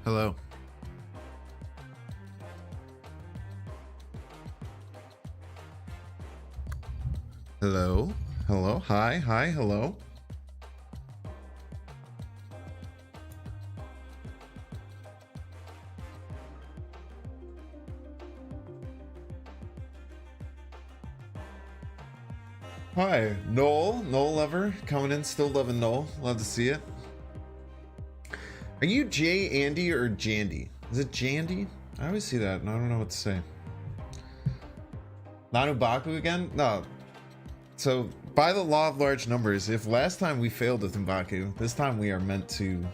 Hello. Hello. Hello. Hi. Hi. Hello. Hi. Noel. Noel lover. Coming in. Still loving Noel. Love to see it. Are you J Andy or Jandy? Is it Jandy? I always see that and I don't know what to say. Nanubaku again? No. So, by the law of large numbers, if last time we failed with M'Baku, this time we are meant to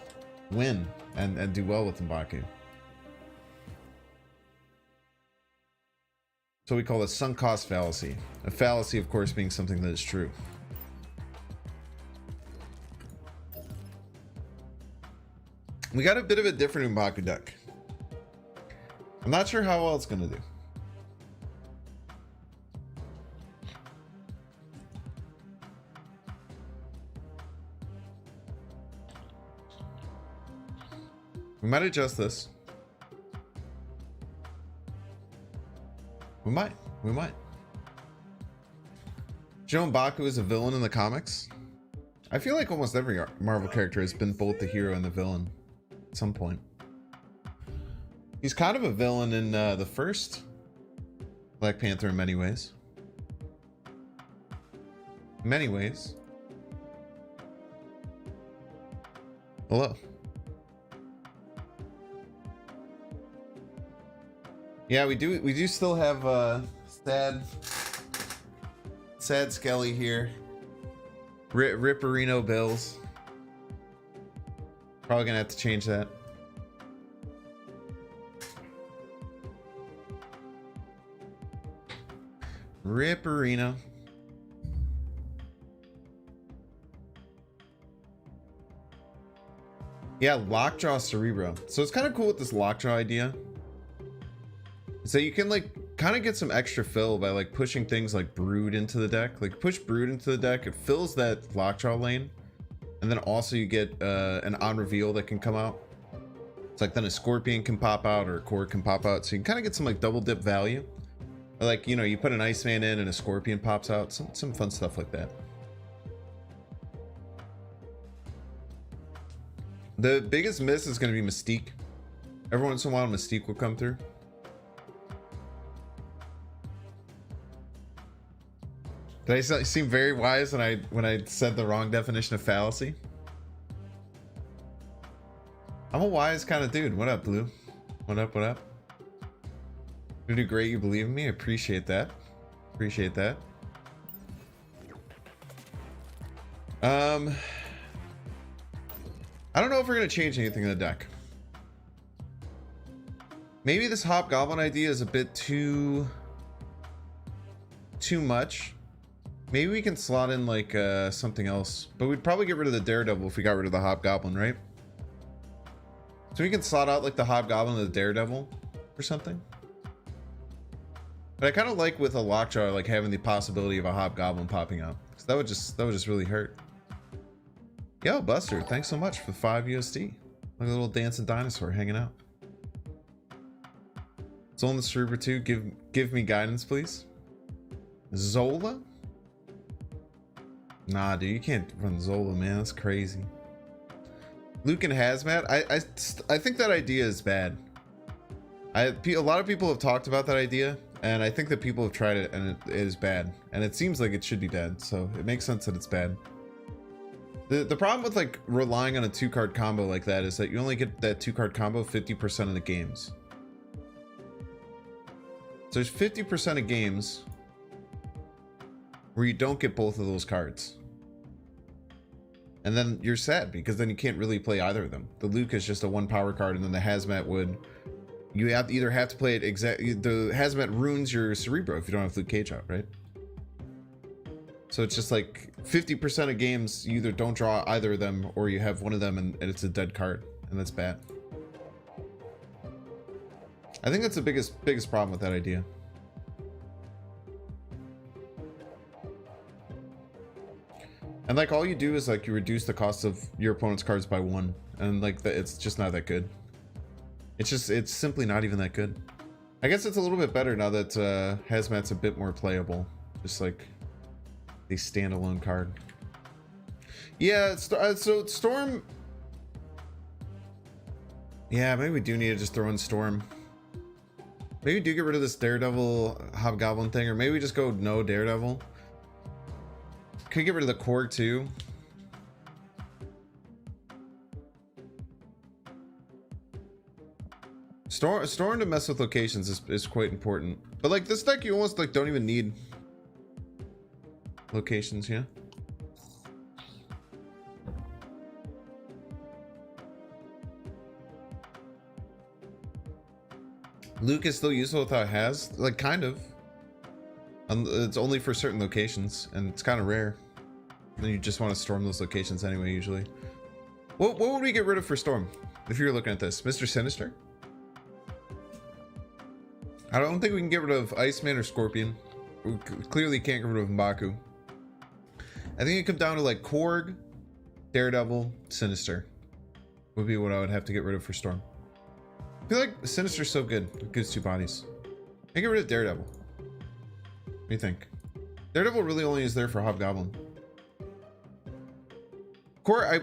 win and do well with M'Baku. So we call a sunk cost fallacy. A fallacy, of course, being something that is true. We got a bit of a different M'Baku deck. I'm not sure how well it's going to do. We might adjust this. We might. We might. Joe M'Baku is a villain in the comics. I feel like almost every Marvel character has been both the hero and the villain at some point. He's kind of a villain in the first Black Panther in many ways. Many ways. Hello. Yeah, we do still have sad Skelly here. Ripperino Bills. Probably gonna have to change that. Ripperino. Yeah, Lockjaw Cerebro. So it's kind of cool with this Lockjaw idea. So you can like kind of get some extra fill by like pushing things like Brood into the deck. Like push Brood into the deck, it fills that Lockjaw lane. And then also you get an on reveal that can come out. It's like then a Scorpion can pop out or a Core can pop out. So you can kind of get some like double dip value. Or like, you know, you put an Iceman in and a Scorpion pops out. Some fun stuff like that. The biggest miss is going to be Mystique. Every once in a while Mystique will come through. Did I seem very wise when I said the wrong definition of fallacy? I'm a wise kind of dude. What up, Blue? What up? What up? You do great. You believe in me. I appreciate that. Appreciate that. I don't know if we're gonna change anything in the deck. Maybe this Hobgoblin idea is a bit too much. Maybe we can slot in like something else, but we'd probably get rid of the Daredevil if we got rid of the Hobgoblin, right? So we can slot out like the Hobgoblin and the Daredevil or something. But I kind of like with a Lockjaw like having the possibility of a Hobgoblin popping out, because that would just really hurt. Yo, Buster, thanks so much for 5 USD. Like a little dancing dinosaur hanging out. Zola the Cerebro 2, give me guidance, please. Zola? Nah, dude, you can't run Zola, man. That's crazy. Luke and Hazmat. I think that idea is bad. A lot of people have talked about that idea, and I think that people have tried it, and it is bad. And it seems like it should be bad, so it makes sense that it's bad. The problem with like relying on a 2-card combo like that is that you only get that 2-card combo 50% of the games. So there's 50% of games where you don't get both of those cards. And then you're sad because then you can't really play either of them. The Luke is just a 1 power card, and then the Hazmat would... You either have to play it exactly... The Hazmat ruins your Cerebro if you don't have Luke Cage out, right? So it's just like 50% of games you either don't draw either of them, or you have one of them and it's a dead card, and that's bad. I think that's the biggest problem with that idea. And like all you do is like you reduce the cost of your opponent's cards by 1, and like it's just not that good. It's simply not even that good. I guess it's a little bit better now that Hazmat's a bit more playable. Just like a standalone card. Yeah, so Storm. Yeah, maybe we do need to just throw in Storm. Maybe we do get rid of this Daredevil Hobgoblin thing, or maybe we just go no Daredevil. Could get rid of the Korg too. Storm to mess with locations is quite important. But like this deck, you almost like don't even need locations, yeah. Luke is still useful without has, like kind of. It's only for certain locations, and it's kind of rare. And you just want to storm those locations anyway, usually. What would we get rid of for Storm? If you're looking at this, Mr. Sinister? I don't think we can get rid of Iceman or Scorpion. We clearly can't get rid of M'Baku. I think it comes down to like Korg, Daredevil, Sinister would be what I would have to get rid of for Storm. I feel like Sinister's so good. It gives two bodies. I get rid of Daredevil. What do you think? Daredevil really only is there for Hobgoblin.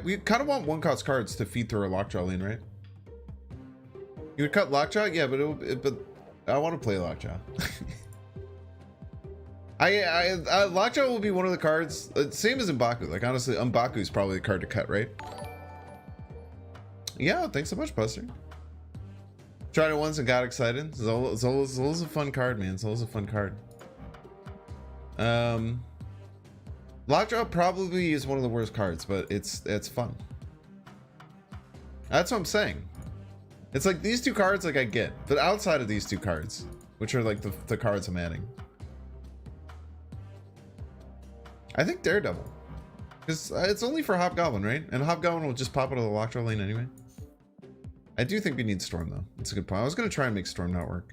We kind of want one-cost cards to feed through our Lockjaw lane, right? You would cut Lockjaw? Yeah, but I want to play Lockjaw. Lockjaw will be one of the cards, same as M'Baku. Like honestly, M'Baku is probably the card to cut, right? Yeah, thanks so much, Buster. Tried it once and got excited. Zola's a fun card, man. Zola's a fun card. Lockjaw probably is one of the worst cards, but it's fun. That's what I'm saying. It's like these two cards, like I get, but outside of these two cards, which are like the cards I'm adding, I think Daredevil, because it's only for Hobgoblin, right? And Hobgoblin will just pop out of the Lockjaw lane anyway. I do think we need Storm though. That's a good point. I was gonna try and make Storm not work.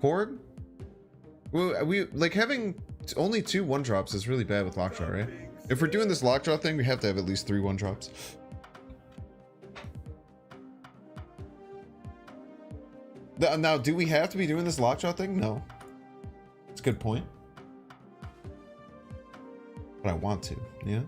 Korg? Well, we like having only 2 1-drops is really bad with Lockjaw, right? If we're doing this Lockjaw thing, we have to have at least 3 1-drops. Now, do we have to be doing this Lockjaw thing? No. It's a good point. But I want to, yeah?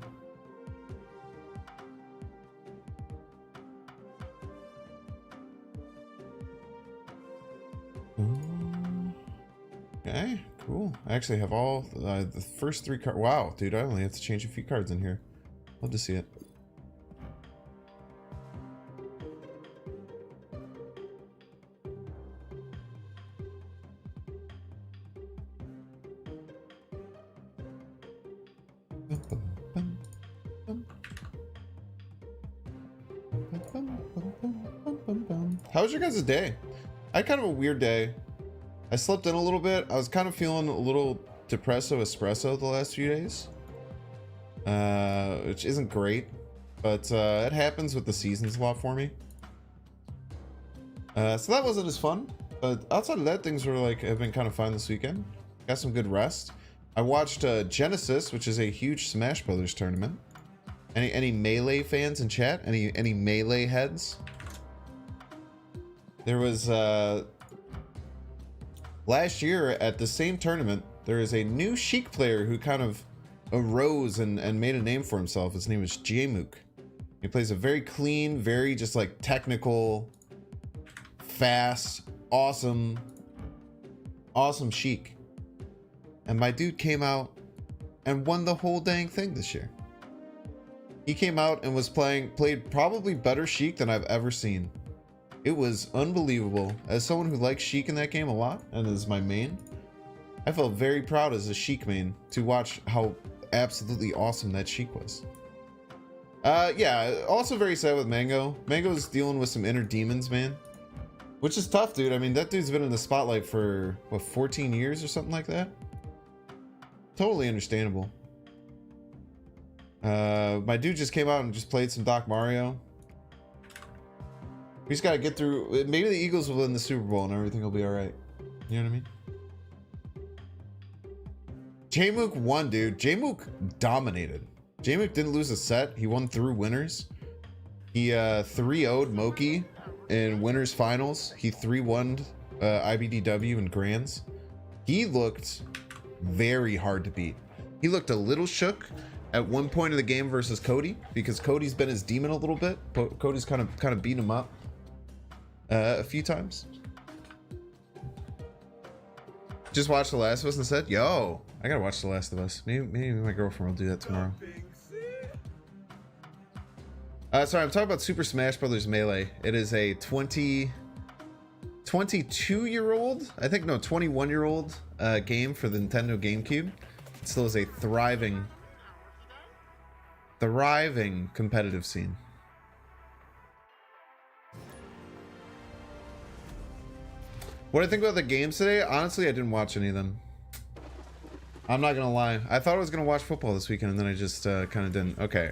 Okay, cool. I actually have all the first 3 cards. Wow, dude, I only have to change a few cards in here. Love to see it. How was your guys' day? I had kind of a weird day. I slept in a little bit. I was kind of feeling a little depresso espresso the last few days, which isn't great, but it happens with the seasons a lot for me. So that wasn't as fun, but outside of that, things were like have been kind of fun this weekend. Got some good rest. I watched Genesis, which is a huge Smash Brothers tournament. Any Melee fans in chat? Any Melee heads? There was last year at the same tournament, there is a new Sheik player who kind of arose and made a name for himself. His name is Jmook. He plays a very clean, very just like technical, fast, awesome Sheik. And my dude came out and won the whole dang thing this year. He came out and was played probably better Sheik than I've ever seen. It was unbelievable. As someone who likes Sheik in that game a lot and is my main, I felt very proud as a Sheik main to watch how absolutely awesome that Sheik was. Yeah, also very sad with Mango. Mango's dealing with some inner demons, man. Which is tough, dude. I mean, that dude's been in the spotlight for, what, 14 years or something like that? Totally understandable. My dude just came out and just played some Doc Mario. We just gotta get through. Maybe the Eagles will win the Super Bowl and everything will be all right. You know what I mean? Jmook won, dude. Jmook dominated. Jmook didn't lose a set. He won through winners. He 3-0'd Moki in winners finals. He 3-1'd IBDW in grands. He looked very hard to beat. He looked a little shook at one point of the game versus Cody because Cody's been his demon a little bit, but Cody's kind of beaten him up a few times. Just watched The Last of Us and said, "Yo, I gotta watch The Last of Us." Maybe my girlfriend will do that tomorrow. Sorry, I'm talking about Super Smash Bros. Melee. It is a 22-year-old, I think, no, 21-year-old game for the Nintendo GameCube. It still is a thriving competitive scene. What do I think about the games today? Honestly, I didn't watch any of them. I'm not gonna lie. I thought I was gonna watch football this weekend, and then I just kind of didn't. Okay,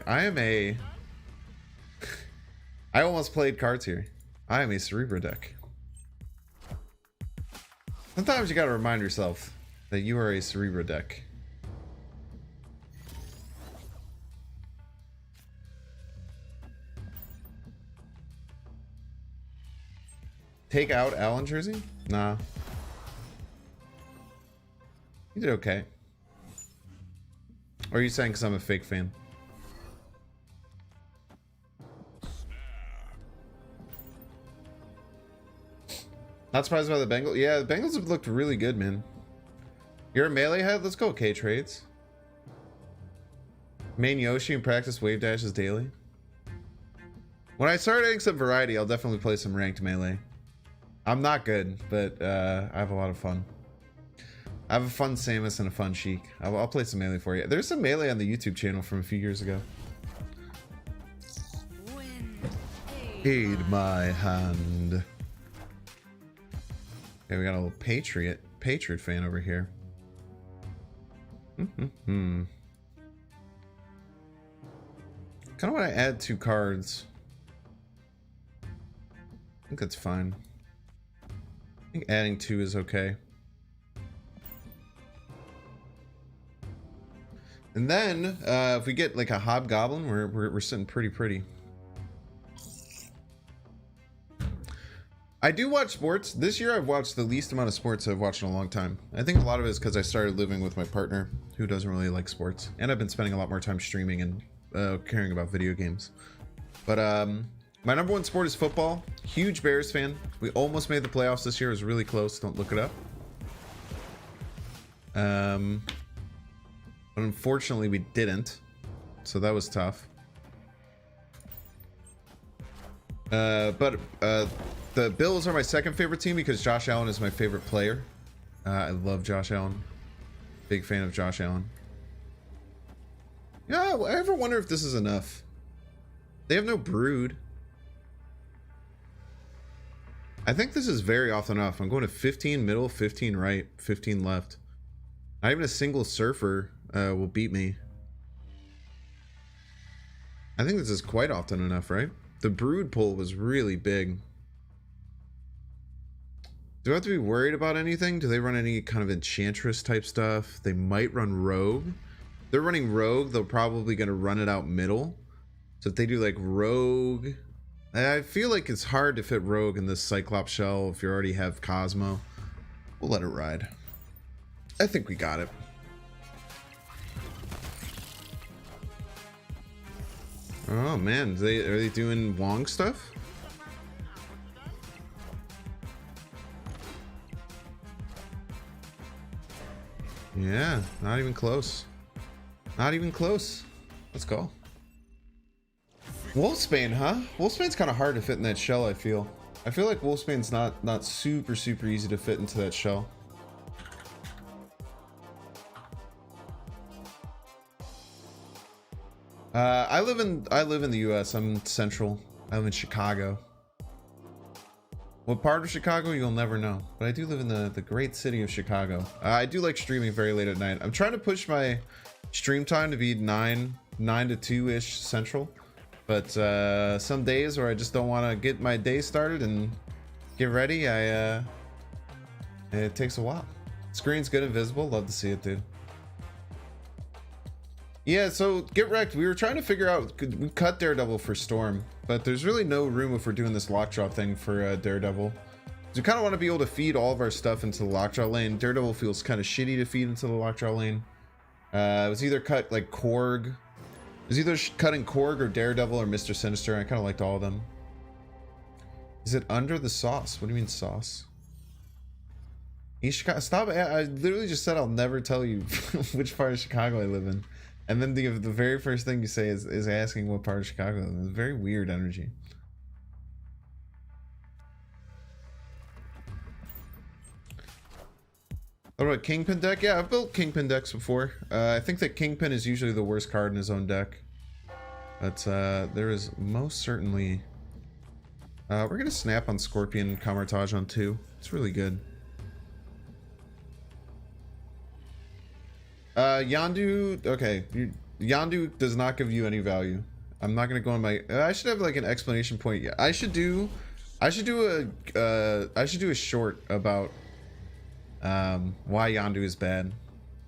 I almost played cards here. I am a Cerebro deck. Sometimes you gotta remind yourself that you are a Cerebro deck. Take out Allen jersey? Nah. You did okay. Or are you saying because I'm a fake fan? Not surprised by the Bengals. Yeah, the Bengals have looked really good, man. You're a melee head? Let's go K trades. Main Yoshi and practice wave dashes daily. When I start adding some variety, I'll definitely play some ranked melee. I'm not good, but I have a lot of fun. I have a fun Samus and a fun Sheik. I'll play some melee for you. There's some melee on the YouTube channel from a few years ago. Aid my hand. Okay, we got a little Patriot fan over here. Kind of want to add 2 cards. I think that's fine. I think adding 2 is okay. And then if we get like a Hobgoblin, we're sitting pretty. I do watch sports. This year I've watched the least amount of sports I've watched in a long time. I think a lot of it is because I started living with my partner who doesn't really like sports. And I've been spending a lot more time streaming and caring about video games. But my number 1 sport is football. Huge Bears fan. We almost made the playoffs this year. It was really close. Don't look it up. But unfortunately we didn't. So that was tough. But the Bills are my second favorite team because Josh Allen is my favorite player. I love Josh Allen. Big fan of Josh Allen. Yeah, I ever wonder if this is enough. They have no brood. I think this is very often enough. I'm going to 15 middle, 15 right, 15 left. Not even a single surfer will beat me. I think this is quite often enough, right? The brood pull was really big. Do I have to be worried about anything? Do they run any kind of enchantress type stuff? They might run rogue. If they're running rogue, they're probably going to run it out middle. So if they do like rogue, I feel like it's hard to fit rogue in this Cyclops shell if you already have Cosmo. We'll let it ride. I think we got it. Oh man, are they doing Wong stuff? Yeah, not even close. Not even close. Let's go. Wolfsbane, huh? Wolfsbane's kind of hard to fit in that shell, I feel. I feel like Wolfsbane's not super easy to fit into that shell. I live in the US. I'm central. I live in Chicago. What part of Chicago, you'll never know. But I do live in the great city of Chicago. I do like streaming very late at night. I'm trying to push my stream time to be 9 to 2-ish central. But some days where I just don't want to get my day started and get ready, it takes a while. Screen's good and visible. Love to see it, dude. Yeah, so get wrecked. We were trying to figure out, could we cut Daredevil for Storm, but there's really no room if we're doing this lockjaw thing for Daredevil. So we kind of want to be able to feed all of our stuff into the lockjaw lane. Daredevil feels kind of shitty to feed into the lockjaw lane. It was either cut like Korg. It was either cutting Korg or Daredevil or Mr. Sinister. I kind of liked all of them. Is it under the sauce? What do you mean sauce? East Chicago. Stop. I literally just said I'll never tell you which part of Chicago I live in. And then the very first thing you say is asking what part of Chicago I live in. It's very weird energy. What about Kingpin deck? Yeah, I've built Kingpin decks before. I think that Kingpin is usually the worst card in his own deck. But there is most certainly... we're going to snap on Scorpion, Camartage on 2. It's really good. Yondu, okay. Yondu does not give you any value. I'm not going to go on my... I should have like an explanation point. Yeah, I should do a short about why Yondu is bad.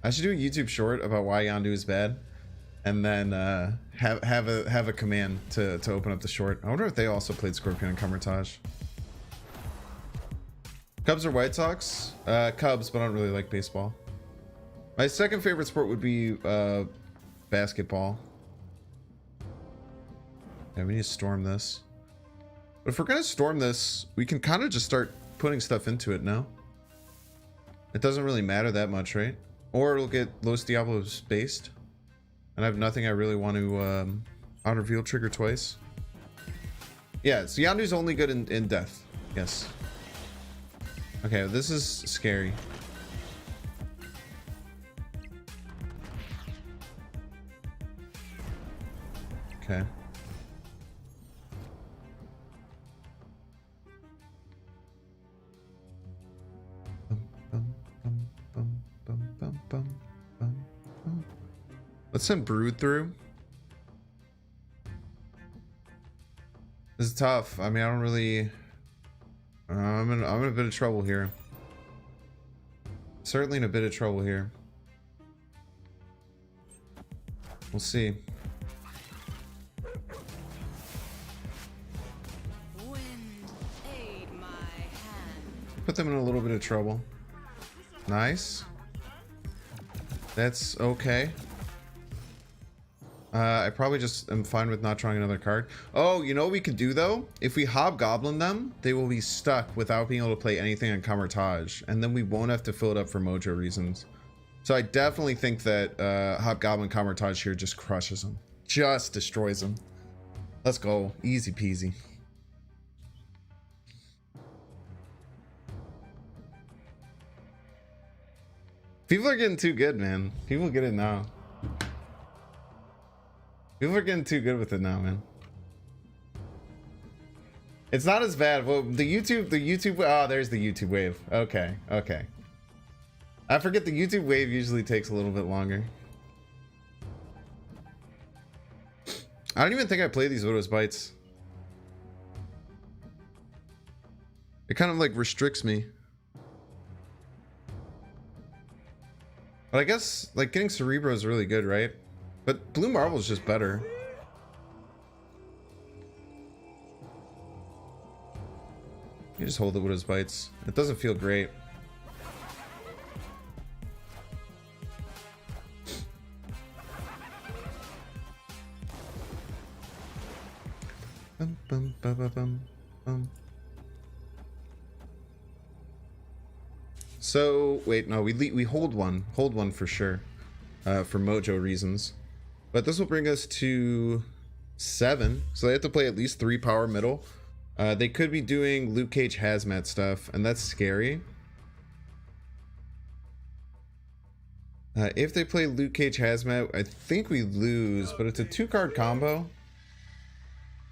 I should do a YouTube short about why Yondu is bad. And then have a command to open up the short. I wonder if they also played Scorpion and Camartage. Cubs or White Sox? Cubs, but I don't really like baseball. My second favorite sport would be basketball. Yeah, we need to storm this. But if we're gonna storm this, we can kind of just start putting stuff into it now. It doesn't really matter that much, right? Or it'll get Los Diablos spaced. And I have nothing I really want to auto-reveal trigger twice. Yeah, so Yondu's only good in death. Yes. Okay, this is scary. Okay. Let's send Brood through. This is tough. I mean, I don't really... I'm in a bit of trouble here. Certainly in a bit of trouble here. We'll see. Put them in a little bit of trouble. Nice. That's okay. I probably just am fine with not drawing another card. Oh, you know what we could do though? If we Hobgoblin them, they will be stuck without being able to play anything on Camartage, and then we won't have to fill it up for mojo reasons. So I definitely think that Hobgoblin Camartage here just crushes them. Just destroys them. Let's go. Easy peasy. People are getting too good, man. People get it now. People are getting too good with it now, man. It's not as bad. Well, the YouTube, oh, there's the YouTube wave. Okay, okay. I forget the YouTube wave usually takes a little bit longer. I don't even think I play these Widow's Bites. It kind of like restricts me. But I guess like getting Cerebro is really good, right? But Blue Marble is just better. You just hold it with his bites. It doesn't feel great. Bum, bum, bum, bum, bum, bum. So wait, no, we hold one for sure, for mojo reasons. But this will bring us to 7. So they have to play at least 3 power middle. They could be doing Luke Cage hazmat stuff, and that's scary. If they play Luke Cage hazmat, I think we lose, but it's a 2-card combo.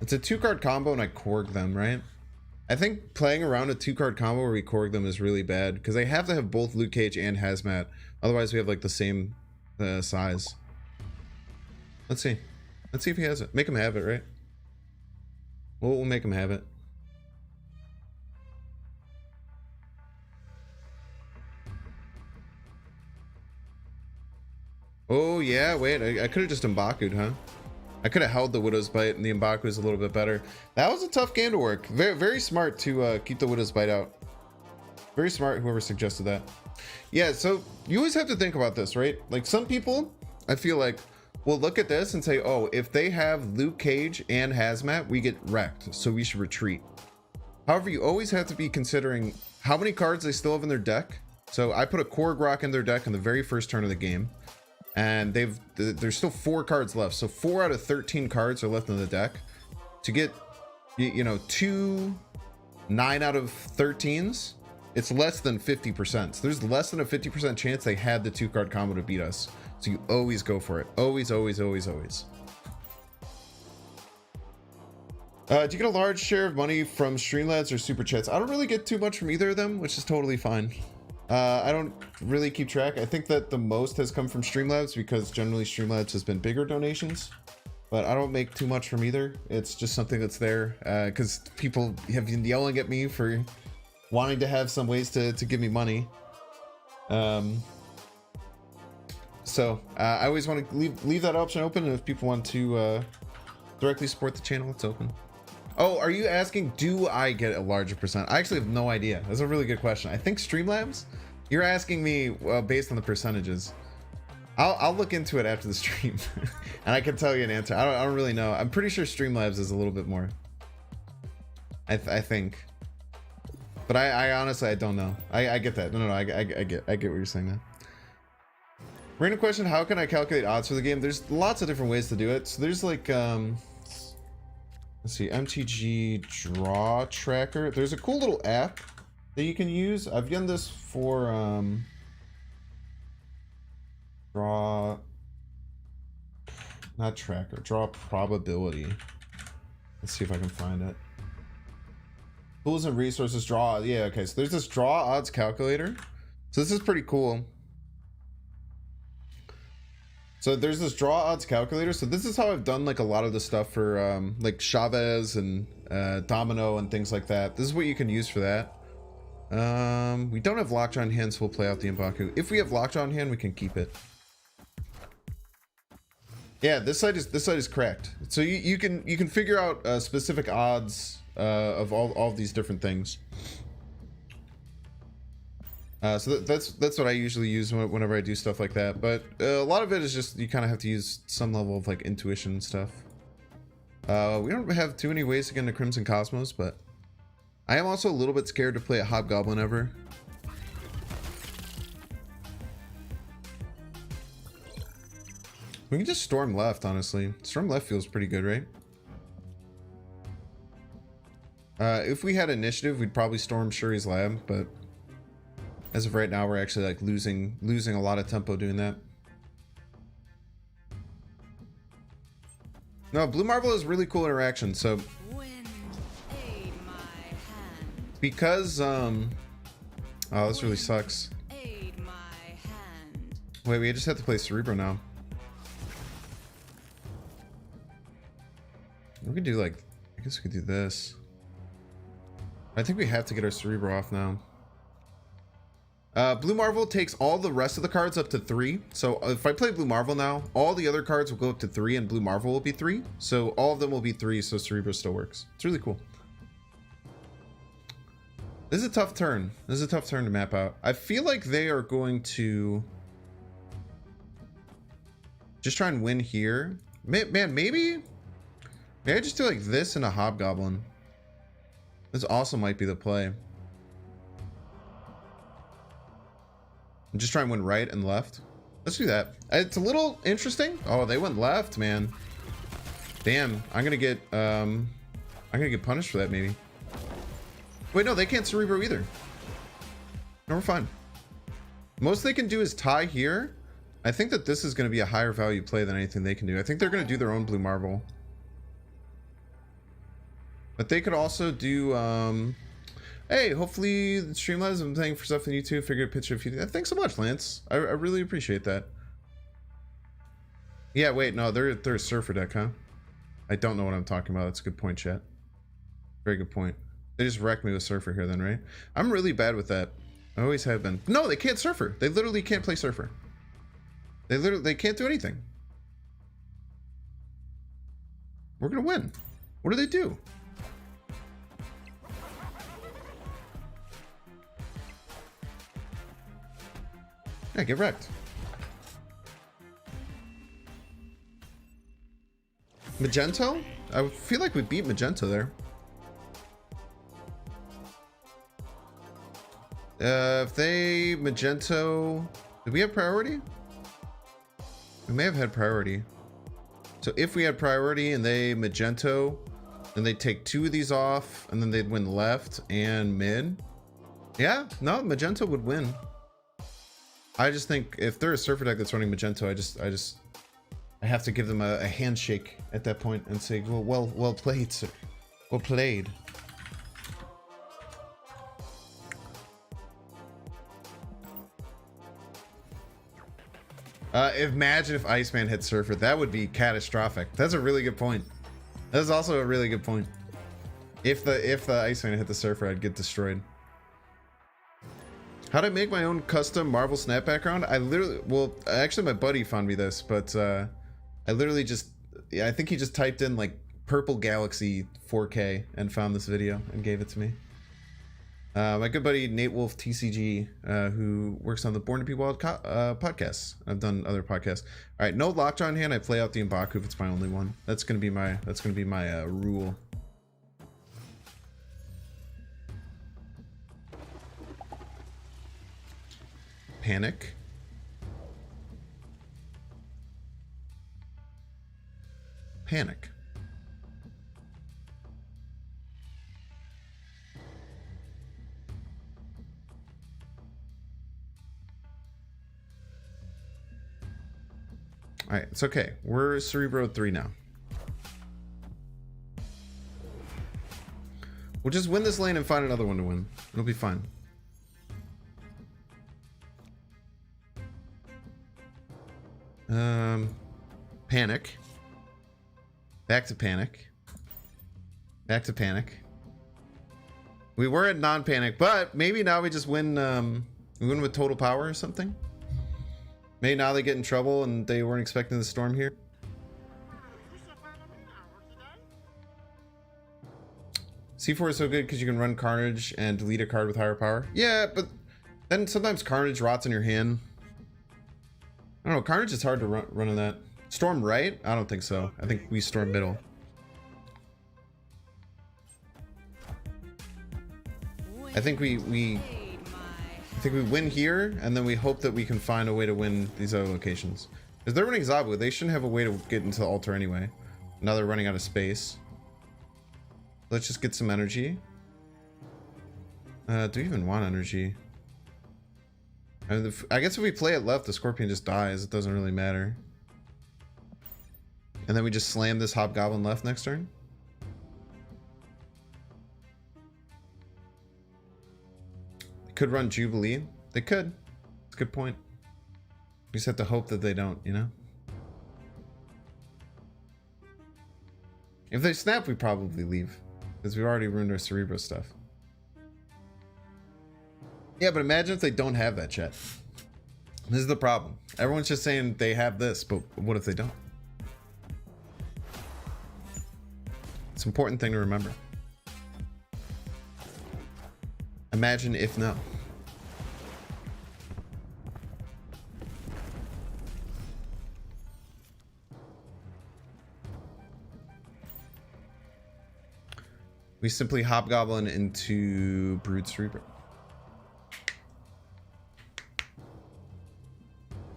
It's a 2-card combo, and I Korg them, right? I think playing around a 2-card combo where we Korg them is really bad, because they have to have both Luke Cage and hazmat. Otherwise, we have like the same size. Let's see. Let's see if he has it. Make him have it, right? We'll make him have it. Oh yeah, wait, I could have just M'Baku'd, huh? I could have held the Widow's Bite, and the M'Baku is a little bit better. That was a tough game to work. Very, very smart to keep the Widow's Bite out. Very smart, whoever suggested that. Yeah, so you always have to think about this, right? Like, some people, I feel like, will look at this and say, oh, if they have Luke Cage and Hazmat, we get wrecked, so we should retreat. However, you always have to be considering how many cards they still have in their deck. So I put a Korg in their deck in the very first turn of the game, and there's still 4 cards left. So 4 out of 13 cards are left in the deck. To get, you know, 2 9 out of 13s, it's less than 50%. So there's less than a 50% chance they had the 2-card combo to beat us. So you always go for it. Always, always, always, always. Do you get a large share of money from Streamlabs or Super Chats? I don't really get too much from either of them, which is totally fine. I don't really keep track. I think that the most has come from Streamlabs because generally Streamlabs has been bigger donations, but I don't make too much from either. It's just something that's there because people have been yelling at me for wanting to have some ways to give me money. So I always want to leave that option open, and if people want to directly support the channel, it's open. Oh, are you asking, do I get a larger percent? I actually have no idea. That's a really good question. I think Streamlabs, you're asking me based on the percentages. I'll look into it after the stream and I can tell you an answer. I don't really know. I'm pretty sure Streamlabs is a little bit more. I think, but I honestly, I don't know. I get that. No, I get what you're saying now. Random question, how can I calculate odds for the game? There's lots of different ways to do it. So there's like, let's see, MTG Draw Tracker. There's a cool little app that you can use. I've done this for Draw, not Tracker, Draw Probability. Let's see if I can find it. Tools and resources, draw, yeah, okay. So there's this draw odds calculator. So this is pretty cool. So there's this draw odds calculator. So this is how I've done like a lot of the stuff for like Chavez and Domino and things like that. This is what you can use for that. We don't have Lockjaw in hand, so we'll play out the M'Baku. If we have Lockjaw in hand, we can keep it. Yeah, this side is cracked. So you can figure out specific odds of all these different things. So that's what I usually use whenever I do stuff like that. But a lot of it is just you kind of have to use some level of like intuition and stuff. We don't have too many ways to get into Crimson Cosmos, but I am also a little bit scared to play a Hobgoblin ever. We can just storm left, honestly. Storm left feels pretty good, right? If we had initiative, we'd probably storm Shuri's Lab, but as of right now, we're actually like losing a lot of tempo doing that. No, Blue Marvel is really cool interaction. So because oh, this really sucks. Wait, we just have to play Cerebro now. We could do like, I guess we could do this. I think we have to get our Cerebro off now. Blue Marvel takes all the rest of the cards up to 3. So if I play Blue Marvel now, all the other cards will go up to 3 and Blue Marvel will be 3. So all of them will be 3, so Cerebro still works. It's really cool. This is a tough turn. This is a tough turn to map out. I feel like they are going to just try and win here. Man, maybe I just do like this and a Hobgoblin. This also might be the play. And just try and win right and left. Let's do that. It's a little interesting. Oh, they went left, man. Damn, I'm gonna get punished for that maybe. Wait, no, they can't Cerebro either. No, we're fine. Most they can do is tie here. I think that this is gonna be a higher value play than anything they can do. I think they're gonna do their own Blue Marvel. But they could also do hey, hopefully the Streamlabs, I'm paying for stuff on YouTube, figured a picture of you. Thanks so much, Lance. I really appreciate that. Yeah, wait, no, they're a Surfer deck, huh? I don't know what I'm talking about. That's a good point, chat. Very good point. They just wrecked me with Surfer here then, right? I'm really bad with that. I always have been. No, they can't Surfer. They literally can't play Surfer. They can't do anything. We're gonna win. What do they do? Yeah, get wrecked. Magento? I feel like we beat Magento there. If they Magento, did we have priority? We may have had priority. So if we had priority and they Magento, then they take 2 of these off, and then they'd win left and mid. Yeah, no, Magento would win. I just think if they're a Surfer deck that's running Magento, I have to give them a handshake at that point and say, well played, sir. Well played. Imagine if Iceman hit Surfer. That would be catastrophic. That's a really good point. That's also a really good point. If the Iceman hit the Surfer, I'd get destroyed. How'd I make my own custom Marvel Snap background? I literally, well, actually my buddy found me this, but I literally just, yeah, I think he just typed in like Purple Galaxy 4K and found this video and gave it to me. My good buddy Nate Wolf TCG, who works on the Born to Be Wild podcast. I've done other podcasts. All right, no Lockjaw in hand. I play out the M'Baku if it's my only one. That's gonna be my rule. Panic. Panic. All right, it's okay. We're Cerebro 3 now. We'll just win this lane and find another one to win. It'll be fine. Panic. Back to panic. Back to panic. We were at non-panic, but maybe now we just win. We win with total power or something. Maybe now they get in trouble and they weren't expecting the storm here. C4 is so good because you can run Carnage and delete a card with higher power. Yeah, but then sometimes Carnage rots in your hand. I don't know, Carnage is hard to run in that. Storm right? I don't think so. I think we storm middle. I think we win here, and then we hope that we can find a way to win these other locations. If they're running Zabu, they shouldn't have a way to get into the altar anyway. Now they're running out of space. Let's just get some energy. Do we even want energy? I mean, I guess if we play it left, the Scorpion just dies. It doesn't really matter. And then we just slam this Hobgoblin left next turn. They could run Jubilee. They could. It's a good point. We just have to hope that they don't, you know? If they snap, we probably leave. Because we've already ruined our Cerebro stuff. Yeah, but imagine if they don't have that, chat. This is the problem. Everyone's just saying they have this, but what if they don't? It's an important thing to remember. Imagine if no. We simply Hobgoblin into Brood Cerebro.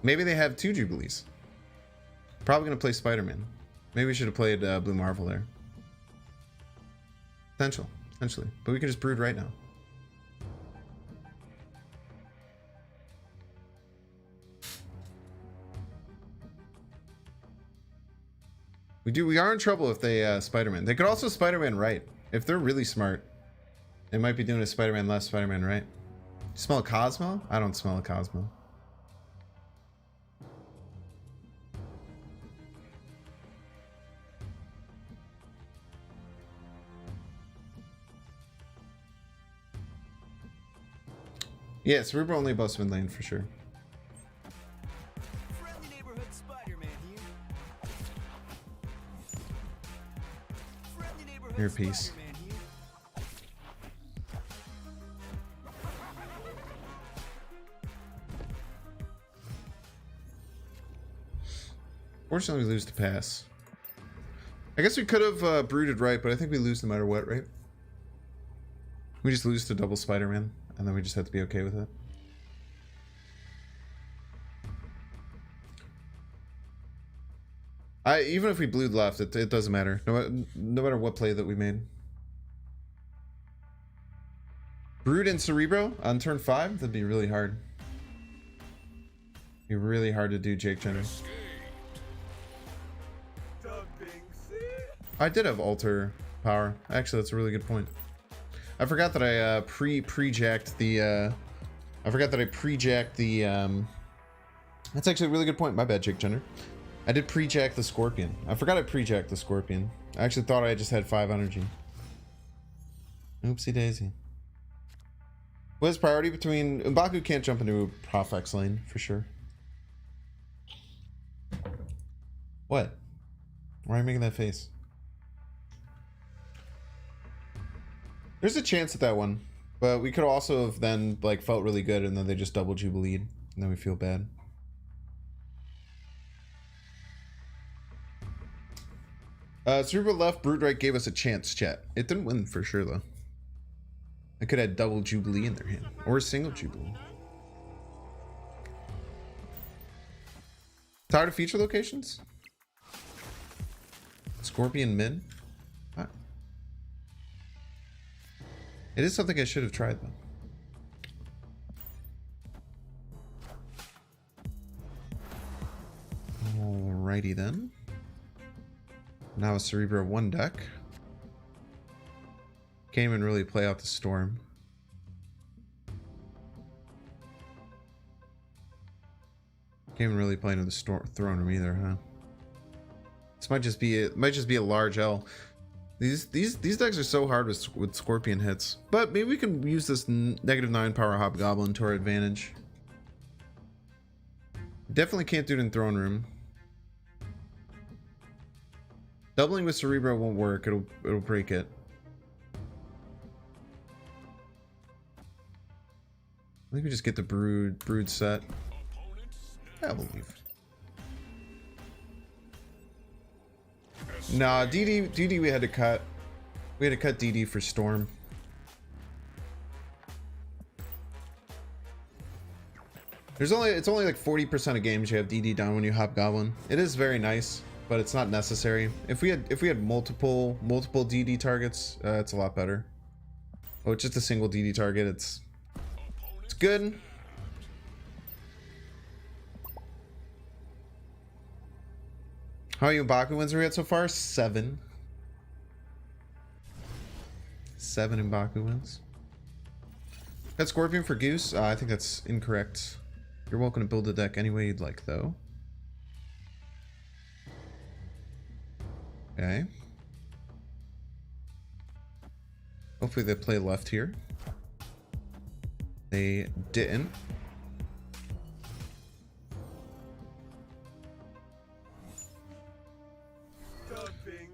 Maybe they have 2 Jubilees. Probably gonna play Spider-Man. Maybe we should have played Blue Marvel there. Potentially. But we can just Brood right now. We are in trouble if they Spider-Man. They could also Spider-Man right. If they're really smart, they might be doing a Spider-Man left, Spider-Man right. You smell a Cosmo? I don't smell a Cosmo. Yeah, Cerebro only above mid lane for sure. Your piece. Fortunately, we lose the pass. I guess we could have brooded right, but I think we lose no matter what, right? We just lose to double Spider-Man, and then we just have to be okay with it. Even if we blued left, it doesn't matter. No matter what play that we made. Brood and Cerebro on turn 5? That'd be really hard. Be really hard to do, Jake Jenner. I did have alter power. Actually, that's a really good point. I forgot that I pre-jacked the I forgot that I pre-jacked the that's actually a really good point. My bad, Jake Jenner. I did pre-jack the Scorpion. I forgot I pre-jacked the Scorpion. I actually thought I just had 5 energy. Oopsie daisy. What is priority between... M'Baku can't jump into a Profex lane, for sure. What? Why are you making that face? There's a chance at that one. But we could also have then, like, felt really good and then they just double Jubileed. And then we feel bad. Cerebral left, Brood right gave us a chance, chat. It didn't win for sure, though. I could have double Jubilee in their hand. Or a single Jubilee. Tired of feature locations? Scorpion mid? Ah. It is something I should have tried, though. Alrighty then. Now a Cerebro 1 deck. Can't even really play out the storm. Can't even really play into the throne room either, huh? This might just be a large L. These decks are so hard with Scorpion hits, but maybe we can use this -9 power Hobgoblin to our advantage. Definitely can't do it in throne room. Doubling with Cerebro won't work. It'll break it. I think we just get the brood set. I believe. Nah, DD we had to cut. We had to cut DD for Storm. It's only like 40% of games you have DD down when you Hobgoblin. It is very nice, but it's not necessary. If we had multiple DD targets, it's a lot better. Oh, it's just a single DD target. It's good. How many M'Baku wins are we at so far? 7. 7 M'Baku wins. Got Scorpion for Goose? I think that's incorrect. You're welcome to build a deck any way you'd like, though. Okay. Hopefully they play left here. They didn't.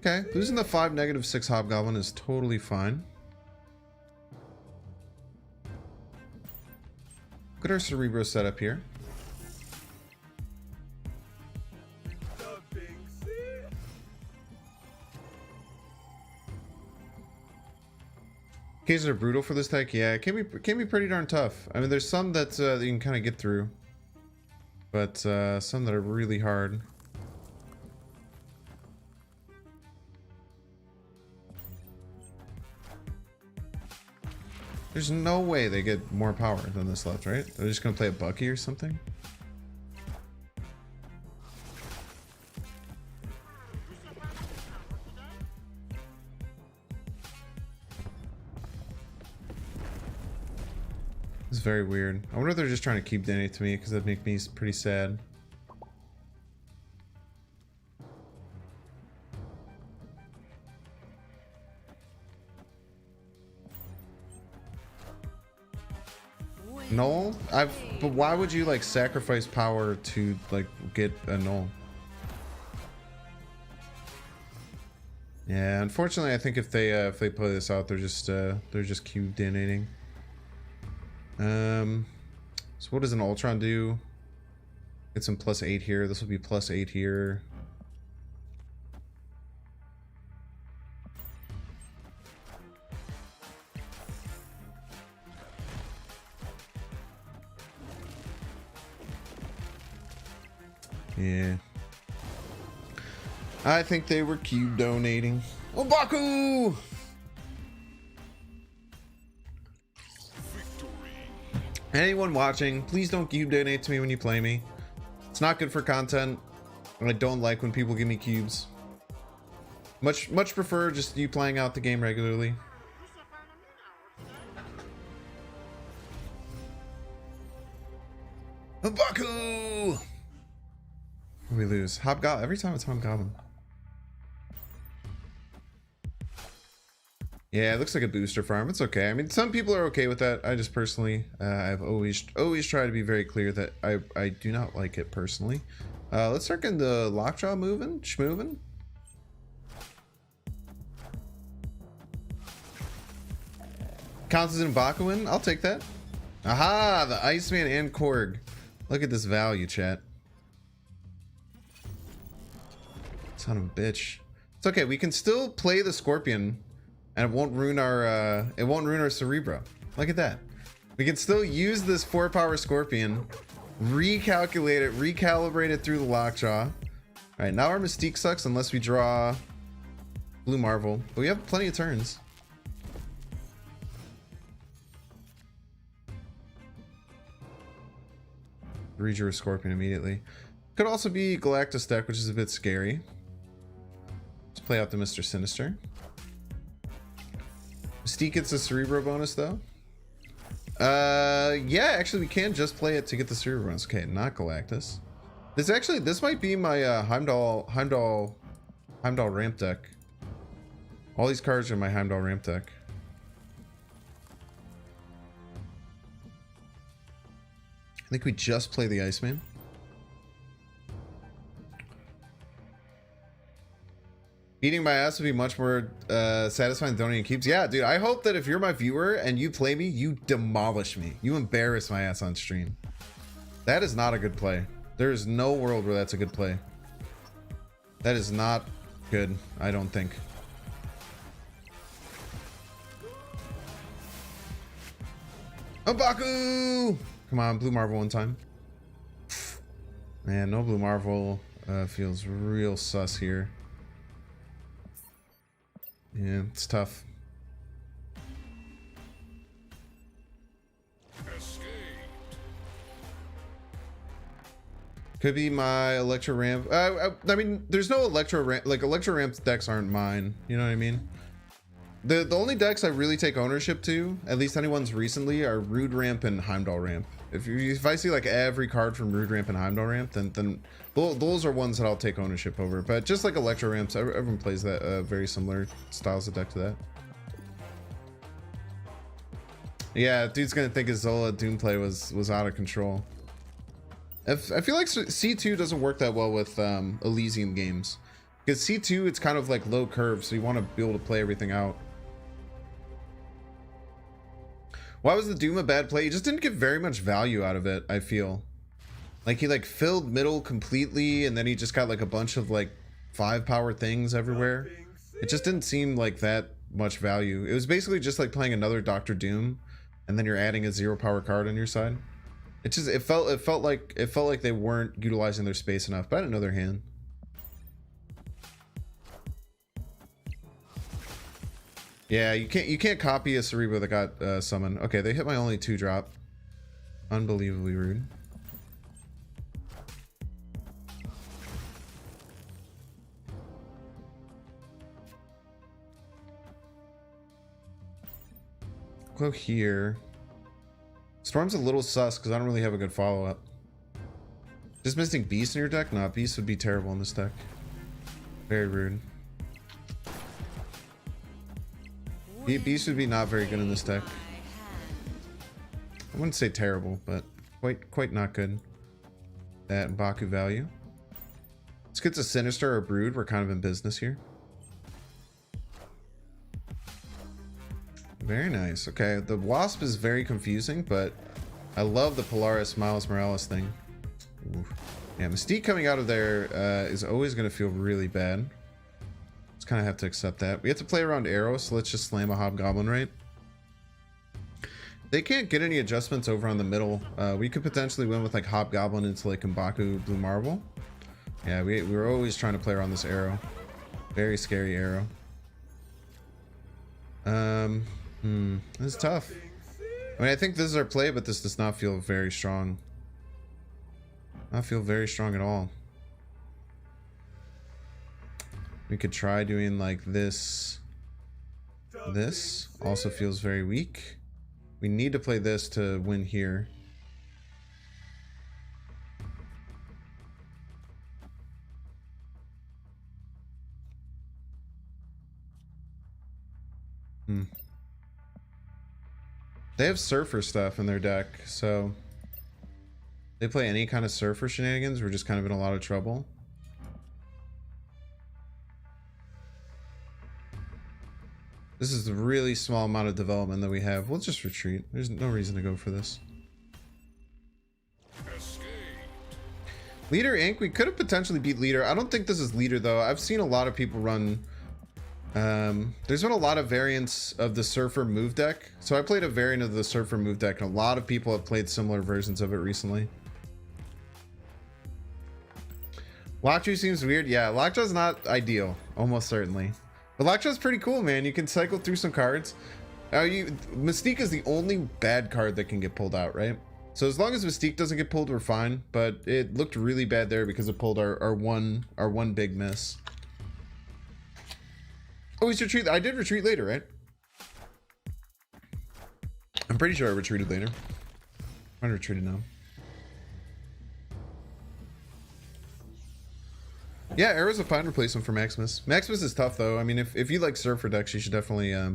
Okay, losing the 5 -6 Hobgoblin is totally fine. Look at our Cerebro setup here. Cases are brutal for this deck. Yeah, it can be pretty darn tough. I mean, there's some that you can kind of get through, but some that are really hard. There's no way they get more power than this left, right? They're just gonna play a Bucky or something. It's very weird. I wonder if they're just trying to keep Danny to me, because that'd make me pretty sad. Null? But why would you like sacrifice power to like get a null? Yeah, unfortunately, I think if they play this out, they're just cube donating. So what does an Ultron do? Get some +8 here. This will be +8 here. Yeah. I think they were cube donating. Obaku! Anyone watching, please don't cube donate to me when you play me. It's not good for content, and I don't like when people give me cubes. Much prefer just you playing out the game regularly. Obaku! We lose. Hobgoblin. Every time it's Hobgoblin. Yeah, it looks like a booster farm. It's okay. I mean, some people are okay with that. I just personally, I've always tried to be very clear that I do not like it personally. Let's start getting the Lockjaw schmoving. Counts as an Bakuin. I'll take that. Aha! The Iceman and Korg. Look at this value, chat. Son of a bitch. It's okay. We can still play the Scorpion, and it won't ruin our Cerebro. Look at that. We can still use this 4-power Scorpion, recalibrate it through the Lockjaw. All right, now our Mystique sucks unless we draw Blue Marvel, but we have plenty of turns. Redrew Scorpion immediately. Could also be Galactus deck, which is a bit scary. Let's play out the Mr. Sinister. Mystique gets a Cerebro bonus though. Yeah, actually we can just play it to get the Cerebro bonus. Okay, not Galactus. This might be my Heimdall ramp deck. All these cards are in my Heimdall ramp deck. I think we just play the Iceman. Beating my ass would be much more satisfying than donating cubes. Yeah, dude, I hope that if you're my viewer and you play me, you demolish me. You embarrass my ass on stream. That is not a good play. There is no world where that's a good play. That is not good, I don't think. Obaku! Come on, Blue Marvel one time. Man, no Blue Marvel feels real sus here. Yeah, it's tough. Could be my Electro Ramp. I mean, there's no Electro Ramp. Like, Electro Ramp decks aren't mine. You know what I mean? The only decks I really take ownership to, at least anyone's recently, are Rude Ramp and Heimdall Ramp. If I see like every card from Rude Ramp and Heimdall Ramp, then those are ones that I'll take ownership over. But just like Electro Ramps, everyone plays that very similar styles of deck to that. Yeah, dude's gonna think his Zola Doomplay was out of control. I feel like C2 doesn't work that well with Elysium games, because C2 it's kind of like low curve, so you want to be able to play everything out. Why was the Doom a bad play? He just didn't get very much value out of it, I feel. Like, he like filled middle completely, and then he just got like a bunch of like 5-power things everywhere. It just didn't seem like that much value. It was basically just like playing another Doctor Doom, and then you're adding a 0-power card on your side. It felt like they weren't utilizing their space enough, but I didn't know their hand. Yeah, you can't copy a Cerebro that got summoned. Okay, they hit my only 2-drop. Unbelievably rude. Go here. Storm's a little sus because I don't really have a good follow-up. Just missing Beast in your deck? Nah, Beast would be terrible in this deck. Very rude. Beast would be not very good in this deck. I wouldn't say terrible, but quite not good. That and Baku value. Let's get to Sinister or Brood. We're kind of in business here. Very nice. Okay, the Wasp is very confusing, but I love the Polaris Miles Morales thing. Ooh. Yeah, Mystique coming out of there is always going to feel really bad. Just kind of have to accept that. We have to play around Arrow, so let's just slam a Hobgoblin, right? They can't get any adjustments over on the middle. We could potentially win with like Hobgoblin into like M'Baku Blue Marble. Yeah, we were always trying to play around this Arrow. Very scary Arrow. This is tough. I mean, I think this is our play, but this does not feel very strong. Not feel very strong at all. We could try doing like this. This also feels very weak. We need to play this to win here. They have Surfer stuff in their deck, so if they play any kind of Surfer shenanigans, we're just kind of in a lot of trouble. This is a really small amount of development that we have. We'll just retreat. There's no reason to go for this. Leader Inc. We could have potentially beat Leader. I don't think this is Leader though. I've seen a lot of people run. There's been a lot of variants of the Surfer move deck. So I played a variant of the Surfer move deck, and a lot of people have played similar versions of it recently. Lockjaw seems weird. Yeah, Lockjaw's not ideal, almost certainly. But Lockjaw's pretty cool, man. You can cycle through some cards. Mystique is the only bad card that can get pulled out, right? So as long as Mystique doesn't get pulled, we're fine. But it looked really bad there because it pulled our one big miss. Oh, he's retreat. I did retreat later, right? I'm pretty sure I retreated later. I'm retreated now. Yeah, Arrow's a fine replacement for Maximus. Maximus is tough though. I mean, if you like Surfer decks, you should definitely I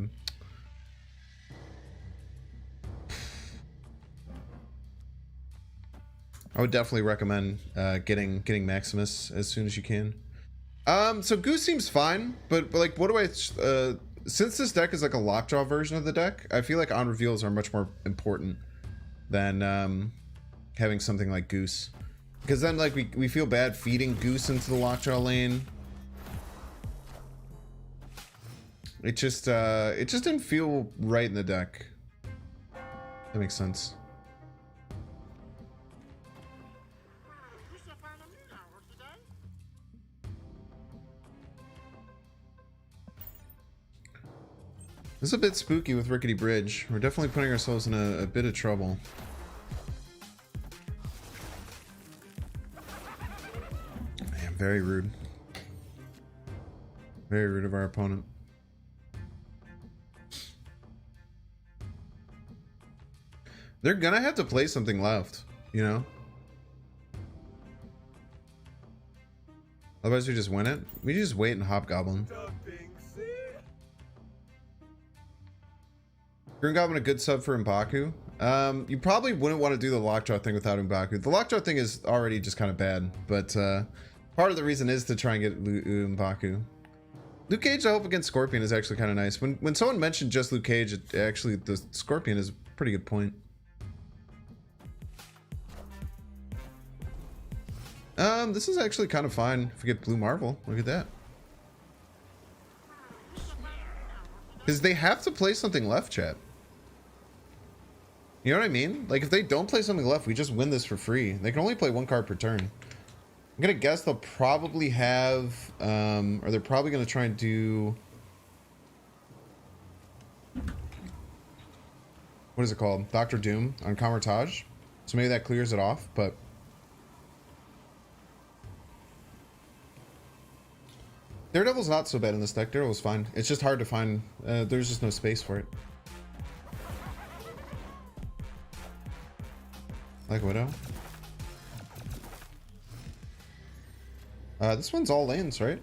would definitely recommend getting Maximus as soon as you can. So Goose seems fine, but like, what do I? Since this deck is like a Lockjaw version of the deck, I feel like on reveals are much more important than having something like Goose, because then like we feel bad feeding Goose into the Lockjaw lane. It just didn't feel right in the deck. That makes sense. This is a bit spooky with Rickety Bridge. We're definitely putting ourselves in a bit of trouble. Man, very rude. Very rude of our opponent. They're gonna have to play something left, you know? Otherwise we just win it. We just wait and Hobgoblin. Green Goblin a good sub for M'Baku. You probably wouldn't want to do the Lockjaw thing without M'Baku. The Lockjaw thing is already just kind of bad, but part of the reason is to try and get M'Baku. Luke Cage to help against Scorpion is actually kind of nice. When someone mentioned just Luke Cage, actually the Scorpion is a pretty good point. This is actually kind of fine if we get Blue Marvel. Look at that. Because they have to play something left, chat. You know what I mean? Like, if they don't play something left, we just win this for free. They can only play one card per turn. I'm gonna guess they'll probably have, or they're probably gonna try and do... What is it called? Dr. Doom on Kamar-Taj. So maybe that clears it off, but... Daredevil's not so bad in this deck. Daredevil's fine. It's just hard to find. There's just no space for it. Like Widow. This one's all lanes, right?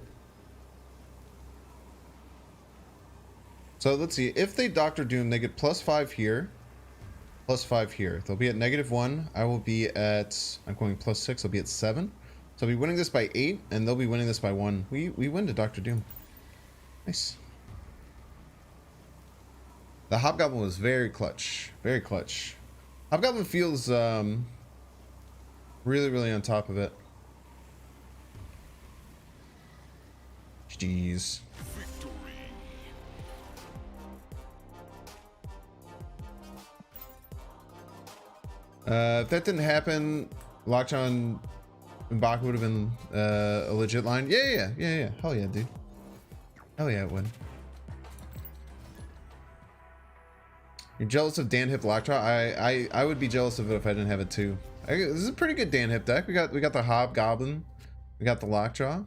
So let's see. If they Dr. Doom, they get +5 here. +5 here. They'll be at -1. I will be at... I'm going +6. I'll be at 7. So I'll be winning this by 8, and they'll be winning this by 1. We win to Dr. Doom. Nice. The Hobgoblin was very clutch. Very clutch. Hobgoblin feels really, really on top of it. Jeez. If that didn't happen, Lockjaw and M'Baku would have been a legit line. Yeah. Hell yeah, dude. Hell yeah, it would. You're jealous of Dan Hip Lockjaw? I would be jealous of it if I didn't have it too. This is a pretty good Dan Hip deck. We got the Hobgoblin, we got the Lockjaw.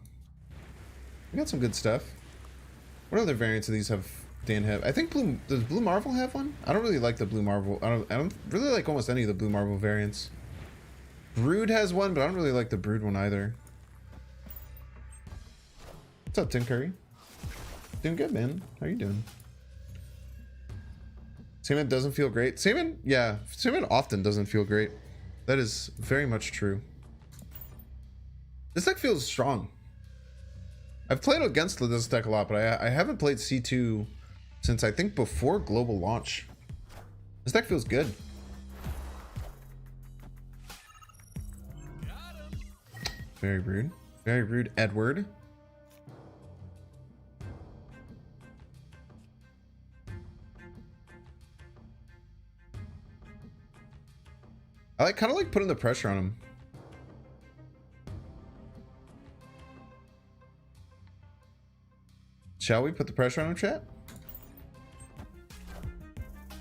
We got some good stuff. What other variants of these have Dan Hip? I think does Blue Marvel have one? I don't really like the Blue Marvel. I don't really like almost any of the Blue Marvel variants. Brood has one, but I don't really like the Brood one either. What's up, Tim Curry? Doing good, man. How you doing? Seaman doesn't feel great. Seaman, yeah, Seaman often doesn't feel great. That is very much true. This deck feels strong. I've played against this deck a lot, but I haven't played C2 since I think before global launch. This deck feels good. Very rude. Very rude, Edward. I kind of like putting the pressure on him. Shall we put the pressure on him, chat?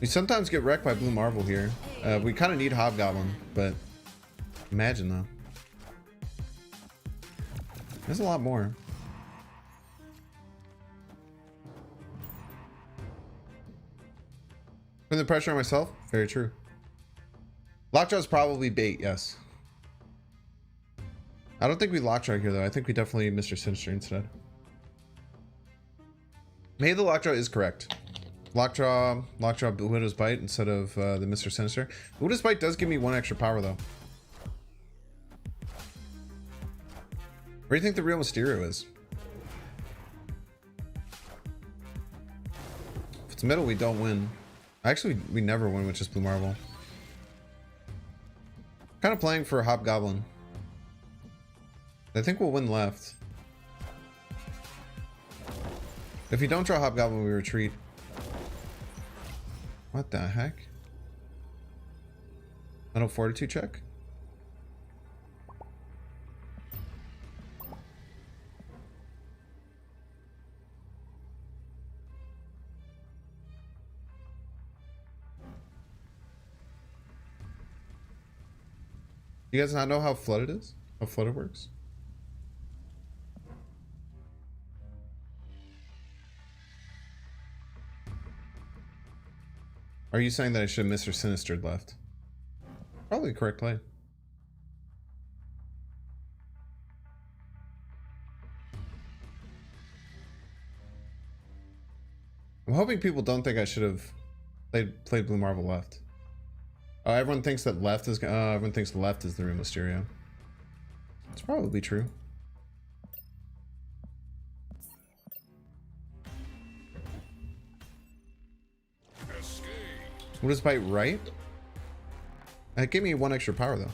We sometimes get wrecked by Blue Marvel here. We kind of need Hobgoblin, but imagine though. There's a lot more. Putting the pressure on myself? Very true. Lockjaw's probably bait, yes. I don't think we Lockjaw here though. I think we definitely Mr. Sinister instead. Maybe the Lockjaw is correct. Lockjaw Widow's Bite instead of the Mr. Sinister. Widow's Bite does give me one extra power though. Where do you think the real Mysterio is? If it's middle, we don't win. Actually, we never win with just Blue Marvel. Kind of playing for a Hobgoblin. I think we'll win left. If you don't draw Hobgoblin, we retreat. What the heck? Mental Fortitude check? You guys not know how flooded is? How flooded works? Are you saying that I should have Mr. Sinistered left? Probably the correct play. I'm hoping people don't think I should have played Blue Marvel left. Oh, everyone thinks that left is everyone thinks left is the real Mysterio. It's probably true. What is Bite right? It gave me one extra power though.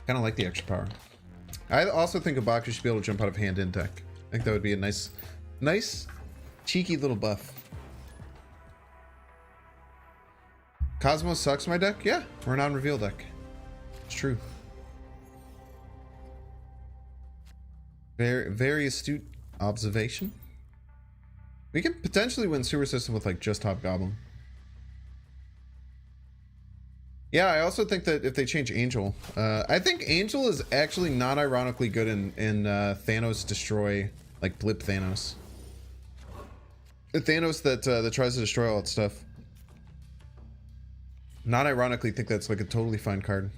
Kind of like the extra power. I also think M'Baku should be able to jump out of hand in deck. I think that would be a nice, cheeky little buff. Cosmos sucks my deck? Yeah, we're a non-reveal deck. It's true. Very astute observation. We can potentially win Sewer System with like just Hobgoblin. Yeah, I also think that if they change Angel, I think Angel is actually not ironically good in Thanos destroy, like blip Thanos. The Thanos that tries to destroy all that stuff. Not ironically think that's like a totally fine card.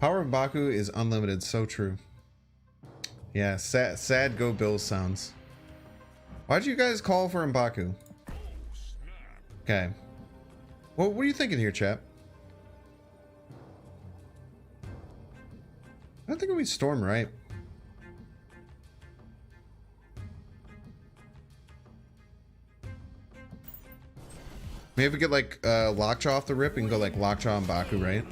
Power of M'Baku is unlimited, so true. Yeah, sad Go Bills sounds. Why'd you guys call for M'Baku? Okay. Well, what are you thinking here, chap? I don't think we storm right. Maybe we get like Lockjaw off the rip and go like Lockjaw and Baku, right?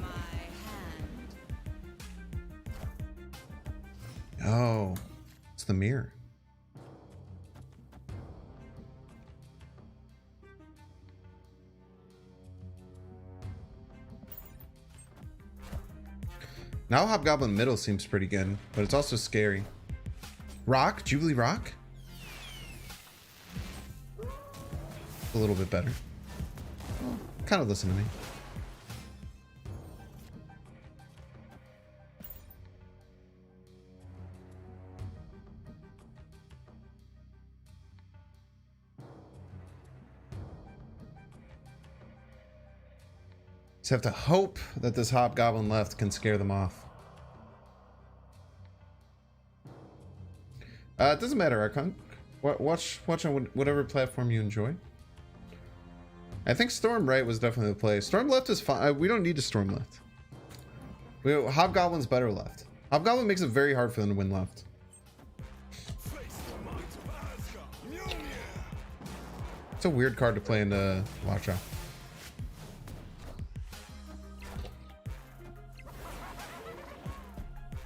Oh, it's the mirror. Now Hobgoblin middle seems pretty good, but it's also scary. Rock? Jubilee Rock? A little bit better. Kind of listen to me. Just have to hope that this Hobgoblin left can scare them off. It doesn't matter, Archon. Watch on whatever platform you enjoy. I think Storm right was definitely the play. Storm left is fine. We don't need to Storm left. Hobgoblin's better left. Hobgoblin makes it very hard for them to win left. It's a weird card to play in Lockjaw.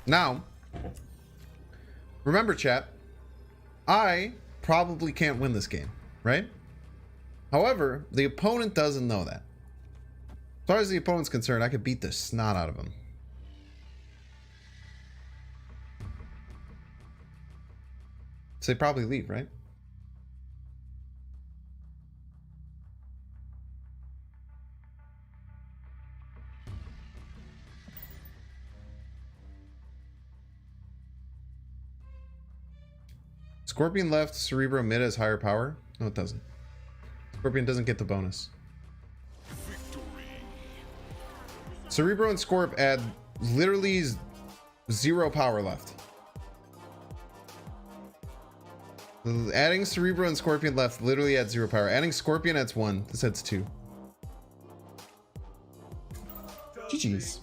Now, remember, chat, I probably can't win this game, right? However, the opponent doesn't know that. As far as the opponent's concerned, I could beat the snot out of him. So they probably leave, right? Scorpion left, Cerebro mid has higher power. No, it doesn't. Scorpion doesn't get the bonus. Cerebro and Scorp add literally 0 power left. Adding Cerebro and Scorpion left literally adds 0 power. Adding Scorpion adds 1. This adds 2. GG's.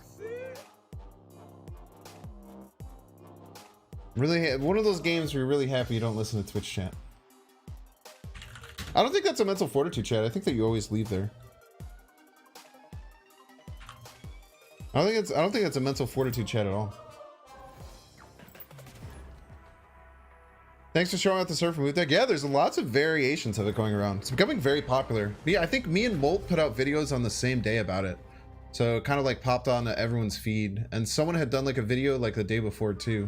Really, one of those games where you're really happy you don't listen to Twitch chat. I don't think that's a mental fortitude chat. I think that you always leave there. I don't think that's a mental fortitude chat at all. Thanks for showing out the Surfer Mood deck. Yeah, there's lots of variations of it going around. It's becoming very popular. Yeah, I think me and Molt put out videos on the same day about it. So it kind of like popped on everyone's feed. And someone had done like a video like the day before too.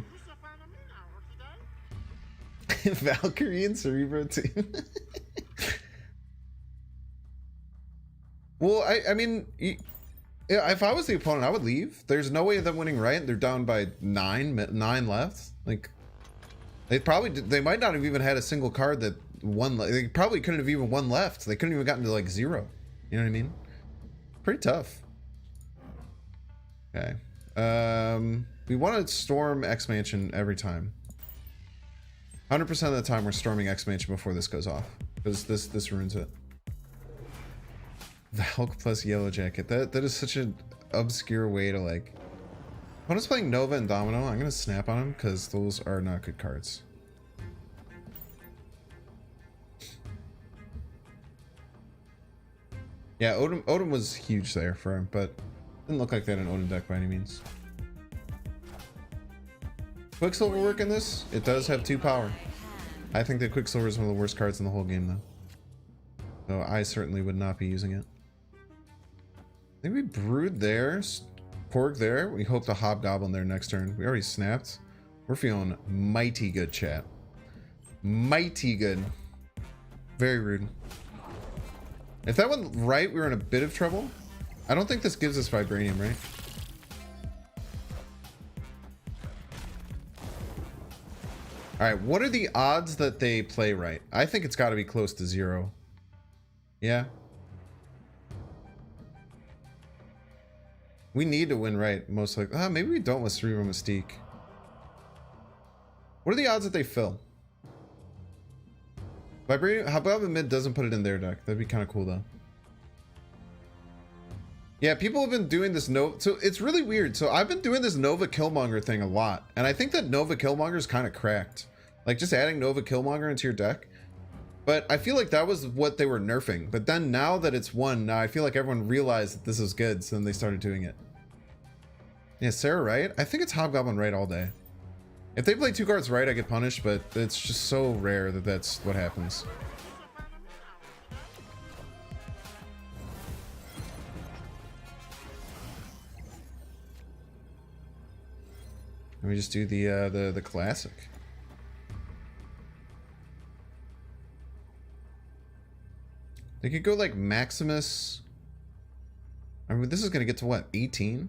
Valkyrie and Cerebro too. Well, I mean, if I was the opponent, I would leave. There's no way of them winning right. They're down by 9 left. Like, they might not have even had a single card that won. They probably couldn't have even won left. They couldn't even gotten to like 0. You know what I mean? Pretty tough. Okay. We want to storm X Mansion every time. 100% of the time we're storming X Mansion before this goes off. Because this ruins it. Valk plus Yellow Jacket. That is such an obscure way to like... Opponent's playing Nova and Domino. I'm gonna snap on him because those are not good cards. Yeah, Odin was huge there for him, but didn't look like they had an Odin deck by any means. Quicksilver work in this? It does have 2 power. I think that Quicksilver is one of the worst cards in the whole game though. So I certainly would not be using it. I think we Brood there, Porg there. We hope to Hobgoblin there next turn. We already snapped. We're feeling mighty good, chat. Mighty good. Very rude. If that went right, we were in a bit of trouble. I don't think this gives us Vibranium, right? Alright, what are the odds that they play right? I think it's got to be close to 0. Yeah. We need to win right, most likely. Maybe we don't with Cerebro Mystique. What are the odds that they fill? Vibranium, Hobgoblin mid doesn't put it in their deck. That'd be kind of cool though. Yeah, people have been doing this Nova. So it's really weird. So I've been doing this Nova Killmonger thing a lot. And I think that Nova Killmonger is kind of cracked. Like just adding Nova Killmonger into your deck. But I feel like that was what they were nerfing. But then now that it's one, now I feel like everyone realized that this is good. So then they started doing it. Yeah, Sarah Wright? I think it's Hobgoblin Wright all day. If they play 2 cards right, I get punished. But it's just so rare that that's what happens. Let me just do the classic. They could go like Maximus. I mean, this is gonna get to what, 18?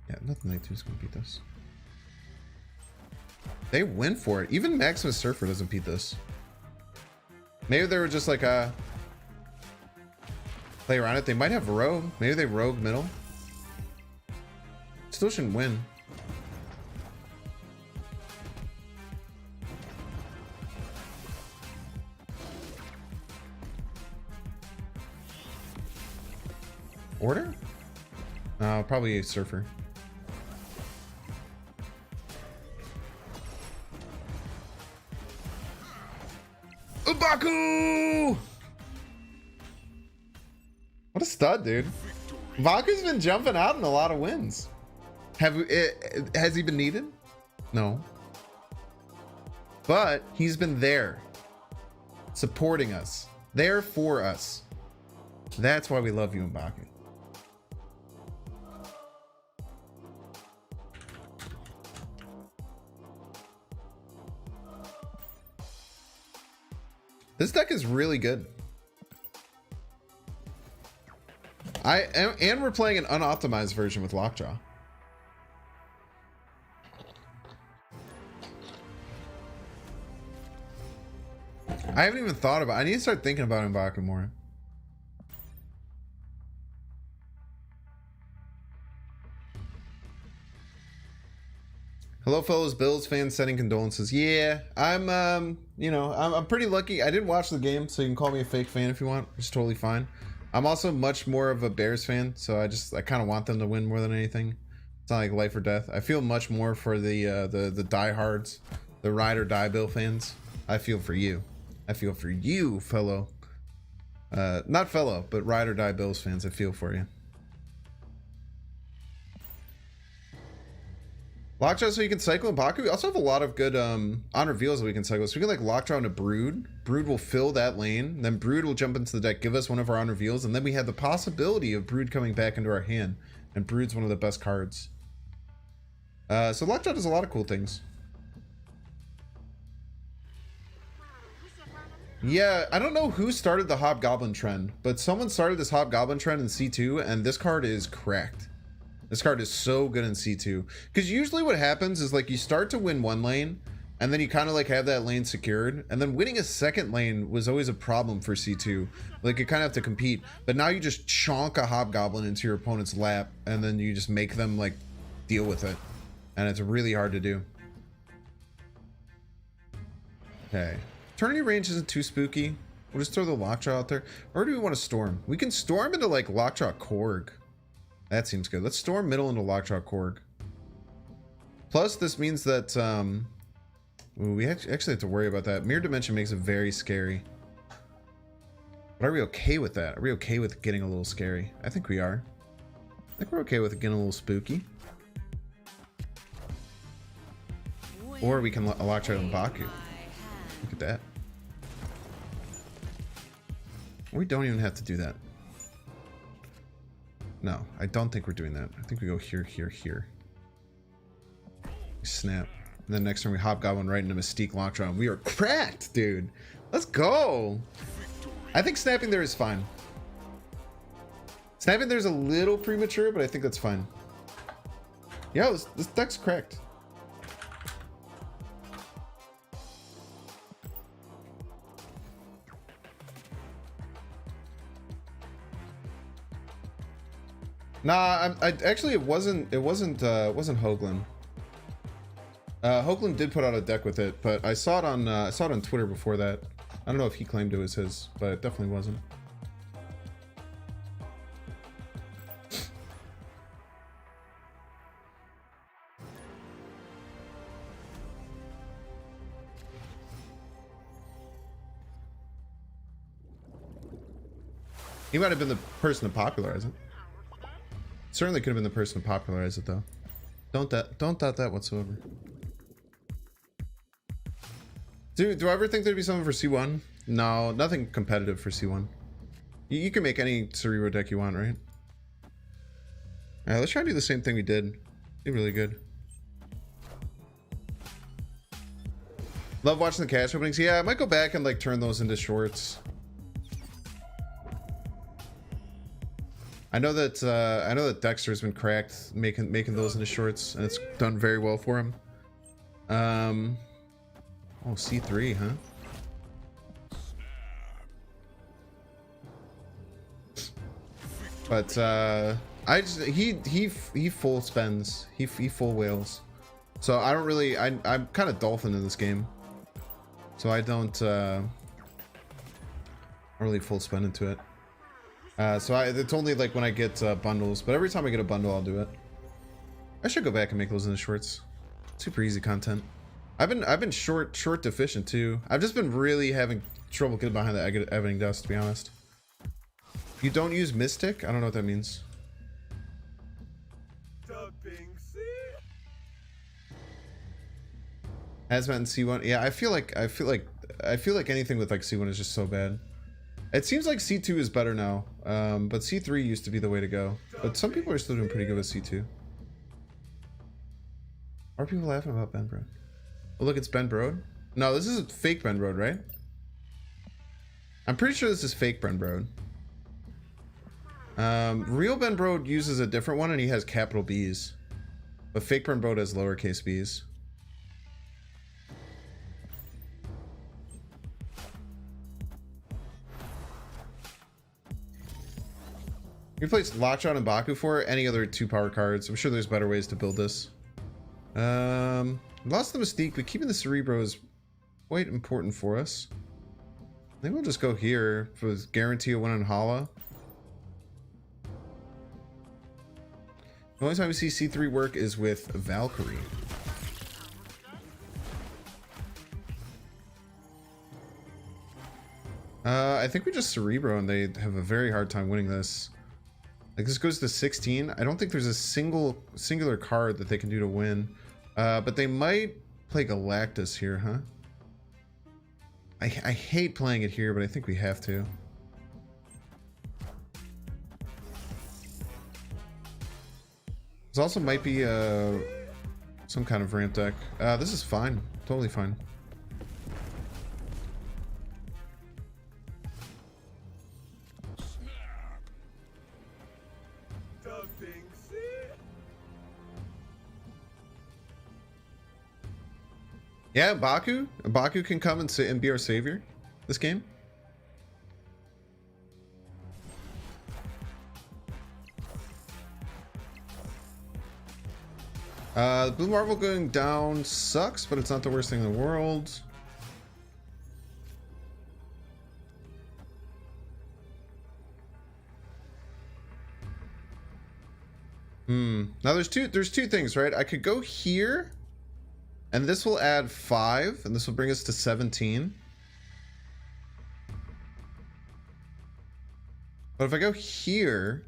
Yeah, nothing they do is gonna beat this. They win for it. Even Maximus Surfer doesn't beat this. Maybe they were just like play around it. They might have Rogue. Maybe they Rogue middle. Still shouldn't win. Order? Probably a Surfer. Ubaku! What a stud, dude. Vaku's been jumping out in a lot of wins. Has he been needed? No. But he's been there. Supporting us. There for us. That's why we love you, M'Baku. This deck is really good. And we're playing an unoptimized version with Lockjaw. I haven't even thought about it. I need to start thinking about M'Baku more. Hello, fellows Bills fans, sending condolences. Yeah, I'm pretty lucky. I didn't watch the game, so you can call me a fake fan if you want. It's totally fine. I'm also much more of a Bears fan, so I kind of want them to win more than anything. It's not like life or death. I feel much more for the diehards, the ride or die Bill fans. I feel for you. I feel for you, fellow. Not fellow, but ride or die Bills fans. I feel for you. Lockjaw so you can cycle M'Baku. We also have a lot of good on reveals that we can cycle. So we can like Lockjaw into Brood. Brood will fill that lane. Then Brood will jump into the deck, give us one of our on reveals, and then we have the possibility of Brood coming back into our hand. And Brood's one of the best cards. So Lockjaw does a lot of cool things. Yeah, I don't know who started the Hobgoblin trend, but someone started this Hobgoblin trend in C2, and this card is cracked. This card is so good in C2. Because usually what happens is like you start to win one lane, and then you kind of like have that lane secured, and then winning a second lane was always a problem for C2. Like you kind of have to compete, but now you just chonk a Hobgoblin into your opponent's lap, and then you just make them like deal with it. And it's really hard to do. Okay. Tourney range isn't too spooky. We'll just throw the Lockjaw out there. Or do we want to storm? We can storm into like Lockjaw Korg. That seems good. Let's storm middle into Lockjaw Korg. Plus, this means that we actually have to worry about that. Mirror Dimension makes it very scary. But are we okay with that? Are we okay with getting a little scary? I think we are. I think we're okay with it getting a little spooky. Or we can Lockjaw M'Baku. Look at that. We don't even have to do that. No, I don't think we're doing that. I think we go here, here, here. Snap. And then next turn we Hobgoblin right into Mystique Lockjaw. We are cracked, dude. Let's go. I think snapping there is fine. Snapping there's a little premature, but I think that's fine. Yeah, this deck's cracked. Nah, I actually it wasn't Hoagland. Hoagland did put out a deck with it, but I saw it on Twitter before that. I don't know if he claimed it was his, but it definitely wasn't. He might have been the person to popularize it. Certainly could have been the person to popularize it, though. Don't doubt that whatsoever. Do I ever think there'd be something for C1? No, nothing competitive for C1. You can make any Cerebro deck you want, right? Alright, let's try to do the same thing we did. Be really good. Love watching the cash openings. Yeah, I might go back and like turn those into shorts. I know that Dexter's been cracked making those into shorts, and it's done very well for him. Oh, C3, huh? But I just he full spends, he full whales, so I don't really, I'm kind of dolphin in this game, so I don't really full spend into it. So it's only like when I get bundles, but every time I get a bundle I'll do it. I should go back and make those into shorts. Super easy content. I've been short deficient too. I've just been really having trouble getting behind the Evening Dust, to be honest. You don't use Mystic? I don't know what that means. Hazmat and C1. Yeah, I feel like anything with like C1 is just so bad. It seems like C2 is better now, but C3 used to be the way to go. But some people are still doing pretty good with C2. Why are people laughing about Ben Brode? Oh, look, it's Ben Brode. No, this is fake Ben Brode, right? I'm pretty sure this is fake Ben Brode. Real Ben Brode uses a different one and he has capital B's, but fake Ben Brode has lowercase b's. You play Lockjaw and Baku for any other 2 power cards. I'm sure there's better ways to build this. Lost the Mystique, but keeping the Cerebro is quite important for us. I think we'll just go here for this guarantee a win on Hala. The only time we see C3 work is with Valkyrie. I think we just Cerebro and they have a very hard time winning this. Like, this goes to 16. I don't think there's a singular card that they can do to win. But they might play Galactus here, huh? I hate playing it here, but I think we have to. This also might be some kind of ramp deck. This is fine. Totally fine. Yeah, Baku can come and sit and be our savior this game. Blue Marvel going down sucks, but it's not the worst thing in the world. Now there's two things, right? I could go here, and this will add 5, and this will bring us to 17. But if I go here,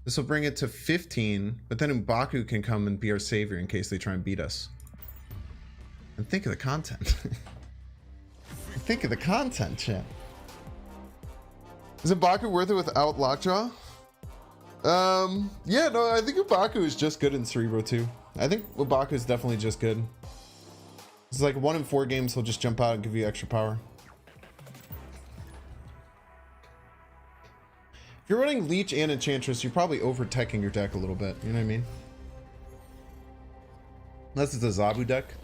this will bring it to 15, but then M'Baku can come and be our savior in case they try and beat us. And think of the content. Think of the content, chat. Is M'Baku worth it without Lockjaw? Yeah, no, I think M'Baku is just good in Cerebro too. I think M'Baku is definitely just good. It's like 1 in 4 games he'll just jump out and give you extra power. If you're running Leech and Enchantress, you're probably over-teching your deck a little bit, you know what I mean? Unless it's a Zabu deck.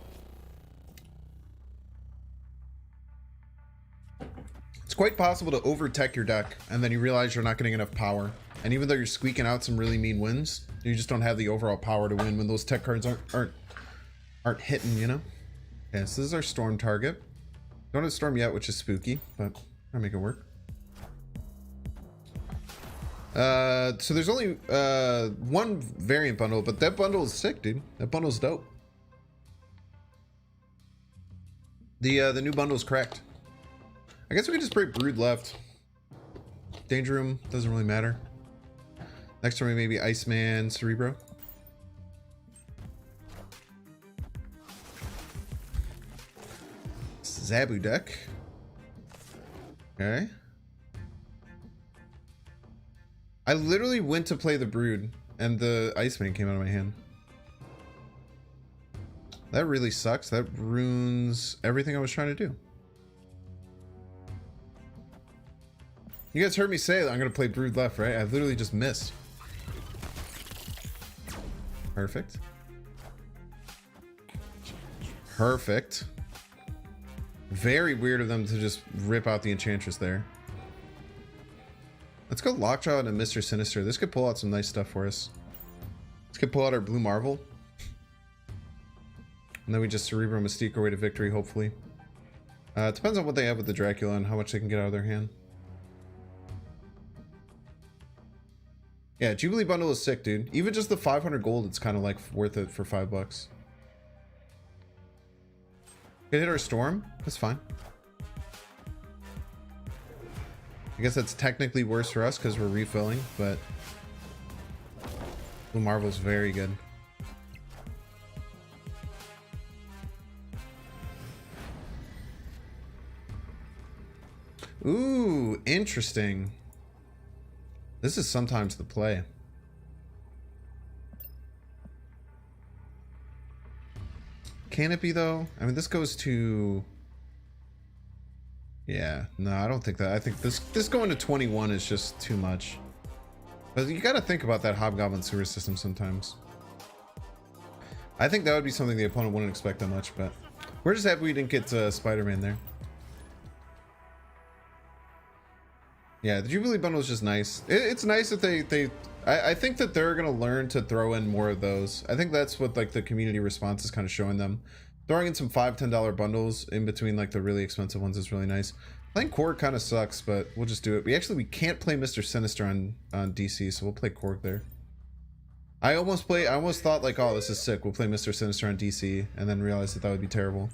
It's quite possible to over-tech your deck, and then you realize you're not getting enough power. And even though you're squeaking out some really mean wins, you just don't have the overall power to win when those tech cards aren't hitting, you know? Okay, so this is our Storm target. Don't have Storm yet, which is spooky, but I'll make it work. So there's only one variant bundle, but that bundle is sick, dude. That bundle's dope. The new bundle's cracked. I guess we could just break Brood left. Danger Room doesn't really matter. Next turn, maybe Iceman Cerebro. Zabu deck. Okay. I literally went to play the Brood, and the Iceman came out of my hand. That really sucks. That ruins everything I was trying to do. You guys heard me say that I'm going to play Brood left, right? I literally just missed. Perfect. Perfect. Very weird of them to just rip out the Enchantress there. Let's go Lockjaw and Mr. Sinister. This could pull out some nice stuff for us. This could pull out our Blue Marvel. And then we just Cerebro Mystique our way to victory, hopefully. It depends on what they have with the Dracula and how much they can get out of their hand. Yeah, Jubilee Bundle is sick, dude. Even just the 500 gold, it's kind of like worth it for $5. Could hit our Storm. That's fine. I guess that's technically worse for us because we're refilling, but Blue Marvel's very good. Ooh, interesting. This is sometimes the play. Can it be though? I mean, this goes to... Yeah, no, I don't think that. I think this going to 21 is just too much. But you gotta think about that Hobgoblin sewer system sometimes. I think that would be something the opponent wouldn't expect that much, but we're just happy we didn't get Spider-Man there. Yeah, the Jubilee Bundle is just nice. It's nice that I think that they're gonna learn to throw in more of those. I think that's what like the community response is kind of showing them. Throwing in some $5-10 bundles in between like the really expensive ones is really nice. Playing Korg kind of sucks, but we'll just do it. We can't play Mr. Sinister on DC, so we'll play Korg there. I almost thought like, oh, this is sick. We'll play Mr. Sinister on DC, and then realized that would be terrible.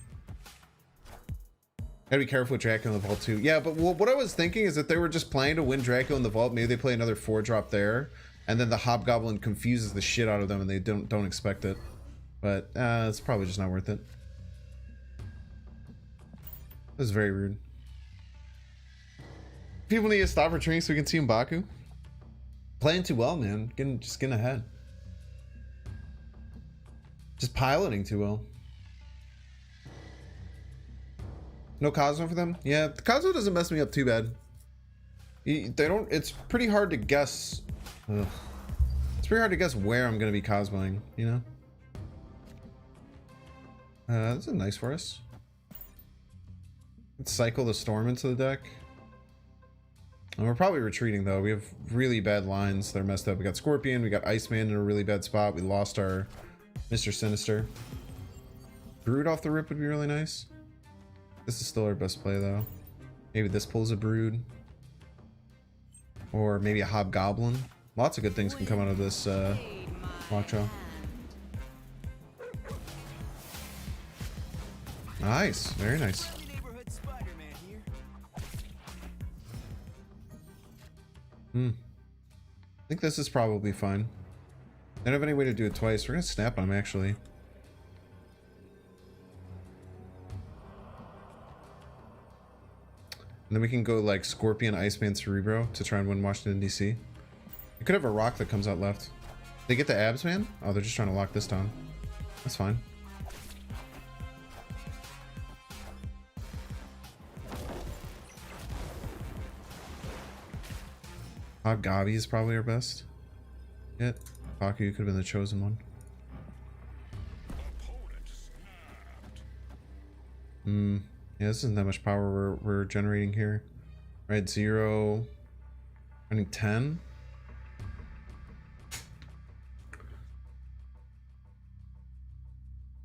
Gotta be careful with Dracula in the Vault too. Yeah, but what I was thinking is that they were just playing to win Dracula in the Vault. Maybe they play another 4-drop there, and then the Hobgoblin confuses the shit out of them, and they don't expect it. But it's probably just not worth it. That was very rude. People need to stop retreating so we can see M'Baku. Playing too well, man. Just getting ahead. Just piloting too well. No Cosmo for them? Yeah, the Cosmo doesn't mess me up too bad. They don't. It's pretty hard to guess. Ugh. It's pretty hard to guess where I'm gonna be Cosmoing, you know? This is nice for us. Let's cycle the Storm into the deck. And we're probably retreating though. We have really bad lines that are messed up. We got Scorpion, we got Iceman in a really bad spot. We lost our Mr. Sinister. Brood off the rip would be really nice. This is still our best play though. Maybe this pulls a Brood. Or maybe a Hobgoblin. Lots of good things can come out of this Lockjaw. Nice, very nice. I think this is probably fine. I don't have any way to do it twice. We're gonna snap on him actually. And then we can go like Scorpion, Iceman, Cerebro to try and win Washington DC. You could have a rock that comes out left. They get the abs, man? Oh, they're just trying to lock this down. That's fine. Gabi is probably our best. Yet, Baku could have been the chosen one. Yeah, this isn't that much power we're generating here. Right, 0. Running 10.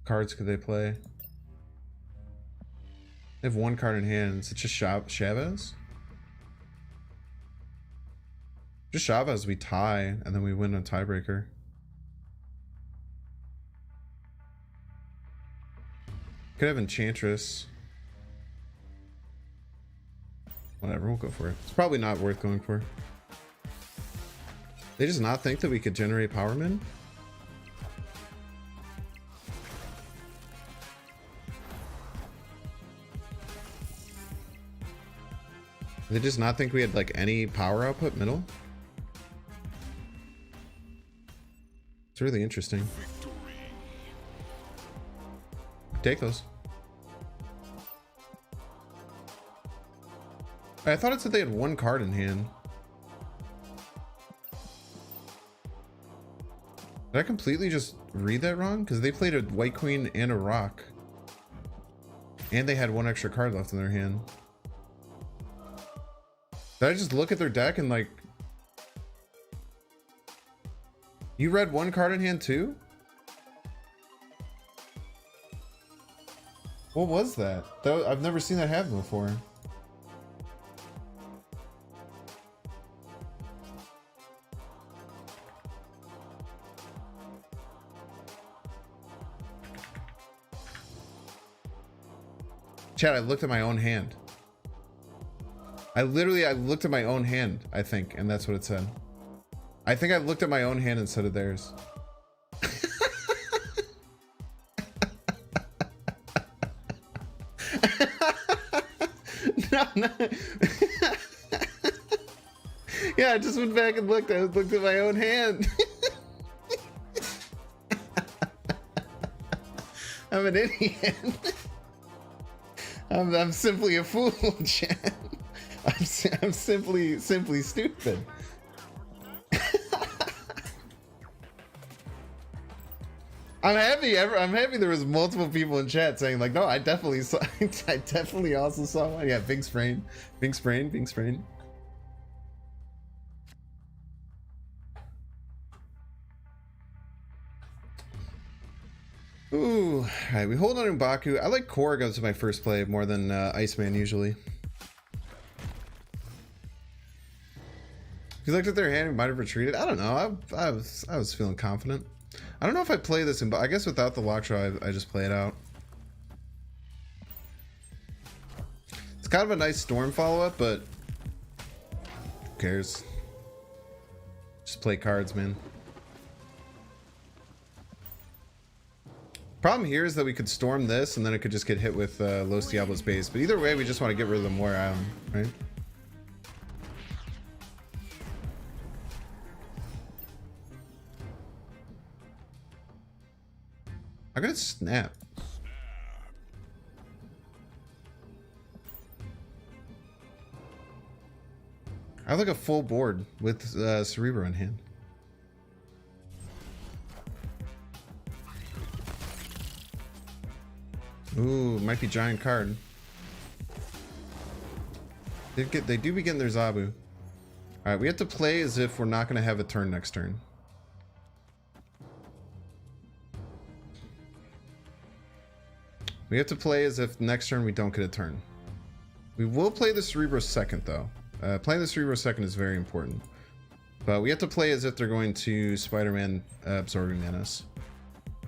Cards could they play? They have one card in hand. Is it just Chavez? Just Chavez, we tie, and then we win a tiebreaker. Could have Enchantress. Whatever, we'll go for it. It's probably not worth going for. They just not think that we could generate power min? They just not think we had like any power output middle? It's really interesting. Take those. I thought it said they had one card in hand. Did I completely just read that wrong? Because they played a white queen and a rock. And they had one extra card left in their hand. Did I just look at their deck and like... You read one card in hand too? What was that? I've never seen that happen before. Chad, I looked at my own hand. I looked at my own hand, I think, and that's what it said. I think I looked at my own hand instead of theirs. No. Yeah, I just went back and looked. I looked at my own hand. I'm an idiot. I'm simply a fool, Chad. I'm simply stupid. I'm happy there was multiple people in chat saying like, no, I definitely saw. I definitely also saw one. Yeah, Bing sprain. Ooh, all right, we hold on M'Baku. I like Korg as my first play more than Iceman usually. If you looked at their hand, we might have retreated. I don't know. I was feeling confident. I don't know if I play this in, but I guess without the lockjaw, I just play it out. It's kind of a nice storm follow-up, but who cares? Just play cards, man. Problem here is that we could storm this, and then it could just get hit with Los Diablos base. But either way, we just want to get rid of the Moor Island, right? I'm gonna snap. I have like a full board with Cerebro in hand. Ooh, might be giant card. They do begin their Zabu. Alright, we have to play as if we're not gonna have a turn next turn. We have to play as if next turn we don't get a turn. We will play the Cerebro second though. Playing the Cerebro second is very important. But we have to play as if they're going to Spider-Man Absorbing Menace.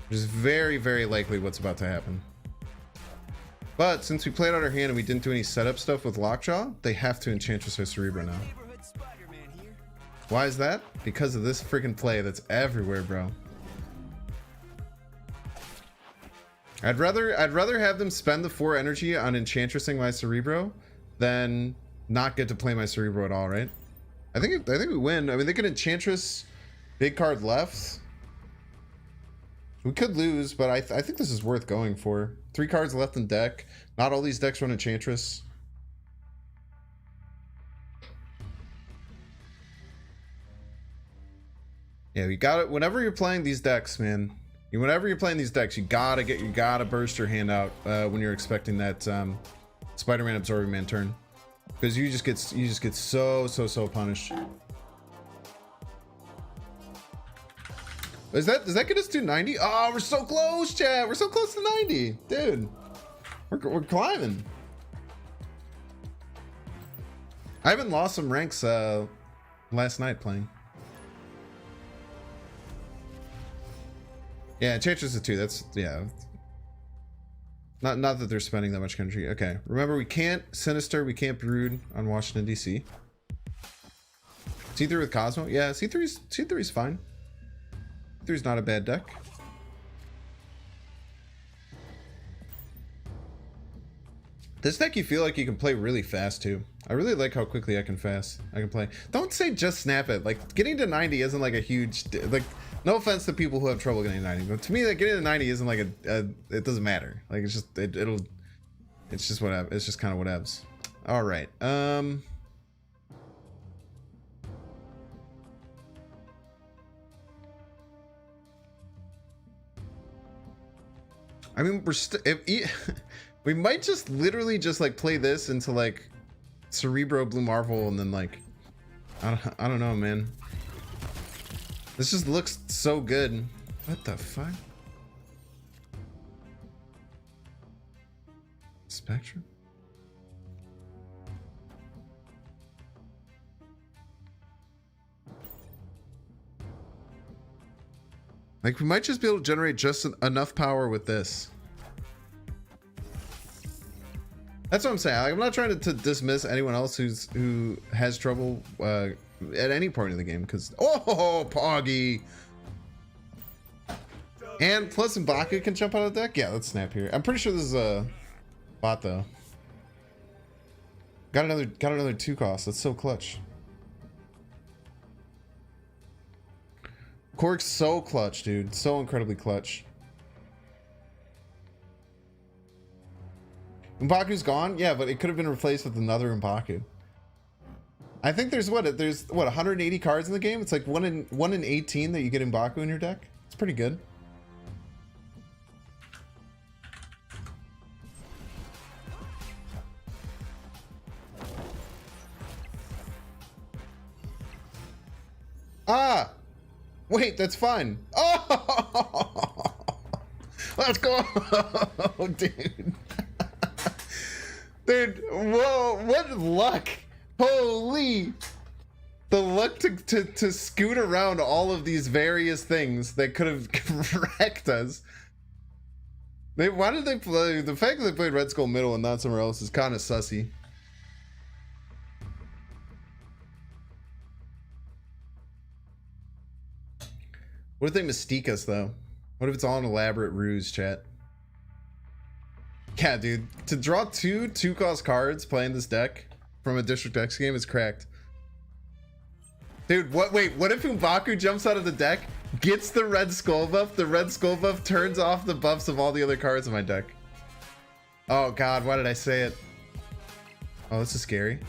Which is very, very likely what's about to happen. But since we played out our hand and we didn't do any setup stuff with Lockjaw, they have to Enchantress our Cerebro now. Why is that? Because of this freaking play that's everywhere, bro. I'd rather have them spend the 4 energy on Enchantressing my Cerebro than not get to play my Cerebro at all, right? I think we win. I mean, they could Enchantress big card left. We could lose, but I think this is worth going for. 3 cards left in deck. Not all these decks run Enchantress. Yeah, we got it. Whenever you're playing these decks, man. Whenever you're playing these decks, you gotta burst your hand out when you're expecting that Spider-Man Absorbing Man turn, because you just get so punished. Does that get us to 90? Oh, we're so close, chat. We're so close to 90, dude. We're climbing. I haven't lost some ranks last night playing. Yeah, Enchantress is 2. That's, yeah. Not that they're spending that much country. Okay, remember we can't Sinister, we can't Brood on Washington DC. C3 with Cosmo, yeah. C3's fine. C3's not a bad deck. This deck you feel like you can play really fast too. I really like how quickly I can play. Don't say just snap it. Like getting to 90 isn't like a huge like. No offense to people who have trouble getting to 90, but to me, like getting to 90 isn't like it doesn't matter. Like it's just it's just whatever. It's just kind of whatevs. All right. I mean, we might just literally just like play this into like Cerebro, Blue Marvel, and then like I don't know, man. This just looks so good. What the fuck? Spectrum? Like we might just be able to generate just enough power with this. That's what I'm saying. Like, I'm not trying to dismiss anyone else who has trouble at any point in the game, because Poggy, and plus M'Baku can jump out of the deck. Yeah, let's snap here. I'm pretty sure this is a bot though. Got another 2 cost. That's so clutch. Cork's so clutch, dude. So incredibly clutch. M'Baku's gone? Yeah, but it could have been replaced with another M'Baku. I think there's what 180 cards in the game? It's like 1 in 18 that you get M'Baku in your deck. It's pretty good. Ah! Wait, that's fine. Oh! Let's go! Dude. Dude, whoa, what luck. Holy. The luck to scoot around all of these various things that could have wrecked us. Why did they play? The fact that they played Red Skull middle and not somewhere else is kind of sussy. What if they mystique us though? What if it's all an elaborate ruse, chat? Yeah, dude. To draw 2 2-cost cards playing this deck from a District X game is cracked. Dude, wait, what if M'Baku jumps out of the deck, gets the Red Skull buff, the Red Skull buff turns off the buffs of all the other cards in my deck? Oh god, why did I say it? Oh, this is scary.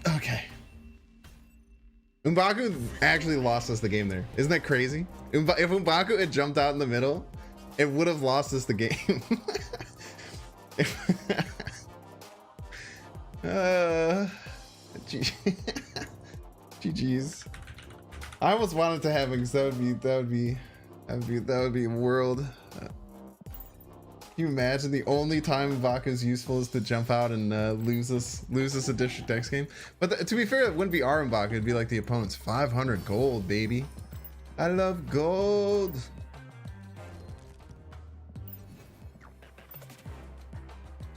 Okay. M'Baku actually lost us the game there. Isn't that crazy? If M'Baku had jumped out in the middle, it would have lost us the game. GG's. I almost wanted to have him because that would be a world. Can you imagine the only time M'Baku is useful is to jump out and lose us a District X game? But to be fair, it wouldn't be our M'Baku, it'd be like the opponent's. 500 gold, baby. I love gold.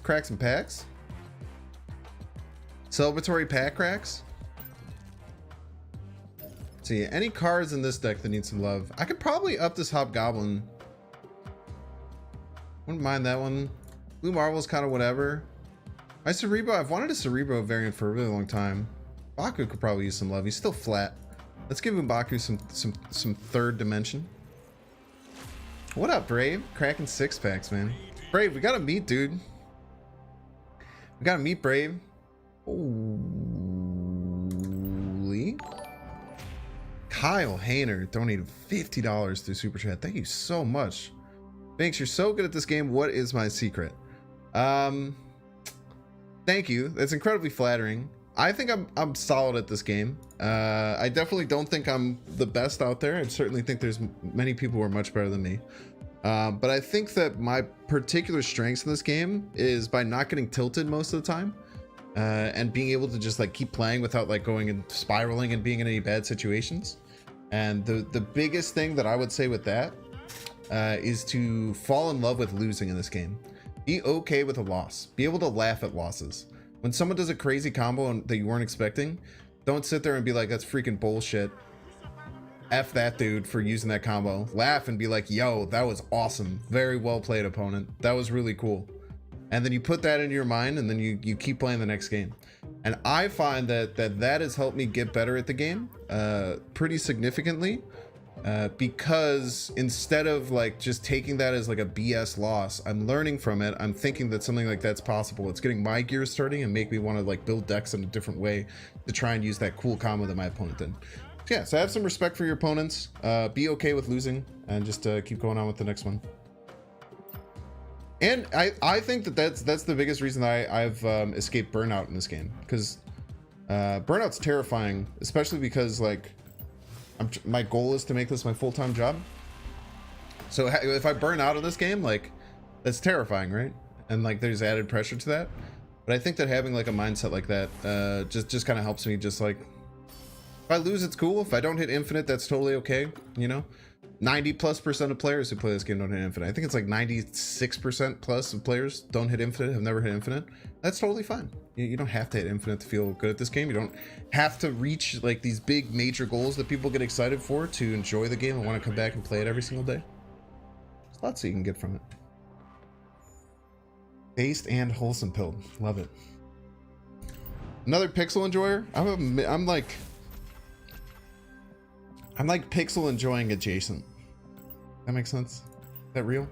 Crack some packs. Celebratory pack cracks. Let's see, any cards in this deck that need some love? I could probably up this Hobgoblin. Wouldn't mind that one. Blue Marvel's kind of whatever. My Cerebro, I've wanted a Cerebro variant for a really long time. M'Baku could probably use some love. He's still flat. Let's give M'Baku some third dimension. What up, Brave? Cracking 6-packs, man. Brave, we gotta meet, dude. We gotta meet, Brave. Holy. Kyle Hayner donated $50 through Super Chat. Thank you so much. Thanks, you're so good at this game. What is my secret? Thank you. That's incredibly flattering. I think I'm solid at this game. I definitely don't think I'm the best out there. I certainly think there's many people who are much better than me. But I think that my particular strengths in this game is by not getting tilted most of the time, and being able to just like keep playing without like going and spiraling and being in any bad situations. And the biggest thing that I would say with that is to fall in love with losing in this game. Be okay with a loss. Be able to laugh at losses. When someone does a crazy combo that you weren't expecting, don't sit there and be like, that's freaking bullshit. F that dude for using that combo. Laugh and be like, yo, that was awesome. Very well played, opponent. That was really cool. And then you put that into your mind, and then you keep playing the next game. And I find that has helped me get better at the game pretty significantly. Because instead of like just taking that as like a BS loss, I'm learning from it. I'm thinking that something like that's possible. It's getting my gears starting and make me want to like build decks in a different way to try and use that cool combo that my opponent did. So yeah, so have some respect for your opponents. Be okay with losing, and just keep going on with the next one. And I think that's the biggest reason I've escaped burnout in this game, because burnout's terrifying, especially because like my goal is to make this my full-time job. So if I burn out of this game, like that's terrifying, right? And like there's added pressure to that. But I think that having like a mindset like that just kind of helps me. Just like, if I lose, it's cool. If I don't hit infinite, that's totally okay. You know, 90+% of players who play this game don't hit infinite. I think it's like 96% plus of players don't hit infinite, have never hit infinite. That's totally fine. You don't have to hit infinite to feel good at this game. You don't have to reach like these big major goals that people get excited for to enjoy the game and want to come back and play it every single day. There's lots that you can get from it. Based and wholesome pilled. Love it. Another pixel enjoyer. I'm like pixel enjoying adjacent. That makes sense? Is that real?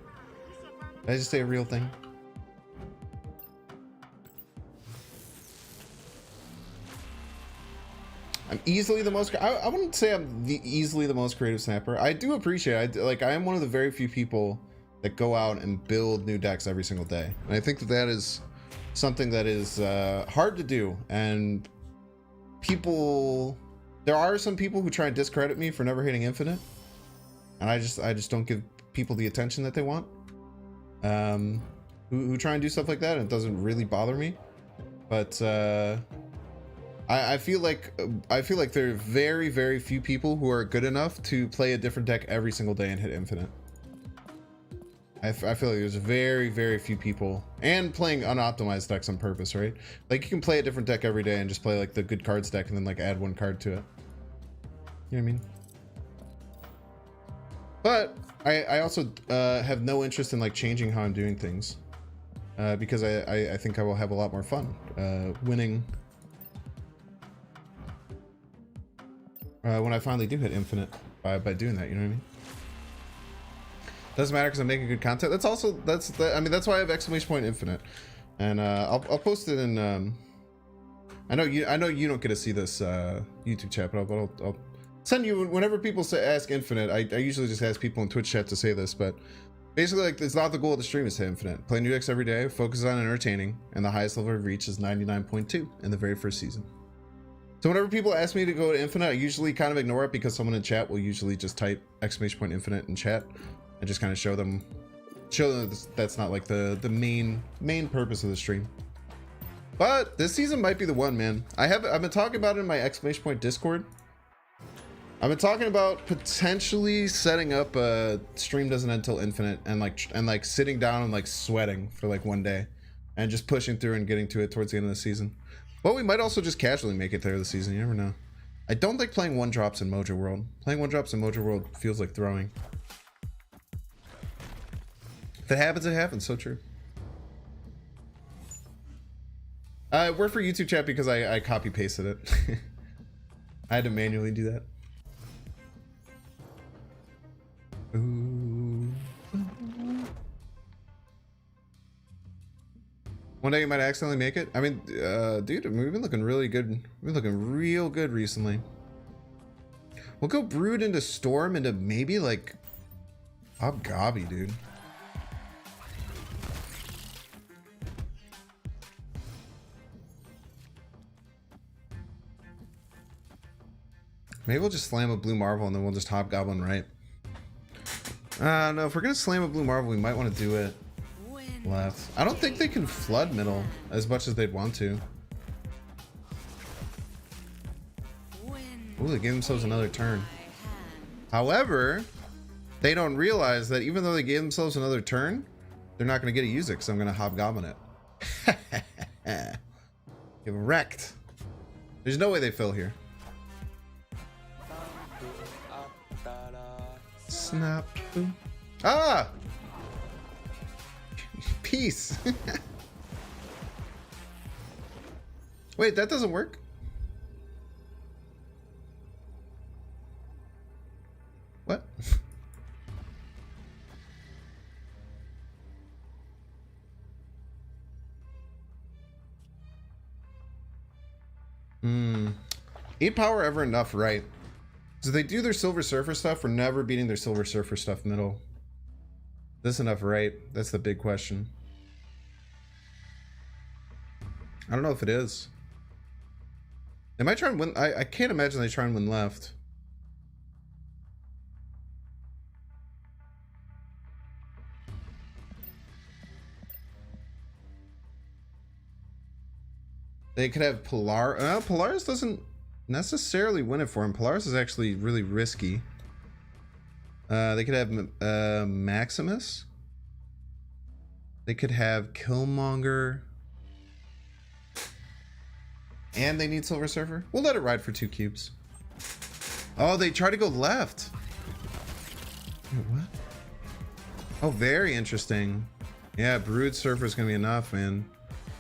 Did I just say a real thing? I'm easily the most. I wouldn't say I'm easily the most creative snapper. I do appreciate. I am one of the very few people that go out and build new decks every single day, and I think that is something that is hard to do. And there are some people who try and discredit me for never hitting infinite, and I just don't give people the attention that they want. Who try and do stuff like that, and it doesn't really bother me, but I feel like there are very, very few people who are good enough to play a different deck every single day and hit infinite. I feel like there's very, very few people, and playing unoptimized decks on purpose, right? Like you can play a different deck every day and just play like the good cards deck and then like add one card to it. You know what I mean? But I also have no interest in like changing how I'm doing things, because I think I will have a lot more fun winning when I finally do hit infinite by doing that. You know what I mean? Doesn't matter because I'm making good content. That's why I have exclamation point infinite, and I'll post it in. I know you don't get to see this YouTube chat, but I'll send you whenever people ask infinite. I usually just ask people in Twitch chat to say this, but basically like it's not the goal of the stream is to hit infinite. Play new decks every day, focus on entertaining, and the highest level of reach is 99.2 in the very first season. So whenever people ask me to go to infinite, I usually kind of ignore it because someone in chat will usually just type exclamation point infinite in chat. And just kind of show them that's not like the main purpose of the stream. But this season might be the one, man. I've been talking about it in my exclamation point Discord. I've been talking about potentially setting up a stream doesn't end till infinite, and like sitting down and like sweating for like one day and just pushing through and getting to it towards the end of the season. But we might also just casually make it there this season. You never know. I don't like playing one drops in Mojo World. Playing one drops in Mojo World feels like throwing. If it happens, it happens. So true. We're for YouTube chat because I copy pasted it. I had to manually do that. Ooh. One day you might accidentally make it. I mean, dude, we've been looking really good. We've been looking real good recently. We'll go Brood into Storm into maybe like Hobgobby, dude. Maybe we'll just slam a Blue Marvel and then we'll just Hobgoblin right. No, if we're gonna slam a Blue Marvel, we might want to do it left. I don't think they can flood middle as much as they'd want to. Ooh, they gave themselves another turn. However, they don't realize that even though they gave themselves another turn, they're not going to get to use it because I'm going to hobgoblin it. Get wrecked. There's no way they fill here. Snap. Ah! Peace. Wait, that doesn't work. What? Eight power ever enough, right? So they do their Silver Surfer stuff. We're never beating their Silver Surfer stuff middle. This enough, right? That's the big question. I don't know if it is. They might try and win. I can't imagine they try and win left. They could have Polaris doesn't necessarily win it for him. Polaris is actually really risky. They could have Maximus. They could have Killmonger. And they need Silver Surfer. We'll let it ride for 2 cubes. Oh, they try to go left. Wait, what? Oh, very interesting. Yeah, Brood Surfer is going to be enough, man.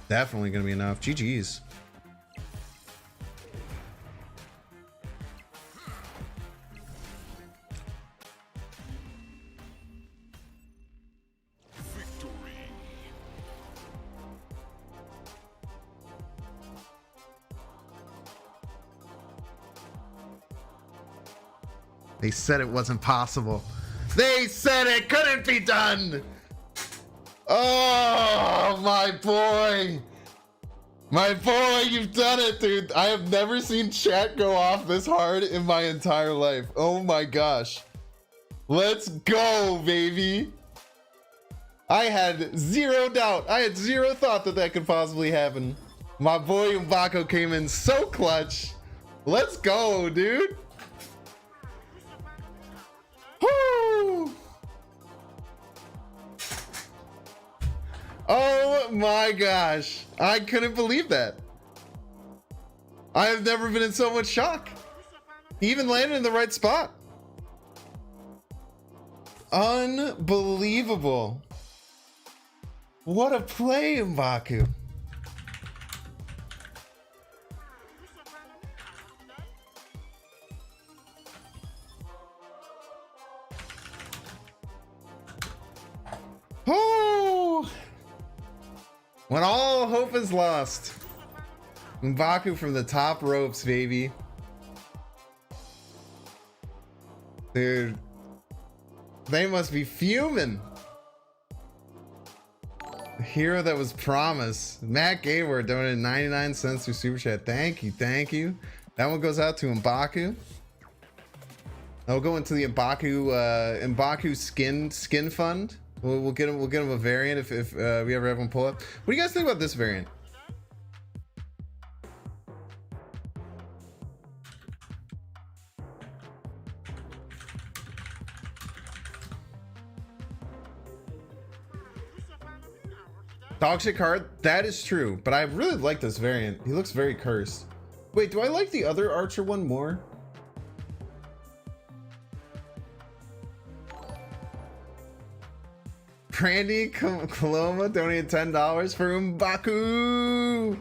Definitely going to be enough. GG's. They said it wasn't possible. They said it couldn't be done. Oh, my boy. My boy, you've done it, dude. I have never seen chat go off this hard in my entire life. Oh my gosh. Let's go, baby. I had zero doubt. I had zero thought that that could possibly happen. My boy M'Baku came in so clutch. Let's go, dude. Woo! Oh my gosh. I couldn't believe that. I have never been in so much shock. He even landed in the right spot. Unbelievable. What a play, M'Baku. Oh! When all hope is lost. M'Baku from the top ropes, baby. Dude. They must be fuming. The hero that was promised. Matt Gayward donated 99 cents through Super Chat. Thank you, thank you. That one goes out to M'Baku. I'll go into the M'Baku skin fund. We'll get him a variant if we ever have one pull up. What do you guys think about this variant? Dogshit card, that is true, but I really like this variant. He looks very cursed. Wait, do I like the other Archer one more? Brandy Coloma donated $10 for M'Baku.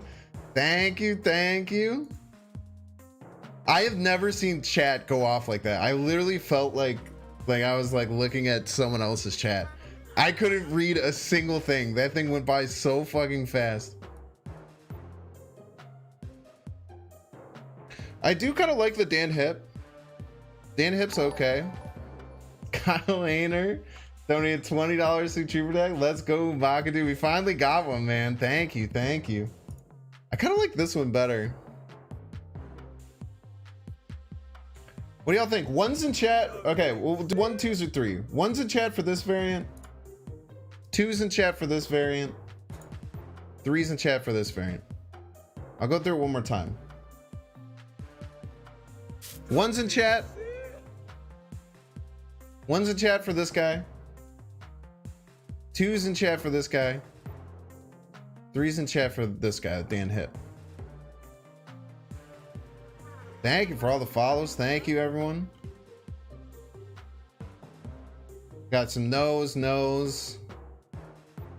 Thank you, thank you. I have never seen chat go off like that. I literally felt like I was like looking at someone else's chat. I couldn't read a single thing. That thing went by so fucking fast. I do kind of like the Dan Hip. Dan Hip's okay. Kyle Ainer donated $20 through Trooper Deck. Let's go, M'Baku. We finally got one, man. Thank you, thank you. I kind of like this one better. What do y'all think? Ones in chat. Okay, we'll do 1, 2s, or 3. Ones in chat for this variant. 2s in chat for this variant. 3s in chat for this variant. I'll go through it one more time. 1s in chat. One's in chat for this guy. Two's in chat for this guy. Three's in chat for this guy, Dan Hip. Thank you for all the follows. Thank you, everyone. Got some no's.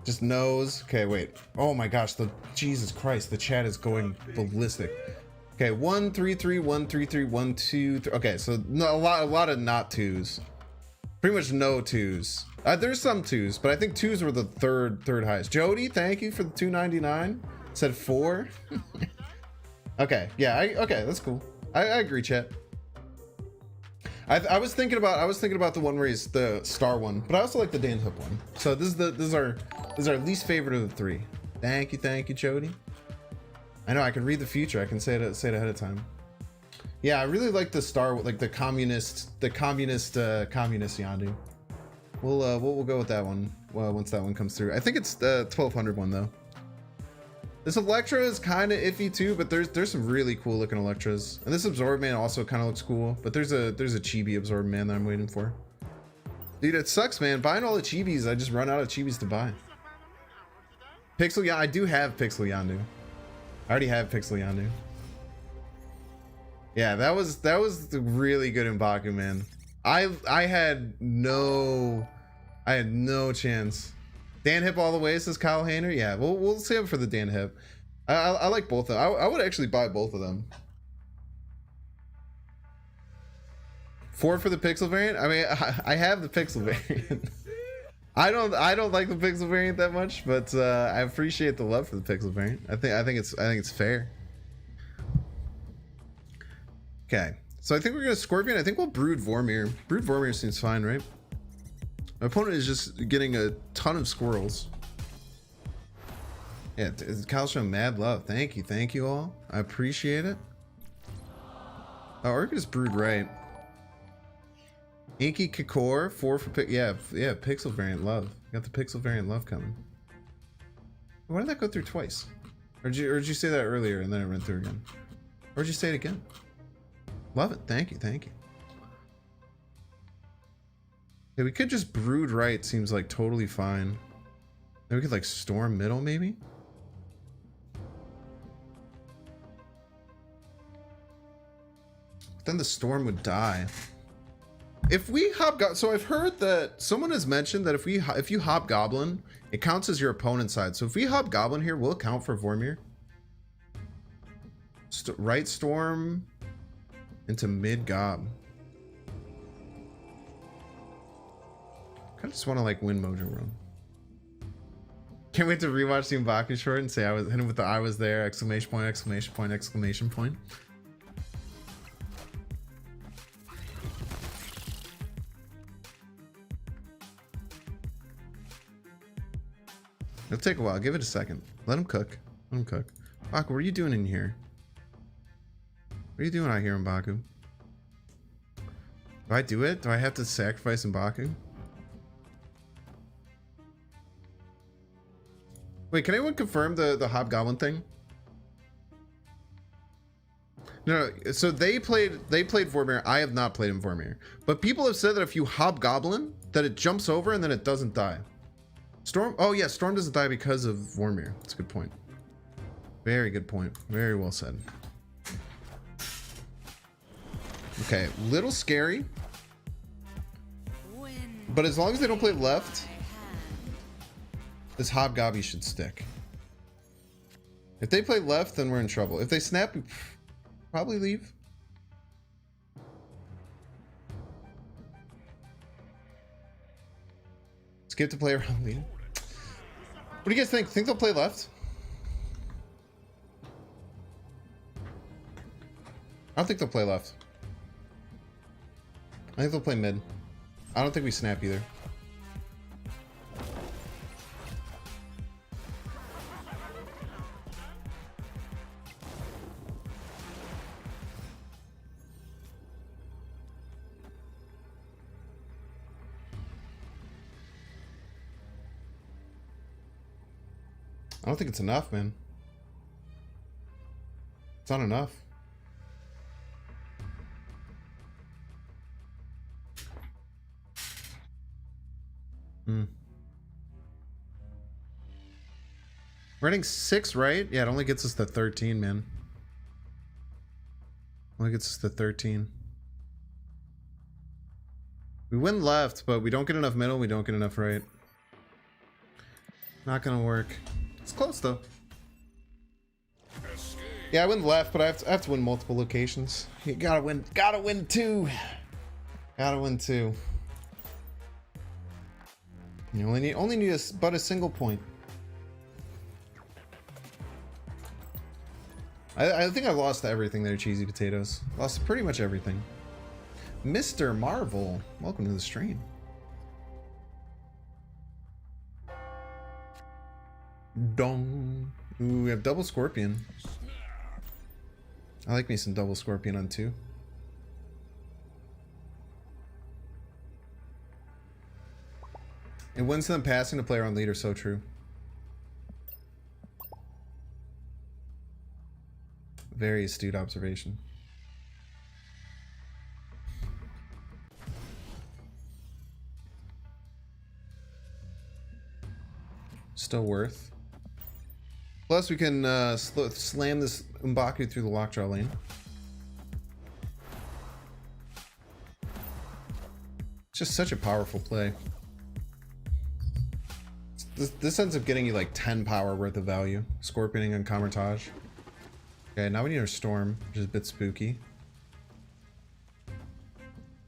Just no's. Okay, wait. Oh my gosh, Jesus Christ, the chat is going ballistic. Okay, 133, 133, 123. Okay, so a lot of not twos. Pretty much no twos. There's some twos, but I think twos were the third highest. Jody, thank you for the $2.99. Said 4. Okay, yeah, okay, that's cool. I agree, chat. I was thinking about the one where he's the star one, but I also like the Dan Hip one. So this is our least favorite of the 3. Thank you, Jody. I know I can read the future. I can say it ahead of time. Yeah, I really like the star, like the communist Yondu. We'll go with that one once that one comes through. I think it's the 1200 one though. This Electra is kind of iffy too, but there's some really cool looking Electras, and this Absorb Man also kind of looks cool. But there's a Chibi Absorb Man that I'm waiting for. Dude, it sucks, man. Buying all the Chibis, I just run out of Chibis to buy. Pixel Yondu, I do have Pixel Yondu. I already have Pixel Yondu. Yeah, that was really good in Baku, man. I had no chance. Dan Hip all the way, says Kyle Hayner. Yeah, we'll save it for the Dan Hip. I like both of them. I would actually buy both of them. 4 for the Pixel variant. I mean, I have the Pixel variant. I don't like the Pixel variant that much, but I appreciate the love for the Pixel variant. I think it's fair. Okay, so I think we're gonna Scorpion. I think we'll Brood Vormir. Brood Vormir seems fine, right? My opponent is just getting a ton of squirrels. Yeah, Kyle showing mad love. Thank you all. I appreciate it. Oh, or we could just Brood right. Inky Kakor, 4 for yeah, Pixel variant love. Got the Pixel variant love coming. Why did that go through twice? Or did you say that earlier and then it went through again? Or did you say it again? Love it. Thank you. Yeah, we could just Brood right. Seems like totally fine. Then we could like Storm middle maybe. But then the Storm would die. If we so I've heard that someone has mentioned that if you Hobgoblin, it counts as your opponent's side. So if we Hobgoblin here, will it count for Vormir? Right Storm into mid Gob. I just want to like win Mojo World. Can't wait to rewatch the M'Baku short and say hit him with the I was there, exclamation point, exclamation point, exclamation point. It'll take a while. Give it a second. Let him cook. M'Baku, what are you doing in here? What are you doing out here, M'Baku? Do I do it? Do I have to sacrifice M'Baku? Wait, can anyone confirm the Hobgoblin thing? No, so they played Vormir. I have not played in Vormir. But people have said that if you Hobgoblin, that it jumps over and then it doesn't die. Storm, oh yeah, Storm doesn't die because of Vormir. That's a good point. Very good point. Very well said. Okay, little scary. But as long as they don't play left, this Hobgobby should stick. If they play left, then we're in trouble. If they snap, we probably leave. Skip to play around lead. What do you guys think? Think they'll play left? I don't think they'll play left. I think they'll play mid. I don't think we snap either. I don't think it's enough, man. It's not enough. Running 6, right? Yeah, it only gets us to 13, man. Only gets us to 13. We win left, but we don't get enough middle, we don't get enough right. Not gonna work. It's close though. Yeah, I win left, but I have to win multiple locations. You gotta win 2. Gotta win 2. You only need but a single point. I think I lost everything there, Cheesy Potatoes. Lost pretty much everything. Mr. Marvel, welcome to the stream. Dong. Ooh, we have double Scorpion. I like me some double Scorpion on 2. It wins them passing to player on leader, so true. Very astute observation. Still worth. Plus, we can slam this M'Baku through the lockjaw lane. It's just such a powerful play. This ends up getting you like 10 power worth of value. Scorpioning and Kamar-Taj. Okay, now we need our Storm, which is a bit spooky.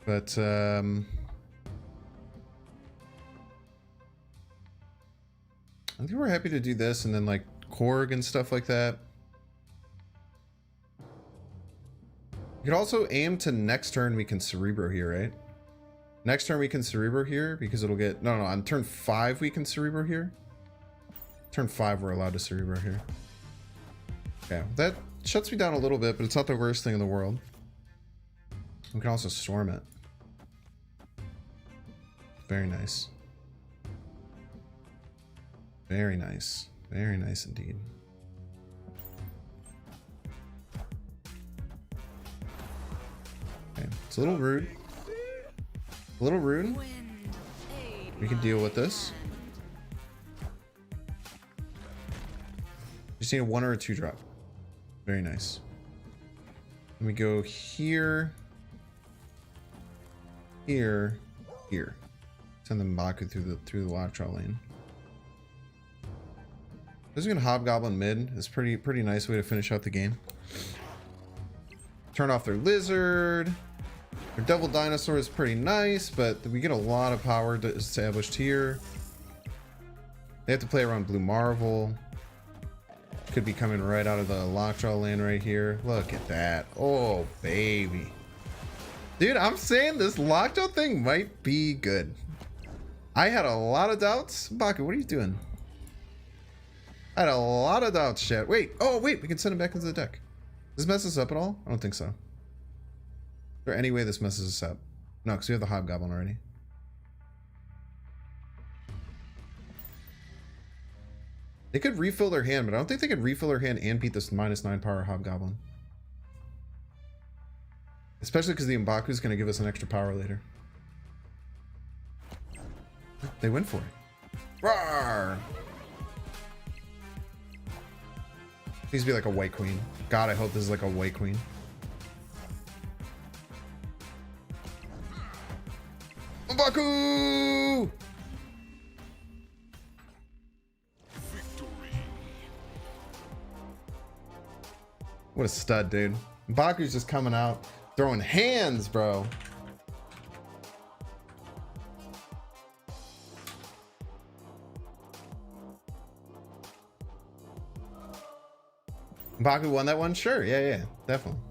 But, I think we're happy to do this and then like Korg and stuff like that. You could also aim to next turn we can Cerebro here, right? Next turn we can Cerebro here because it'll get... No, on turn 5 we can Cerebro here. Turn 5 we're allowed to Cerebro here. Okay, that shuts me down a little bit, but it's not the worst thing in the world. We can also Storm it. Very nice. Very nice. Very nice indeed. Okay, it's a little rude. A little rude. We can deal with this. Just need a 1 or a 2 drop. Very nice. Let me go here. Here. Here. Send the M'Baku through the lockjaw lane. This is gonna Hobgoblin mid. It's pretty nice way to finish out the game. Turn off their lizard. Their double dinosaur is pretty nice, but we get a lot of power established here. They have to play around Blue Marvel. Could be coming right out of the lockjaw lane right here. Look at that. Oh baby, dude, I'm saying this lockjaw thing might be good. I had a lot of doubts. Baku, what are you doing? I had a lot of doubts, chat. Wait, oh wait, we can send him back into the deck. Does this mess us up at all? I don't think so. Is there any way this messes us up? No, because we have the Hobgoblin already. They could refill their hand, but I don't think they could refill their hand and beat this -9 power Hobgoblin. Especially because the M'Baku is going to give us an extra power later. They went for it. Rawr! Needs to be like a white queen. God, I hope this is like a white queen. M'Baku! What a stud, dude. M'Baku's just coming out, throwing hands, bro. M'Baku won that one? Sure, yeah, definitely.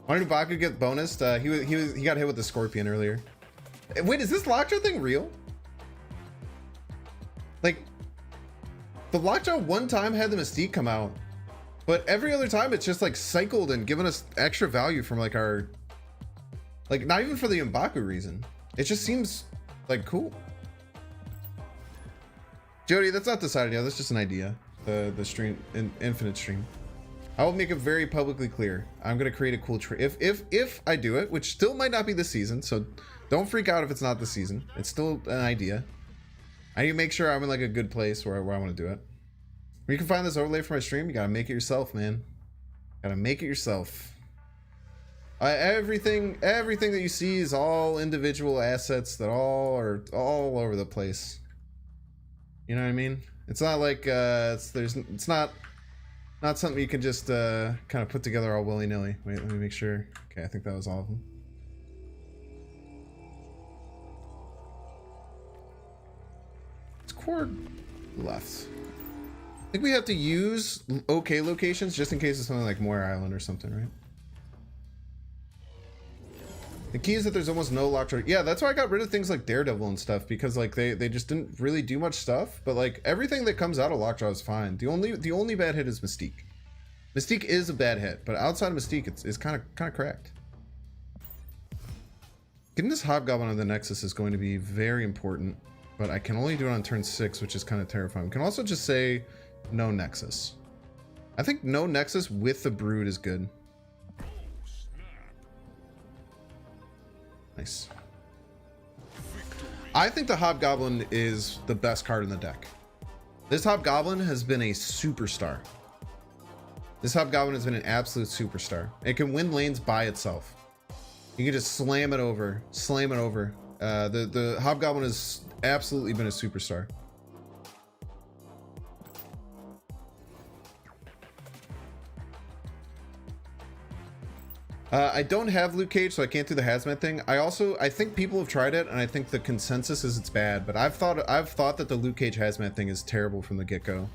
Why did M'Baku get bonused? He got hit with the Scorpion earlier. Wait, is this lockjaw thing real? Like, the lockjaw one time had the Mystique come out, but every other time it's just like cycled and given us extra value from like our, like not even for the M'Baku reason. It just seems like cool. Jody, that's not decided yet. That's just an idea. The stream, infinite stream. I will make it very publicly clear. I'm gonna create a cool tree. If I do it, which still might not be this season, so don't freak out if it's not this season. It's still an idea. I need to make sure I'm in like a good place where I want to do it. When you can find this overlay for my stream, you gotta make it yourself, man. Gotta make it yourself. Everything that you see is all individual assets that all are all over the place. You know what I mean? It's not like it's not something you can just kind of put together all willy-nilly. Wait, let me make sure. Okay, I think that was all of them. It's core left. I think we have to use OK locations just in case it's something like Moir Island or something, right? The key is that there's almost no Lockjaw. Yeah, that's why I got rid of things like Daredevil and stuff, because like they just didn't really do much stuff. But like everything that comes out of Lockjaw is fine. The only bad hit is Mystique. Mystique is a bad hit, but outside of Mystique, it's kind of cracked. Getting this Hobgoblin on the Nexus is going to be very important, but I can only do it on turn 6, which is kind of terrifying. We can also just say no Nexus. I think no Nexus with the Brood is good. Nice. I think the Hobgoblin is the best card in the deck. This Hobgoblin has been a superstar. This Hobgoblin has been an absolute superstar. It can win lanes by itself. You can just slam it over. Slam it over. The Hobgoblin has absolutely been a superstar. I don't have Luke Cage, so I can't do the hazmat thing. I think people have tried it, and I think the consensus is it's bad. But I've thought that the Luke Cage hazmat thing is terrible from the get-go.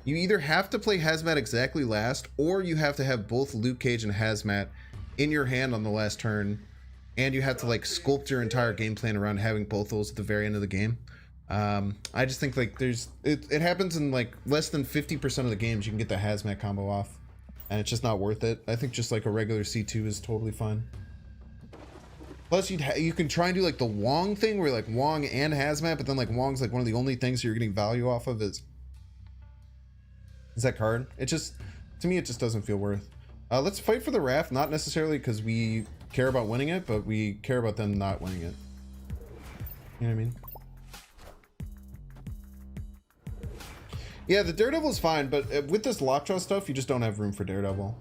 You either have to play hazmat exactly last, or you have to have both Luke Cage and hazmat in your hand on the last turn, and you have to like sculpt your entire game plan around having both those at the very end of the game. I just think like it happens in like less than 50% of the games you can get the hazmat combo off. And it's just not worth it. I think just like a regular C2 is totally fine. Plus, you can try and do like the Wong thing where like Wong and hazmat, but then like Wong's like one of the only things you're getting value off of is that card. It just, to me, it just doesn't feel worth. Let's fight for the Wrath, not necessarily because we care about winning it, but we care about them not winning it. You know what I mean? Yeah, the Daredevil is fine, but with this Lockjaw stuff, you just don't have room for Daredevil.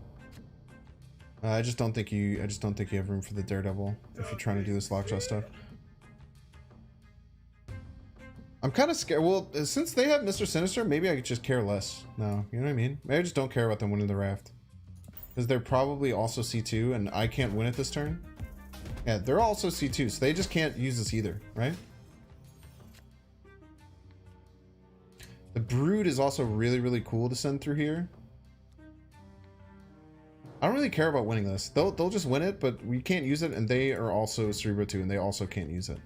I just don't think you have room for the Daredevil if you're trying to do this Lockjaw stuff. I'm kind of scared. Well, since they have Mr. Sinister, maybe I could just care less. No, you know what I mean? Maybe I just don't care about them winning the Raft. Because they're probably also C2, and I can't win it this turn. Yeah, they're also C2, so they just can't use this either, right? The Brood is also really, really cool to send through here. I don't really care about winning this. They'll just win it, but we can't use it, and they are also Cerebro 2, and they also can't use it.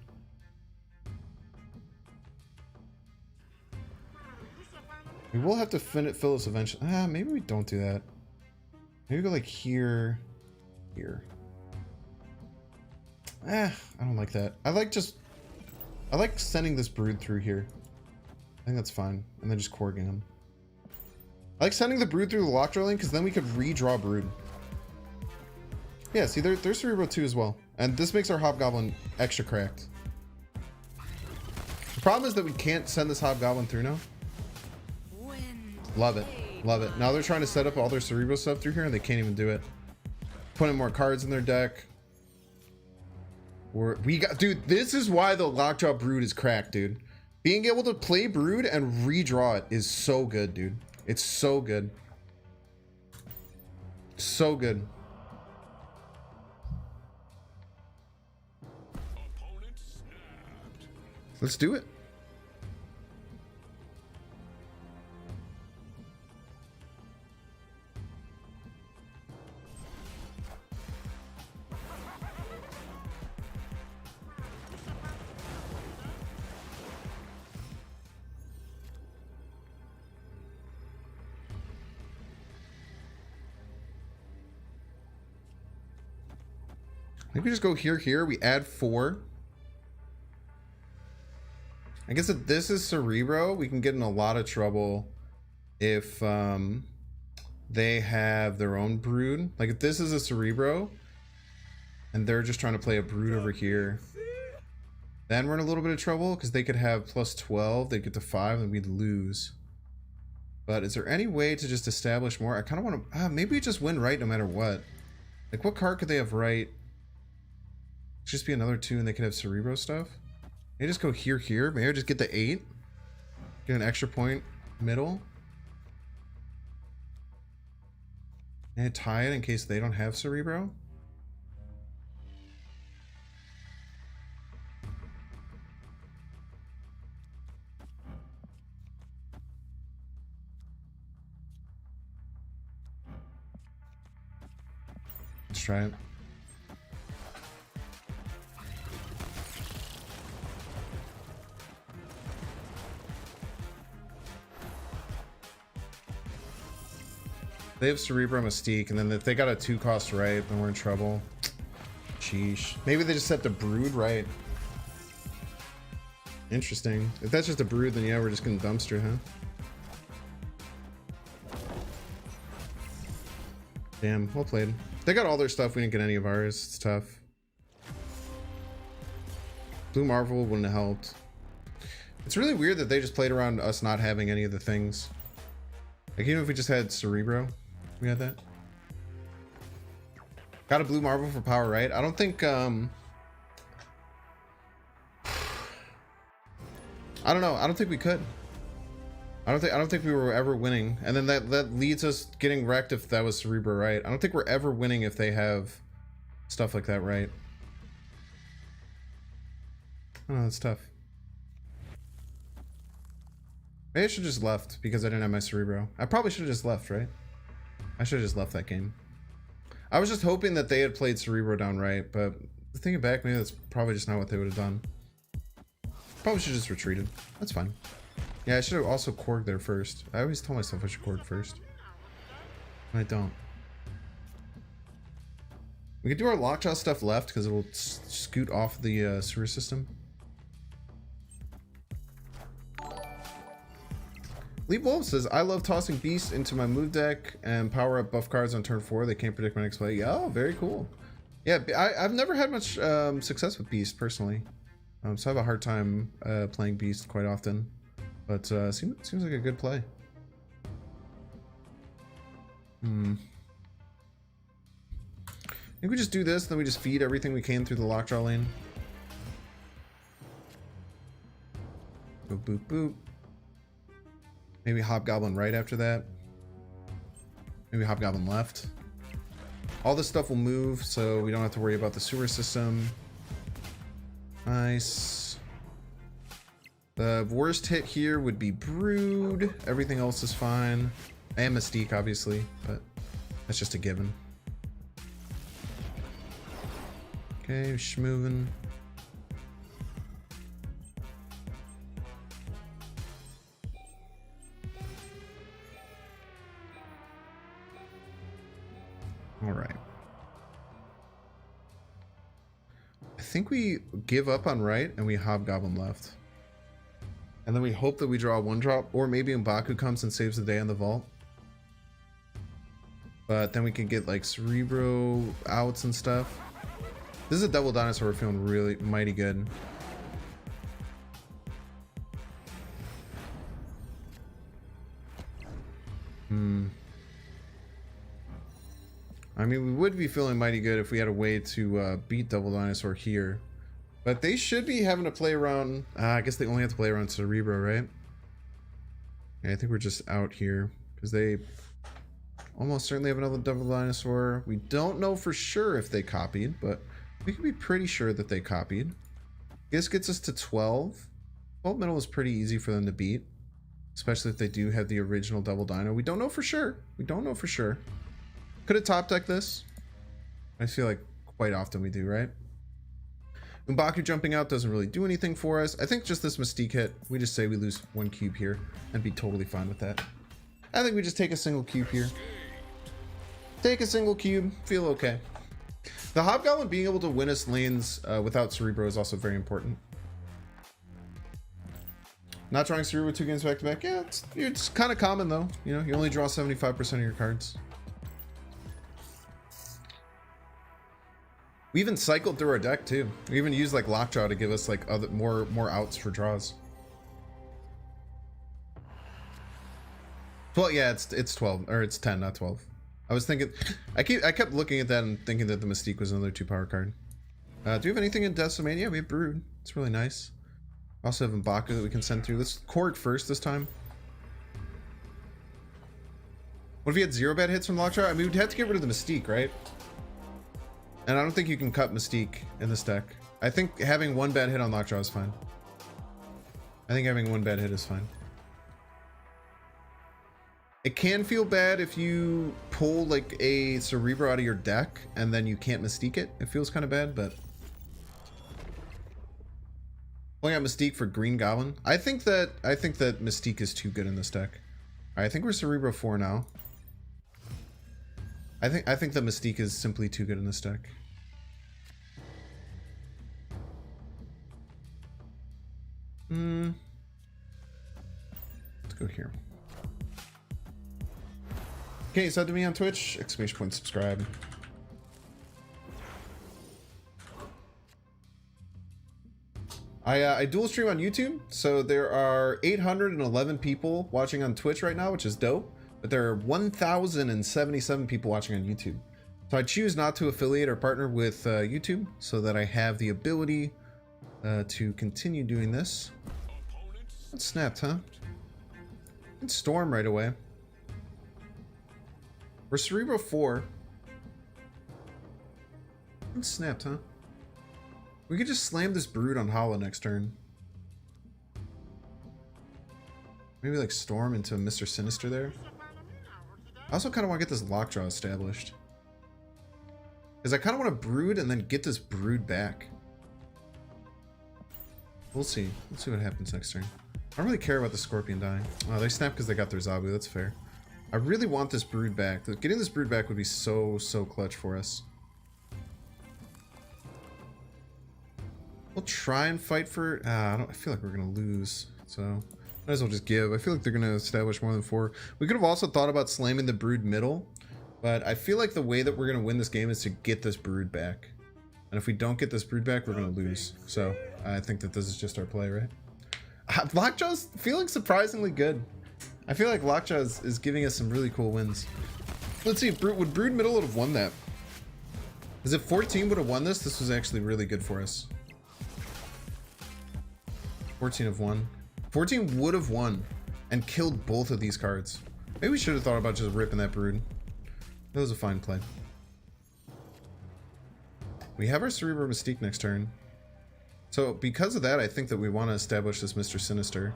We will have to fill this eventually. Maybe we don't do that. Maybe go like here. I don't like that. I like sending this Brood through here. I think that's fine. And then just Korging him. I like sending the Brood through the Lockjaw lane because then we could redraw Brood. Yeah, see, there's Cerebro 2 as well. And this makes our Hobgoblin extra cracked. The problem is that we can't send this Hobgoblin through now. Love it. Love it. Now they're trying to set up all their Cerebro stuff through here and they can't even do it. Putting more cards in their deck. Dude, this is why the Lockjaw Brood is cracked, dude. Being able to play Brood and redraw it is so good, dude. It's so good. So good. Let's do it. I think we just go here. We add 4. I guess if this is Cerebro, we can get in a lot of trouble if they have their own Brood. Like if this is a Cerebro and they're just trying to play a Brood over here. then we're in a little bit of trouble because they could have plus 12, they'd get to 5, and we'd lose. But is there any way to just establish more? I kind of want to, maybe we just win right no matter what. Like, what card could they have right? Just be another 2 and they could have Cerebro stuff. Maybe just go here. Maybe I just get the 8. Get an extra point middle. And tie it in case they don't have Cerebro. Let's try it. They have Cerebro Mystique, and then if they got a 2-cost right, then we're in trouble. Sheesh. Maybe they just set the Brood right. Interesting. If that's just a Brood, then yeah, we're just gonna dumpster, huh? Damn, well played. They got all their stuff, we didn't get any of ours. It's tough. Blue Marvel wouldn't have helped. It's really weird that they just played around us not having any of the things. Like, even if we just had Cerebro, we had that. Got a Blue Marvel for power, right? I don't think, I don't know. I don't think we could. I don't think we were ever winning. And then that leads us getting wrecked if that was Cerebro, right? I don't think we're ever winning if they have stuff like that, right? Oh, that's tough. Maybe I should have just left because I didn't have my Cerebro. I probably should have just left, right? I should have just left that game. I was just hoping that they had played Cerebro down right, but thinking back, maybe that's probably just not what they would have done. Probably should have just retreated. That's fine. Yeah, I should have also Korg there first. I always tell myself I should Korg first. I don't. We can do our Lockjaw stuff left because it will scoot off the sewer system. Leap Wolf says, I love tossing Beast into my move deck and power up buff cards on turn 4. They can't predict my next play. Yeah, oh, very cool. Yeah, I've never had much success with Beast personally. So I have a hard time playing Beast quite often. But seems like a good play. I think we just do this, then we just feed everything we can through the Lockjaw lane. Boop, boop, boop. Maybe Hobgoblin right after that. Maybe Hobgoblin left. All this stuff will move, so we don't have to worry about the sewer system. Nice. The worst hit here would be Brood. Everything else is fine. And Mystique, obviously, but that's just a given. Okay, schmovin'. All right. I think we give up on right and we Hobgoblin left. And then we hope that we draw a 1-drop, or maybe M'Baku comes and saves the day on the vault. But then we can get like Cerebro outs and stuff. This is a double dinosaur. We're feeling really mighty good. I mean, we would be feeling mighty good if we had a way to beat Double Dinosaur here. But they should be having to play around... I guess they only have to play around Cerebro, right? Yeah, I think we're just out here. Because they almost certainly have another Double Dinosaur. We don't know for sure if they copied, but we can be pretty sure that they copied. This gets us to 12. 12 middle is pretty easy for them to beat. Especially if they do have the original Double Dino. We don't know for sure. We don't know for sure. Could have top decked this. I feel like quite often we do, right? M'Baku jumping out doesn't really do anything for us. I think just this Mystique hit, we just say we lose 1 cube here and be totally fine with that. I think we just take a single cube here. Take a single cube, feel okay. The Hobgoblin being able to win us lanes without Cerebro is also very important. Not drawing Cerebro 2 games back to back, yeah, it's kind of common though. You know, you only draw 75% of your cards. We even cycled through our deck too. We even used like Lockjaw to give us like other more outs for draws. Well, yeah, it's 12 or it's 10, not 12. I was thinking, I kept looking at that and thinking that the Mystique was another 2-power card. Do we have anything in Decimania? We have Brood. It's really nice. Also have M'Baku that we can send through. Let's Korg first this time. What if you had 0 bad hits from Lockjaw? I mean, we'd have to get rid of the Mystique, right? And I don't think you can cut Mystique in this deck. I think having 1 bad hit on Lockjaw is fine. I think having 1 bad hit is fine. It can feel bad if you pull like a Cerebro out of your deck and then you can't Mystique it. It feels kind of bad, but... Pulling out Mystique for Green Goblin. I think that Mystique is too good in this deck. Alright, I think we're Cerebro 4 now. I think the Mystique is simply too good in this deck. Let's go here. Okay, sub to me on Twitch, ! Subscribe. I dual stream on YouTube, so there are 811 people watching on Twitch right now, which is dope, but there are 1,077 people watching on YouTube. So I choose not to affiliate or partner with YouTube so that I have the ability to continue doing this. That snapped, huh? And Storm right away. We're Cerebro 4. That snapped, huh? We could just slam this Brood on Hala next turn. Maybe like Storm into Mr. Sinister there. I also kind of want to get this Lockjaw established. Because I kind of want to Brood and then get this Brood back. We'll see. Let's see what happens next turn. I don't really care about the Scorpion dying. Oh, they snapped because they got their Zabu. That's fair. I really want this Brood back. Getting this Brood back would be so clutch for us. We'll try and fight for... I feel like we're going to lose. So, might as well just give. I feel like they're going to establish more than 4. We could have also thought about slamming the Brood middle. But I feel like the way that we're going to win this game is to get this Brood back. And if we don't get this Brood back, we're going to lose. So, I think that this is just our play, right? Lockjaw's feeling surprisingly good. I feel like Lockjaw is giving us some really cool wins. Let's see, would Brood middle have won that? Because if 14 would have won this, this was actually really good for us. 14 have won. 14 would have won and killed both of these cards. Maybe we should have thought about just ripping that Brood. That was a fine play. We have our Cerebro Mystique next turn. So because of that, I think that we want to establish this Mr. Sinister.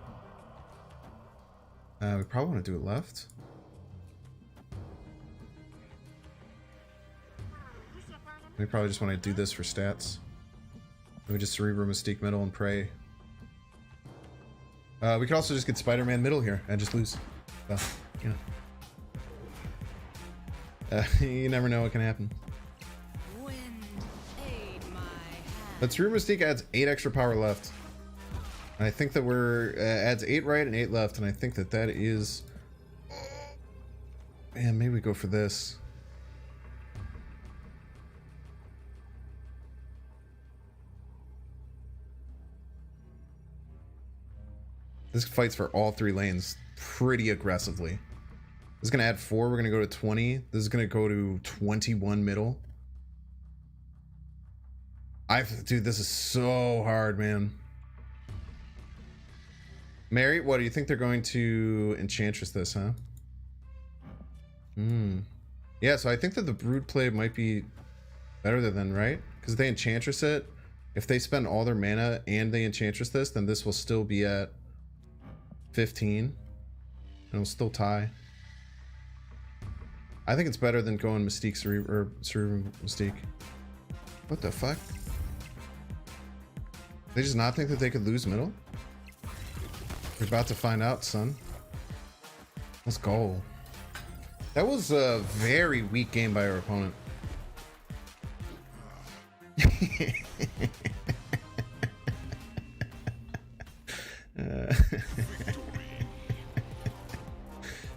We probably want to do it left. We probably just want to do this for stats. We just Cerebro Mystique middle and pray. We could also just get Spider-Man middle here and just lose. You know. You never know what can happen. But Cerebro Mystique adds 8 extra power left. And I think that we're... adds 8 right and 8 left. And I think that is... Man, maybe we go for this. This fights for all 3 lanes pretty aggressively. This is going to add 4. We're going to go to 20. This is going to go to 21 middle. Dude, this is so hard, man. Mary, what do you think they're going to Enchantress this, huh? Yeah, so I think that the Brood play might be better than, right? Because if they Enchantress it, if they spend all their mana and they Enchantress this, then this will still be at 15 and it'll still tie. I think it's better than going Mystique Cerebro Mystique. What the fuck? They just not think that they could lose middle? We're about to find out, son. Let's go. That was a very weak game by our opponent.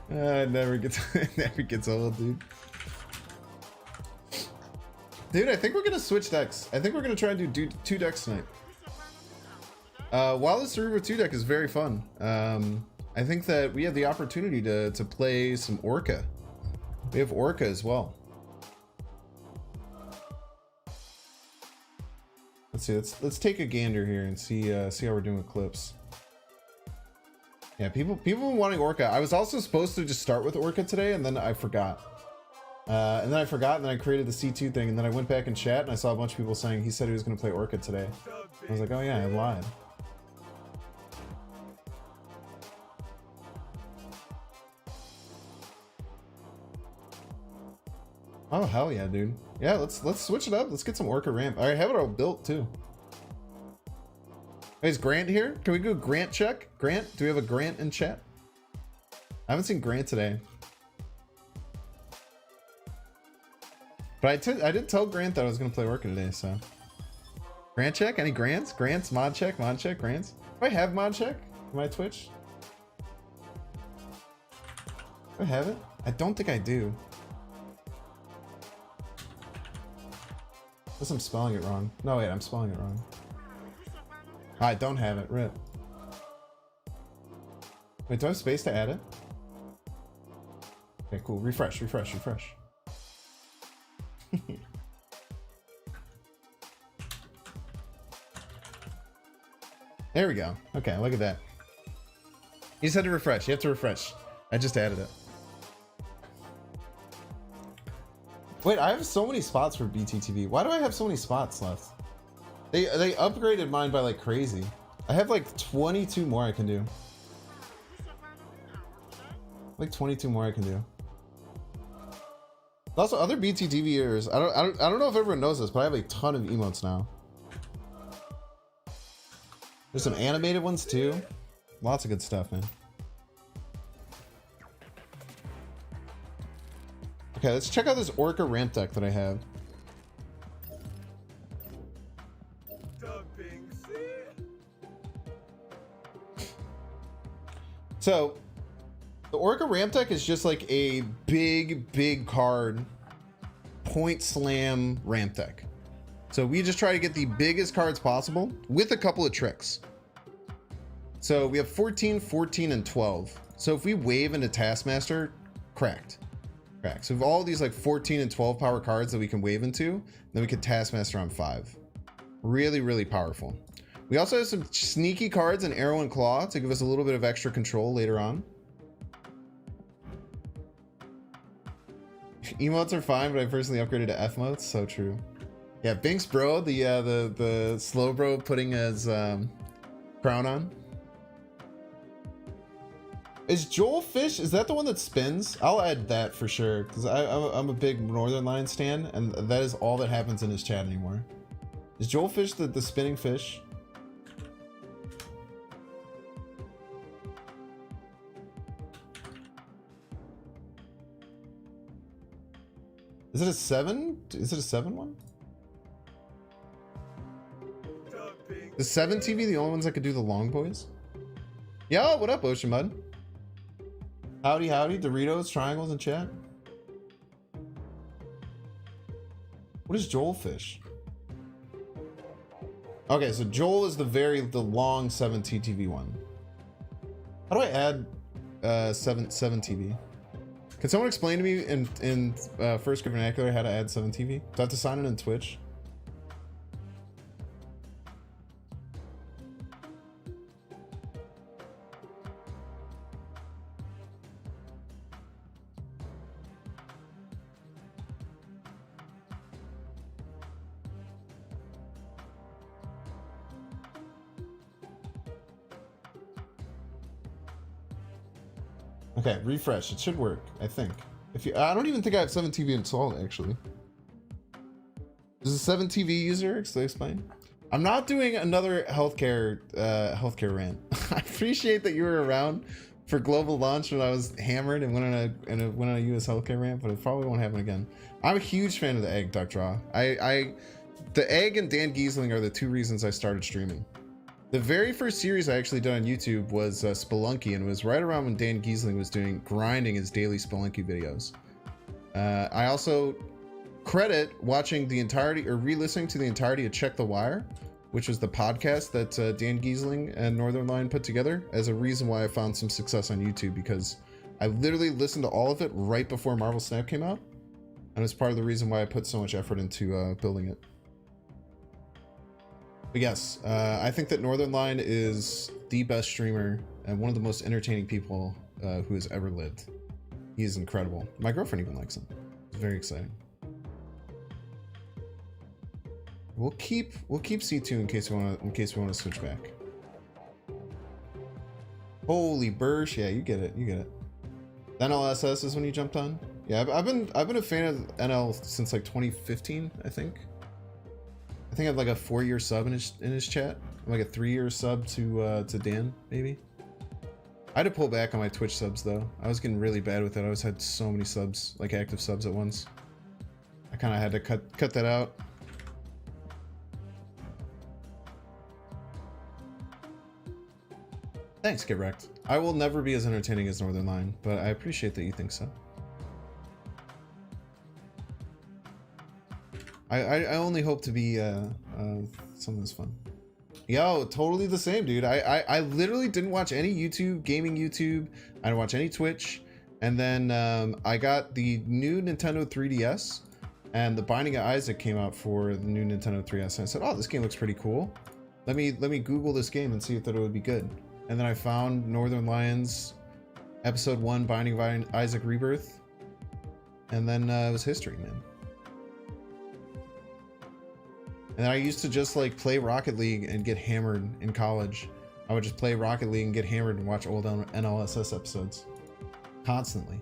It never gets old, dude. Dude, I think we're gonna switch decks. I think we're gonna try and do 2 decks tonight. While the Cerebro 2 deck is very fun, I think that we have the opportunity to play some Orca. We have Orca as well. Let's see. Let's take a gander here and see how we're doing with clips. Yeah, people were wanting Orca. I was also supposed to just start with Orca today, and then I forgot. And then I created the C2 thing, and then I went back in chat and I saw a bunch of people saying he said he was going to play Orca today. I was like, oh yeah, I lied. Oh hell yeah, dude. Yeah, let's switch it up. Let's get some Orca ramp. I have it all built too. Hey, is Grant here? Can we do a Grant check? Grant? Do we have a Grant in chat? I haven't seen Grant today. But I did tell Grant that I was going to play Orca today, so. Grant check? Any Grants? Grants? Mod check? Grants? Do I have mod check on my Twitch? Do I have it? I don't think I do. Unless I'm spelling it wrong. No, wait, I'm spelling it wrong. I don't have it. Rip. Wait, do I have space to add it? Okay, cool. Refresh. There we go. Okay, look at that. You just had to refresh. You have to refresh. I just added it. Wait, I have so many spots for BTTV. Why do I have so many spots left? They upgraded mine by like crazy. I have like 22 more I can do. Like 22 more I can do. Also, other BTTVers, I don't know if everyone knows this, but I have a ton of emotes now. There's some animated ones too. Lots of good stuff, man. Okay, let's check out this Orca ramp deck that I have. So, the Orca ramp deck is just like a big card point slam ramp deck. So we just try to get the biggest cards possible with a couple of tricks. So we have 14, 14, and 12. So if we wave into Taskmaster, cracked. So we have all these like 14 and 12 power cards that we can wave into, then we can Taskmaster on 5. Really powerful. We also have some sneaky cards in Arrow and Claw to give us a little bit of extra control later on. Emotes are fine, but I personally upgraded to F modes. So true. Yeah, Binks bro, the slow bro putting his crown on. Is Joel Fish, is that the one that spins? I'll add that for sure, because I'm a big Northern Lion stan, and that is all that happens in his chat anymore. Is Joel Fish the spinning fish? Is it a 7? Is it a 7 one? The 7 TV the only ones that could do the long boys? Yo, what up, Ocean Mud? Howdy, Doritos, triangles in chat. What is Joel Fish? Okay, so Joel is the long 7 TTV one. How do I add 7 TV? Can someone explain to me in first grade vernacular how to add 7 TV? Do I have to sign in on Twitch? Okay, refresh. It should work, I think. I don't even think I have 7 TV installed, actually. Is a 7 TV user? Explain. I'm not doing another healthcare rant. I appreciate that you were around for global launch when I was hammered and went on a US healthcare rant, but it probably won't happen again. I'm a huge fan of the egg, Duck Draw. The egg and Dan Giesling are the 2 reasons I started streaming. The very first series I actually did on YouTube was Spelunky, and it was right around when Dan Giesling was grinding his daily Spelunky videos. I also credit watching the entirety or re-listening to the entirety of Check the Wire, which was the podcast that Dan Giesling and Northernlion put together, as a reason why I found some success on YouTube, because I literally listened to all of it right before Marvel Snap came out, and it's part of the reason why I put so much effort into building it. But yes, I think that Northernlion is the best streamer and one of the most entertaining people who has ever lived. He is incredible. My girlfriend even likes him. It's very exciting. We'll keep C2 in case we want to switch back. Holy Bursch, yeah, you get it. NLSS is when you jumped on. Yeah, I've been a fan of NL since like 2015, I think. I think I have like a 4-year sub in his chat. Like a 3-year sub to Dan, maybe. I had to pull back on my Twitch subs though. I was getting really bad with it. I always had so many subs, like active subs at once. I kind of had to cut that out. Thanks, Get Wrecked. I will never be as entertaining as Northernlion, but I appreciate that you think so. I only hope to be something that's fun. Yo, totally the same, dude. I literally didn't watch any YouTube, gaming YouTube. I didn't watch any Twitch. And then I got the new Nintendo 3DS, and the Binding of Isaac came out for the new Nintendo 3DS. And I said, oh, this game looks pretty cool. Let me Google this game and see if that it would be good. And then I found Northernlion's Episode 1 Binding of Isaac Rebirth. And then it was history, man. And I used to just like play Rocket League and get hammered in college. I would just play Rocket League and get hammered and watch old NLSS episodes. Constantly.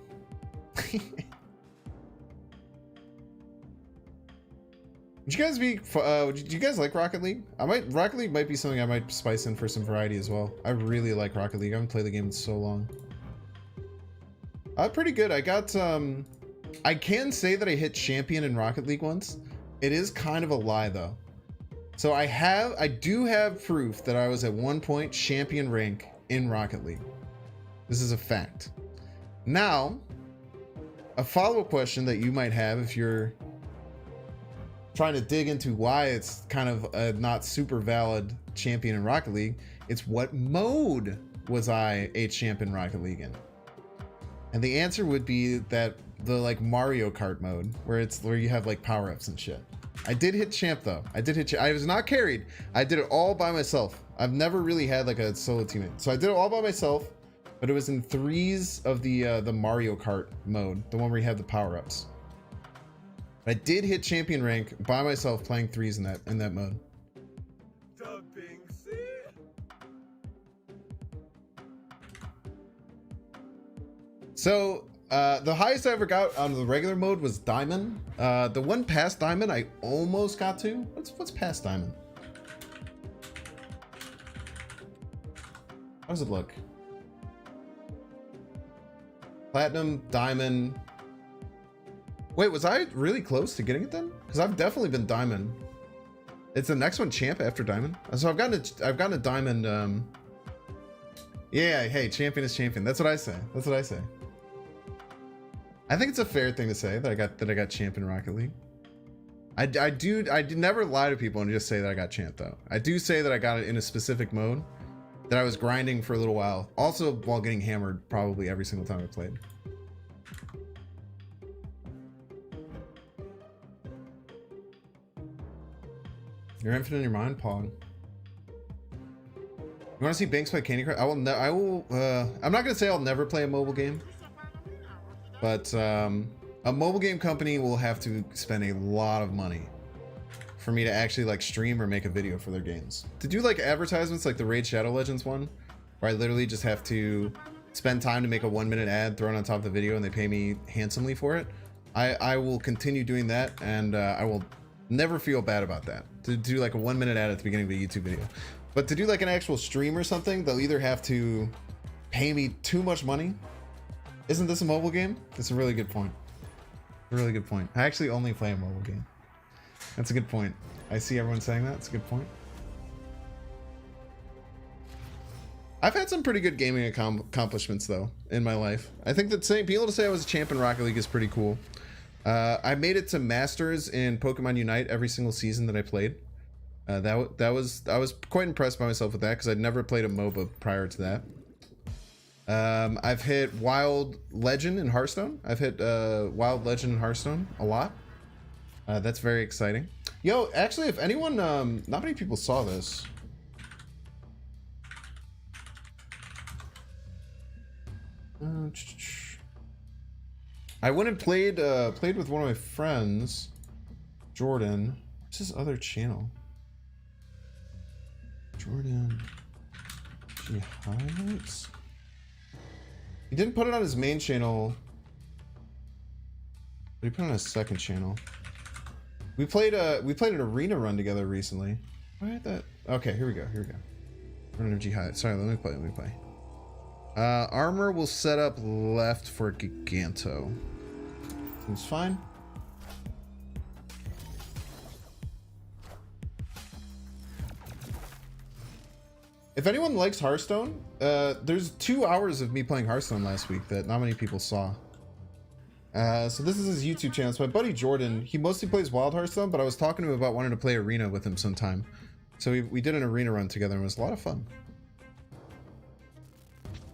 Would you guys be, do you guys like Rocket League? Rocket League might be something I might spice in for some variety as well. I really like Rocket League. I haven't played the game in so long. Pretty good. I got, I can say that I hit champion in Rocket League once. It is kind of a lie though. So I do have proof that I was at one point champion rank in Rocket League. This is a fact. Now, a follow-up question that you might have if you're trying to dig into why it's kind of a not super valid champion in Rocket League, it's what mode was I a champion in Rocket League in? And the answer would be that the like Mario Kart mode, where you have like power-ups and shit. I did hit champ though. I was not carried. I did it all by myself. I've never really had like a solo teammate. So I did it all by myself, but it was in 3s of the Mario Kart mode, the one where you have the power-ups. I did hit champion rank by myself playing 3s in that mode. So the highest I ever got on the regular mode was Diamond. The one past Diamond I almost got to. What's past Diamond? How does it look? Platinum, Diamond. Wait, was I really close to getting it then? Because I've definitely been Diamond. It's the next one, Champ, after Diamond. So I've gotten a Diamond. Yeah, hey, champion is champion. That's what I say. That's what I say. I think it's a fair thing to say that I got champ in Rocket League. I did never lie to people and just say that I got champ though. I do say that I got it in a specific mode that I was grinding for a little while. Also while getting hammered probably every single time I played. You're infinite in your mind, Pog. You want to see Banks play Candy Crush? I'm not gonna say I'll never play a mobile game. But a mobile game company will have to spend a lot of money for me to actually like stream or make a video for their games. To do like advertisements like the Raid Shadow Legends one, where I literally just have to spend time to make a 1-minute ad thrown on top of the video and they pay me handsomely for it. I will continue doing that, and I will never feel bad about that. To do like a 1-minute ad at the beginning of a YouTube video. But to do like an actual stream or something, they'll either have to pay me too much money. Isn't this a mobile game? That's a really good point. A really good point. I actually only play a mobile game. That's a good point. I see everyone saying that. It's a good point. I've had some pretty good gaming accomplishments though in my life. I think that being able to say I was a champ in Rocket League is pretty cool. I made it to Masters in Pokemon Unite every single season that I played. I was quite impressed by myself with that because I'd never played a MOBA prior to that. I've hit Wild Legend in Hearthstone. I've hit Wild Legend in Hearthstone a lot. That's very exciting. Yo, actually, if anyone, not many people saw this. I went and played with one of my friends, Jordan. What's his other channel? Jordan G highlights. He didn't put it on his main channel, but he put it on his second channel. We played an arena run together recently. Why did that? Okay, here we go. Run energy high. Sorry, let me play. Armor will set up left for Giganto. Seems fine. If anyone likes Hearthstone, there's 2 hours of me playing Hearthstone last week that not many people saw. So this is his YouTube channel. It's my buddy Jordan. He mostly plays Wild Hearthstone, but I was talking to him about wanting to play Arena with him sometime. So we did an Arena run together and it was a lot of fun.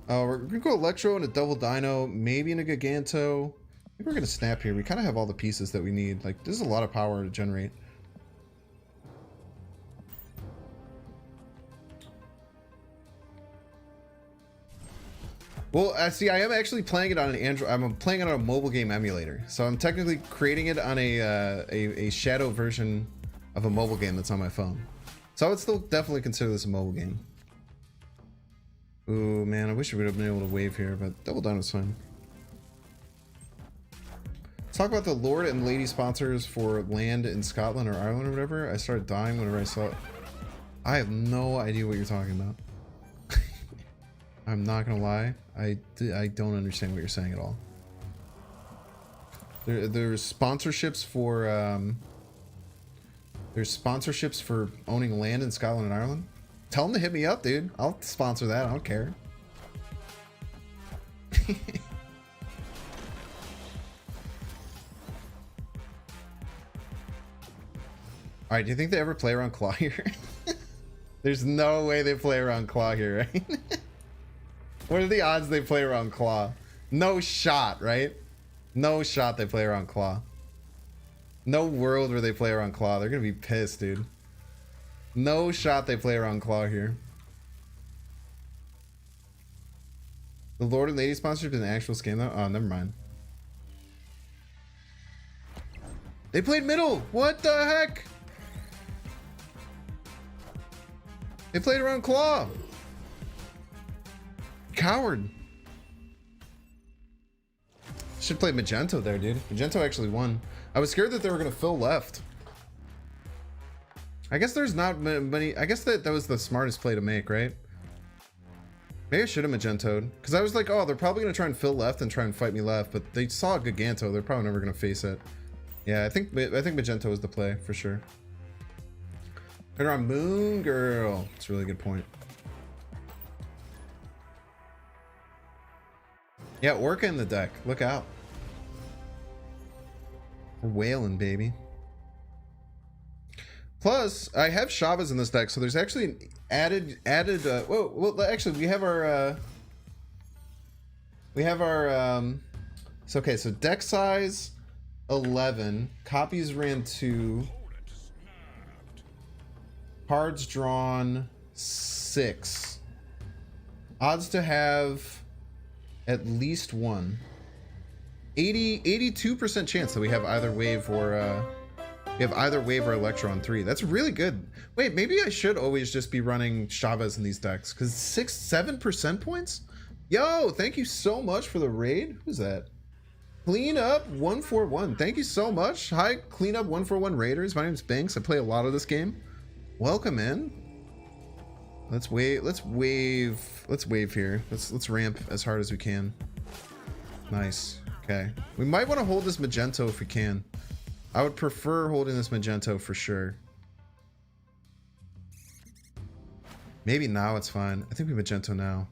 We're gonna go Electro and a Double Dino, maybe in a Giganto. I think we're gonna Snap here. We kind of have all the pieces that we need. Like, this is a lot of power to generate. Well, see, I am actually playing it on an Android. I'm playing it on a mobile game emulator, so I'm technically creating it on a shadow version of a mobile game that's on my phone. So I would still definitely consider this a mobile game. Ooh, man, I wish we would have been able to wave here, but Double Down is fine. Let's talk about the Lord and Lady sponsors for land in Scotland or Ireland or whatever. I started dying whenever I saw it. I have no idea what you're talking about. I'm not gonna lie, I don't understand what you're saying at all. There's sponsorships for owning land in Scotland and Ireland. Tell them to hit me up, dude. I'll sponsor that. I don't care. All right, do you think they ever play around Claw here? There's no way they play around Claw here, right? What are the odds they play around Claw? No shot, right? No shot they play around Claw. No world where they play around Claw. They're gonna be pissed, dude. No shot they play around Claw here. The Lord and Lady sponsorship is an actual scam though? Oh, never mind. They played middle! What the heck? They played around Claw! Coward. Should play Magento there, dude. Magento actually won. I was scared that they were gonna fill left. I guess there's not many. I guess that was the smartest play to make, right? Maybe I should have Magentoed, because I was like, oh, they're probably gonna try and fill left and try and fight me left, but they saw Giganto. They're probably never gonna face it. Yeah, I think Magento was the play for sure. Turn around, Moon Girl. That's a really good point. Yeah, Orca in the deck. Look out. We're wailing, baby. Plus, I have Shavas in this deck, so there's actually an added well, actually, we have our so okay, so deck size 11, copies ran 2, cards drawn 6, odds to have at least 1, 82% chance that we have either wave or Electro on 3. That's really good. Wait, maybe I should always just be running Shavas in these decks, because 7% points. Yo, thank you so much for the raid. Who's that? Clean Up 141. Thank you so much. Hi, Clean Up 141 Raiders. My name's Banks. I play a lot of this game. Welcome in. Let's wave here. Let's ramp as hard as we can. Nice. Okay. We might want to hold this Magento if we can. I would prefer holding this Magento for sure. Maybe now it's fine. I think we Magento now.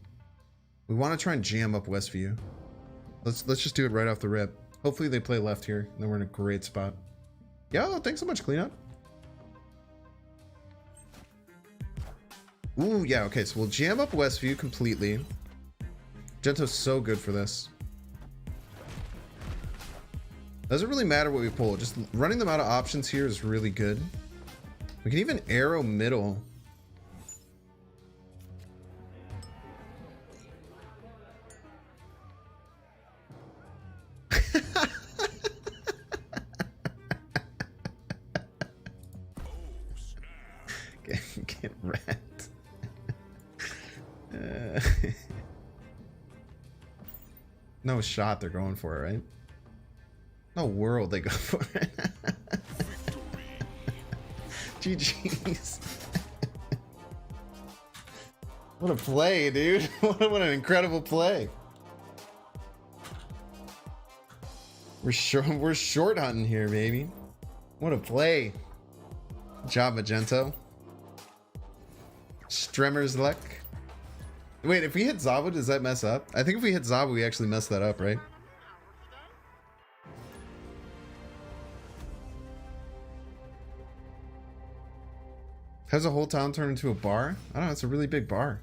We want to try and jam up Westview. Let's just do it right off the rip. Hopefully they play left here. Then we're in a great spot. Yo, thanks so much, Cleanup. Ooh, yeah, okay, so we'll jam up Westview completely. Gento's so good for this. Doesn't really matter what we pull. Just running them out of options here is really good. We can even arrow middle. Get wrecked. No shot they're going for it, right? No world they go for it. GG's. What a play, dude. What an incredible play. We're short hunting here, baby. What a play. Good job, Magento. Stremmer's luck. Wait, if we hit Zabu, does that mess up? I think if we hit Zabu, we actually mess that up, right? Has a whole town turned into a bar? I don't know, it's a really big bar.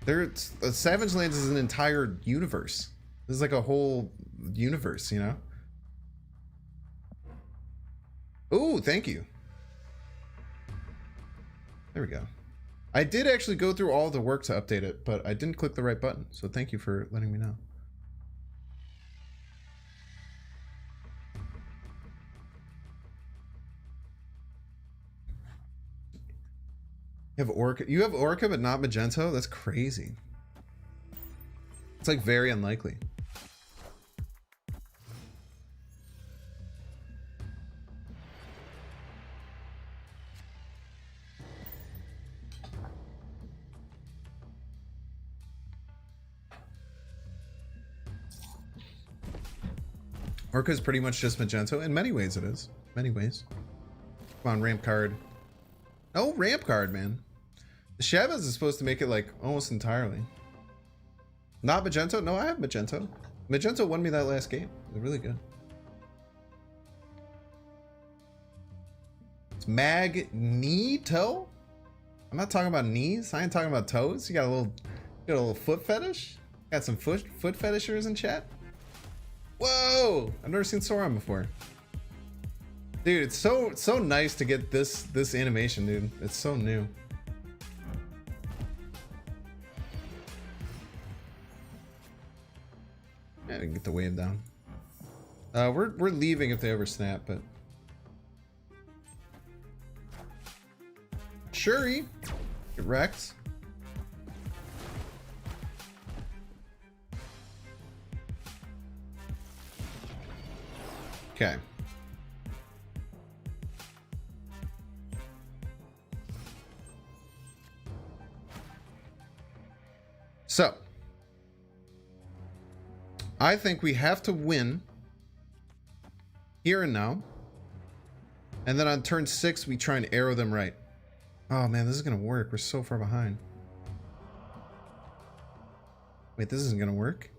Savage Lands is an entire universe. This is like a whole universe, you know? Ooh, thank you. There we go. I did actually go through all the work to update it, but I didn't click the right button. So thank you for letting me know. You have Orca, but not Magento? That's crazy. It's like very unlikely. Orca is pretty much just Magento. In many ways it is. Many ways. Come on, ramp card. Oh, ramp card, man. The Shabazz is supposed to make it like almost entirely. Not Magento? No, I have Magento. Magento won me that last game. They're really good. It's Magneto? I'm not talking about knees. I ain't talking about toes. You got a little foot fetish? Got some foot fetishers in chat? Whoa! I've never seen Sauron before. Dude, it's so nice to get this animation, dude. It's so new. Yeah, we can get the wave down. We're leaving if they ever snap, but Shuri, get wrecked. Okay. So, I think we have to win here and now. And then on turn 6, we try and arrow them right. Oh man, this is gonna work. We're so far behind. Wait, this isn't gonna work?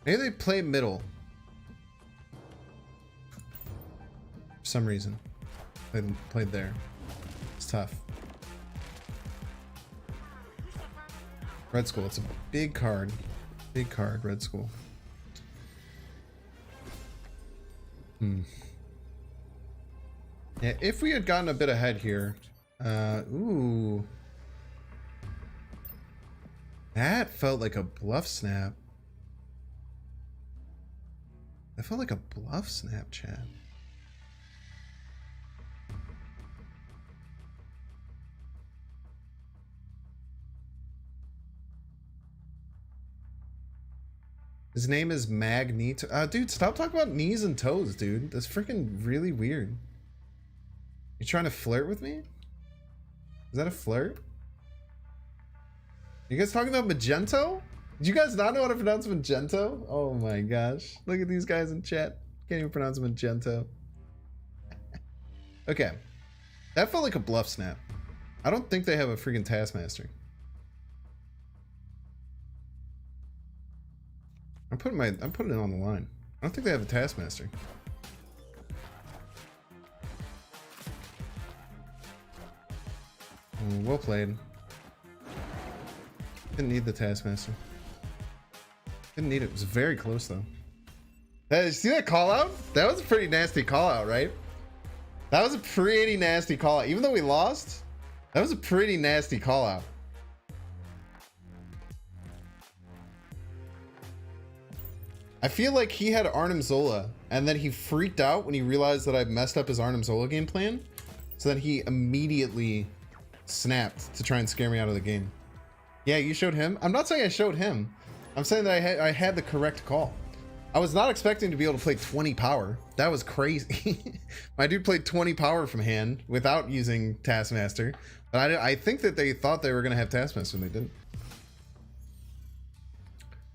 Maybe they play middle. For some reason. Played there. It's tough. Red Skull, it's a big card. Big card, Red Skull. Yeah, if we had gotten a bit ahead here. Ooh. That felt like a bluff snap. That felt like a bluff snap, chat. His name is Magneto. Dude, stop talking about knees and toes, dude. That's freaking really weird. You trying to flirt with me? Is that a flirt? You guys talking about Magento? Did you guys not know how to pronounce Magento? Oh my gosh. Look at these guys in chat. Can't even pronounce Magento. Okay. That felt like a bluff snap. I don't think they have a freaking Taskmaster. I'm putting it on the line. I don't think they have a Taskmaster. Oh, well played. Didn't need the Taskmaster. Didn't need it. It was very close though. Hey, see that call out? That was a pretty nasty call out, right? That was a pretty nasty call out. Even though we lost, that was a pretty nasty call out. I feel like he had Arnim Zola and then he freaked out when he realized that I messed up his Arnim Zola game plan. So then he immediately snapped to try and scare me out of the game. Yeah, you showed him. I'm not saying I showed him. I'm saying that I had the correct call. I was not expecting to be able to play 20 power. That was crazy. My dude played 20 power from hand without using Taskmaster. But I think that they thought they were going to have Taskmaster and they didn't.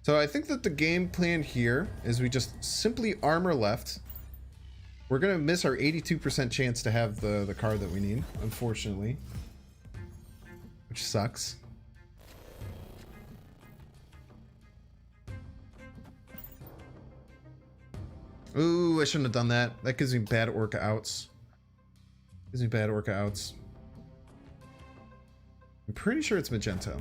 So I think that the game plan here is we just simply armor left. We're going to miss our 82% chance to have the card that we need, unfortunately. Which sucks. Ooh, I shouldn't have done that. That gives me bad Orca outs. Gives me bad Orca outs. I'm pretty sure it's Magento.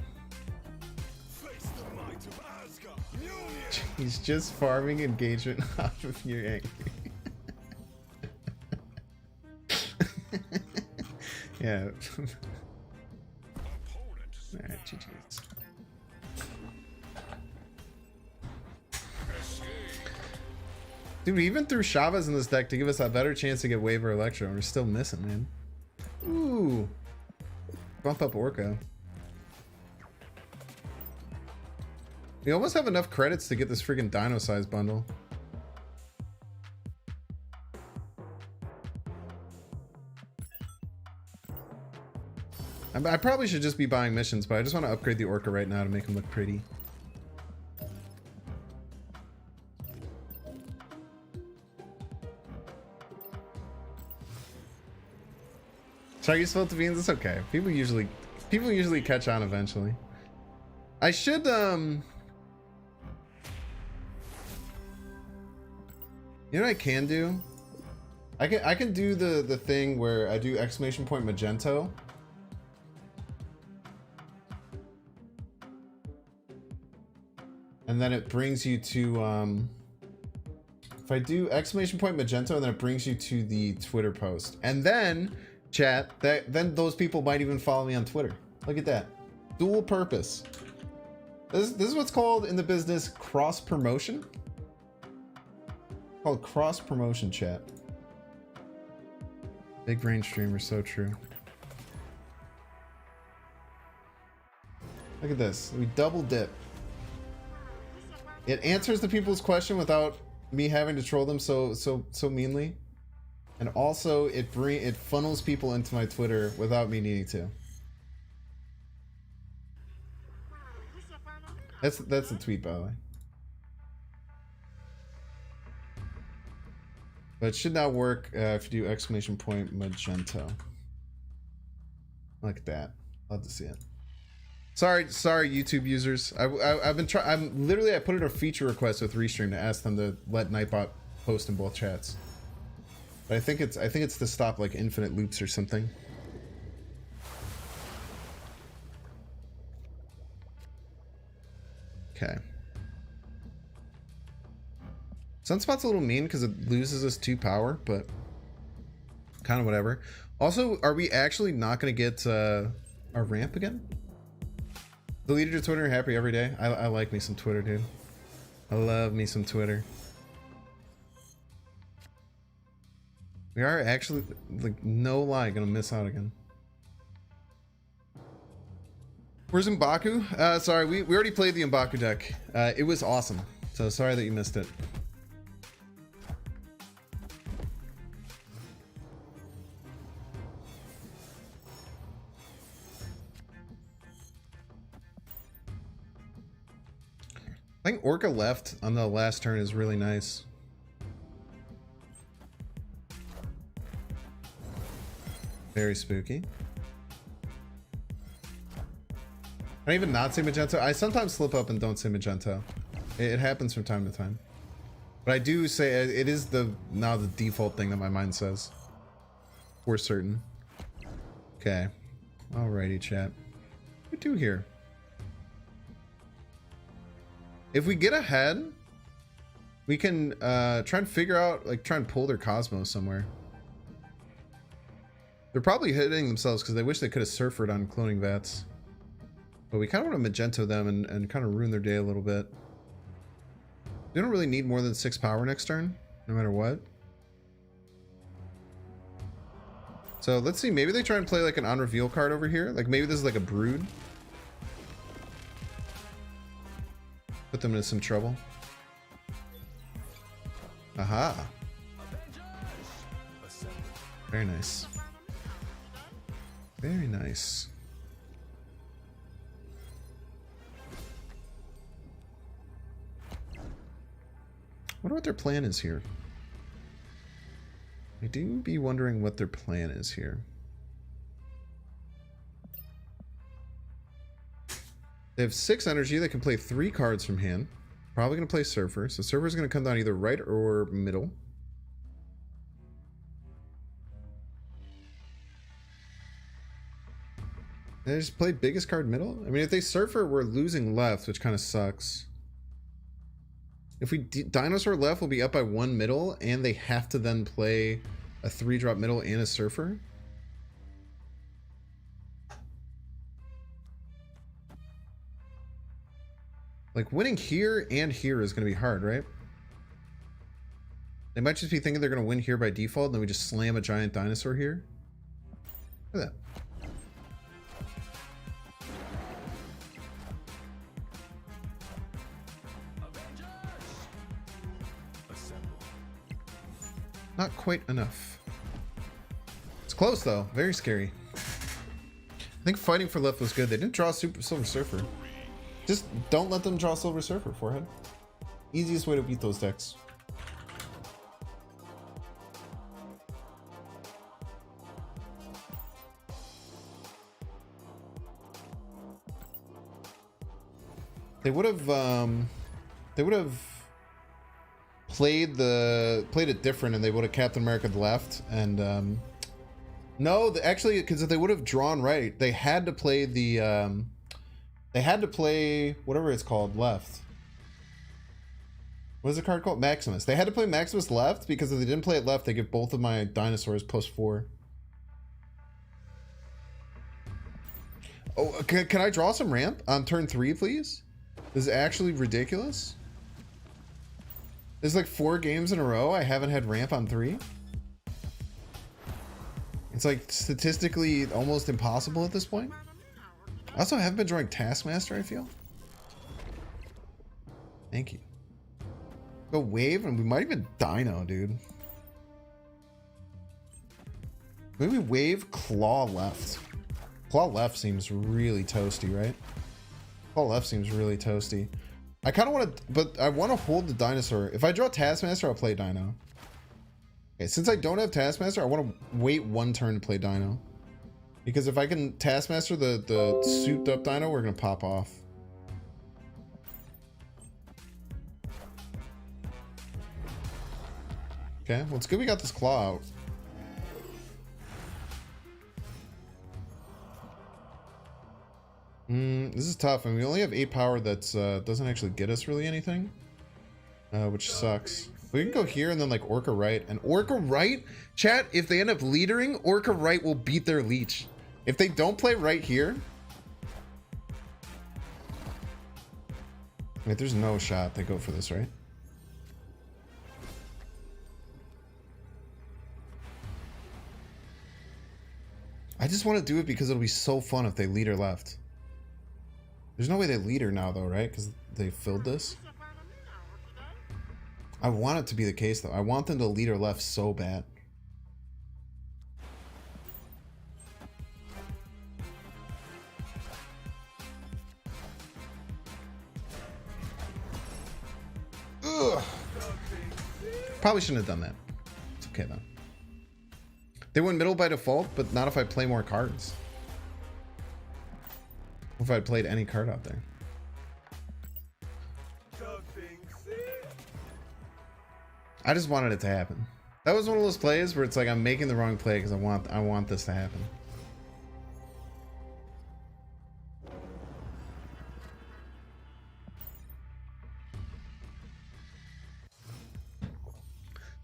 He's just farming engagement off of your angry. Yeah. Alright, GG's. Dude, we even threw Shavas in this deck to give us a better chance to get Wave or Electro, and we're still missing, man. Ooh. Bump up Orca. We almost have enough credits to get this freaking Dino size bundle. I probably should just be buying missions, but I just want to upgrade the Orca right now to make him look pretty. Should I use filter beans? It's okay. People usually catch on eventually. I should you know what I can do? I can do the thing where I do exclamation point Magento. And then it brings you to if I do exclamation point Magento and then it brings you to the Twitter post. And then chat, then those people might even follow me on Twitter. Look at that. Dual purpose. This is what's called in the business cross promotion. Called cross promotion, chat. Big brain streamer, so true. Look at this. We double dip. It answers the people's question without me having to troll them so meanly. And also it funnels people into my Twitter without me needing to. That's a tweet, by the way. But it should not work if you do exclamation point Magento. Look at that. Love to see it. Sorry, YouTube users. I've been trying. I put in a feature request with Restream to ask them to let Nightbot post in both chats. But I think it's to stop like infinite loops or something. Okay. Sunspot's a little mean because it loses us 2 power, but kind of whatever. Also, are we actually not going to get our ramp again? Deleted your Twitter, happy every day. I like me some Twitter, dude. I love me some Twitter. We are actually, like, no lie, gonna miss out again. Where's M'Baku? Sorry, we already played the M'Baku deck. It was awesome. So sorry that you missed it. I think Orca left on the last turn is really nice. Very spooky. Can I even not say Magento? I sometimes slip up and don't say Magento. It happens from time to time. But I do say it is now the default thing that my mind says. For certain. Okay. Alrighty, chat. What do we do here? If we get ahead, we can try and figure out, like, try and pull their Cosmos somewhere. They're probably hitting themselves because they wish they could have surfered on cloning vats. But we kind of want to Magento them and kind of ruin their day a little bit. They don't really need more than 6 power next turn, no matter what. So let's see, maybe they try and play like an on-reveal card over here. Like maybe this is like a Brood. Put them into some trouble. Aha. Very nice. Very nice. Wonder what their plan is here. I do be wondering what their plan is here. They have 6 energy. They can play 3 cards from hand. Probably going to play Surfer. So Surfer's going to come down either right or middle. They just play biggest card middle? I mean, if they Surfer, we're losing left, which kind of sucks. If we Dinosaur left, we'll be up by 1 middle, and they have to then play a 3-drop middle and a Surfer. Like, winning here and here is going to be hard, right? They might just be thinking they're going to win here by default, and then we just slam a giant dinosaur here. Look at that. Not quite enough. It's close though. Very scary. I think fighting for left was good. They didn't draw Silver Surfer. Just don't let them draw Silver Surfer, forehead. Easiest way to beat those decks. They would have played it different, and they would have Captain America left, and no, actually, because if they would have drawn right, they had to play whatever it's called left. What is the card called? Maximus. They had to play Maximus left, because if they didn't play it left, they give both of my dinosaurs +4. Oh, can I draw some ramp on turn 3, please? This is actually ridiculous. There's like 4 games in a row I haven't had ramp on 3. It's like statistically almost impossible at this point. I also haven't been drawing Taskmaster, I feel. Thank you. Go Wave, and we might even Dino, dude. Maybe Wave Claw left. Claw left seems really toasty, right? Claw left seems really toasty. I kind of want to, but I want to hold the dinosaur. If I draw Taskmaster, I'll play Dino. Okay, since I don't have Taskmaster, I want to wait 1 turn to play Dino. Because if I can Taskmaster the souped up Dino, we're going to pop off. Okay, well, it's good we got this Claw out. This is tough, and we only have 8 power that's doesn't actually get us really anything, which sucks. We can go here and then like Orca Right, and Orca Right, chat, if they end up leadering, Orca Right will beat their Leech. If they don't play right here, wait, there's no shot they go for this, right? I just want to do it because it'll be so fun if they leader left. There's no way they leader now though, right? Because they filled this. I want it to be the case though. I want them to leader left so bad. Ugh. Probably shouldn't have done that. It's okay though. They went middle by default, but not if I play more cards. If I played any card out there. I just wanted it to happen. That was one of those plays where it's like I'm making the wrong play because I want this to happen.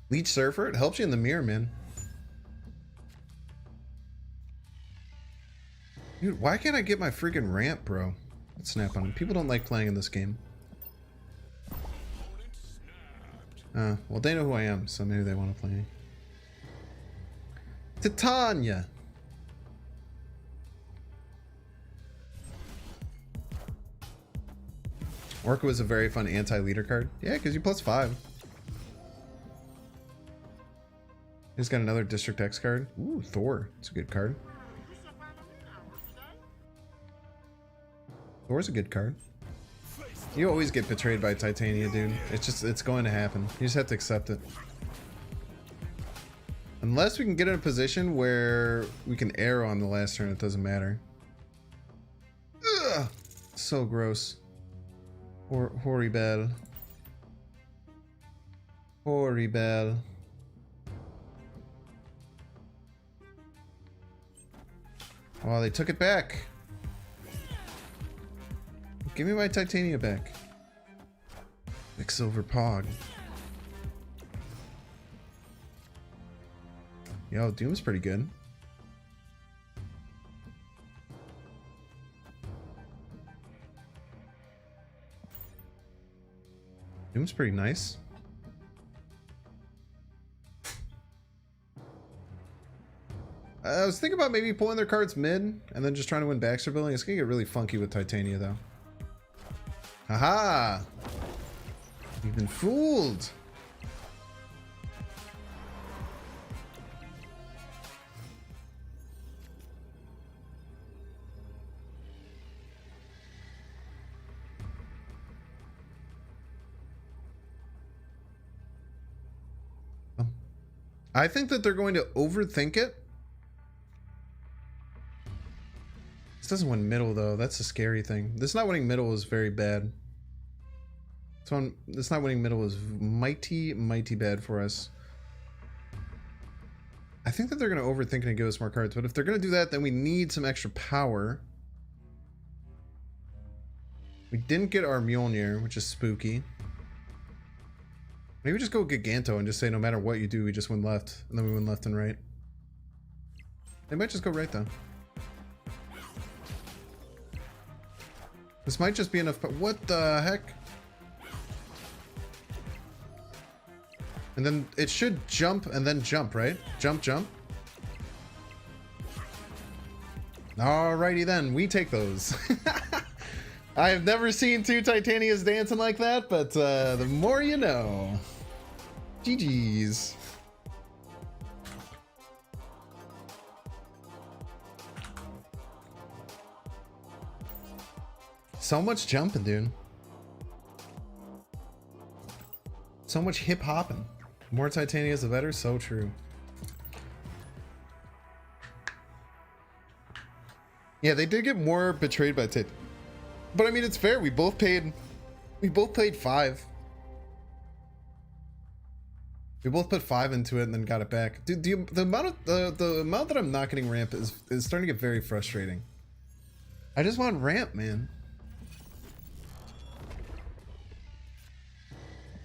Leech Surfer, it helps you in the mirror, man. Dude, why can't I get my freaking ramp, bro? Let's snap on him. People don't like playing in this game. Well, they know who I am, so maybe they want to play me. Titania! Orca was a very fun anti-leader card. Yeah, because you +5. He's got another District X card. Ooh, Thor. It's a good card. Thor's a good card. You always get betrayed by Titania, dude. It's going to happen. You just have to accept it. Unless we can get in a position where we can arrow on the last turn, it doesn't matter. Ugh! So gross. Horrible. Horrible. Oh, they took it back. Give me my Titania back. Quicksilver Pog. Yo, Doom's pretty good. Doom's pretty nice. I was thinking about maybe pulling their cards mid and then just trying to win Baxter Building. It's gonna get really funky with Titania though. Haha! You've been fooled! I think that they're going to overthink it. This doesn't win middle though. That's a scary thing. This not winning middle is very bad. This not winning middle is mighty bad for us. I think that they're going to overthink it and give us more cards. But if they're going to do that, then we need some extra power. We didn't get our Mjolnir, which is spooky. Maybe just go Giganto and just say no matter what you do, we just win left. And then we win left and right. They might just go right though. This might just be enough. What the heck? And then it should jump and then jump, right? Jump, jump. Alrighty then, we take those. I have never seen two Titanias dancing like that, but the more you know. GG's. So much jumping, dude. So much hip hopping. More Titanias the better, so true. Yeah, they did get more betrayed by Tit. But I mean, it's fair. We both paid 5. We both put 5 into it and then got it back. Dude, the amount that I'm not getting ramp is starting to get very frustrating. I just want ramp, man.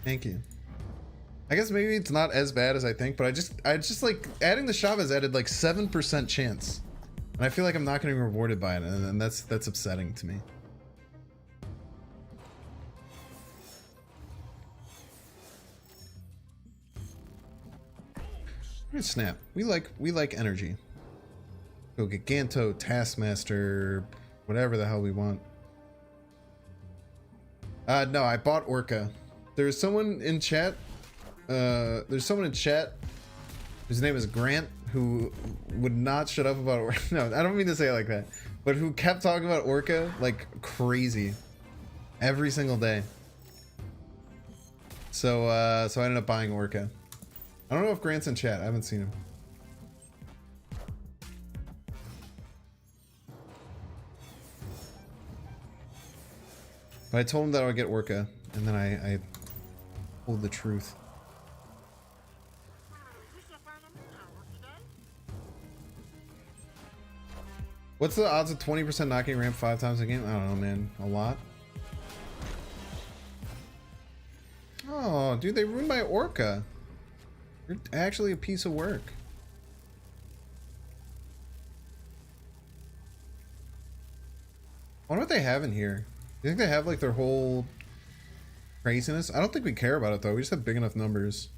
Thank you. I guess maybe it's not as bad as I think, but I just like adding the Chavez added like 7% chance. And I feel like I'm not getting rewarded by it, and that's upsetting to me. Snap. We like energy. Go Giganto, Taskmaster, whatever the hell we want. No, I bought Orca. There's someone in chat. There's someone in chat whose name is Grant who would not shut up about Orca. No, I don't mean to say it like that, but who kept talking about Orca like crazy every single day. So I ended up buying Orca. I don't know if Grant's in chat. I haven't seen him. But I told him that I would get Orca, and then I told the truth. What's the odds of 20% knocking ramp 5 times a game? I don't know, man. A lot. Oh, dude, they ruined my Orca. You're actually a piece of work. I wonder what they have in here. You think they have like their whole craziness? I don't think we care about it though. We just have big enough numbers.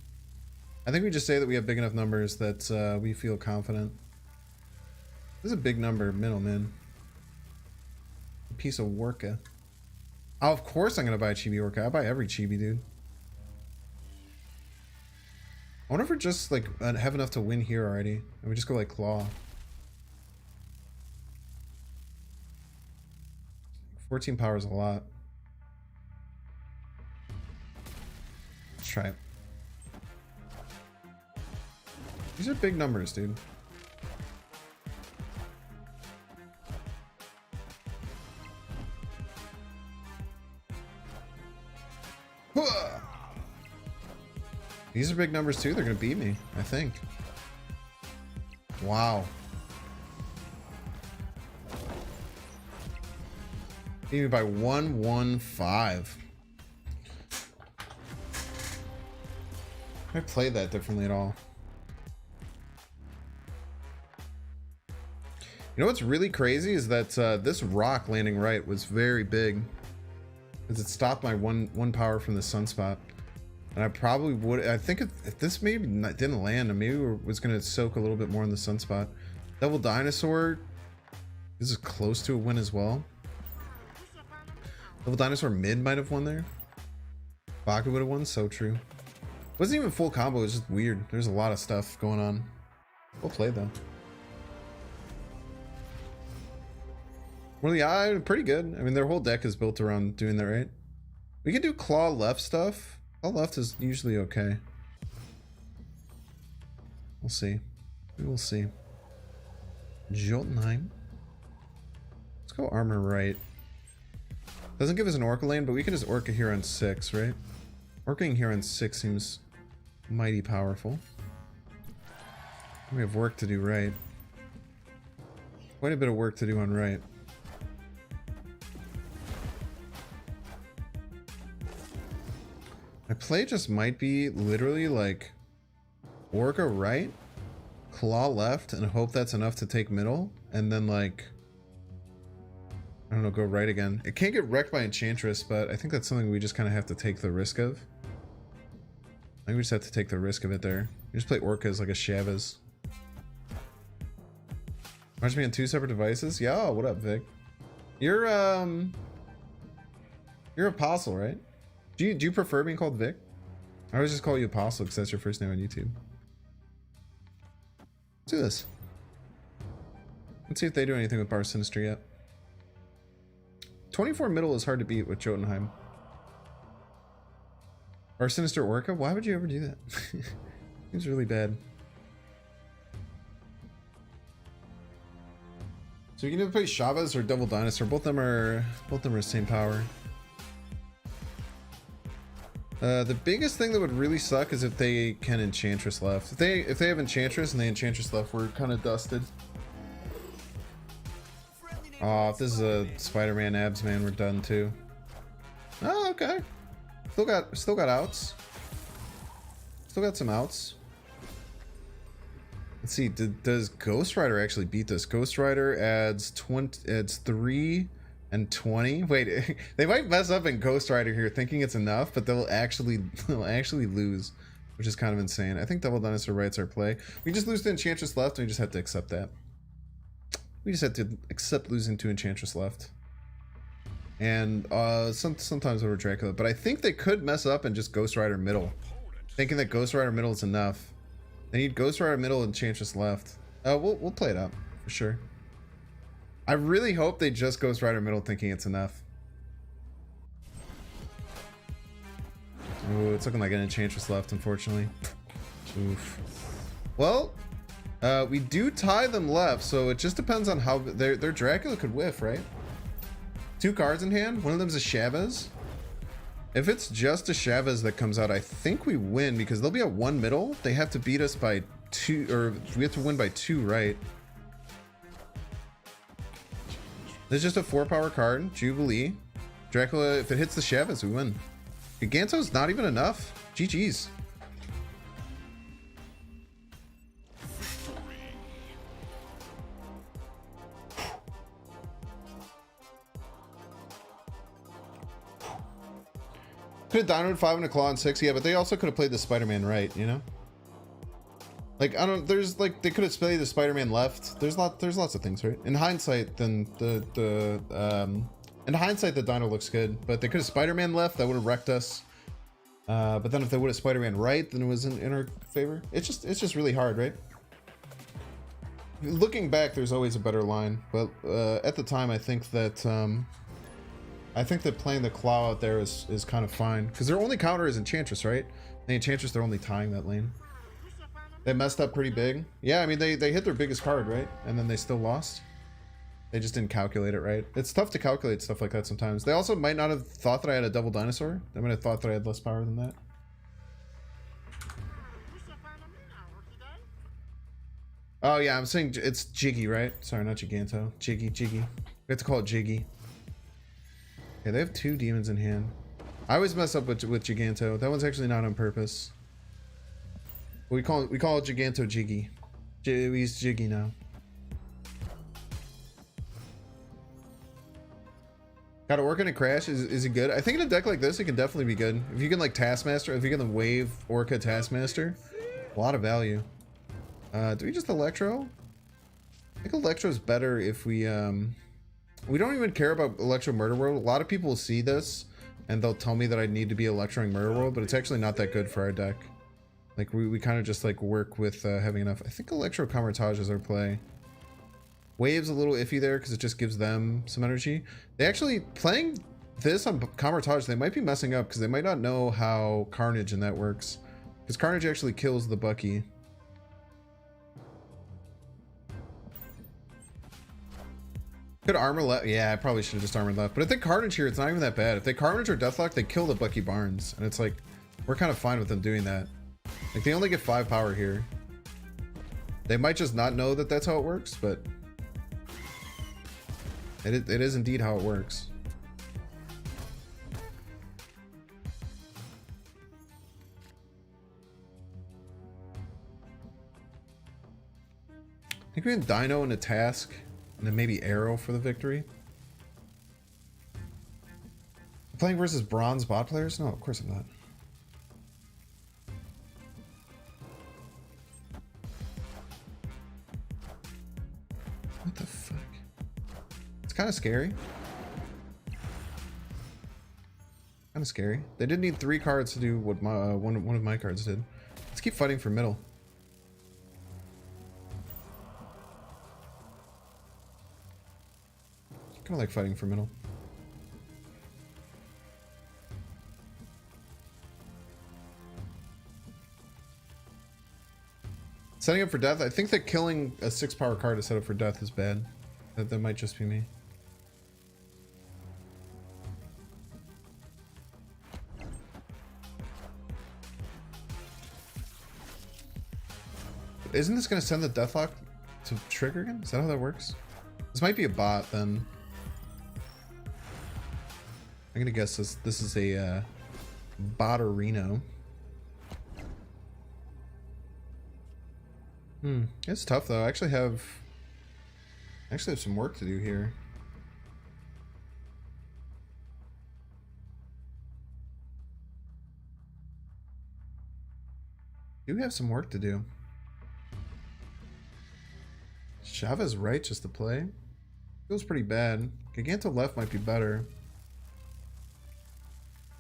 I think we just say that we have big enough numbers that we feel confident. This is a big number, middleman. A piece of Orca. Oh, of course I'm gonna buy a Chibi Orca. I buy every Chibi, dude. I wonder if we're just like have enough to win here already. And we just go like Claw. 14 power is a lot. Let's try it. These are big numbers, dude. These are big numbers too. They're gonna beat me, I think. Wow. Beat me by 115. I played that differently at all. You know what's really crazy is that this rock landing right was very big, because it stopped my one power from the sunspot. And I probably would. I think if this maybe didn't land, and maybe was going to soak a little bit more in the sunspot. Double Dinosaur. This is close to a win as well. Double Dinosaur mid might have won there. Baku would have won. So true. Wasn't even full combo. It was just weird. There's a lot of stuff going on. Well played though. Well, yeah, pretty good. I mean, their whole deck is built around doing that, right? We can do claw left stuff. Claw left is usually okay. We'll see. We will see. Jotunheim. Let's go armor right. Doesn't give us an Orca lane, but we can just Orca here on 6, right? Orcaing here on 6 seems mighty powerful. We have work to do right. Quite a bit of work to do on right. My play just might be literally like Orca right, claw left, and hope that's enough to take middle, and then like, I don't know, go right again. It can't get wrecked by Enchantress, but I think that's something we just kind of have to take the risk of. I think we just have to take the risk of it there. We just play Orca as like a Chavez. Watch me on 2 separate devices? Yeah, what up, Vic? You're Apostle, right? Do you prefer being called Vic? I always just call you Apostle because that's your first name on YouTube. Let's do this. Let's see if they do anything with Bar Sinister yet. 24 middle is hard to beat with Jotunheim. Bar Sinister Orca? Why would you ever do that? It's really bad. So you can either play Chavez or Double Dinosaur. Both of them are the same power. The biggest thing that would really suck is if they can Enchantress left. If they have Enchantress and they Enchantress left, we're kind of dusted. Oh, if this is a Spider-Man abs, man, we're done too. Oh, okay. Still got outs. Still got some outs. Let's see. Does Ghost Rider actually beat this? Ghost Rider adds 3 and 20. Wait, they might mess up in Ghost Rider here, thinking it's enough, but they'll actually lose, which is kind of insane. I think Double Dinosaur writes our play. We just lose to Enchantress left, and we just have to accept that. We just have to accept losing to Enchantress left. And sometimes over Dracula, but I think they could mess up and just Ghost Rider middle, thinking that Ghost Rider middle is enough. They need Ghost Rider middle and Enchantress left. We'll play it out for sure. I really hope they just Ghost Rider middle, thinking it's enough. Ooh, it's looking like an Enchantress left, unfortunately. Oof. Well, we do tie them left, so it just depends on how their Dracula could whiff, right? 2 cards in hand. One of them is a Chavez. If it's just a Chavez that comes out, I think we win because they'll be at 1 middle. They have to beat us by 2, or we have to win by 2, right? There's just a 4-power card, Jubilee. Dracula, if it hits the Chavez, we win. Giganto's not even enough. GG's. Could have dinoed 5 and a claw and 6, yeah, but they also could have played the Spider-Man right, you know? Like, I don't, there's like, they could have played the Spider-Man left. There's lots of things, right? In hindsight, then in hindsight, the dino looks good, but they could have Spider-Man left, that would have wrecked us. But then if they would have Spider-Man right, then it was in our favor. It's just really hard, right? Looking back, there's always a better line, but at the time, I think that playing the claw out there is kind of fine because their only counter is Enchantress, right? The Enchantress, they're only tying that lane. They messed up pretty big. Yeah, I mean they hit their biggest card, right? And then they still lost. They just didn't calculate it right. It's tough to calculate stuff like that sometimes. They also might not have thought that I had a double dinosaur. They might have thought that I had less power than that. Oh yeah, I'm saying it's Jiggy, right? Sorry, not Giganto. Jiggy. We have to call it Jiggy. Yeah, they have 2 demons in hand. I always mess up with Giganto. That one's actually not on purpose. We call it Giganto Jiggy. He's Jiggy now. Got to work in a crash. Is it good? I think in a deck like this, it can definitely be good. If you can like Taskmaster, if you can wave Orca Taskmaster, a lot of value. Do we just Electro? I think Electro's better if we don't even care about Electro Murder World. A lot of people will see this and they'll tell me that I need to be Electroing Murder World, but it's actually not that good for our deck. Like we kind of just like work with having enough. I think Electro Camartage is our play. Wave's a little iffy there because it just gives them some energy. They actually, playing this on Camartage, they might be messing up because they might not know how Carnage in that works. Because Carnage actually kills the Bucky. Could armor left? Yeah, I probably should have just armored left. But if they Carnage here, it's not even that bad. If they Carnage or Deathlock, they kill the Bucky Barnes. And it's like, we're kind of fine with them doing that. Like, they only get 5 power here. They might just not know that that's how it works, but it is indeed how it works. I think we had Dino and a Task, and then maybe Arrow for the victory. Playing versus bronze bot players? No, of course I'm not. What the fuck? It's kind of scary. Kind of scary. They did need 3 cards to do what my one of my cards did. Let's keep fighting for middle. Kind of like fighting for middle. Setting up for death. I think that killing a 6-power card to set up for death is bad. That might just be me. Isn't this going to send the Deathlock to trigger again? Is that how that works? This might be a bot then. I'm going to guess this is a Botterino. It's tough though. I actually have some work to do here. Do have some work to do. Chavez right just to play. Feels pretty bad. Giganto left might be better.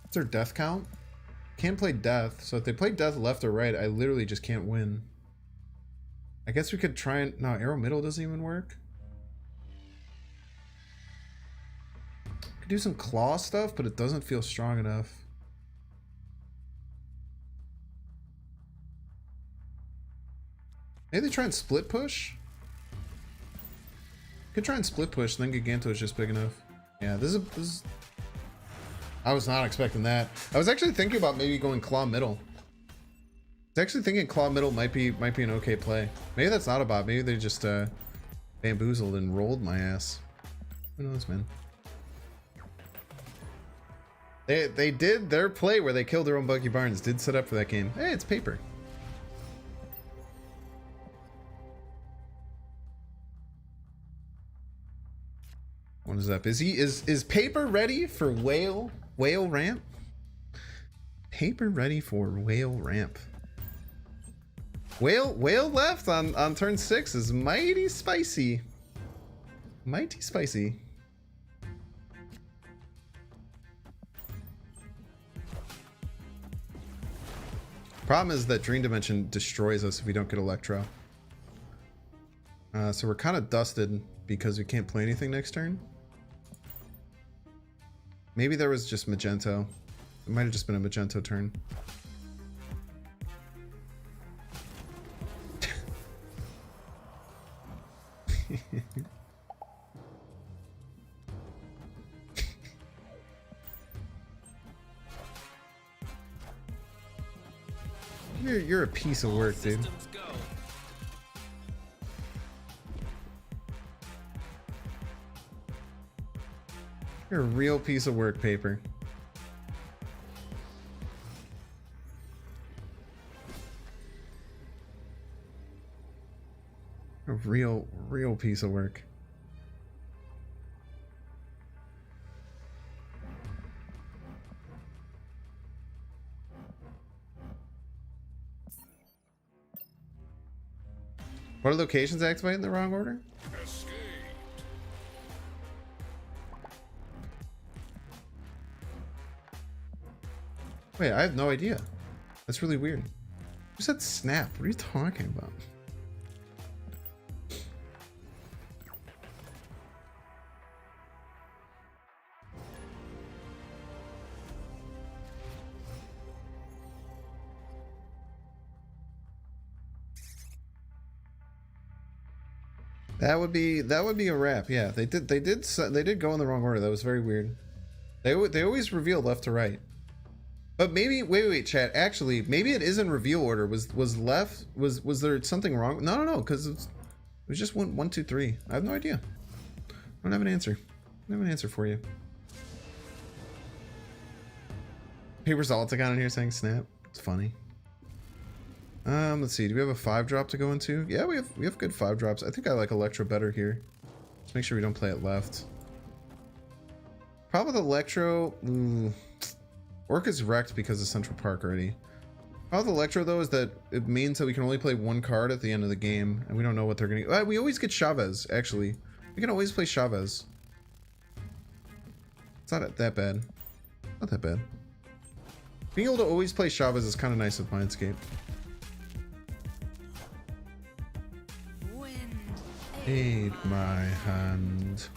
What's their death count? Can't play death, so if they play death left or right, I literally just can't win. I guess we could try and... No, arrow middle doesn't even work. Could do some claw stuff, but it doesn't feel strong enough. Maybe they try and split push? Could try and split push, then Giganto is just big enough. Yeah, this is. I was not expecting that. I was actually thinking about maybe going claw middle. I was actually thinking claw middle might be an okay play. Maybe that's not a bot. Maybe they just bamboozled and rolled my ass. Who knows, man? They did their play where they killed their own Bucky Barnes. Did set up for that game. Hey, it's paper. What is up? Is paper ready for whale ramp? Paper ready for whale ramp. Whale left on turn 6 is mighty spicy. Mighty spicy. Problem is that Dream Dimension destroys us if we don't get Electro. So we're kind of dusted because we can't play anything next turn. Maybe there was just Magento. It might have just been a Magento turn. You're a piece of work, dude. You're a real piece of work, paper. A real piece of work. What are locations activated in the wrong order? Wait, I have no idea. That's really weird. Who said snap? What are you talking about? That would be a wrap. Yeah, they did go in the wrong order. That was very weird. They always reveal left to right. But maybe wait, chat. Actually, maybe it is in reveal order. Was there something wrong? No, because it was just 1, 2, 3. I have no idea. I don't have an answer. I don't have an answer for you. Paper's Altagon in here saying snap. It's funny. Let's see. Do we have a 5-drop to go into? Yeah, we have good 5-drops. I think I like Electro better here. Let's make sure we don't play it left. Problem with Electro. Orc is wrecked because of Central Park already. Problem with Electro though is that it means that we can only play 1 card at the end of the game, and we don't know what they're gonna. We always get Chavez. Actually, we can always play Chavez. It's not that bad. Not that bad. Being able to always play Chavez is kind of nice with Mindscape. Aid my hand.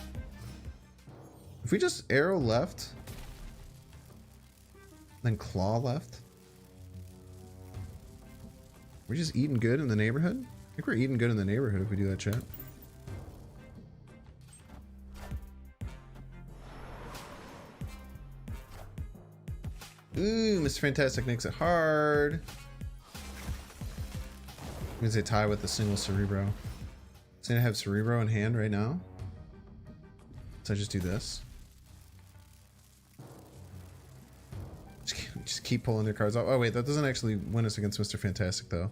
If we just arrow left, then claw left, we're just eating good in the neighborhood. I think we're eating good in the neighborhood if we do that, chat. Ooh, Mr. Fantastic makes it hard. Means they tie with a single Cerebro. So I have Cerebro in hand right now. So I just do this. Just keep pulling their cards off. Oh wait, that doesn't actually win us against Mr. Fantastic though.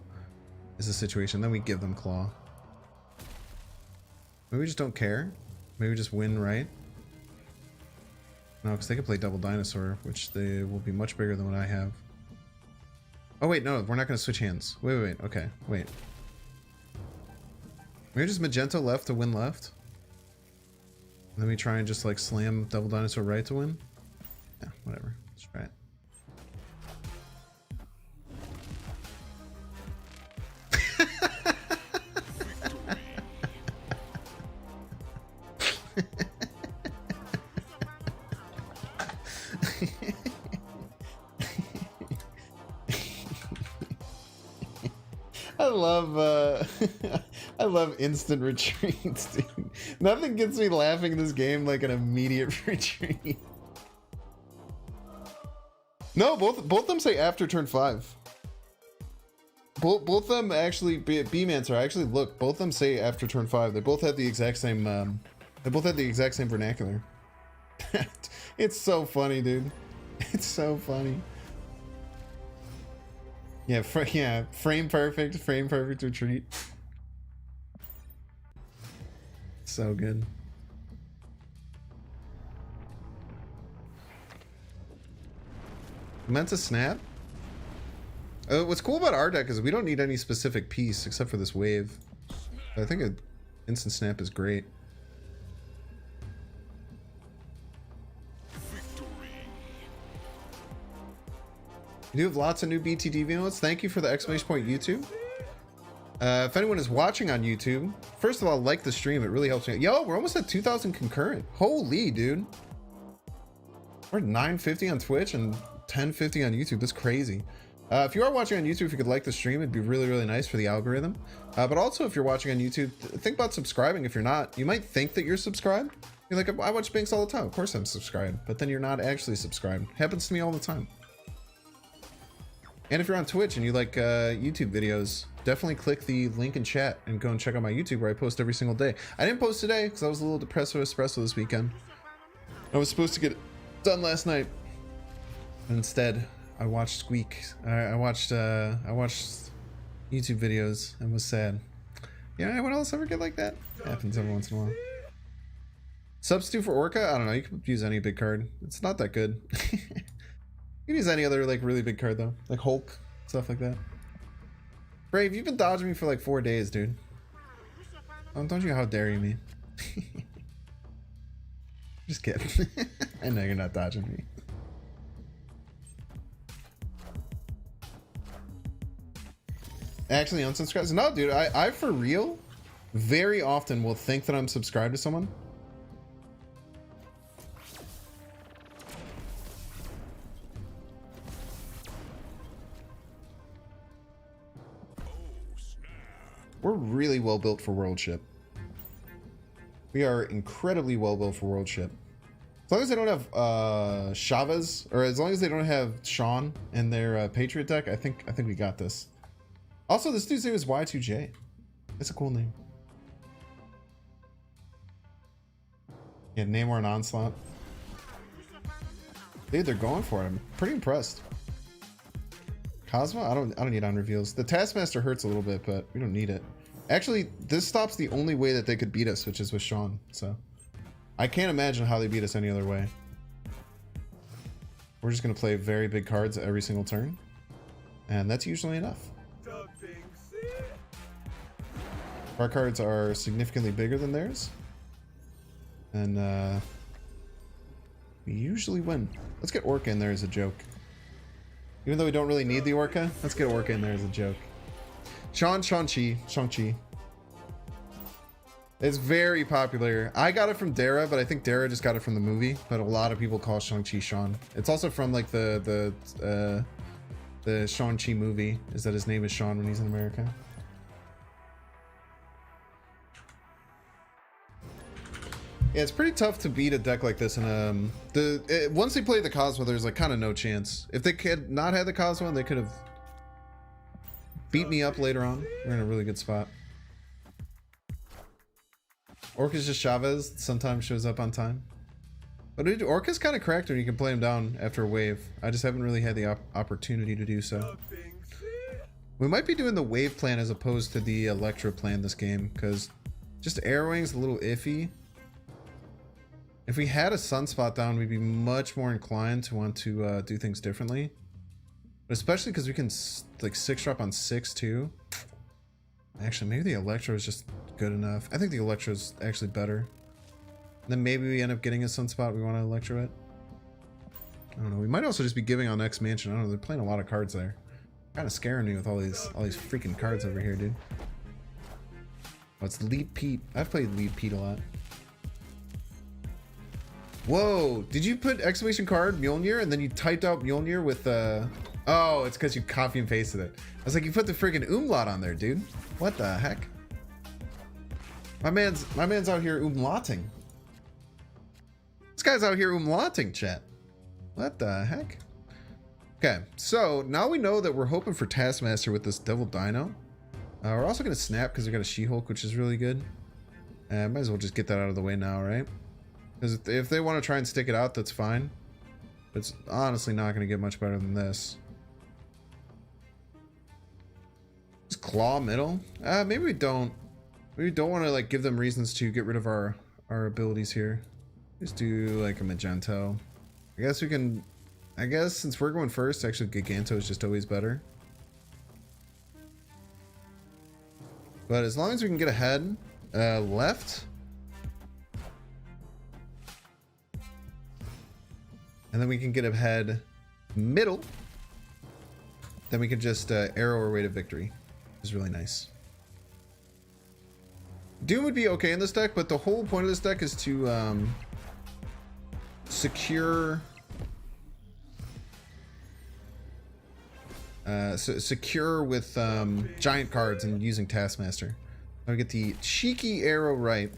Is the situation. Then we give them Claw. Maybe we just don't care. Maybe we just win, right? No, because they can play Double Dinosaur, which they will be much bigger than what I have. Oh wait, no, we're not going to switch hands. Wait, okay, wait. Maybe just Magento left to win left? And then we try and just like slam Double Dinosaur right to win? Yeah, whatever. Let's try it. I love I love instant retreats, dude. Nothing gets me laughing in this game like an immediate retreat. No, both them say after turn 5. Both them actually, B-Mancer, I actually look, both them say after turn 5. They both have the exact same, they both have the exact same vernacular. It's so funny, dude. It's so funny. Yeah, frame perfect retreat. So good. Meant to snap? What's cool about our deck is we don't need any specific piece except for this wave. I think an instant snap is great. You do have lots of new BTDV notes. Thank you for the exclamation point, YouTube. If anyone is watching on YouTube, first of all, like the stream. It really helps me. Yo, we're almost at 2,000 concurrent. Holy, dude. We're at 950 on Twitch and 1050 on YouTube. That's crazy. If you are watching on YouTube, if you could like the stream, it'd be really, really nice for the algorithm. But also, if you're watching on YouTube, think about subscribing. If you're not, you might think that you're subscribed. You're like, I watch Binks all the time. Of course I'm subscribed. But then you're not actually subscribed. Happens to me all the time. And if you're on Twitch and you like YouTube videos, definitely click the link in chat and go and check out my YouTube where I post every single day. I didn't post today because I was a little depressed with Espresso this weekend. I was supposed to get it done last night. Instead, I watched Squeak. I watched YouTube videos and was sad. Yeah, anyone else ever get like that? Happens every once in a while. Substitute for Orca? I don't know. You can use any big card. It's not that good. You can use any other like really big card though, like Hulk, stuff like that. Brave, you've been dodging me for like 4 days, dude. Don't you? How dare you me? Just kidding. I know you're not dodging me. Actually unsubscribed? No, dude. I for real, very often will think that I'm subscribed to someone. We're really well built for World Ship. We are incredibly well built for World Ship. As long as they don't have Chavez, or as long as they don't have Sean in their Patriot deck, I think we got this. Also, this dude's name is Y2J. It's a cool name. Yeah, Namor and Onslaught. Dude, they're going for it. I'm pretty impressed. Cosmo? I don't need on reveals. The Taskmaster hurts a little bit, but we don't need it. Actually, this stops the only way that they could beat us, which is with Sean. So I can't imagine how they beat us any other way. We're just gonna play very big cards every single turn, and that's usually enough. Our cards are significantly bigger than theirs, and we usually win. Let's get Orca in there as a joke. Even though we don't really need the Orca, let's get Orca in there as a joke. Shang-Chi. It's very popular. I got it from Dara, but I think Dara just got it from the movie. But a lot of people call Shang-Chi Sean. It's also from like the Shang-Chi movie, is that his name is Sean when he's in America. Yeah, it's pretty tough to beat a deck like this. And once they play the Cosmo, there's like kind of no chance. If they had not had the Cosmo, they could have beat me up later on. We're in a really good spot. Orca's just Chavez. Sometimes shows up on time. But dude, Orca's kind of cracked when you can play him down after a wave. I just haven't really had the opportunity to do so. We might be doing the wave plan as opposed to the Electro plan this game, because just Arrowing's a little iffy. If we had a Sunspot down, we'd be much more inclined to want to do things differently. But especially because we can like 6-drop on 6 too. Actually, maybe the Electro is just good enough. I think the Electro is actually better. And then maybe we end up getting a Sunspot we want to Electro it. I don't know. We might also just be giving on X Mansion. I don't know. They're playing a lot of cards there. Kind of scaring me with all these freaking cards over here, dude. Oh, it's Lead Pete. I've played Lead Pete a lot. Whoa, did you put exclamation card Mjolnir and then you typed out Mjolnir with oh, it's because you copy and pasted it. I was like, you put the freaking umlaut on there, dude. What the heck? My man's out here umlauting. This guy's out here umlauting, chat. What the heck? Okay, so now we know that we're hoping for Taskmaster with this Devil Dino. We're also going to snap because we got a She-Hulk, which is really good. Might as well just get that out of the way now, right? Because if they want to try and stick it out, that's fine. But it's honestly not going to get much better than this. Just claw middle? Maybe we don't. We don't want to like give them reasons to get rid of our abilities here. Just do like a Magento. I guess we can. I guess since we're going first, actually Giganto is just always better. But as long as we can get ahead, left. And then we can get ahead middle. Then we can just arrow our way to victory. Which is really nice. Doom would be okay in this deck, but the whole point of this deck is to secure secure with giant cards and using Taskmaster. I get the cheeky arrow right,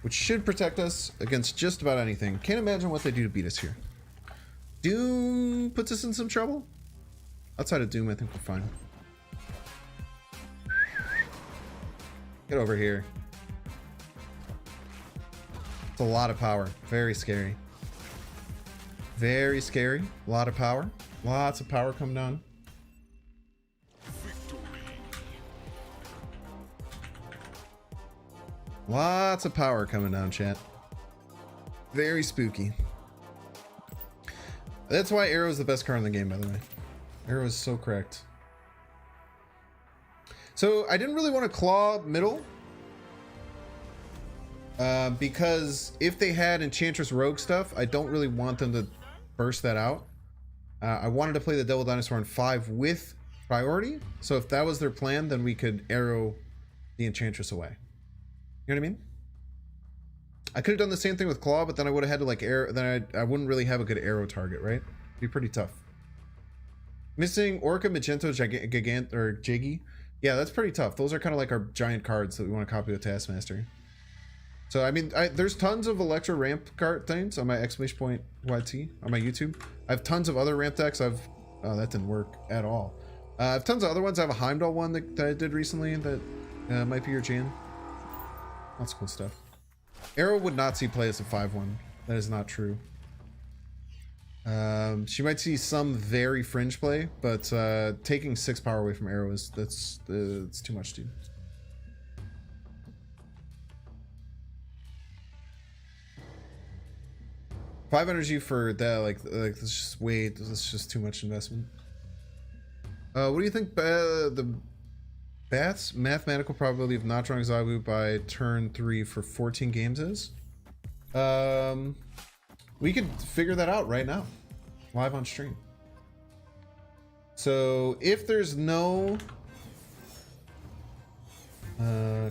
which should protect us against just about anything. Can't imagine what they do to beat us here. Doom puts us in some trouble. Outside of Doom, I think we're fine. Get over here. It's a lot of power. Very scary. Very scary. A lot of power. Lots of power come down. Lots of power coming down, chat. Very spooky. That's why Arrow is the best card in the game, by the way. Arrow is so correct. So I didn't really want to claw middle. Because if they had Enchantress Rogue stuff, I don't really want them to burst that out. I wanted to play the Devil Dinosaur in 5 with priority. So if that was their plan, then we could arrow the Enchantress away. You know what I mean? I could have done the same thing with Claw, but then I would have had to like arrow. Then I wouldn't really have a good arrow target, right? It'd be pretty tough. Missing Orca, Magento, Gigant, or Jiggy. Yeah, that's pretty tough. Those are kind of like our giant cards that we want to copy with Taskmaster. So I mean, there's tons of Electro ramp card things on my exclamation point YT on my YouTube. I have tons of other ramp decks. Oh, that didn't work at all. I have tons of other ones. I have a Heimdall one that I did recently that might be your jam. That's cool stuff. Arrow would not see play as a 5/1. That is not true. She might see some very fringe play, but taking 6 power away from Arrow is it's too much, dude. Five energy for that, like let's just wait. That's just too much investment. What do you think? The Bat's mathematical probability of not drawing Zabu by turn 3 for 14 games is? We could figure that out right now, live on stream. So if there's no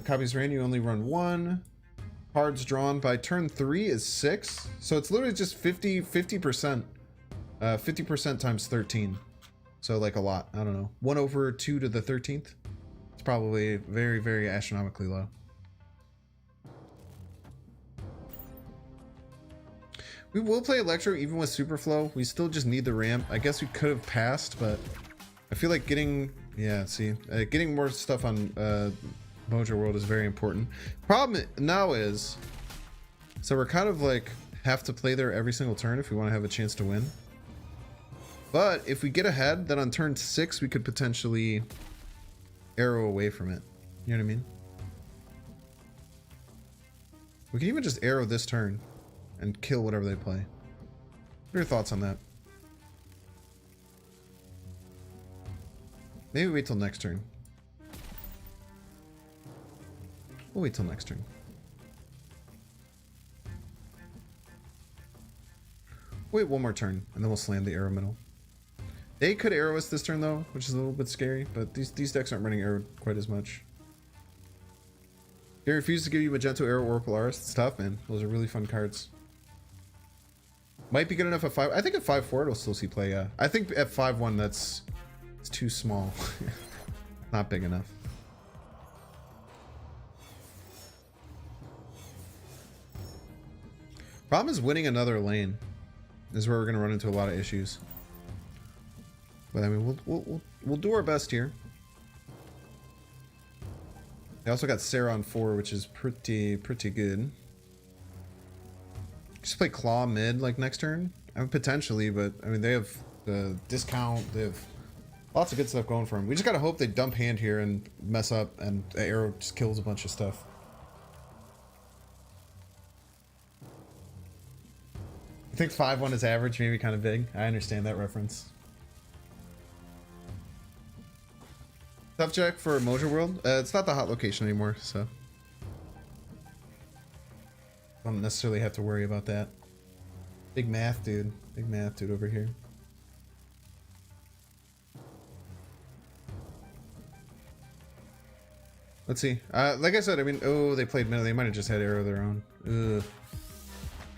copies ran, you only run 1. Cards drawn by turn 3 is 6. So it's literally just 50%. 50% times 13. So like a lot. I don't know. 1/2 to the 13th. It's probably very, very astronomically low. We will play Electro even with Superflow. We still just need the ramp. I guess we could have passed, but I feel like getting getting more stuff on Mojo World is very important. Problem now is, so we're kind of like have to play there every single turn if we want to have a chance to win. But if we get ahead, then on turn 6 we could potentially arrow away from it. You know what I mean? We can even just arrow this turn and kill whatever they play. What are your thoughts on that? Maybe wait till next turn. We'll wait till next turn. Wait one more turn, and then we'll slam the arrow middle. They could arrow us this turn though, which is a little bit scary, but these decks aren't running arrow quite as much. They refuse to give you Magento, Arrow, or Polaris. It's tough, man. Those are really fun cards. Might be good enough at 5. I think at 5/4 it'll still see play, yeah. I think at 5/1 it's too small. Not big enough. Problem is winning another lane is where we're gonna run into a lot of issues. But I mean, we'll do our best here. They also got Sarah on 4, which is pretty good. Just play Claw mid like next turn. I mean, potentially, but I mean they have the discount. They have lots of good stuff going for them. We just gotta hope they dump hand here and mess up, and the arrow just kills a bunch of stuff. I think 5-1 is average, maybe kind of big. I understand that reference. Tough check for Mojo World. It's not the hot location anymore, so don't necessarily have to worry about that. Big math dude over here. Let's see. Like I said, I mean, oh, they played middle. They might have just had arrow of their own. Ugh.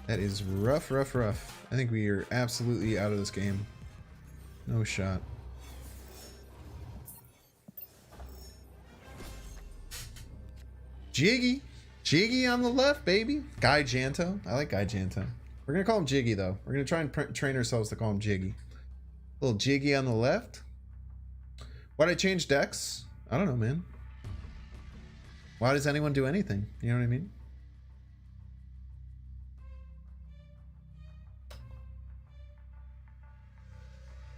That is rough. I think we are absolutely out of this game. No shot. Jiggy on the left, baby. Guy Janto. I like Guy Janto. We're gonna call him Jiggy though. We're gonna try and train ourselves to call him Jiggy. Little Jiggy on the left. Why'd I change decks? I don't know, man. Why does anyone do anything? You know what I mean?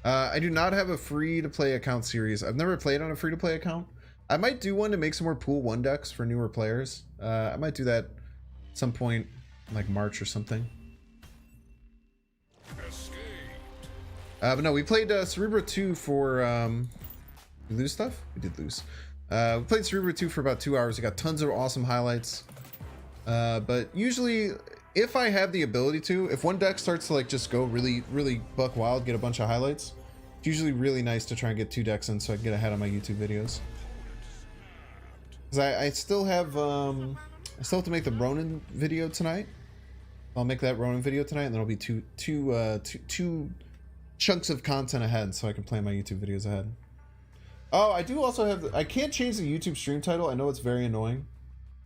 I do not have a free-to-play account series. I've never played on a free-to-play account. I might do one to make some more Pool 1 decks for newer players. I might do that at some point, like March or something. But no, we played Cerebro 2 for... we lose stuff? We did lose. We played Cerebro 2 for about 2 hours. We got tons of awesome highlights. But usually, if I have the ability to, if one deck starts to like just go really buck wild, get a bunch of highlights, it's usually really nice to try and get 2 decks in so I can get ahead on my YouTube videos. Because I still have to make the Ronin video tonight. I'll make that Ronin video tonight, and then it'll be two chunks of content ahead, so I can plan my YouTube videos ahead. Oh, I do also have... I can't change the YouTube stream title. I know it's very annoying,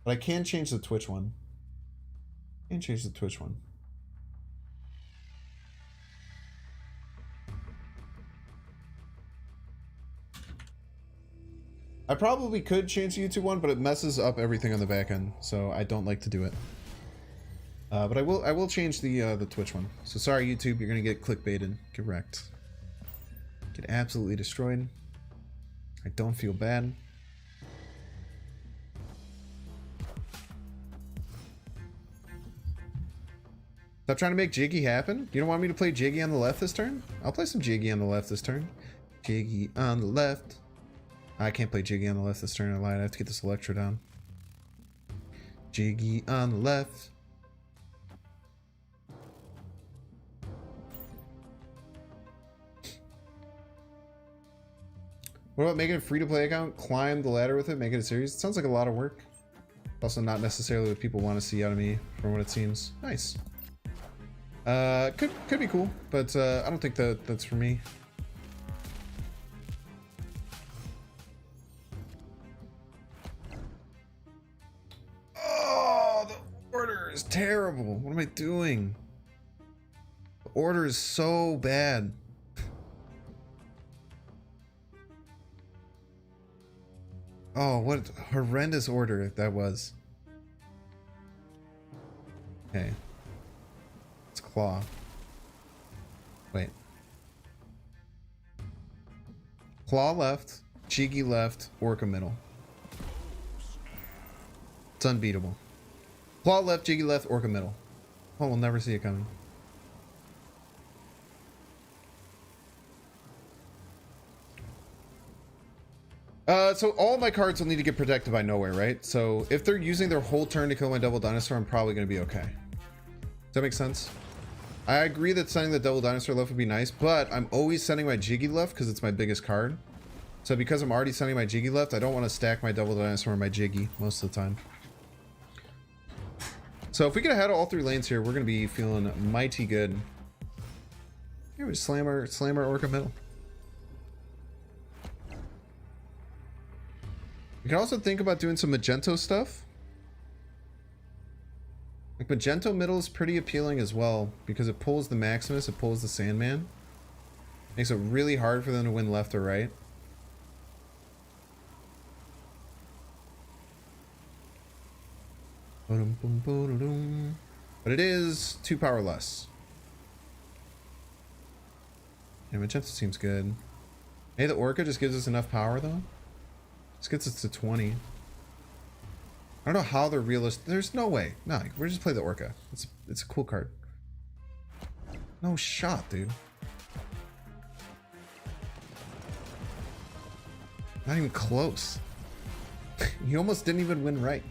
but I can change the Twitch one. I probably could change the YouTube one, but it messes up everything on the back end, so I don't like to do it. But I will change the Twitch one. So sorry, YouTube, you're gonna get clickbaited. Get wrecked. Get absolutely destroyed. I don't feel bad. Stop trying to make Jiggy happen. You don't want me to play Jiggy on the left this turn? I'll play some Jiggy on the left this turn. Jiggy on the left. I can't play Jiggy on the left this turn. I lied. I have to get this Electro down. Jiggy on the left. What about making a free-to-play account? Climb the ladder with it? Make it a series? It sounds like a lot of work. Also not necessarily what people want to see out of me, from what it seems. Nice. Could be cool, but I don't think that's for me. Oh, the order is terrible. What am I doing? The order is so bad. Oh, what horrendous order that was. Okay. It's Claw. Wait. Claw left, Jiggy left, Orca middle. It's unbeatable. Claw left, Jiggy left, Orca middle. Oh, we'll never see it coming. So all my cards will need to get protected by nowhere, right? So if they're using their whole turn to kill my Double Dinosaur, I'm probably going to be okay. Does that make sense? I agree that sending the Double Dinosaur left would be nice, but I'm always sending my Jiggy left because it's my biggest card. So because I'm already sending my Jiggy left, I don't want to stack my Double Dinosaur and my Jiggy most of the time. So if we get ahead of all 3 lanes here, we're going to be feeling mighty good. Here we just slam our Orca middle. We can also think about doing some Magento stuff. Like Magento middle is pretty appealing as well because it pulls the Maximus, it pulls the Sandman. Makes it really hard for them to win left or right. But it is 2 power less. Yeah, Magenta seems good. Hey, the Orca just gives us enough power though. This gets us to 20. I don't know how they're realistic. There's no way. No, we're just play the Orca. It's a cool card. No shot, dude. Not even close. You almost didn't even win right.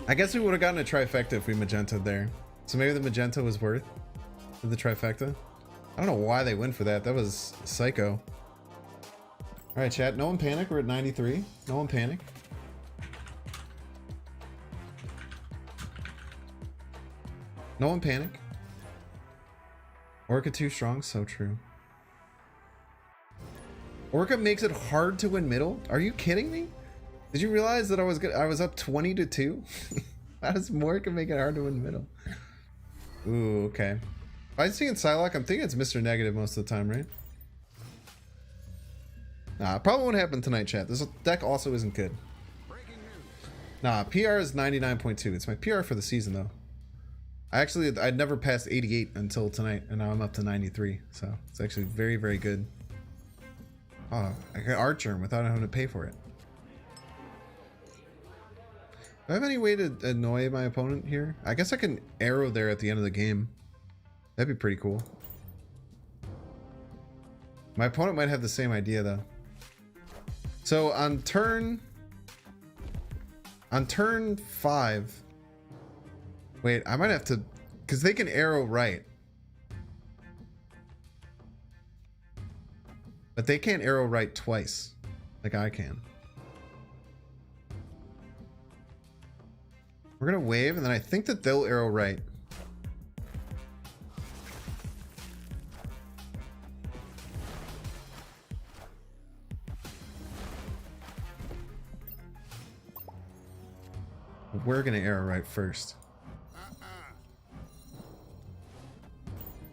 I guess we would have gotten a trifecta if we magenta there. So maybe the magenta was worth the trifecta. I don't know why they went for that. That was psycho. All right, chat. No one panic. We're at 93. No one panic. No one panic. Orca too strong. So true. Orca makes it hard to win middle. Are you kidding me? Did you realize that I was up 20-2? How does Orca make it hard to win middle? Ooh, okay. If I see in Psylocke, I'm thinking it's Mr. Negative most of the time, right? Nah, probably won't happen tonight, chat. This deck also isn't good. Nah, PR is 99.2. It's my PR for the season, though. I'd never passed 88 until tonight, and now I'm up to 93. So it's actually very, very good. Oh, I got Archer without having to pay for it. Do I have any way to annoy my opponent here? I guess I can arrow there at the end of the game. That'd be pretty cool. My opponent might have the same idea though. So on turn 5. Wait, I might have to, because they can arrow right. But they can't arrow right twice, like I can. We're gonna wave, and then I think that they'll arrow right. We're gonna arrow right first.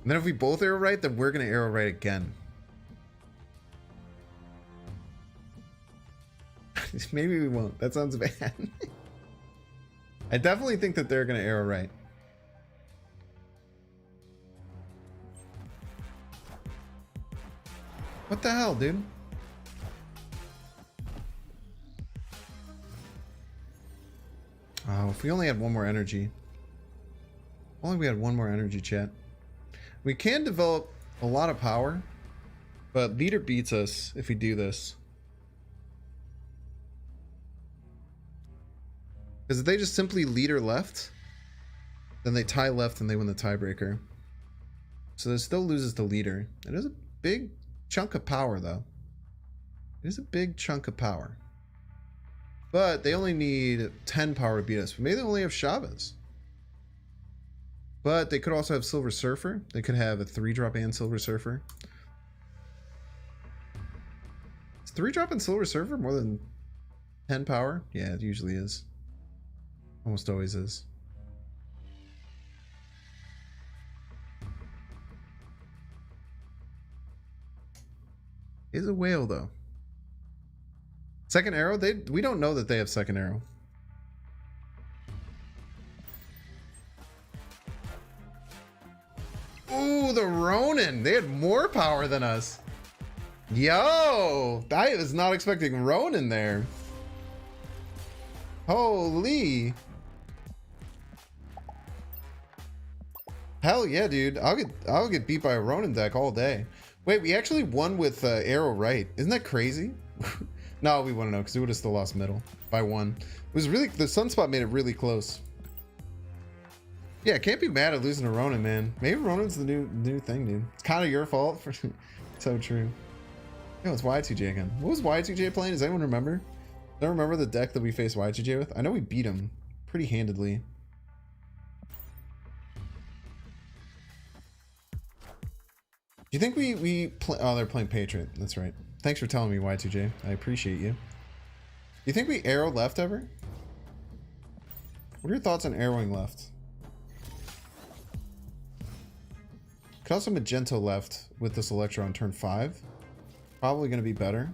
And then if we both arrow right, then we're gonna arrow right again. Maybe we won't. That sounds bad. I definitely think that they're gonna arrow right. What the hell, dude? Oh, if we only had one more energy. Only we had one more energy, chat. We can develop a lot of power, but leader beats us if we do this. Because if they just simply leader left, then they tie left and they win the tiebreaker. So this still loses the leader. It is a big chunk of power, though. It is a big chunk of power. But they only need 10 power to beat us. Maybe they only have Chavez. But they could also have Silver Surfer. They could have a 3-drop and Silver Surfer. Is 3-drop and Silver Surfer more than 10 power? Yeah, it usually is. Almost always is. Is a whale though. Second arrow? We don't know that they have second arrow. Ooh, the Ronin. They had more power than us. Yo, I was not expecting Ronin there. Holy. Hell yeah, dude. I'll get beat by a Ronin deck all day. Wait, we actually won with arrow right. Isn't that crazy? No, we wouldn't know because we would have still lost middle by 1. It was really, the Sunspot made it really close. Yeah, can't be mad at losing to Ronin, man. Maybe Ronin's the new thing, dude. It's kind of your fault for so true. Yo, it's Y2J again. What was Y2J playing? Does anyone remember? I don't remember the deck that we faced Y2J with. I know we beat him pretty handedly. Do you think we play? Oh, they're playing Patriot. That's right. Thanks for telling me, Y2J. I appreciate you. Do you think we arrow left ever? What are your thoughts on arrowing left? Could also magenta left with this Electro on turn 5. Probably going to be better.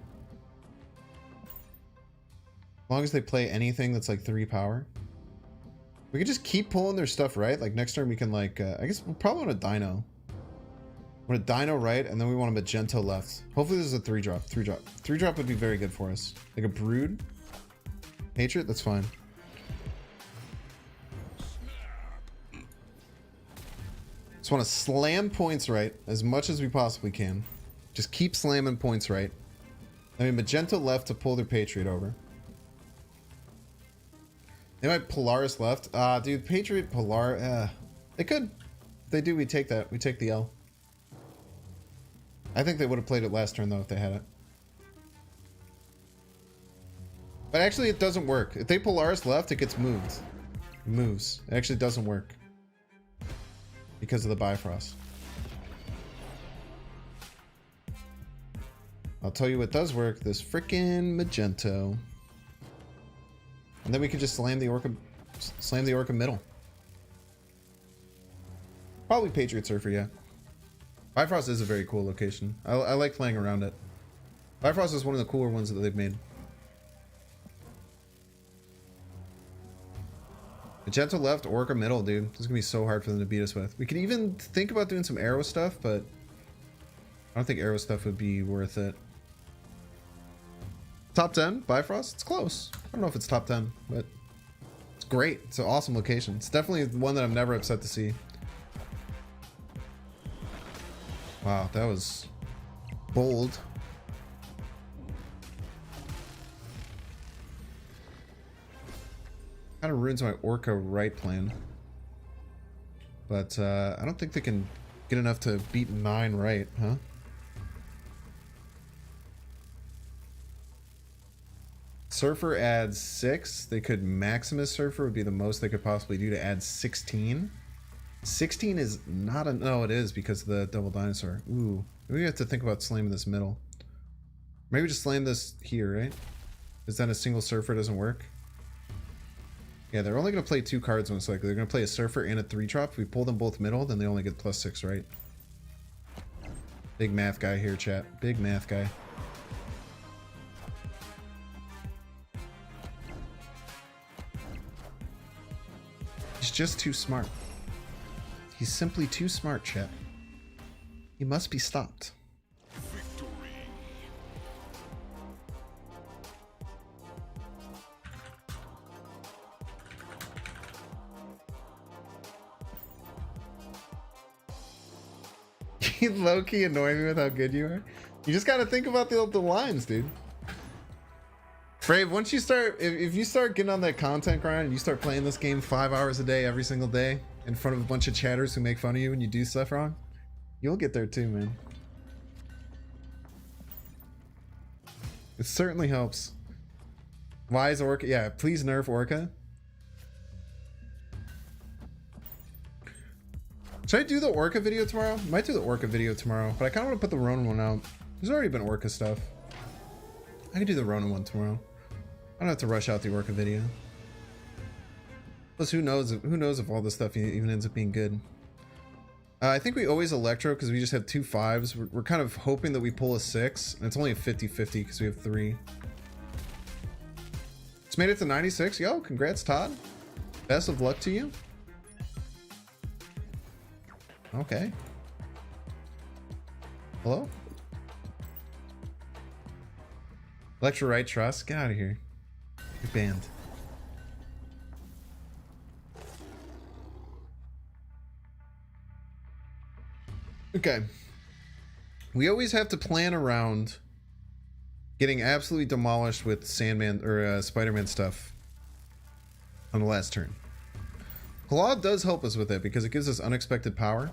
As long as they play anything that's like 3 power. We could just keep pulling their stuff right. Like next turn we can like, I guess we'll probably want a Dino. Want a Dino right, and then we want a magenta left. Hopefully this is a 3-drop. 3-drop. 3-drop would be very good for us. Like a Brood. Patriot, that's fine. Just want to slam points right as much as we possibly can. Just keep slamming points right. I mean, magenta left to pull their Patriot over. They might Polaris left. Dude, Patriot, Polar, they could. If they do, we take that. We take the L. I think they would have played it last turn, though, if they had it. But actually, it doesn't work. If they Polaris left, it gets moved. It moves. It actually doesn't work. Because of the Bifrost. I'll tell you what does work. This frickin' Magento. And then we can just slam the Orca middle. Probably Patriot Surfer, yeah. Bifrost is a very cool location. I like playing around it. Bifrost is one of the cooler ones that they've made. Magenta left, Orca middle, dude. This is gonna be so hard for them to beat us with. We could even think about doing some arrow stuff, but I don't think arrow stuff would be worth it. Top 10, Bifrost? It's close. I don't know if it's top 10, but it's great. It's an awesome location. It's definitely one that I'm never upset to see. Wow, that was bold. Kind of ruins my Orca right plan. But I don't think they can get enough to beat 9 right, huh? Surfer adds 6. They could Maximus Surfer would be the most they could possibly do to add 16. 16 is not a... No, it is because of the double dinosaur. Ooh. Maybe we have to think about slamming this middle. Maybe just slam this here, right? Because then a single Surfer doesn't work. Yeah, they're only going to play 2 cards most likely. They're going to play a Surfer and a 3-drop. If we pull them both middle, then they only get +6, right? Big math guy here, chat. Big math guy. He's just too smart. He's simply too smart, chat. He must be stopped. You low-key annoy me with how good you are. You just gotta think about the lines, dude. Frave, once you start, if you start getting on that content grind and you start playing this game 5 hours a day every single day in front of a bunch of chatters who make fun of you when you do stuff wrong, you'll get there too, man. It certainly helps. Why is Orca? Yeah, please nerf Orca. Should I do the Orca video tomorrow? Might do the Orca video tomorrow, but I kind of want to put the Ronin one out. There's already been Orca stuff. I can do the Ronin one tomorrow. I don't have to rush out the Orca video. Plus, who knows if all this stuff even ends up being good. I think we always Electro because we just have 2 5s. We're kind of hoping that we pull a 6, and it's only a 50-50 because we have 3. It's made it to 96. Yo, congrats, Todd. Best of luck to you. Okay. Hello? Electro right trust? Get out of here. You're banned. Okay. We always have to plan around getting absolutely demolished with Sandman or Spider-Man stuff on the last turn. Claw does help us with it because it gives us unexpected power.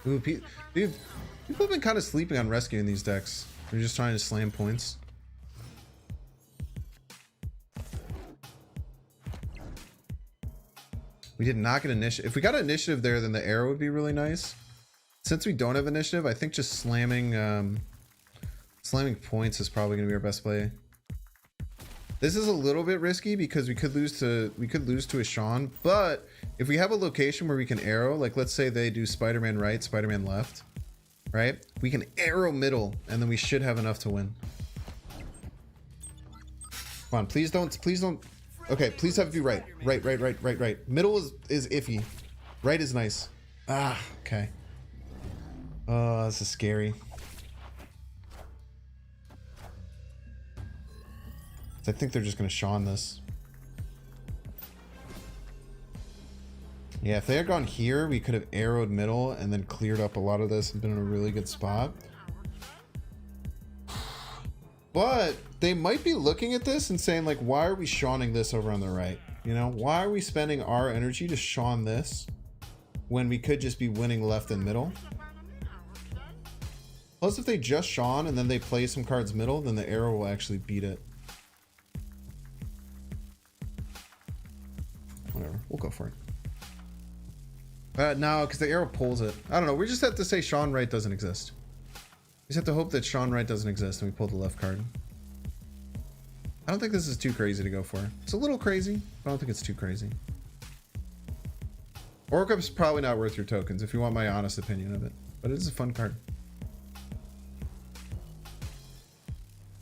Ooh, people have been kind of sleeping on rescuing these decks. They're just trying to slam points. We did not get initiative. If we got initiative there, then the arrow would be really nice. Since we don't have initiative, I think just slamming slamming points is probably going to be our best play. This is a little bit risky because we could lose to a Sean, but if we have a location where we can arrow, like let's say they do Spider-Man right, Spider-Man left, right? We can arrow middle, and then we should have enough to win. Come on, please don't. Okay, please have it be right. Right. Middle is iffy. Right is nice. Ah, okay. Oh, this is scary. I think they're just gonna Sean this. Yeah, if they had gone here, we could have arrowed middle and then cleared up a lot of this and been in a really good spot. But they might be looking at this and saying, like, why are we Seaning this over on the right? You know, why are we spending our energy to Sean this when we could just be winning left and middle? Plus, if they just Sean and then they play some cards middle, then the arrow will actually beat it. Whatever, we'll go for it. No, because the arrow pulls it. I don't know, we just have to say Sean right doesn't exist. We just have to hope that Sean right doesn't exist and we pull the left card. I don't think this is too crazy to go for. It's a little crazy, but I don't think it's too crazy. Orcup's probably not worth your tokens if you want my honest opinion of it, but it is a fun card.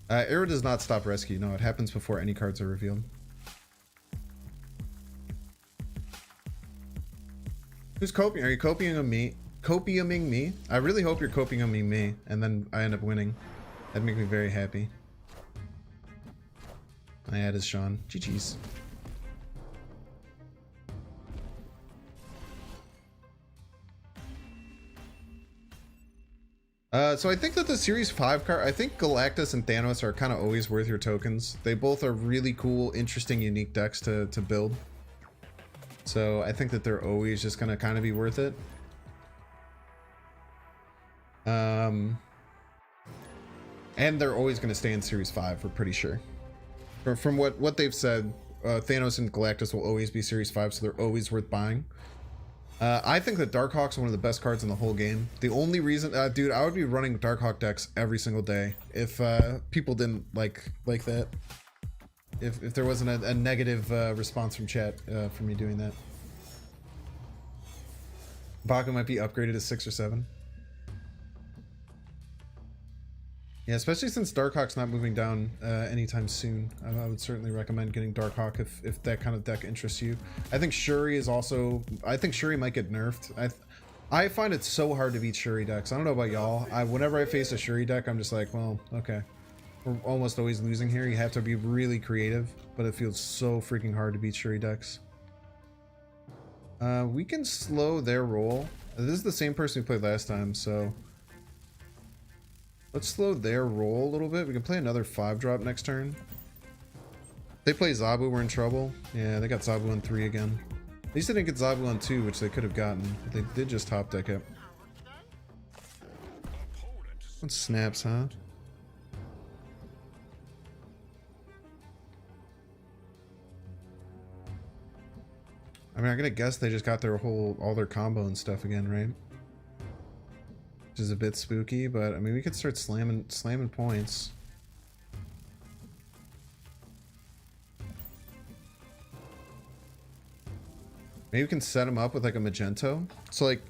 Arrow does not stop rescue. No, it happens before any cards are revealed. Who's copying? Are you copying me? Copying me? I really hope you're copying me, and then I end up winning. That'd make me very happy. My ad is Sean. GG's. So I think that the Series 5 card, I think Galactus and Thanos are kind of always worth your tokens. They both are really cool, interesting, unique decks to build. So I think that they're always just going to kind of be worth it. And they're always going to stay in Series 5, we're pretty sure. From what they've said, Thanos and Galactus will always be Series 5, so they're always worth buying. I think that Darkhawk's one of the best cards in the whole game. The only reason, dude, I would be running Darkhawk decks every single day if people didn't like that. If there wasn't a negative response from chat for me doing that. Baku might be upgraded to 6 or 7. Yeah, especially since Darkhawk's not moving down anytime soon. I would certainly recommend getting Darkhawk if that kind of deck interests you. I think Shuri is also... I think Shuri might get nerfed. I find it so hard to beat Shuri decks. I don't know about y'all. Whenever I face a Shuri deck, I'm just like, well, okay. We're almost always losing here. You have to be really creative, but it feels so freaking hard to beat Shuri decks. We can slow their roll. This is the same person who played last time, so... Let's slow their roll a little bit. We can play another 5-drop next turn. If they play Zabu, we're in trouble. Yeah, they got Zabu on 3 again. At least they didn't get Zabu on 2, which they could have gotten. But they did just top deck it. What snaps, huh? I mean, I'm gonna guess they just got their all their combo and stuff again, right? Which is a bit spooky, but I mean, we could start slamming points. Maybe we can set them up with like a Magento. So like,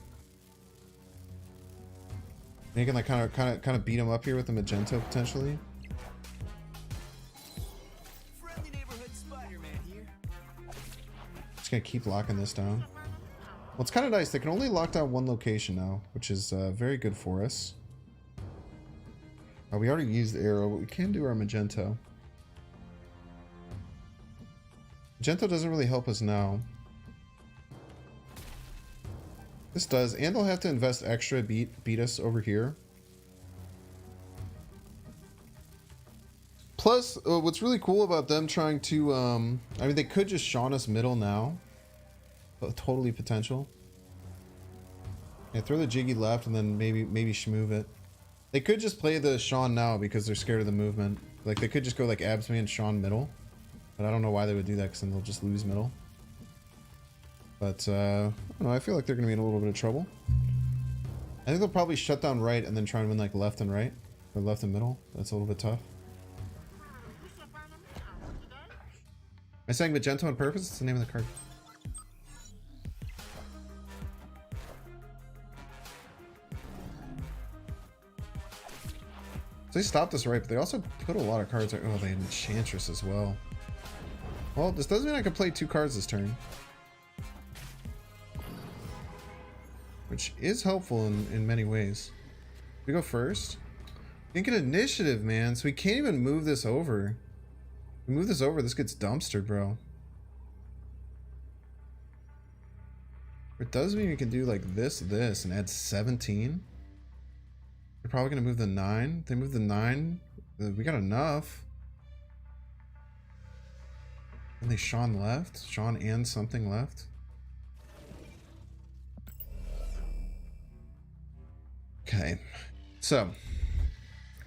you can like kind of beat them up here with a Magento potentially. Just gonna keep locking this down. Well, it's kind of nice. They can only lock down one location now, which is very good for us. We already used the arrow, but we can do our Magento. Magento doesn't really help us now. This does, and they'll have to invest extra, beat us over here. Plus, what's really cool about them trying to, I mean, they could just Sean us middle now. Totally potential. Yeah, throw the Jiggy left and then maybe schmoove it. They could just play the Sean now because they're scared of the movement. Like, they could just go like Absme and Sean middle. But I don't know why they would do that because then they'll just lose middle. But, I don't know, I feel like they're going to be in a little bit of trouble. I think they'll probably shut down right and then try and win like left and right. Or left and middle. That's a little bit tough. I saying Magento on purpose? It's the name of the card. So they stopped us right, but they also put a lot of cards. Oh, they had Enchantress as well. Well, this doesn't mean I can play 2 cards this turn. Which is helpful in many ways. We go first. We can get initiative, man, so we can't even move this over. If we move this over, this gets dumpstered, bro. It does mean we can do like this, and add 17. They're probably gonna move the 9. They move the 9. We got enough. And they Sean left. Sean and something left. Okay. So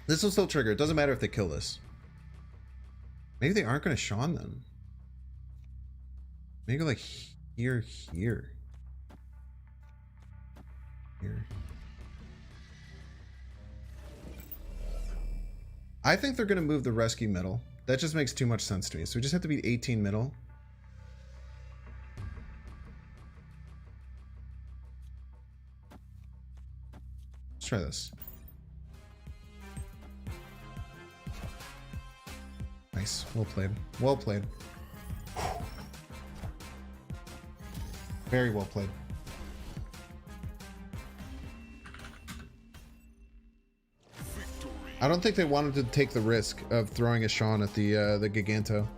this will still trigger. It doesn't matter if they kill this. Maybe they aren't gonna Sean them. Maybe like here. Here. I think they're going to move the rescue middle. That just makes too much sense to me. So we just have to beat 18 middle. Let's try this. Nice. Well played. Well played. Very well played. I don't think they wanted to take the risk of throwing a Sean at the Giganto.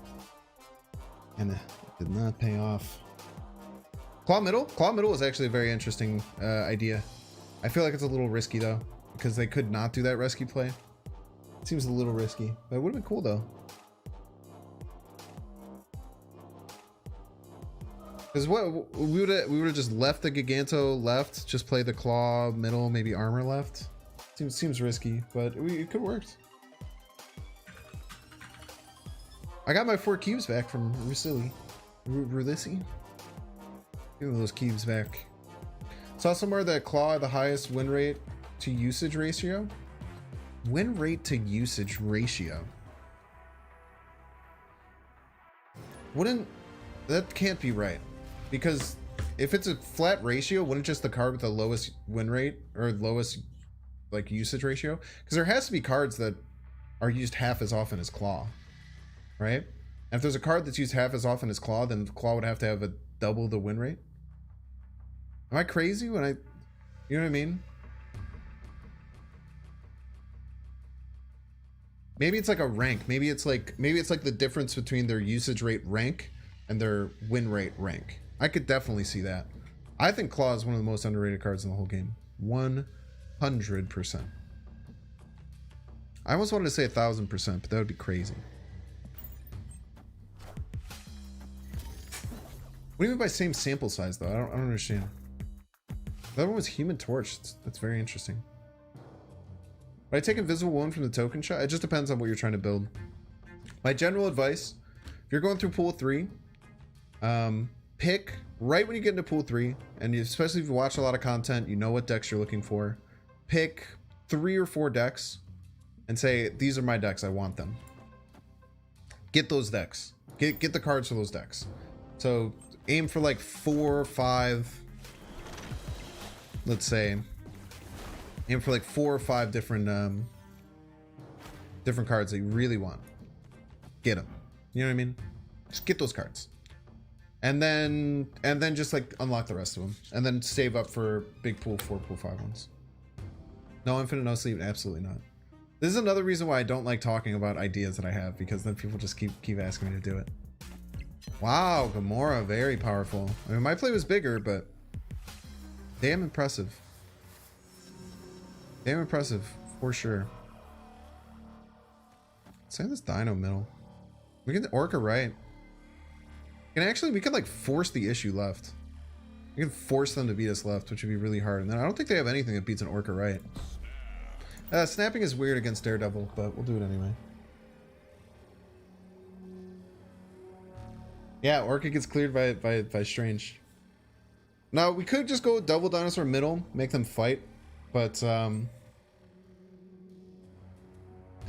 And it did not pay off. Claw middle? Claw middle is actually a very interesting idea. I feel like it's a little risky though, because they could not do that rescue play. It seems a little risky, but it would have been cool though. Because what we would have just left the Giganto left, just play the claw middle, maybe armor left. Seems risky, but it could work. I got my 4 cubes back from Rusili. Give me those cubes back. Saw somewhere that claw had the highest win rate to usage ratio. Win rate to usage ratio. That can't be right. Because if it's a flat ratio, wouldn't just the card with the lowest win rate or lowest like usage ratio? Because there has to be cards that are used half as often as claw, right? And if there's a card that's used half as often as claw, then claw would have to have a double the win rate. Am I crazy when you know what I mean? Maybe it's like a rank. Maybe it's like the difference between their usage rate rank and their win rate rank. I could definitely see that. I think claw is one of the most underrated cards in the whole game. 100%. I almost wanted to say 1,000%, but that would be crazy. What do you mean by same sample size though? I don't understand. That one was Human Torch. That's very interesting. Would I take Invisible Wound from the token shot? It just depends on what you're trying to build. My general advice, if you're going through pool 3, pick right when you get into pool 3, and especially if you watch a lot of content, you know what decks you're looking for. Pick 3 or 4 decks and say, these are my decks, I want them. Get those decks. Get the cards for those decks. So aim for like 4 or 5, let's say. Aim for like 4 or 5 different cards that you really want. Get them. You know what I mean? Just get those cards. And then just like unlock the rest of them. And then save up for big pool 4, pool 5 ones. No infinite, no sleep, absolutely not. This is another reason why I don't like talking about ideas that I have, because then people just keep asking me to do it. Wow, Gamora, very powerful. I mean, my play was bigger, but damn impressive. Damn impressive, for sure. Send this Dino middle. We can Orca right. And actually, we could like force the issue left. We can force them to beat us left, which would be really hard. And then I don't think they have anything that beats an Orca right. Snapping is weird against Daredevil, but we'll do it anyway. Yeah, Orca gets cleared by Strange. Now, we could just go double Dinosaur middle, make them fight, but did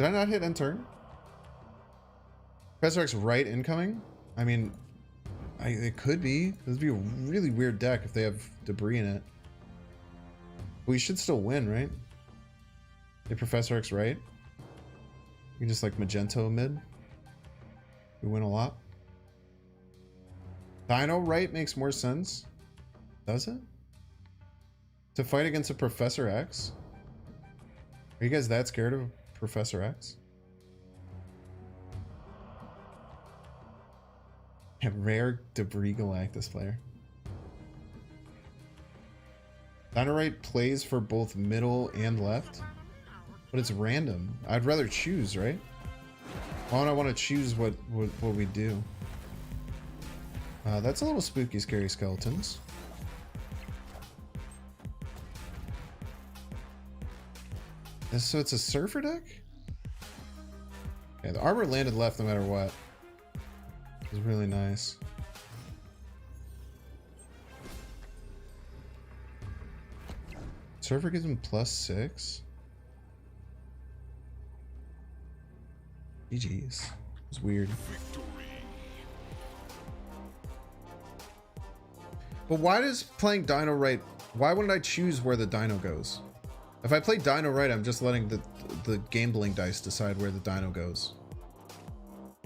I not hit end turn? Professor X right incoming? I mean, it could be. This would be a really weird deck if they have debris in it. We should still win, right? Did Professor X right? We just like Magento mid. We win a lot. Dino right makes more sense. Does it? To fight against a Professor X? Are you guys that scared of Professor X? A rare Debris Galactus player. Dino right plays for both middle and left, but it's random. I'd rather choose, right? Why would I want to choose what we do? That's a little spooky, scary skeletons. So it's a surfer deck? Okay, the armor landed left no matter what. It's really nice. Surfer gives him +6. GG's. It's weird. But why does playing Dino right... Why wouldn't I choose where the Dino goes? If I play Dino right, I'm just letting the gambling dice decide where the Dino goes.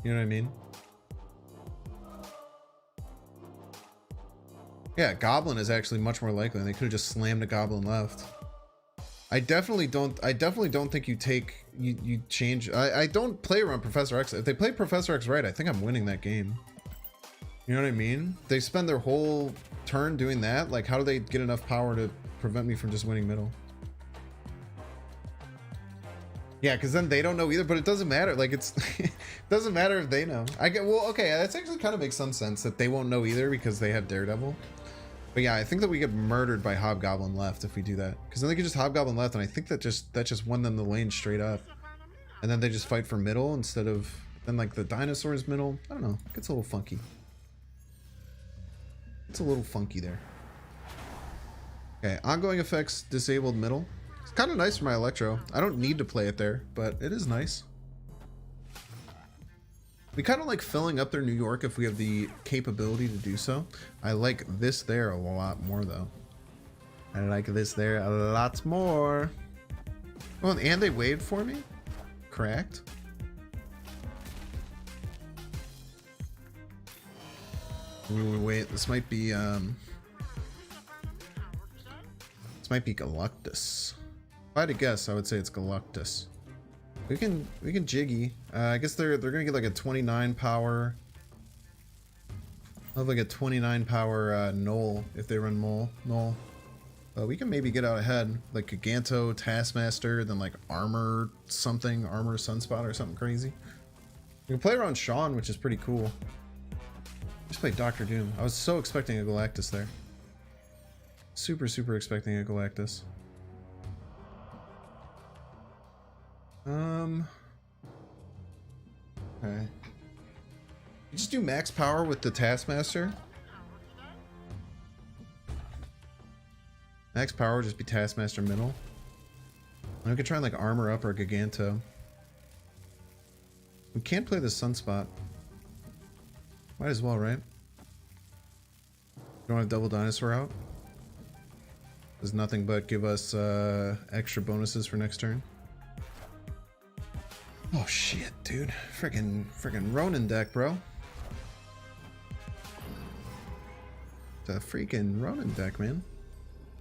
You know what I mean? Yeah, Goblin is actually much more likely, and they could have just slammed a Goblin left. I definitely don't think you take... You change... I don't play around Professor X. If they play Professor X right, I think I'm winning that game. You know what I mean? They spend their whole turn doing that. Like, how do they get enough power to prevent me from just winning middle? Yeah, because then they don't know either, but it doesn't matter. Like, it's... it doesn't matter if they know. Well, okay, that's actually kind of makes some sense that they won't know either because they have Daredevil. But yeah, I think that we get murdered by Hobgoblin left if we do that. Because then they could just Hobgoblin left, and I think that just won them the lane straight up. And then they just fight for middle instead of... Then, like, the dinosaurs middle. I don't know. It gets a little funky. It's a little funky there. Okay, ongoing effects disabled middle. It's kind of nice for my Electro. I don't need to play it there, but it is nice. We kind of like filling up their New York if we have the capability to do so. I like this there a lot more, though. I like this there a lot more. Oh, and they waived for me? Cracked. Ooh, wait, this might be Galactus. If I had to guess, I would say it's Galactus. We can jiggy. I guess they're gonna get like a 29 power. I'll have like a 29 power Null if they run Null. We can maybe get out ahead, like Giganto, Taskmaster, then like Armor something, Armor Sunspot or something crazy. We can play around Sean, which is pretty cool. Just play Doctor Doom. I was so expecting a Galactus there. Super expecting a Galactus. Okay. You just do max power with the Taskmaster. Max power would just be Taskmaster middle. And we could try and like armor up our Giganto. We can't play the Sunspot. Might as well, right? You want to double dinosaur out? Does nothing but give us extra bonuses for next turn. Oh shit, dude. Freaking Ronin deck, bro. It's a freaking Ronin deck, man.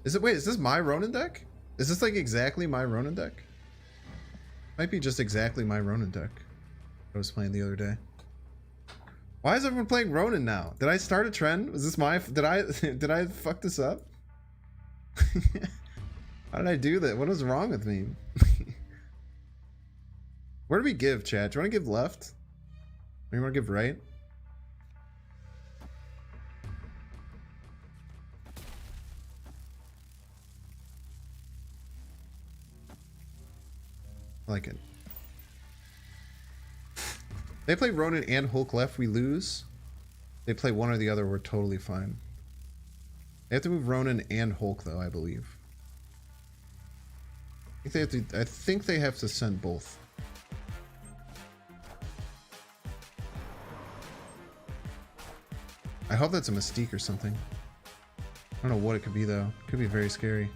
Is it, wait, is this my Ronin deck? Is this like exactly my Ronin deck? Might be just exactly my Ronin deck I was playing the other day. Why is everyone playing Ronin now? Did I start a trend? Was this my, did I fuck this up? How did I do that? What is wrong with me? Where do we give, chat? Do you want to give left? Or you want to give right? I like it. They play Ronin and Hulk left, we lose. They play one or the other, we're totally fine. They have to move Ronin and Hulk, though, I believe. I think they have to send both. I hope that's a Mystique or something. I don't know what it could be though. Could be very scary.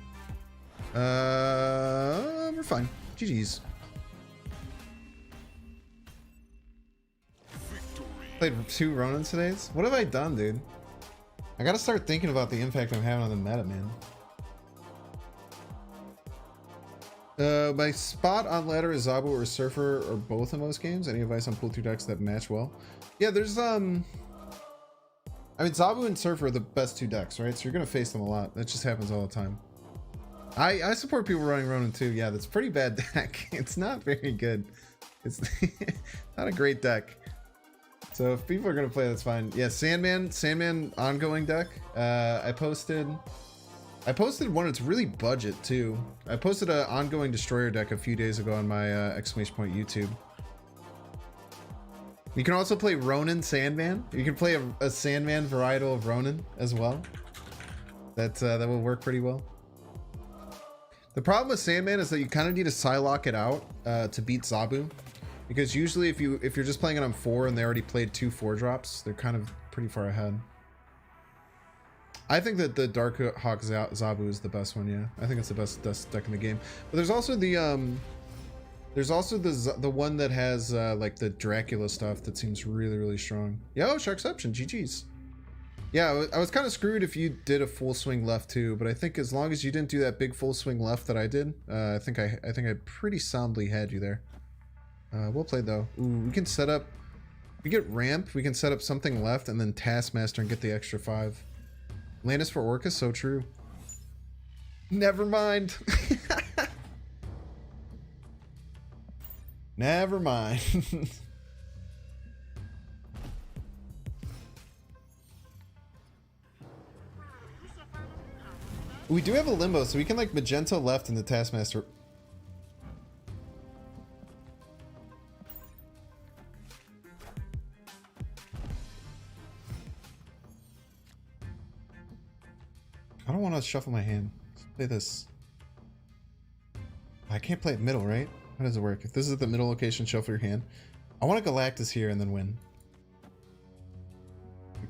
We're fine. GG's. Played 2 Ronins today. What have I done, dude? I gotta start thinking about the impact I'm having on the meta, man. My spot on ladder is Zabu or Surfer or both in most games. Any advice on pool 2 decks that match well? Yeah, there's I mean, Zabu and Surfer are the best 2 decks, right? So you're gonna face them a lot. That just happens all the time. I support people running Ronin too. Yeah, that's a pretty bad deck. It's not very good. It's not a great deck. So if people are gonna play, that's fine. Yeah, Sandman ongoing deck. I posted one. It's really budget too. I posted an ongoing Destroyer deck a few days ago on my exclamation point YouTube. You can also play Ronin Sandman. You can play a Sandman varietal of Ronin as well. That will work pretty well. The problem with Sandman is that you kind of need to Psylocke it out to beat Zabu, because usually if you're just playing it on 4 and they already played 2 4-drops, they're kind of pretty far ahead. I think that the Dark Hawk Zabu is the best one. Yeah, I think it's the best deck in the game. But there's also the one that has like the Dracula stuff that seems really strong. Yo, Sharkception, GG's. Yeah, I was kind of screwed if you did a full swing left too, but I think as long as you didn't do that big full swing left that I did, I think I pretty soundly had you there. Well played though. Ooh, we can set up. We get ramp. We can set up something left and then Taskmaster and get the extra 5. Landis for Orca, so true. Never mind. Never mind. We do have a limbo, so we can like magenta left in the Taskmaster. I don't want to shuffle my hand. Let's play this. I can't play it middle, right? How does it work? If this is the middle location, shuffle your hand. I want a Galactus here and then win.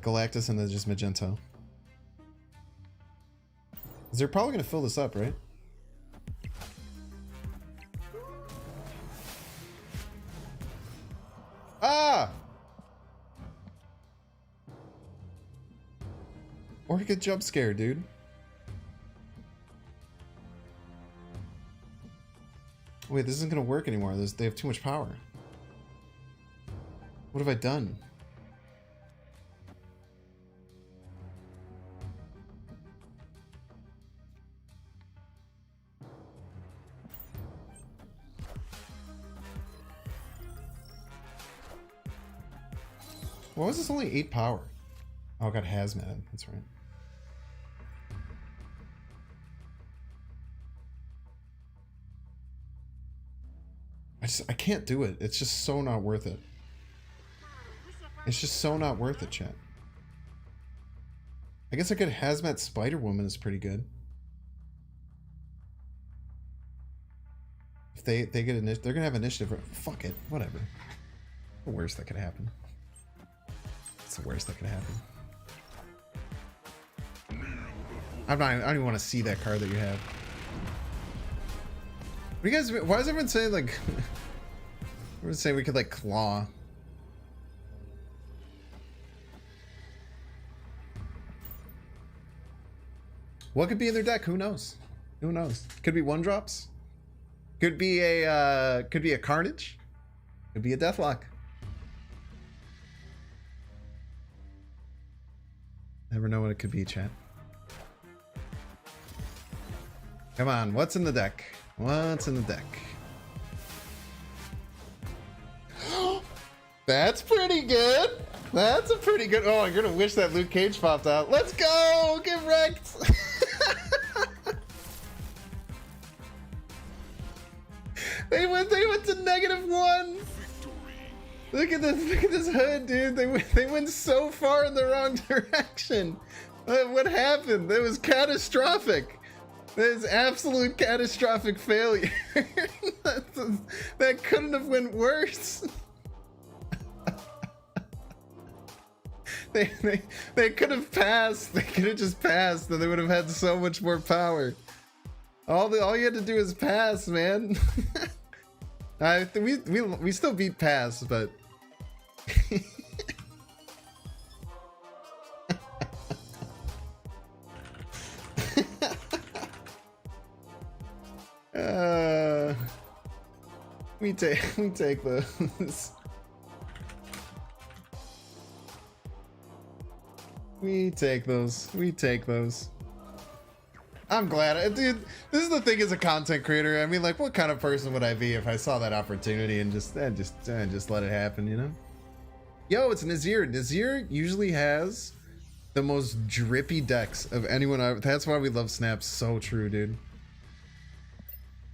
Galactus and then just Magento. They're probably going to fill this up, right? Ah! Or he could jump scare, dude. Wait, this isn't going to work anymore. They have too much power. What have I done? Why was this only 8 power? Oh, I got Hazmat. That's right. I can't do it. It's just so not worth it. It's just so not worth it, chat. I guess I could Hazmat Spider-Woman is pretty good. If they get initiative, they're gonna have initiative. Fuck it, whatever. The worst that could happen. It's the worst that could happen. I don't even want to see that card that you have. What do you guys? Why is everyone saying like? Everyone saying we could like claw. What could be in their deck? Who knows? Who knows? Could be 1-drops. Could be a Carnage. Could be a Deathlock. Never know what it could be, chat. Come on, what's in the deck? What's in the deck? That's pretty good. That's a pretty good. Oh, you're gonna wish that Luke Cage popped out. Let's go! Get wrecked! They went to -1. Look at this hood, dude. They went so far in the wrong direction. What happened? That was catastrophic. That is absolute catastrophic failure. That couldn't have went worse. They could have passed. They could have just passed, and they would have had so much more power. All you had to do is pass, man. We still beat pass, but. We take those. We take those. I'm glad, dude. This is the thing as a content creator. I mean, like, what kind of person would I be if I saw that opportunity and just let it happen, you know? Yo, it's Nazir. Nazir usually has the most drippy decks of anyone. That's why we love Snaps. So true, dude.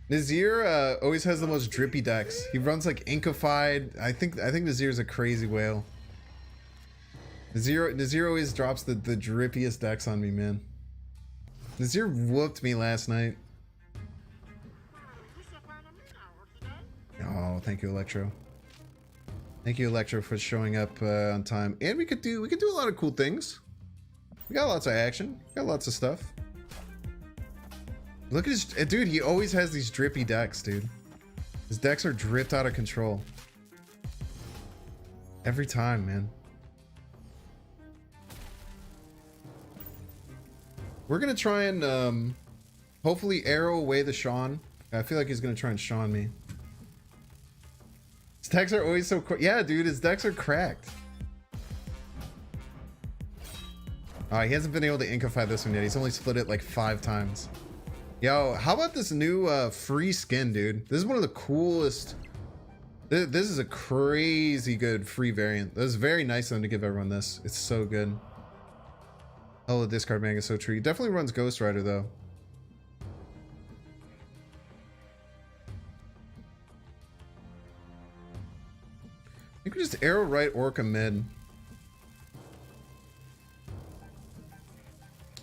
Nazir always has the most drippy decks. He runs like Inkified. I think Nazir's a crazy whale. Nazir always drops the drippiest decks on me, man. Nazir whooped me last night. Oh, thank you, Electro. Thank you, Electro, for showing up on time. And we could do a lot of cool things. We got lots of action. Got lots of stuff. Look at his dude. He always has these drippy decks, dude. His decks are dripped out of control every time, man. We're gonna try and hopefully arrow away the Sean. I feel like he's gonna try and Sean me. His decks are always so yeah, dude. His decks are cracked. He hasn't been able to Inkify this one yet. He's only split it like 5 times. Yo, how about this new free skin, dude? This is one of the coolest. This is a crazy good free variant. That was very nice of them to give everyone this. It's so good. Oh, the discard manga is so true. He definitely runs Ghost Rider though. You can just arrow right Orca mid.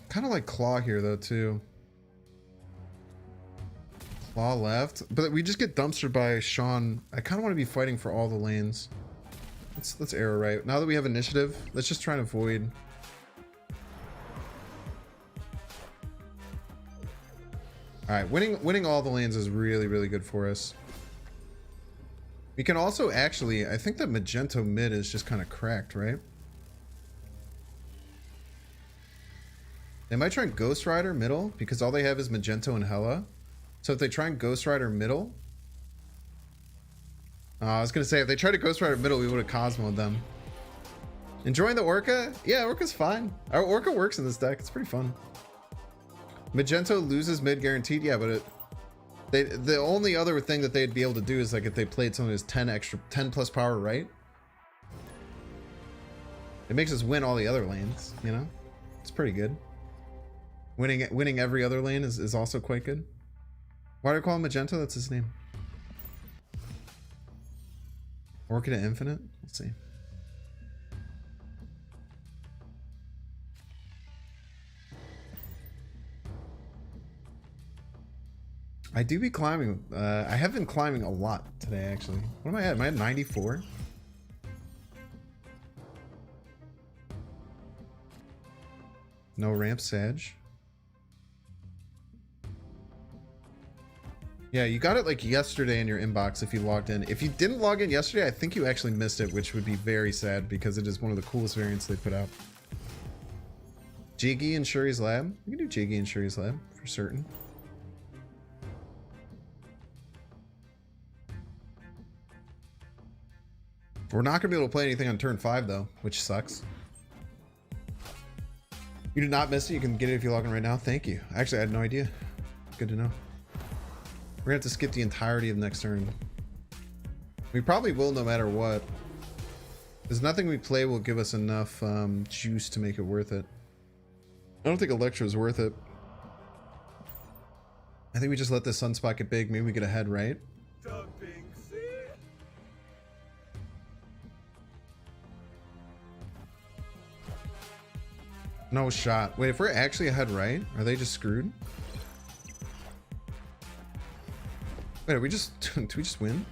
Kind of like Claw here though too. Claw left, but we just get dumpstered by Sean. I kind of want to be fighting for all the lanes. Let's arrow right. Now that we have initiative, let's just try and avoid. All right, winning all the lanes is really good for us. We can also actually, I think that Magento mid is just kind of cracked, right? They might try and Ghost Rider middle because all they have is Magento and Hela. So if they try and Ghost Rider middle, I was gonna say if they tried to Ghost Rider middle, we would have Cosmoed them. Enjoying the Orca? Yeah, Orca's fine. Our Orca works in this deck. It's pretty fun. Magento loses mid guaranteed. Yeah, but the only other thing that they'd be able to do is like if they played something that's 10 plus power, right? It makes us win all the other lanes, you know? It's pretty good. Winning every other lane is also quite good. Why do I call him Magento? That's his name. Orca to Infinite? Let's see. I do be climbing. I have been climbing a lot today, actually. What am I at? Am I at 94? No ramp Sag. Yeah, you got it like yesterday in your inbox if you logged in. If you didn't log in yesterday, I think you actually missed it, which would be very sad because it is one of the coolest variants they put out. Jiggy and Shuri's Lab. We can do Jiggy and Shuri's Lab for certain. We're not going to be able to play anything on turn 5 though, which sucks. You did not miss it. You can get it if you log in right now. Thank you. Actually, I had no idea. Good to know. We're going to have to skip the entirety of next turn. We probably will no matter what. There's nothing we play will give us enough juice to make it worth it. I don't think Electro is worth it. I think we just let this Sunspot get big. Maybe we get ahead, right? No shot. Wait, if we're actually ahead, right? Are they just screwed? Wait, are we just... do we just win?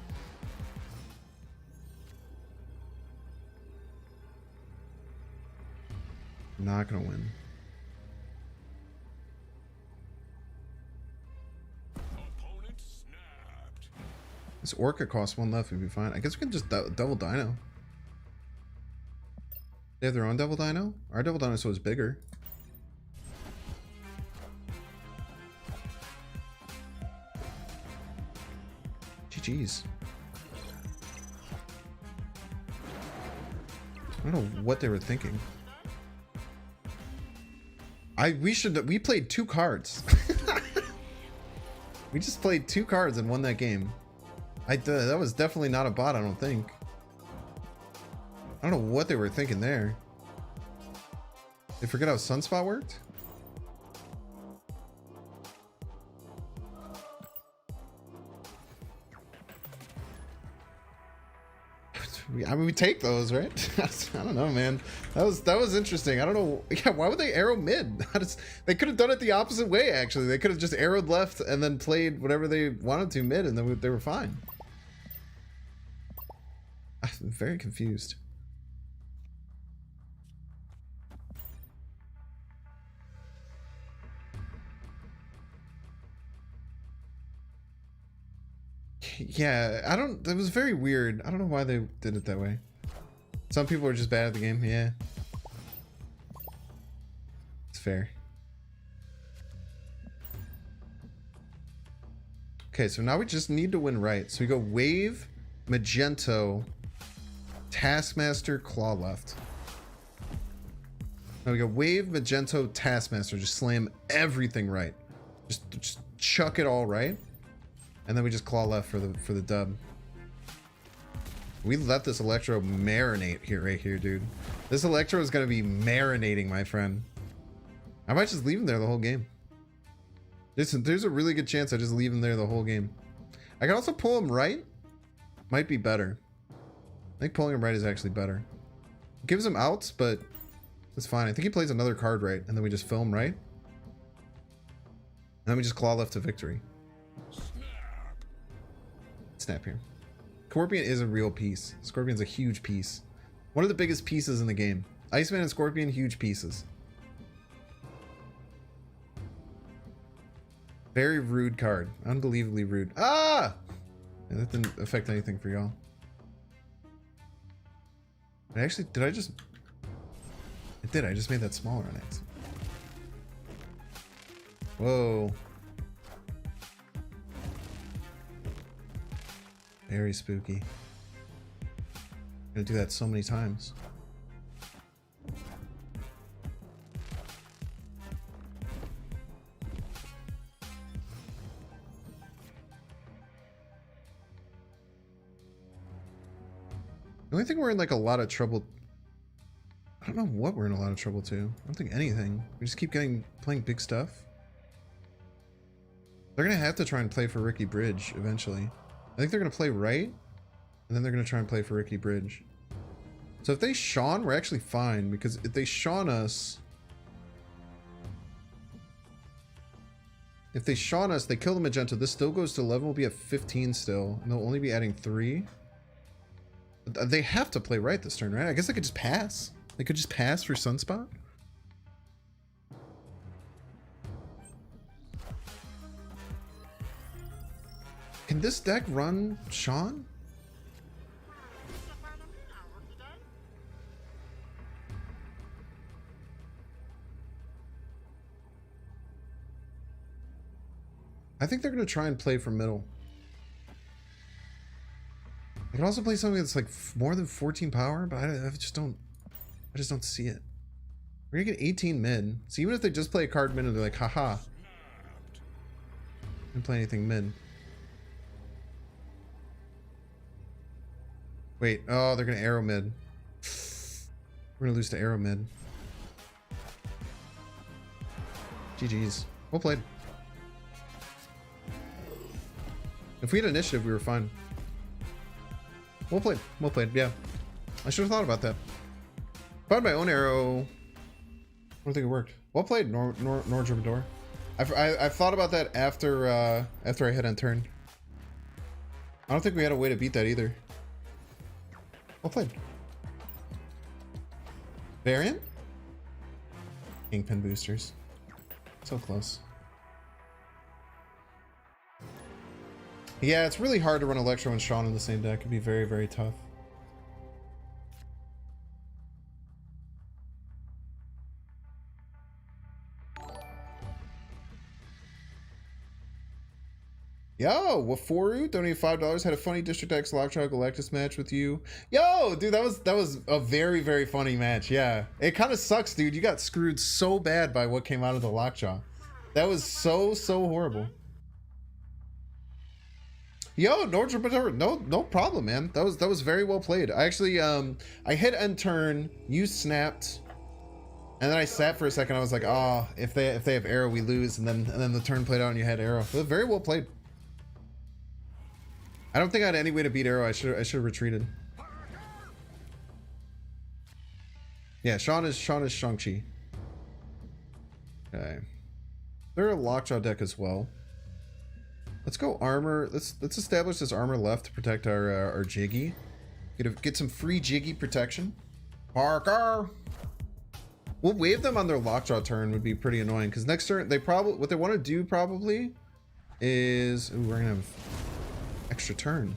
Not gonna win. This Orca costs 1 left, we'd be fine. I guess we can just double Dino. They have their own double Dino? Our double Dinosaur is bigger. GG's. I don't know what they were thinking. We played 2 cards. We just played 2 cards and won that game. That was definitely not a bot, I don't think. I don't know what they were thinking there. They forget how Sunspot worked? I mean, we take those, right? I don't know, man. That was interesting. I don't know. Yeah, why would they arrow mid? They could have done it the opposite way, actually. They could have just arrowed left and then played whatever they wanted to mid, and then they were fine. I'm very confused. Yeah, it was very weird. I don't know why they did it that way. Some people are just bad at the game. Yeah. It's fair. Okay, so now we just need to win right. So we go Wave, Magento, Taskmaster, Claw left. Now we go Wave, Magento, Taskmaster. Just slam everything right. Just chuck it all right. And then we just Claw left for the dub. We let this Electro marinate right here, dude. This Electro is gonna be marinating, my friend. I might just leave him there the whole game. Listen, there's a really good chance I just leave him there the whole game. I can also pull him right. Might be better. I think pulling him right is actually better. It gives him outs, but it's fine. I think he plays another card right, and then we just film right. And then we just Claw left to victory. Snap here. Scorpion is a real piece. Scorpion's a huge piece. One of the biggest pieces in the game. Iceman and Scorpion, huge pieces. Very rude card. Unbelievably rude. Ah! Yeah, that didn't affect anything for y'all. Actually, did I just... It did. I just made that smaller on accident. Whoa. Very spooky. I'm gonna do that so many times. The only thing we're in like a lot of trouble. I don't know what we're in a lot of trouble to. I don't think anything. We just keep playing big stuff. They're gonna have to try and play for Ricky Bridge eventually. I think they're gonna play right, and then they're gonna try and play for Ricky Bridge. So if they Shawn, we're actually fine, because if they Shawn us, they kill the Magenta. This still goes to 11. We'll be at 15 still, and they'll only be adding 3. They have to play right this turn, right? I guess they could just pass. They could just pass for Sunspot. Can this deck run Shawn? I think they're going to try and play for middle. I can also play something that's like more than 14 power, but I just don't see it. We're gonna get 18 mid. So even if they just play a card mid and they're like, haha. Didn't play anything mid. Wait, oh, they're gonna arrow mid. We're gonna lose to arrow mid. GG's. Well played. If we had initiative, we were fine. Well played. Well played. Yeah. I should have thought about that. If I had my own arrow, I don't think it worked. Well played, Nordrubador. I thought about that after I hit end turn. I don't think we had a way to beat that either. Well played. Variant? Kingpin boosters. So close. Yeah, it's really hard to run Electro and Sean in the same deck. It'd be very, very tough. Yo, Waforu donated $5. Had a funny District X Lockjaw Galactus match with you. Yo, dude, that was a very, very funny match. Yeah, it kind of sucks, dude. You got screwed so bad by what came out of the Lockjaw. That was so horrible. Yo, no problem, man. That was very well played. I actually I hit end turn, you snapped, and then I sat for a second. I was like, oh, if they have arrow, we lose, and then the turn played out and you had arrow. It was very well played. I don't think I had any way to beat arrow. I should have retreated. Yeah, Sean is Shang-Chi. Okay. They're a Lockjaw deck as well. Let's go armor. Let's establish this armor left to protect our Jiggy. Get some free Jiggy protection. Parker. We'll wave them on their Lockjaw turn. Would be pretty annoying because next turn they probably what they want to do probably is we're gonna have extra turn.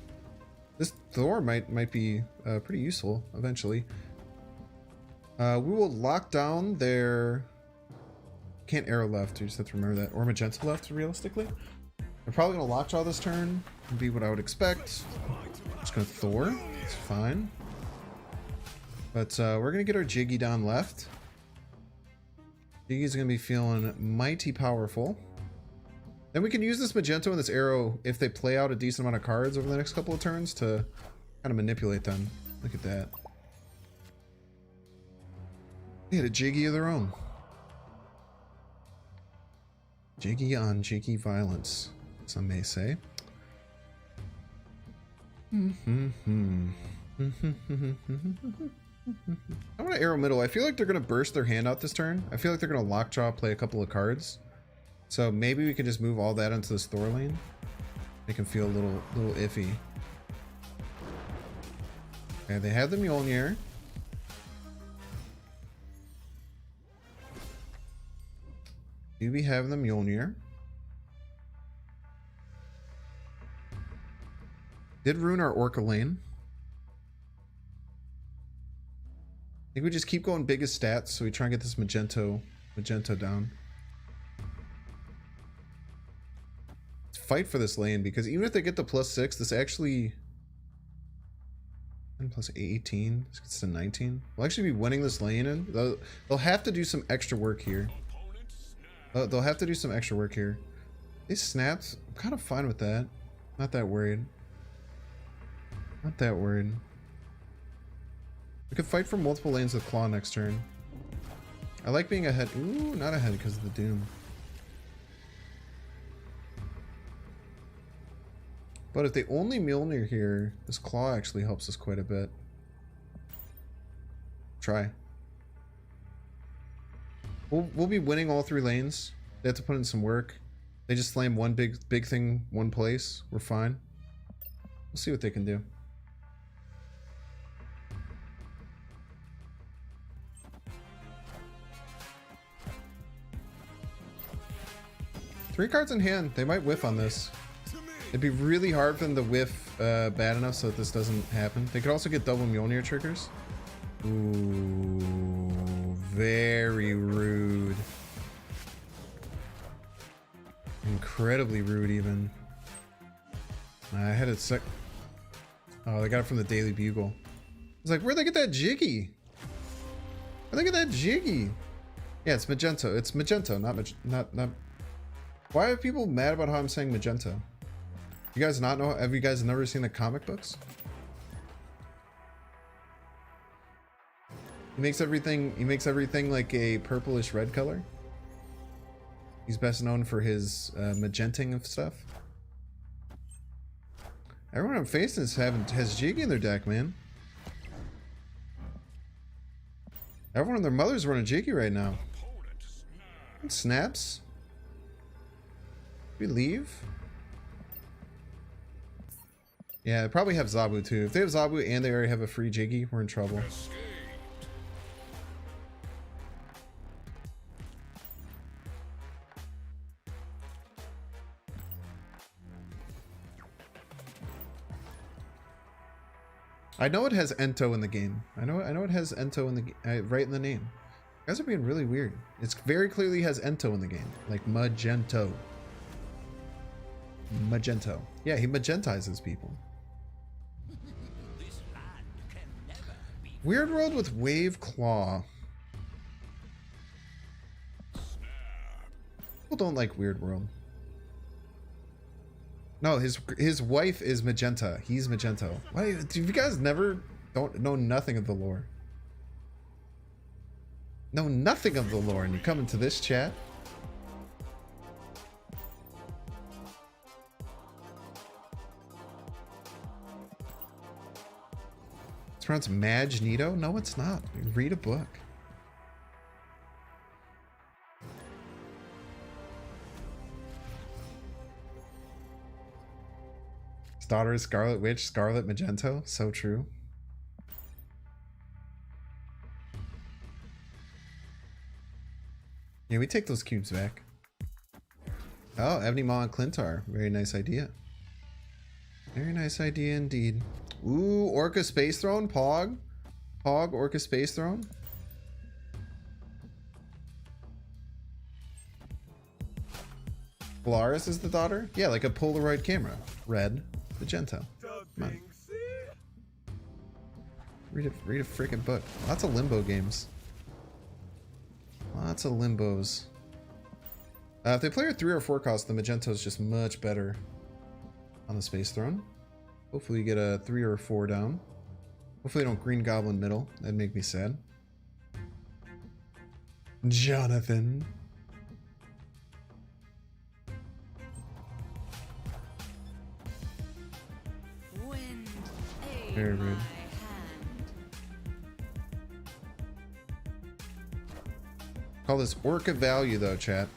This Thor might be pretty useful eventually. We will lock down their can't arrow left. You just have to remember that, or magenta left realistically. They're probably gonna Lockjaw this turn. Would be what I would expect. Just gonna Thor. It's fine. But we're gonna get our Jiggy down left. Jiggy's gonna be feeling mighty powerful. Then we can use this Magento and this arrow if they play out a decent amount of cards over the next couple of turns to kind of manipulate them. Look at that. They had a Jiggy of their own. Jiggy on Jiggy violence, some may say. I want to arrow middle. I feel like they're going to burst their hand out this turn. I feel like they're going to Lockjaw, play a couple of cards. So maybe we can just move all that into this Thor lane. Make him feel a little iffy. Okay, they have the Mjolnir. Do we have the Mjolnir? Did ruin our Orca lane. I think we just keep going biggest stats, so we try and get this Magento down. Let's fight for this lane, because even if they get the +6, this actually... 10 + 18, this gets to 19. We'll actually be winning this lane, and they'll have to do some extra work here. They'll have to do some extra work here. These snaps, I'm kind of fine with that. Not that worried. Not that worried. We could fight for multiple lanes with Claw next turn. I like being ahead. Ooh, not ahead because of the Doom. But if they only Mjolnir here, this Claw actually helps us quite a bit. Try. We'll be winning all 3 lanes. They have to put in some work. They just slam one big thing one place. We're fine. We'll see what they can do. Three cards in hand. They might whiff on this. It'd be really hard for them to whiff bad enough so that this doesn't happen. They could also get double Mjolnir triggers. Ooh, very rude. Incredibly rude, even. I had it sec. Oh, they got it from the Daily Bugle. I was like, where'd they get that Jiggy? Where'd they get that Jiggy? Yeah, it's Magento. It's Magento, not. Why are people mad about how I'm saying Magento? You guys not know? Have you guys never seen the comic books? He makes everything like a purplish red color. He's best known for his magenting of stuff. Everyone I'm facing has Jiggy in their deck, man. Everyone and their mother's running Jiggy right now. And snaps. We leave. Yeah, they probably have Zabu too. If they have Zabu and they already have a free Jiggy, we're in trouble. I know it has Ento in the game. I know it has Ento in the right in the name. You guys are being really weird. It's very clearly has Ento in the game, like Magento. Magento. Yeah, he magentizes people. Weird World with Wave Claw. People don't like Weird World. No, his wife is Magenta. He's Magento. Why do you guys don't know nothing of the lore? Know nothing of the lore, and you come into this chat? It's pronounced Magneto? No, it's not. Read a book. Daughter is Scarlet Witch, Scarlet Magento. So true. Yeah, we take those cubes back. Oh, Ebony Maw and Clintar. Very nice idea. Very nice idea indeed. Ooh, Orca Space Throne, Pog. Pog, Orca Space Throne. Polaris is the daughter? Yeah, like a Polaroid camera. Red. Magento. Come on. Read a freaking book. Lots of Limbo games. Lots of Limbos. If they play a 3 or 4 cost, the Magento is just much better on the Space Throne. Hopefully you get a 3 or a 4 down. Hopefully you don't Green Goblin middle. That'd make me sad. Jonathan. Very rude. Call this Orca value though, chat.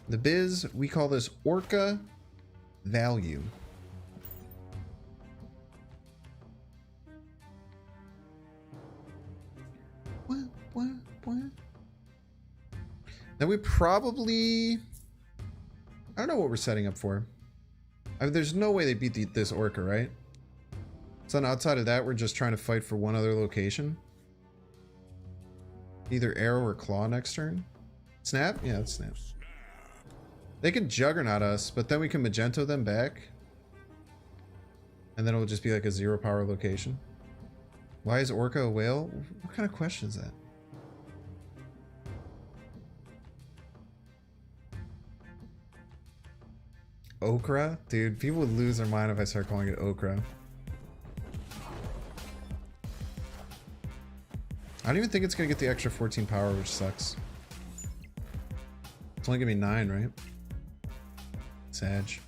The biz, we call this Orca value. What? Then we probably... I don't know what we're setting up for. I mean, there's no way they beat this Orca, right? So then outside of that, we're just trying to fight for one other location. Either Arrow or Claw next turn. Snap? Yeah, it's Snap. They can Juggernaut us, but then we can Magento them back. And then it'll just be like a 0 power location. Why is Orca a whale? What kind of question is that? Okra? Dude, people would lose their mind if I start calling it Okra. I don't even think it's going to get the extra 14 power, which sucks. It's only going to be 9, right? Sag.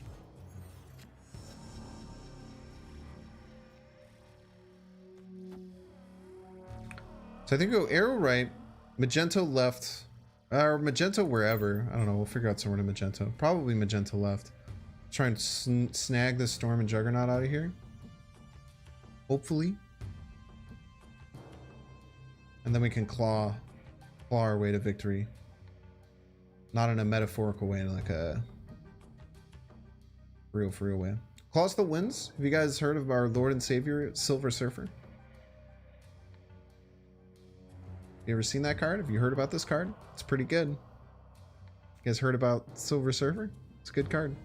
So I think go Arrow right, Magento left, or Magento wherever. I don't know. We'll figure out somewhere to Magento. Probably Magento left. Try and snag this Storm and Juggernaut out of here. Hopefully. And then we can claw our way to victory. Not in a metaphorical way, like a real for real way. Claw still wins. Have you guys heard of our Lord and Savior, Silver Surfer? You ever seen that card? Have you heard about this card? It's pretty good. You guys heard about Silver Surfer? It's a good card.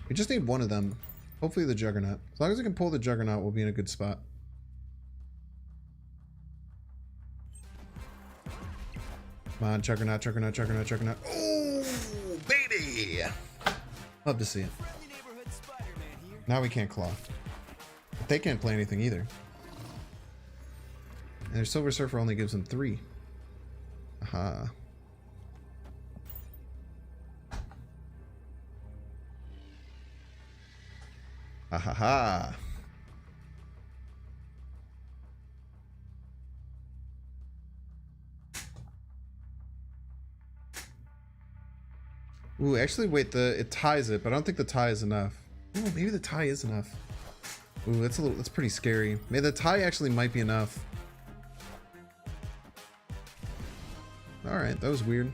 We just need one of them. Hopefully the Juggernaut. As long as we can pull the Juggernaut, we'll be in a good spot. Come on, Juggernaut, Juggernaut, Juggernaut, Juggernaut. Oh, baby! Love to see it. Now we can't claw. But they can't play anything either. And their Silver Surfer only gives them 3. Aha. Ha ha ha. Ooh, actually, wait, it ties it, but I don't think the tie is enough. Ooh, maybe the tie is enough. Ooh, that's pretty scary. Maybe the tie actually might be enough. Alright, that was weird.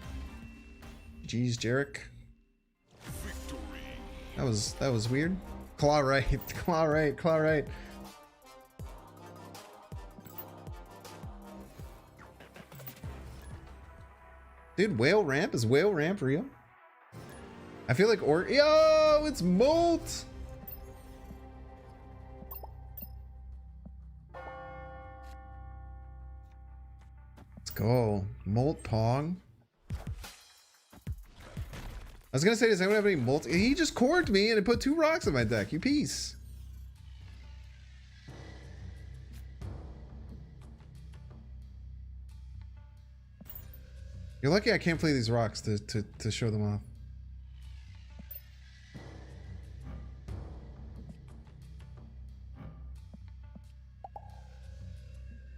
Jeez, Jarek. That was weird. Claw right, claw right, claw right. Dude, whale ramp? Is whale ramp real? I feel like yo, it's Molt! Let's go. Molt Pong. I was gonna say, does anyone have any Molt? He just corked me and it put 2 rocks in my deck. You piece. You're lucky I can't play these rocks to show them off.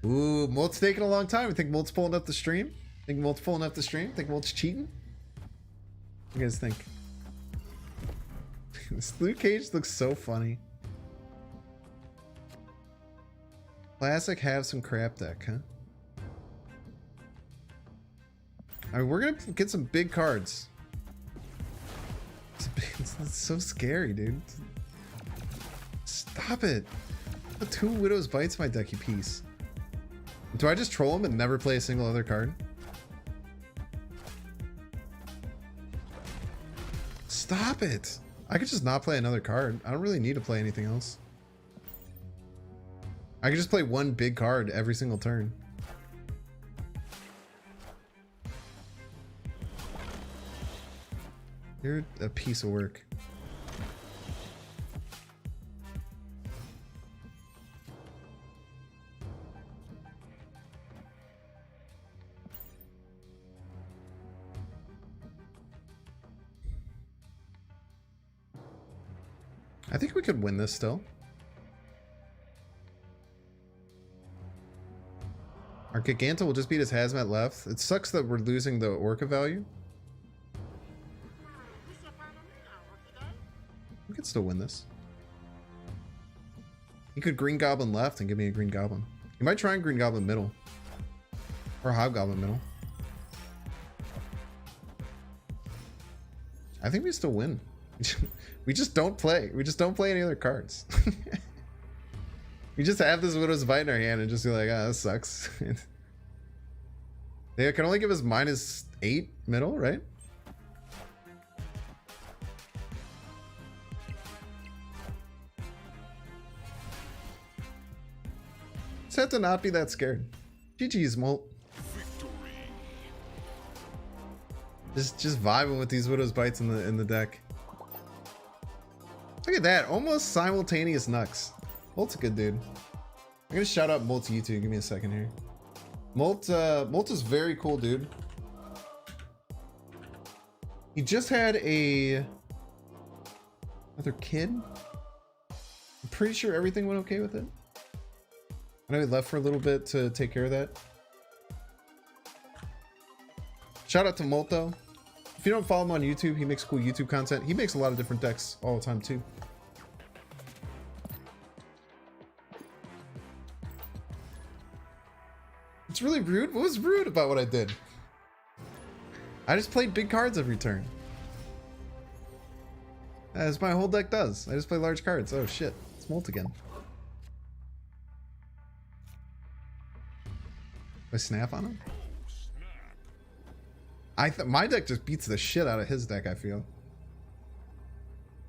Ooh, Molt's taking a long time. I think Molt's pulling up the stream. Think Molt's pulling up the stream. Think Molt's cheating. What do you guys think? This Luke Cage looks so funny. Classic have some crap deck, huh? I mean, we're gonna get some big cards. It's so scary, dude. Stop it. Put 2 Widow's Bites in my deck, you piece. Do I just troll him and never play a single other card? Stop it. I could just not play another card. I don't really need to play anything else. I could just play 1 big card every single turn. You're a piece of work. I think we could win this still. Our Giganta will just beat his Hazmat left. It sucks that we're losing the Orca value. We could still win this. He could Green Goblin left and give me a Green Goblin. He might try and Green Goblin middle. Or Hobgoblin middle. I think we still win. We just don't play. We just don't play any other cards. We just have this Widow's Bite in our hand and just be like, ah, this sucks. They can only give us -8 middle, right? Just have to not be that scared. GG's, Molt. Just vibing with these Widow's Bites in the deck. Look at that, almost simultaneous Nux. Molt's a good dude. I'm gonna shout out Molt's YouTube. Give me a second here. Molt is very cool, dude. He just had another kid. I'm pretty sure everything went okay with it. I know he left for a little bit to take care of that. Shout out to Molt though. If you don't follow him on YouTube, he makes cool YouTube content. He makes a lot of different decks all the time too. It's really rude. What was rude about what I did? I just played big cards every turn. As my whole deck does. I just play large cards. Oh shit. It's Molt again. I snap on him? My deck just beats the shit out of his deck, I feel.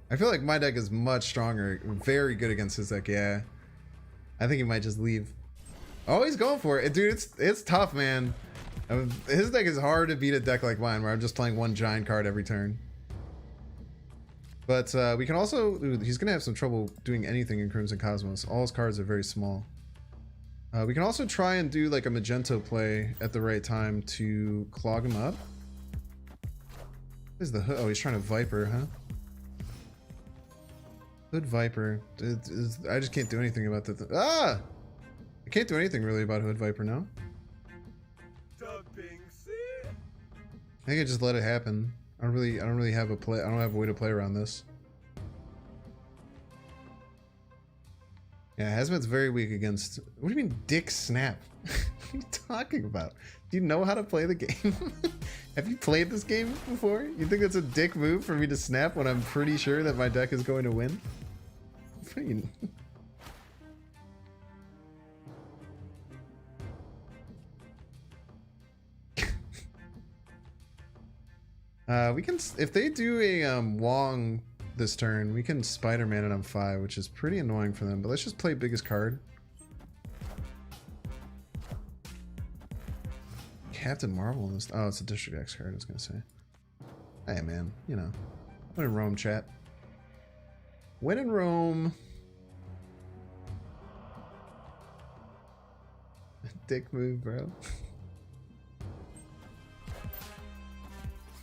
I feel like my deck is much stronger. Very good against his deck, yeah. I think he might just leave. Oh, he's going for it. Dude, it's tough, man. His deck is hard to beat a deck like mine, where I'm just playing one giant card every turn. But we can also... Dude, he's going to have some trouble doing anything in Crimson Cosmos. All his cards are very small. We can also try and do like a Magento play at the right time to clog him up. Where's the hood? Oh, he's trying to Viper, huh? Hood Viper. I just can't do anything about that. Ah! I can't do anything really about Hood Viper now. I think I just let it happen. I don't really have a play. I don't have a way to play around this. Yeah, Hazmat's very weak against... What do you mean Dick Snap? are you talking about? Do you know how to play the game? Have you played this game before? You think it's a dick move for me to snap when I'm pretty sure that my deck is going to win? We can, if they do a Wong this turn, we can Spider-Man it on 5, which is pretty annoying for them. But let's just play biggest card. Captain Marvel in this. Oh, it's a District X card, I was gonna say. Hey man, you know. When in Rome, chat. When in Rome. Dick move, bro.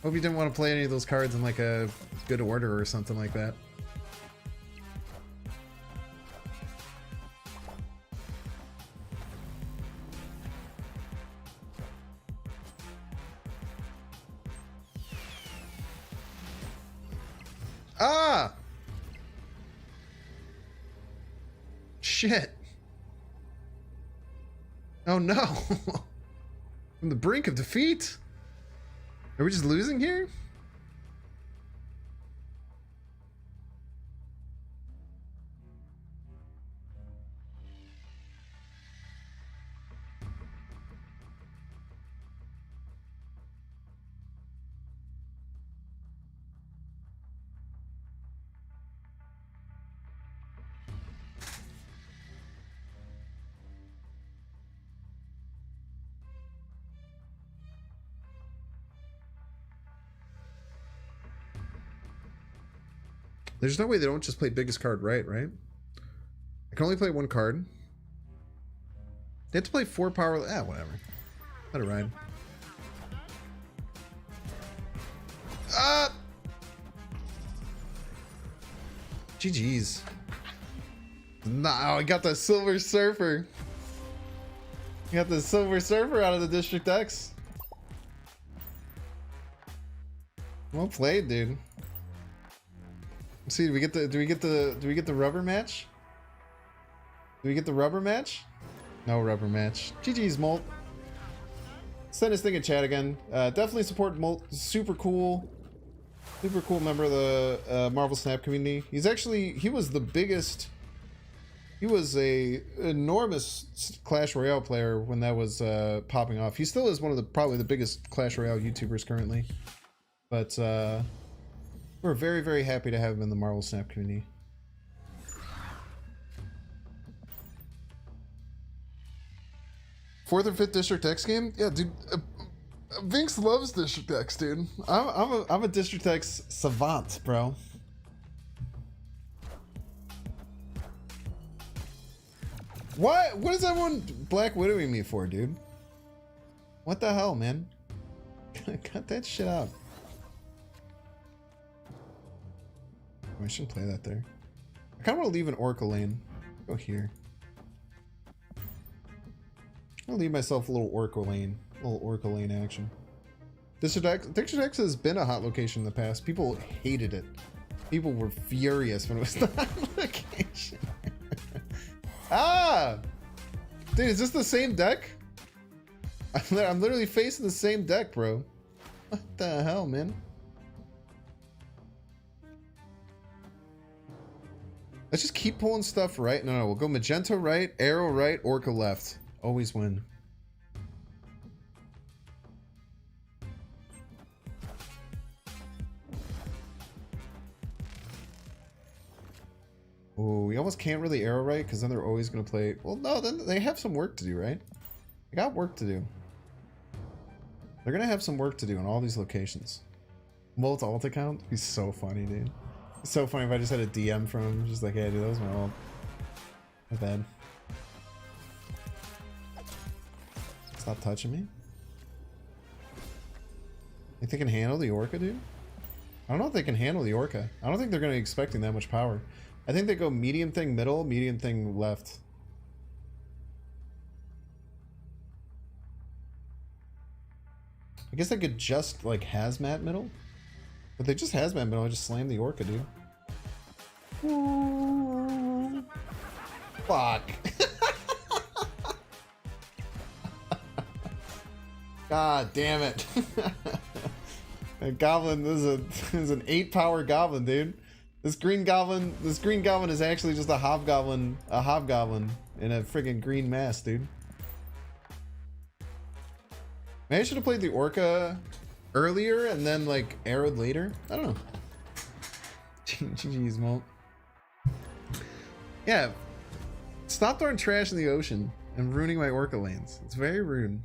Hope you didn't want to play any of those cards in like a good order or something like that. Ah! Shit. Oh no. From the brink of defeat? Are we just losing here? There's no way they don't just play biggest card right? I can only play one card. They have to play 4 power. Ah, whatever. Let it ride. Ah! GG's. Nah, I got the Silver Surfer. I got the Silver Surfer out of the District X. Well played, dude. Let's see, do we get the rubber match? Do we get the rubber match? No rubber match. GG's, Molt. Send his thing in chat again. Definitely support Molt. Super cool member of the Marvel Snap community. He was the biggest. He was a enormous Clash Royale player when that was popping off. He still is one of the probably the biggest Clash Royale YouTubers currently. But we're very, very happy to have him in the Marvel Snap community. Fourth or fifth District X game? Yeah, dude. Vinx loves District X, dude. I'm a District X savant, bro. What? What is everyone Black Widowing me for, dude? What the hell, man? Cut that shit out. I shouldn't play that there. I kind of want to leave an Oracle lane. Go here. I'll leave myself a little Oracle lane. A little Oracle lane action. District X has been a hot location in the past. People hated it. People were furious when it was not a location. Ah! Dude, is this the same deck? I'm literally facing the same deck, bro. What the hell, man? Let's just keep pulling stuff right. No, we'll go Magenta right, Arrow right, Orca left. Always win. Oh, we almost can't really Arrow right because then they're always going to play. Well, no, then they have some work to do, right? They got work to do. They're going to have some work to do in all these locations. Molt alt account? He's so funny, dude. It's so funny if I just had a DM from him, just like, hey, dude, that was my ult. My bad. Stop touching me. Think they can handle the Orca, dude? I don't know if they can handle the Orca. I don't think they're going to be expecting that much power. I think they go medium thing middle, medium thing left. I guess I could just like hazmat middle. But they just hazmat middle, I just slam the Orca, dude. Fuck. God damn it. That goblin, this is an 8-power goblin, dude. This green goblin is actually just a hobgoblin in a friggin' green mask, dude. Maybe I should have played the Orca earlier and then like arrowed later. I don't know. GG's, Molt. Yeah. Stop throwing trash in the ocean and ruining my Orca lanes. It's very rude.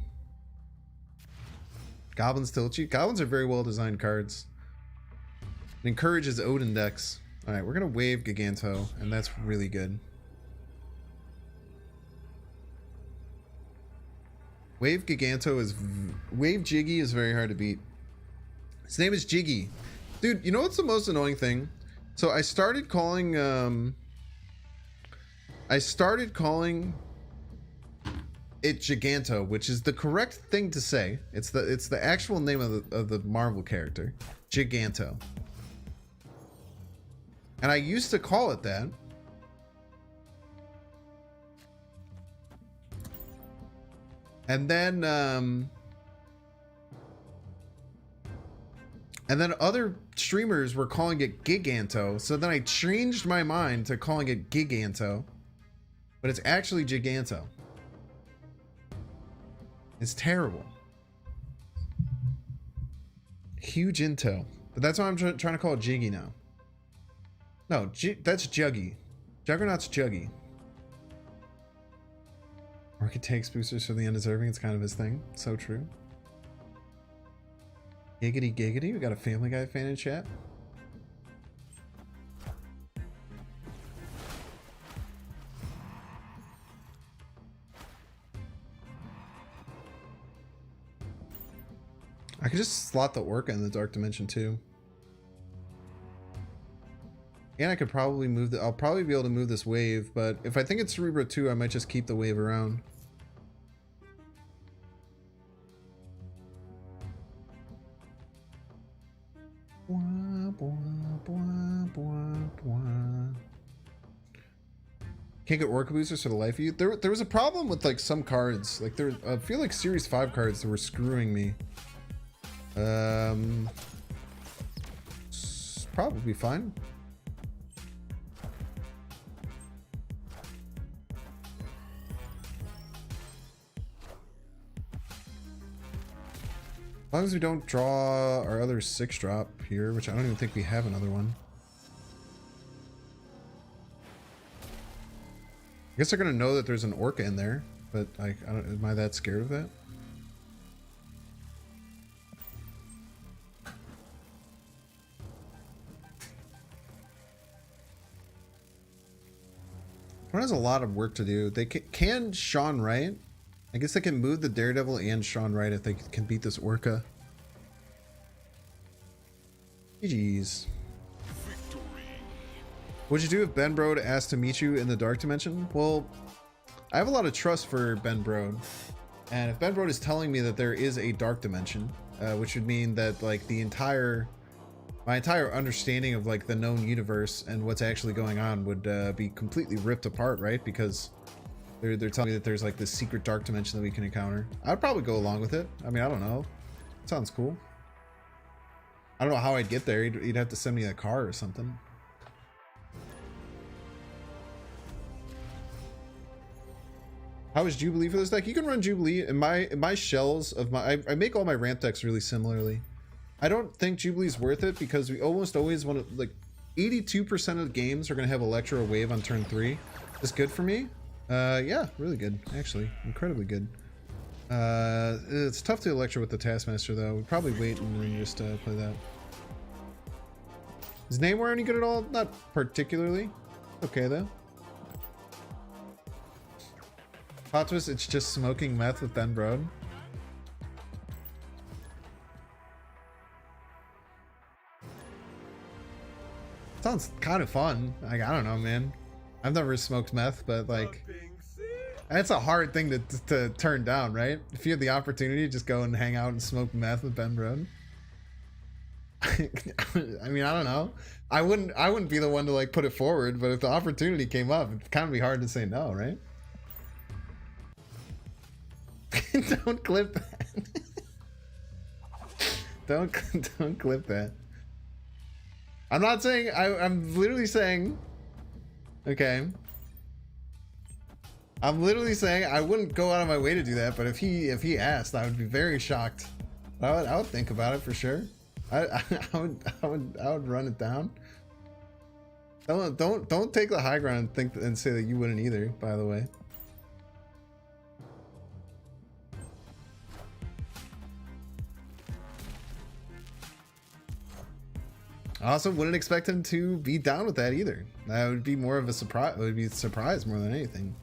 Goblins tilt you. Goblins are very well designed cards. It encourages Odin decks. Alright, we're gonna wave Giganto, and that's really good. Wave Jiggy is very hard to beat. His name is Jiggy. Dude, you know what's the most annoying thing? So I started calling it Giganto, which is the correct thing to say. It's the actual name of the Marvel character, Giganto. And I used to call it that. And then other streamers were calling it Giganto. So then I changed my mind to calling it Giganto. But it's actually Giganto. It's terrible. Huge Into. But that's why I'm trying to call it Jiggy now. No, that's Juggy. Juggernaut's Juggy. Orchid takes boosters for the undeserving. It's kind of his thing. So true. Giggity giggity. We got a Family Guy fan in chat. I could just slot the Orca in the Dark Dimension too. And I could probably move I'll probably be able to move this wave, but if I think it's Cerebro 2, I might just keep the wave around. Can't get Orca boosters for the life of you. There was a problem with like some cards. Like I feel like Series 5 cards that were screwing me. Probably fine. As long as we don't draw our other 6-drop here, which I don't even think we have another one. I guess they're gonna know that there's an Orca in there, but I don't. Am I that scared of that? One has a lot of work to do. They can Sean Wright. I guess they can move the Daredevil and Sean Wright if they can beat this Orca. GG's. What'd you do if Ben Brode asked to meet you in the Dark Dimension? Well, I have a lot of trust for Ben Brode. And if Ben Brode is telling me that there is a Dark Dimension, which would mean that like my entire understanding of like the known universe and what's actually going on would be completely ripped apart, right? Because they're telling me that there's like this secret Dark Dimension that we can encounter. I'd probably go along with it. I mean, I don't know. It sounds cool. I don't know how I'd get there. He'd have to send me a car or something. How is Jubilee for this deck? You can run Jubilee in my shells of my. I make all my ramp decks really similarly. I don't think Jubilee's worth it because we almost always want to, like, 82% of the games are going to have Electro or Wave on turn 3. Is good for me? Yeah, really good, actually. Incredibly good. It's tough to Electro with the Taskmaster, though. We'd probably wait and then just play that. Is Namor any good at all? Not particularly. Okay, though. Hot twist, it's just smoking meth with Ben Brode. Sounds kind of fun. Like, I don't know, man. I've never smoked meth, but like, that's a hard thing to turn down, right? If you have the opportunity, just go and hang out and smoke meth with Ben Brode. I mean, I don't know. I wouldn't be the one to like put it forward, but if the opportunity came up, it'd kind of be hard to say no, right? Don't clip that. don't don't clip that. I'm not saying. I'm literally saying. Okay. I'm literally saying I wouldn't go out of my way to do that, but if he asked, I would be very shocked. I would think about it for sure. I would run it down. Don't take the high ground and say that you wouldn't either, by the way. I also wouldn't expect him to be down with that either. That would be more of a surprise. It would be a surprise more than anything.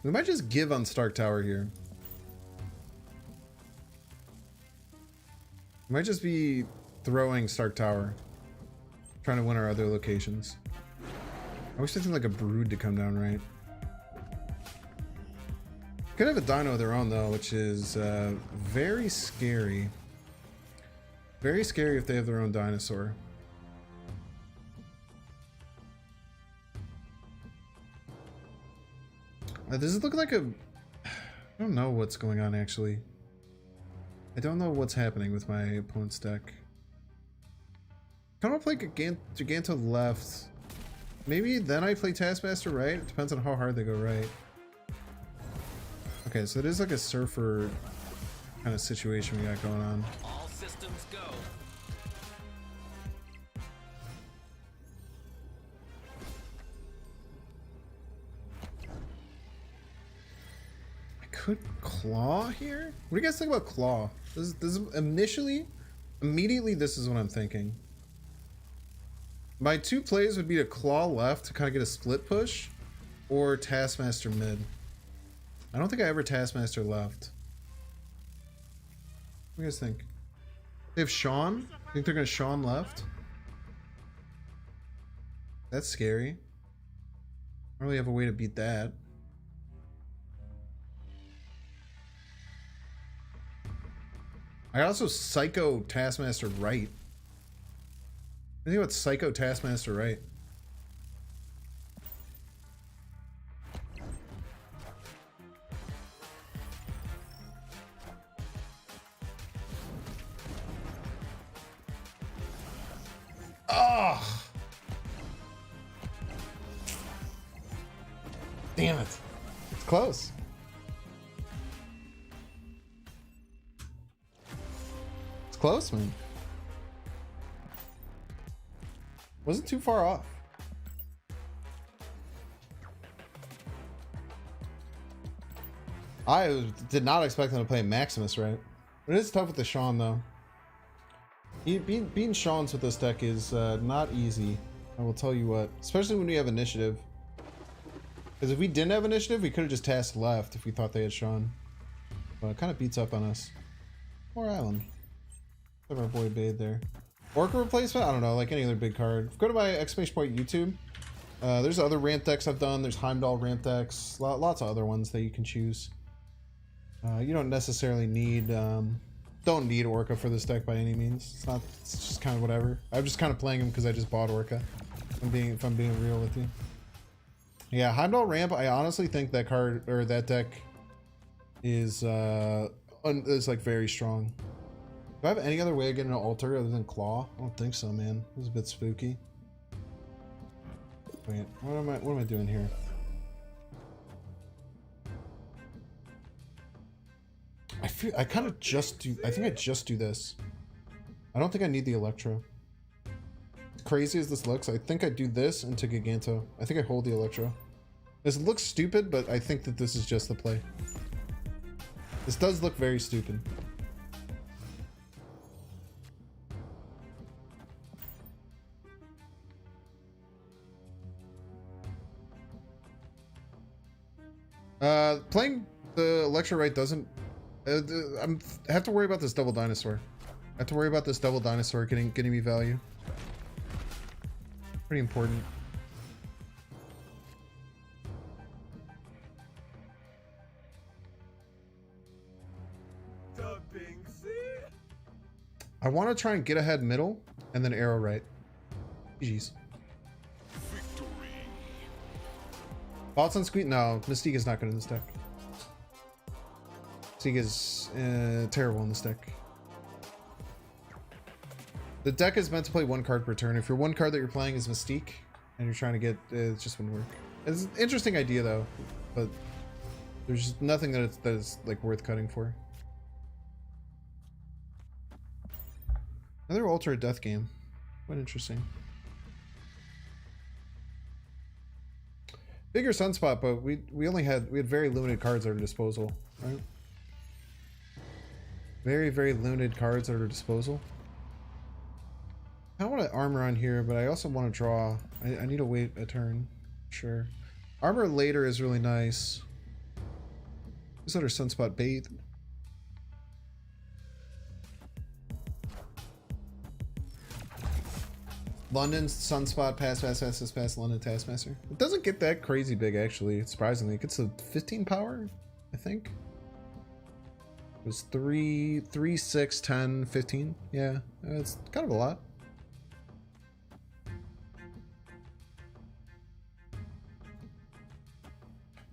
We might just give on Stark Tower here. We might just be throwing Stark Tower. Trying to win our other locations. I wish something like a Brood to come down right. Could have a Dino of their own though, which is very scary. Very scary if they have their own dinosaur. Does it look like a... I don't know what's going on actually. I don't know what's happening with my opponent's deck. I don't play Giganto left. Maybe then I play Taskmaster right? It depends on how hard they go right. Okay, so it is like a Surfer kind of situation we got going on. All systems go. I could Claw here? What do you guys think about Claw? This is immediately this is what I'm thinking. My two plays would be to Claw left to kind of get a split push, or Taskmaster mid. I don't think I ever Taskmaster left. What do you guys think? They have Sean? Think they're gonna Sean left? That's scary. I don't really have a way to beat that. I also Psycho Taskmaster right. I think about Psycho Taskmaster right. Oh! Damn it. It's close. It's close, man. Wasn't too far off. I did not expect him to play Maximus, right? It is tough with the Sean, though. Beating Sean's with this deck is not easy. I will tell you what. Especially when we have initiative. Because if we didn't have initiative, we could have just tasked left if we thought they had Sean. But it kind of beats up on us. More Island. Have our boy Bade there. Orca replacement? I don't know, like any other big card. Go to my exclamation point YouTube. There's other ramp decks I've done. There's Heimdall ramp decks. Lots of other ones that you can choose. You don't necessarily need... don't need Orca for this deck by any means. It's just kind of whatever. I'm just kind of playing him because I just bought Orca. If I'm being real with you. Yeah, Heimdall ramp, I honestly think that card, or that deck is like very strong. Do I have any other way of getting an altar other than Claw? I don't think so, man. It was a bit spooky. Wait, what am I doing here? I think I just do this. I don't think I need the Electro. Crazy as this looks, I think I do this into Giganto. I think I hold the Electro. This looks stupid, but I think that this is just the play. This does look very stupid. Playing the Electro right doesn't... I have to worry about this double dinosaur. I have to worry about this double dinosaur getting me value. Pretty important. I want to try and get ahead middle and then arrow right. GG's. Thoughts on Squeak? No, Mystique is not good in this deck. Mystique is terrible in this deck. The deck is meant to play one card per turn. If your one card that you're playing is Mystique and you're trying to get, it just wouldn't work. It's an interesting idea though, but there's just nothing that is like worth cutting for. Another Altar of Death game. Quite interesting. Bigger Sunspot, but we had very limited cards at our disposal, right? Very limited cards at our disposal. I don't want to armor on here, but I also want to draw. I need to wait a turn. Sure. Armor later is really nice. Is that our Sunspot Bathe? London Sunspot pass London Taskmaster. It doesn't get that crazy big actually, surprisingly. It gets a 15 power, I think. It was 3, 6, 10, 15. Yeah, it's kind of a lot.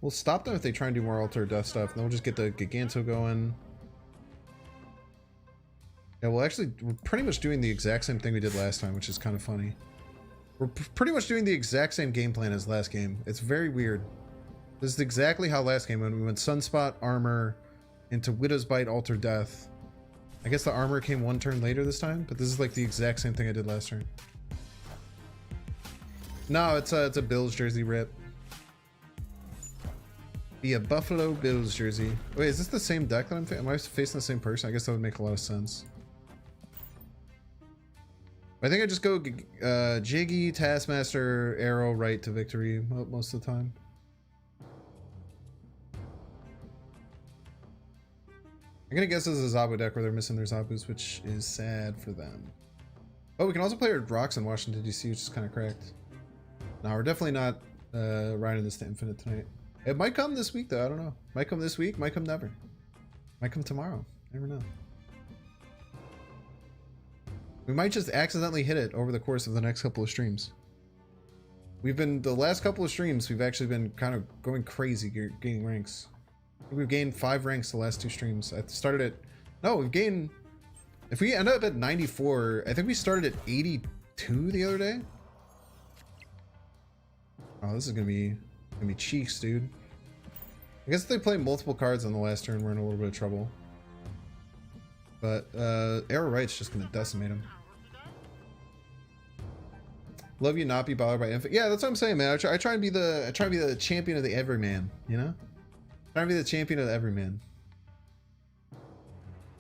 We'll stop them if they try and do more Altar of Death stuff, and then we'll just get the Giganto going. Yeah, we're pretty much doing the exact same thing we did last time, which is kind of funny. We're pretty much doing the exact same game plan as last game. It's very weird. This is exactly how last game went. We went Sunspot, Armor, into Widow's Bite, Altar Death. I guess the Armor came one turn later this time, but this is like the exact same thing I did last turn. No, it's a Bills jersey rip. Be a Buffalo Bills jersey. Wait, is this the same deck that I'm facing? Am I facing the same person? I guess that would make a lot of sense. I think I just go Jiggy, Taskmaster, Arrow, right to victory most of the time. I'm gonna guess this is a Zabu deck where they're missing their Zabus, which is sad for them. Oh, we can also play our Rocks in Washington DC, which is kind of cracked. No, we're definitely not riding this to infinite tonight. It might come this week though, I don't know. Might come this week, might come never. Might come tomorrow, never know. We might just accidentally hit it over the course of the next couple of streams. The last couple of streams, we've actually been kind of going crazy gaining ranks. I think we've gained 5 ranks the last 2 streams. I started at, no, we've gained, if we end up at 94, I think we started at 82 the other day. Oh, this is gonna be cheeks, dude. I guess if they play multiple cards on the last turn, we're in a little bit of trouble. But Arrow Right's just gonna decimate him. Love you not be bothered by infant. Yeah, that's what I'm saying, man. I try and be the champion of the everyman, you know? Try and be the champion of the everyman.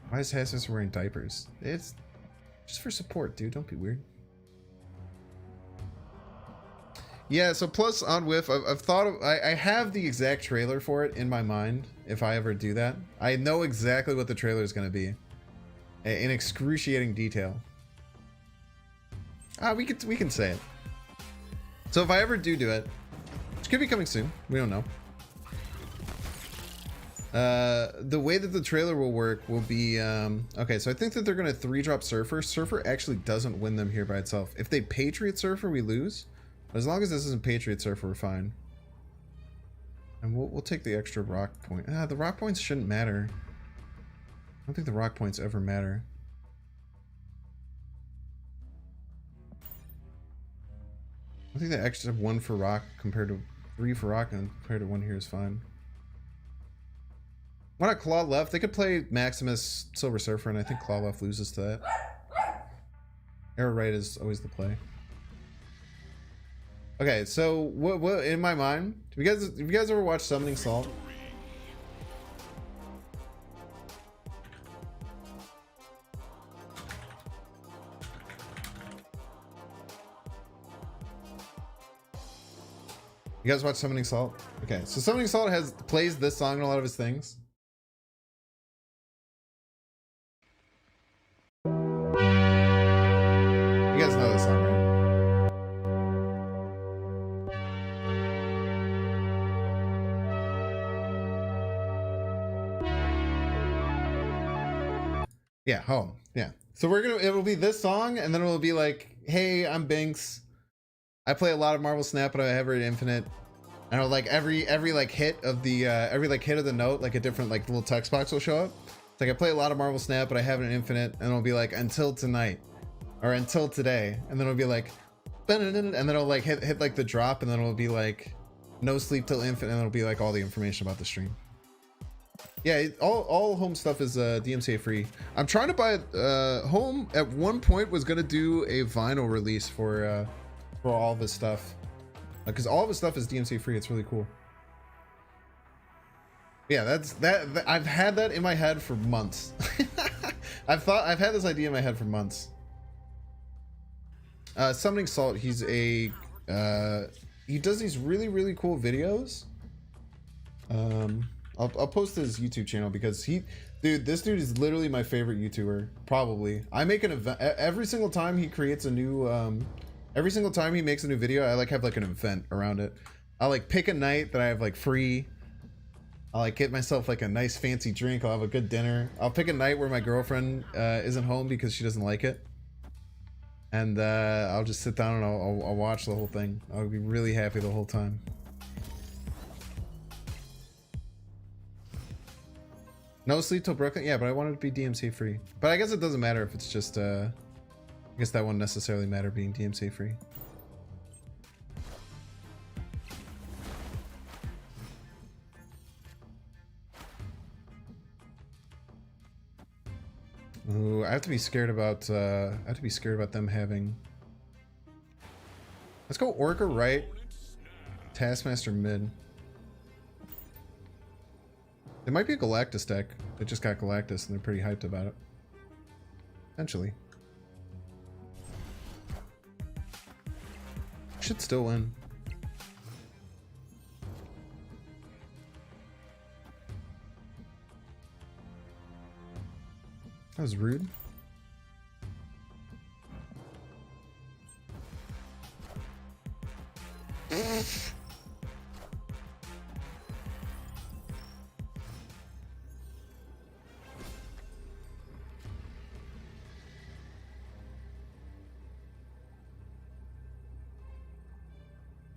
Why is Hassus wearing diapers? It's just for support, dude. Don't be weird. Yeah, so plus on Whiff, I've thought of, I have the exact trailer for it in my mind. If I ever do that, I know exactly what the trailer is going to be, in excruciating detail. We can say it. So if I ever do it, which could be coming soon, we don't know. The way that the trailer will work will be okay. So I think that they're going to 3-drop Surfer. Surfer actually doesn't win them here by itself. If they Patriot Surfer, we lose. But as long as this isn't Patriot Surfer, we're fine. And we'll take the extra rock point. The rock points shouldn't matter. I don't think the rock points ever matter. I think the extra 1 for rock compared to 3 for rock and compared to 1 here is fine. Why not Claw left? They could play Maximus Silver Surfer, and I think Claw left loses to that. Arrow right is always the play. Okay, so what in my mind? Have you guys ever watched Summoning Salt? You guys watch Summoning Salt? Okay, so Summoning Salt plays this song in a lot of his things. You guys know this song, right? Yeah, home. Yeah. So it'll be this song, and then it'll be like, hey, I'm Binks. I play a lot of Marvel Snap, but I have it infinite. And it'll like every like hit of the hit of the note, like a different like little text box will show up. It's like I play a lot of Marvel Snap, but I have it in infinite, and it'll be like until tonight. or until today, and then it'll be like, and then it'll like hit like the drop, and then it'll be like no sleep till infinite, and it'll be like all the information about the stream. Yeah, all home stuff is DMCA free. I'm trying to buy home at one point was gonna do a vinyl release for all of his stuff, because all of his stuff is DMCA free. It's really cool. Yeah, that's that. I've had that in my head for months. I've had this idea in my head for months. Summoning Salt, he's a he does these really cool videos. I'll post his YouTube channel because this dude is literally my favorite YouTuber, probably. I make an event every single time he creates a new every single time he makes a new video. I like have like an event around it. I like pick a night that I have like free. I'll like get myself like a nice fancy drink. I'll have a good dinner. I'll pick a night where my girlfriend isn't home because she doesn't like it. And I'll just sit down and I'll watch the whole thing. I'll be really happy the whole time. No sleep till Brooklyn? Yeah, but I want it to be DMC free. But I guess it doesn't matter if it's just, I guess that wouldn't necessarily matter being DMC free. Ooh, I have to be scared about them having. Let's go Orca right, Taskmaster mid. It might be a Galactus deck. They just got Galactus and they're pretty hyped about it. Potentially. Should still win. That was rude.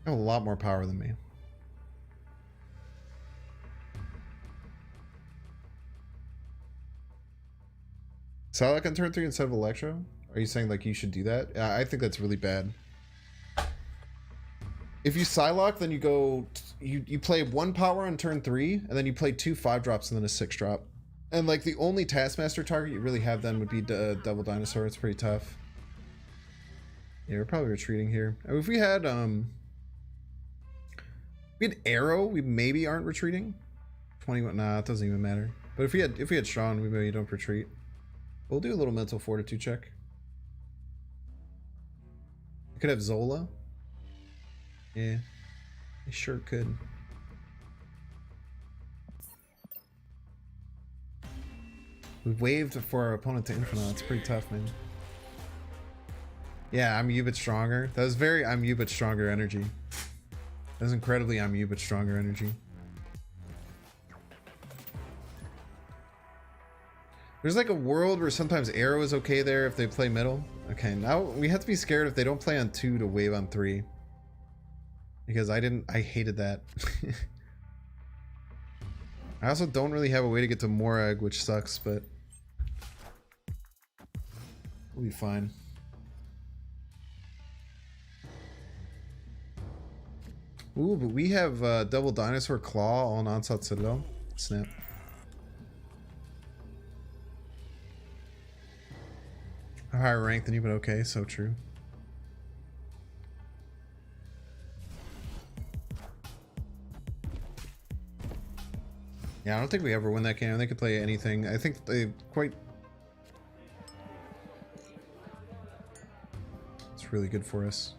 I have a lot more power than me. Psylocke on turn 3 instead of Electro? Are you saying like you should do that? I think that's really bad. If you Psylocke, then you go you play 1 power on turn 3, and then you play 2 5-drops and then a 6-drop. And like the only Taskmaster target you really have then would be Devil Dinosaur. It's pretty tough. Yeah, we're probably retreating here. I mean, if we had Arrow, we maybe aren't retreating. 21, nah, it doesn't even matter. But if we had Sean, we maybe don't retreat. We'll do a little mental fortitude check. We could have Zola. Yeah, we sure could. We waved for our opponent to Infinite. It's pretty tough, man. Yeah, I'm you but stronger. That was very I'm you but stronger energy. That was incredibly I'm you but stronger energy. There's like a world where sometimes Arrow is okay there if they play middle. Okay, now we have to be scared if they don't play on 2 to wave on 3. Because I hated that. I also don't really have a way to get to Morag, which sucks, but we'll be fine. Ooh, but we have Devil Dinosaur Claw on Onslaught Citadel. Snap. Higher rank than you, but okay, so true. Yeah, I don't think we ever win that game. They could play anything. I think they quite... It's really good for us.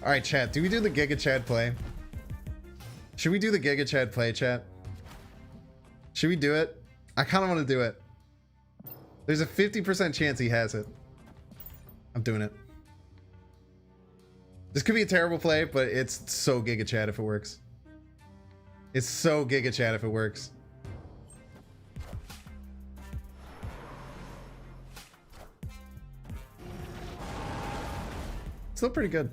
All right, chat. Do we do the Giga Chad play? Should we do the Giga Chad play, chat? Should we do it? I kind of want to do it. There's a 50% chance he has it. I'm doing it. This could be a terrible play, but it's so Giga Chad if it works. It's so Giga Chad if it works. Still pretty good.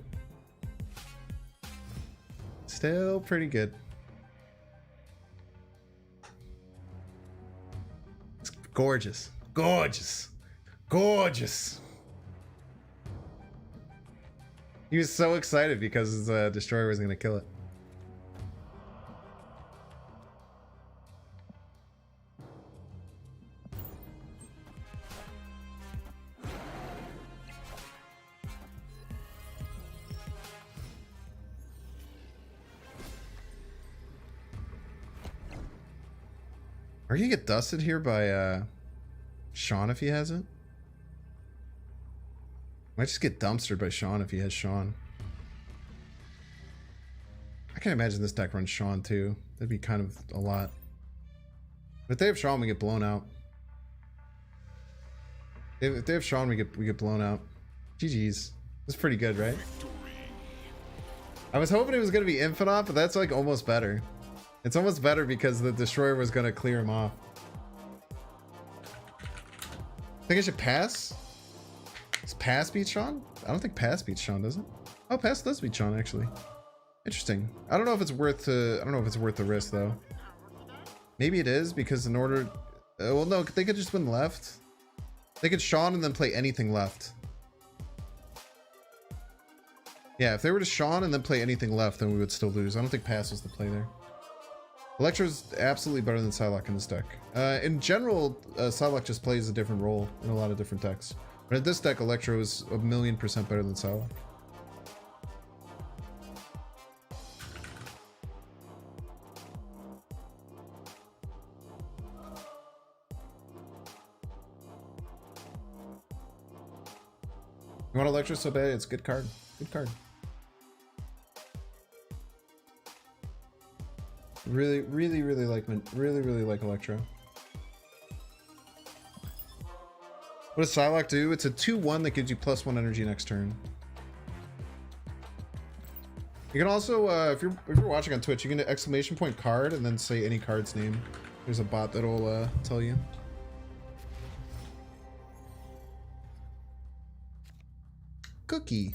Still pretty good. It's gorgeous. Gorgeous. Gorgeous. He was so excited because his destroyer was going to kill it. Are you gonna get dusted here by Sean if he hasn't? Might just get dumpstered by Sean if he has Sean. I can imagine this deck runs Sean too. That'd be kind of a lot. But if they have Sean, we get blown out. If they have Sean, we get blown out. GG's. That's pretty good, right? I was hoping it was gonna be Infinite, but that's like almost better. It's almost better because the destroyer was gonna clear him off. Think I should pass? Does pass beat Sean? I don't think pass beats Sean, does it? Oh, pass does beat Sean actually. Interesting. I don't know if it's worth the risk though. Maybe it is because in order, well no, they could just win left. They could Sean and then play anything left. Yeah, if they were to Sean and then play anything left, then we would still lose. I don't think pass was the play there. Electro's absolutely better than Psylocke in this deck. In general, Psylocke just plays a different role in a lot of different decks. But in this deck, Electro is 1,000,000% better than Psylocke. You want Electro so bad? It's a good card. Good card. Really like Electro. What does Psylocke do? It's a 2/1 that gives you +1 energy next turn. You can also, if you're watching on Twitch, you can do ! card and then say any card's name. There's a bot that'll tell you. Cookie.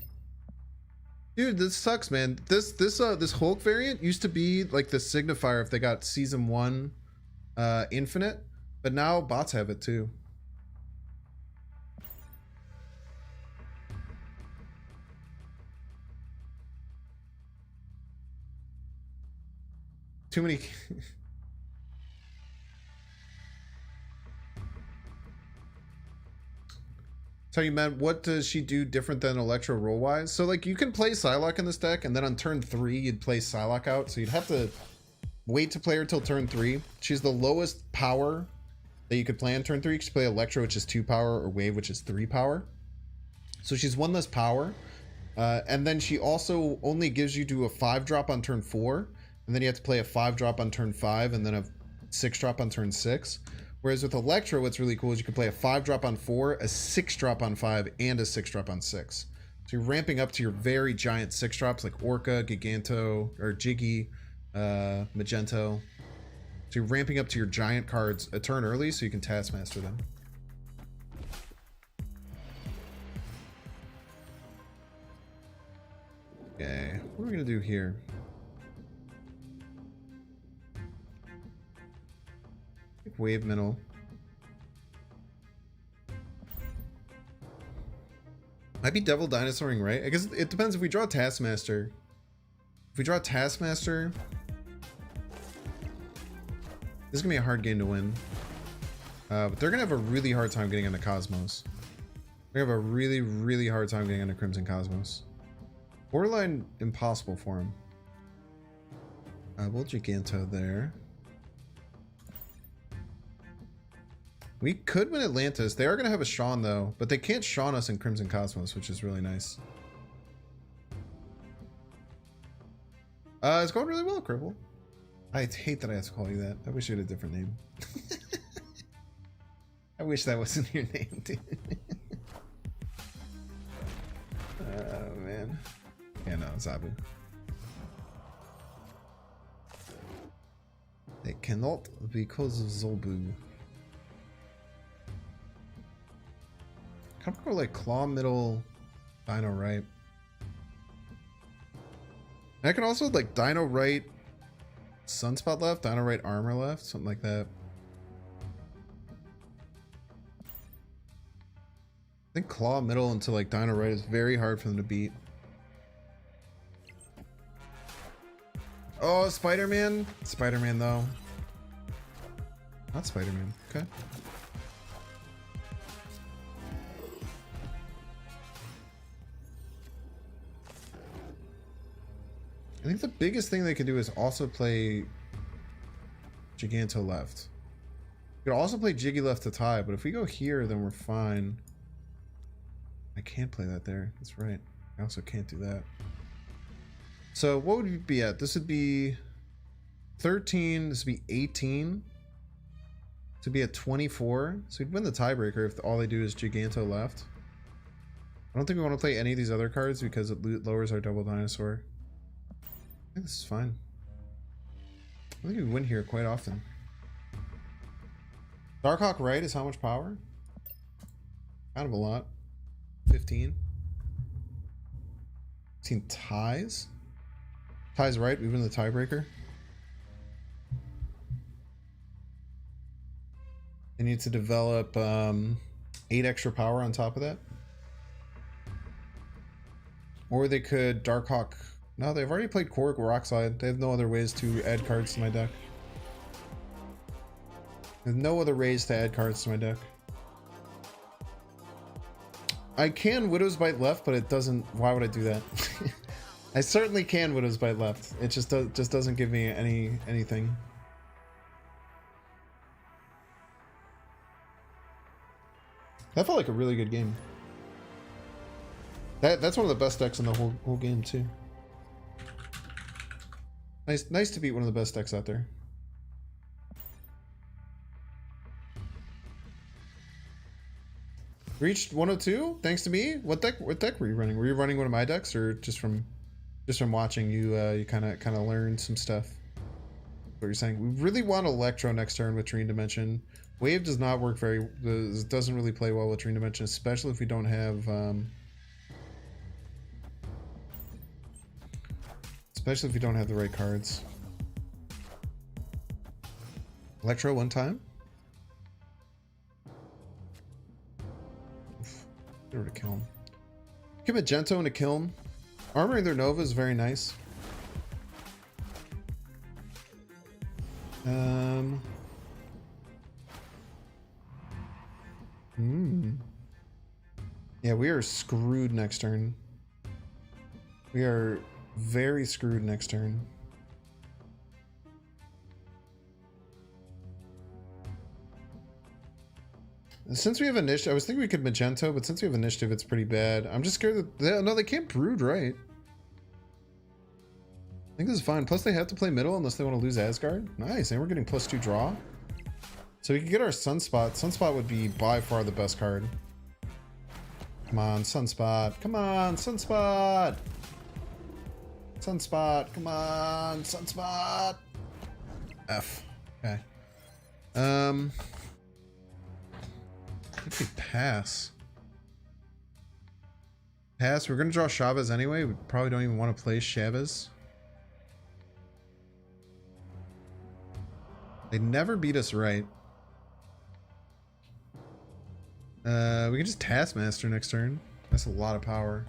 Dude, this sucks, man. This Hulk variant used to be like the signifier if they got season 1 infinite, but now bots have it too. Too many. So you meant, what does she do different than Electro role wise? So like you can play Psylocke in this deck and then on turn 3 you'd play Psylocke out, so you'd have to wait to play her till turn 3. She's the lowest power that you could play on turn 3. You could play Electro, which is 2 power, or Wave, which is 3 power. So she's 1 less power, and then she also only gives you to a 5-drop on turn 4, and then you have to play a 5-drop on turn 5 and then a 6-drop on turn 6. Whereas with Electro, what's really cool is you can play a 5-drop on 4, a 6-drop on 5, and a 6-drop on 6. So you're ramping up to your very giant 6-drops like Orca, Giganto, or Jiggy, Magento. So you're ramping up to your giant cards a turn early so you can Taskmaster them. Okay, what are we gonna do here? Wave middle. Might be Devil Dinosauring, right? I guess it depends if we draw Taskmaster. If we draw Taskmaster, this is gonna be a hard game to win. But they're gonna have a really hard time getting into Cosmos. They're gonna have a really hard time getting into Crimson Cosmos. Borderline impossible for him. We'll Giganto there. We could win Atlantis. They are going to have a Sean though, but they can't Sean us in Crimson Cosmos, which is really nice. It's going really well, Cripple. I hate that I have to call you that. I wish you had a different name. I wish that wasn't your name, dude. Oh, man. Yeah, no, it's Abu. They cannot because of Zobu. Kind of go like Claw middle, Dino right. I can also like Dino Right Sunspot left, Dino Right Armor left, something like that. I think Claw middle into like Dino Right is very hard for them to beat. Oh, Spider-Man? Spider-Man though. Not Spider-Man. Okay. I think the biggest thing they could do is also play Giganto left. We could also play Jiggy left to tie, but if we go here, then we're fine. I can't play that there. That's right. I also can't do that. So what would we be at? This would be 13. This would be 18. This would be at 24. So we'd win the tiebreaker if all they do is Giganto left. I don't think we want to play any of these other cards because it lowers our double dinosaur. I think this is fine. I think we win here quite often. Darkhawk right is how much power? Kind of a lot. 15. 15 ties. Ties right, we win the tiebreaker. They need to develop 8 extra power on top of that. Or they could Darkhawk. No, they've already played Korg Rockslide. They have no other ways to add cards to my deck. There's no other ways to add cards to my deck. I can Widow's Bite left, but it doesn't. Why would I do that? I certainly can Widow's Bite left. It just doesn't give me anything. That felt like a really good game. That's one of the best decks in the whole game too. Nice to beat one of the best decks out there. Reached 102 thanks to me. What deck were you running? Were you running one of my decks, or just from watching you? You kind of learned some stuff. What you're saying? We really want Electro next turn with Terrain Dimension. Wave does not work doesn't really play well with Terrain Dimension, especially if we don't have the right cards. Electro one time. Get rid of Kiln. Give Magento into Kiln. Armoring their Nova is very nice. Yeah, we are screwed next turn. We are very screwed next turn. Since we have initiative, I was thinking we could Magento, but since we have initiative, it's pretty bad. I'm just scared that no, they can't Brood, right? I think this is fine. Plus, they have to play middle unless they want to lose Asgard. Nice, and we're getting +2 draw. So we can get our Sunspot. Sunspot would be by far the best card. Come on, Sunspot. Come on, Sunspot. Sunspot. Come on, Sunspot. F. Okay. If we pass. Pass. We're gonna draw Chavez anyway. We probably don't even want to play Chavez. They never beat us right. We can just Taskmaster next turn. That's a lot of power.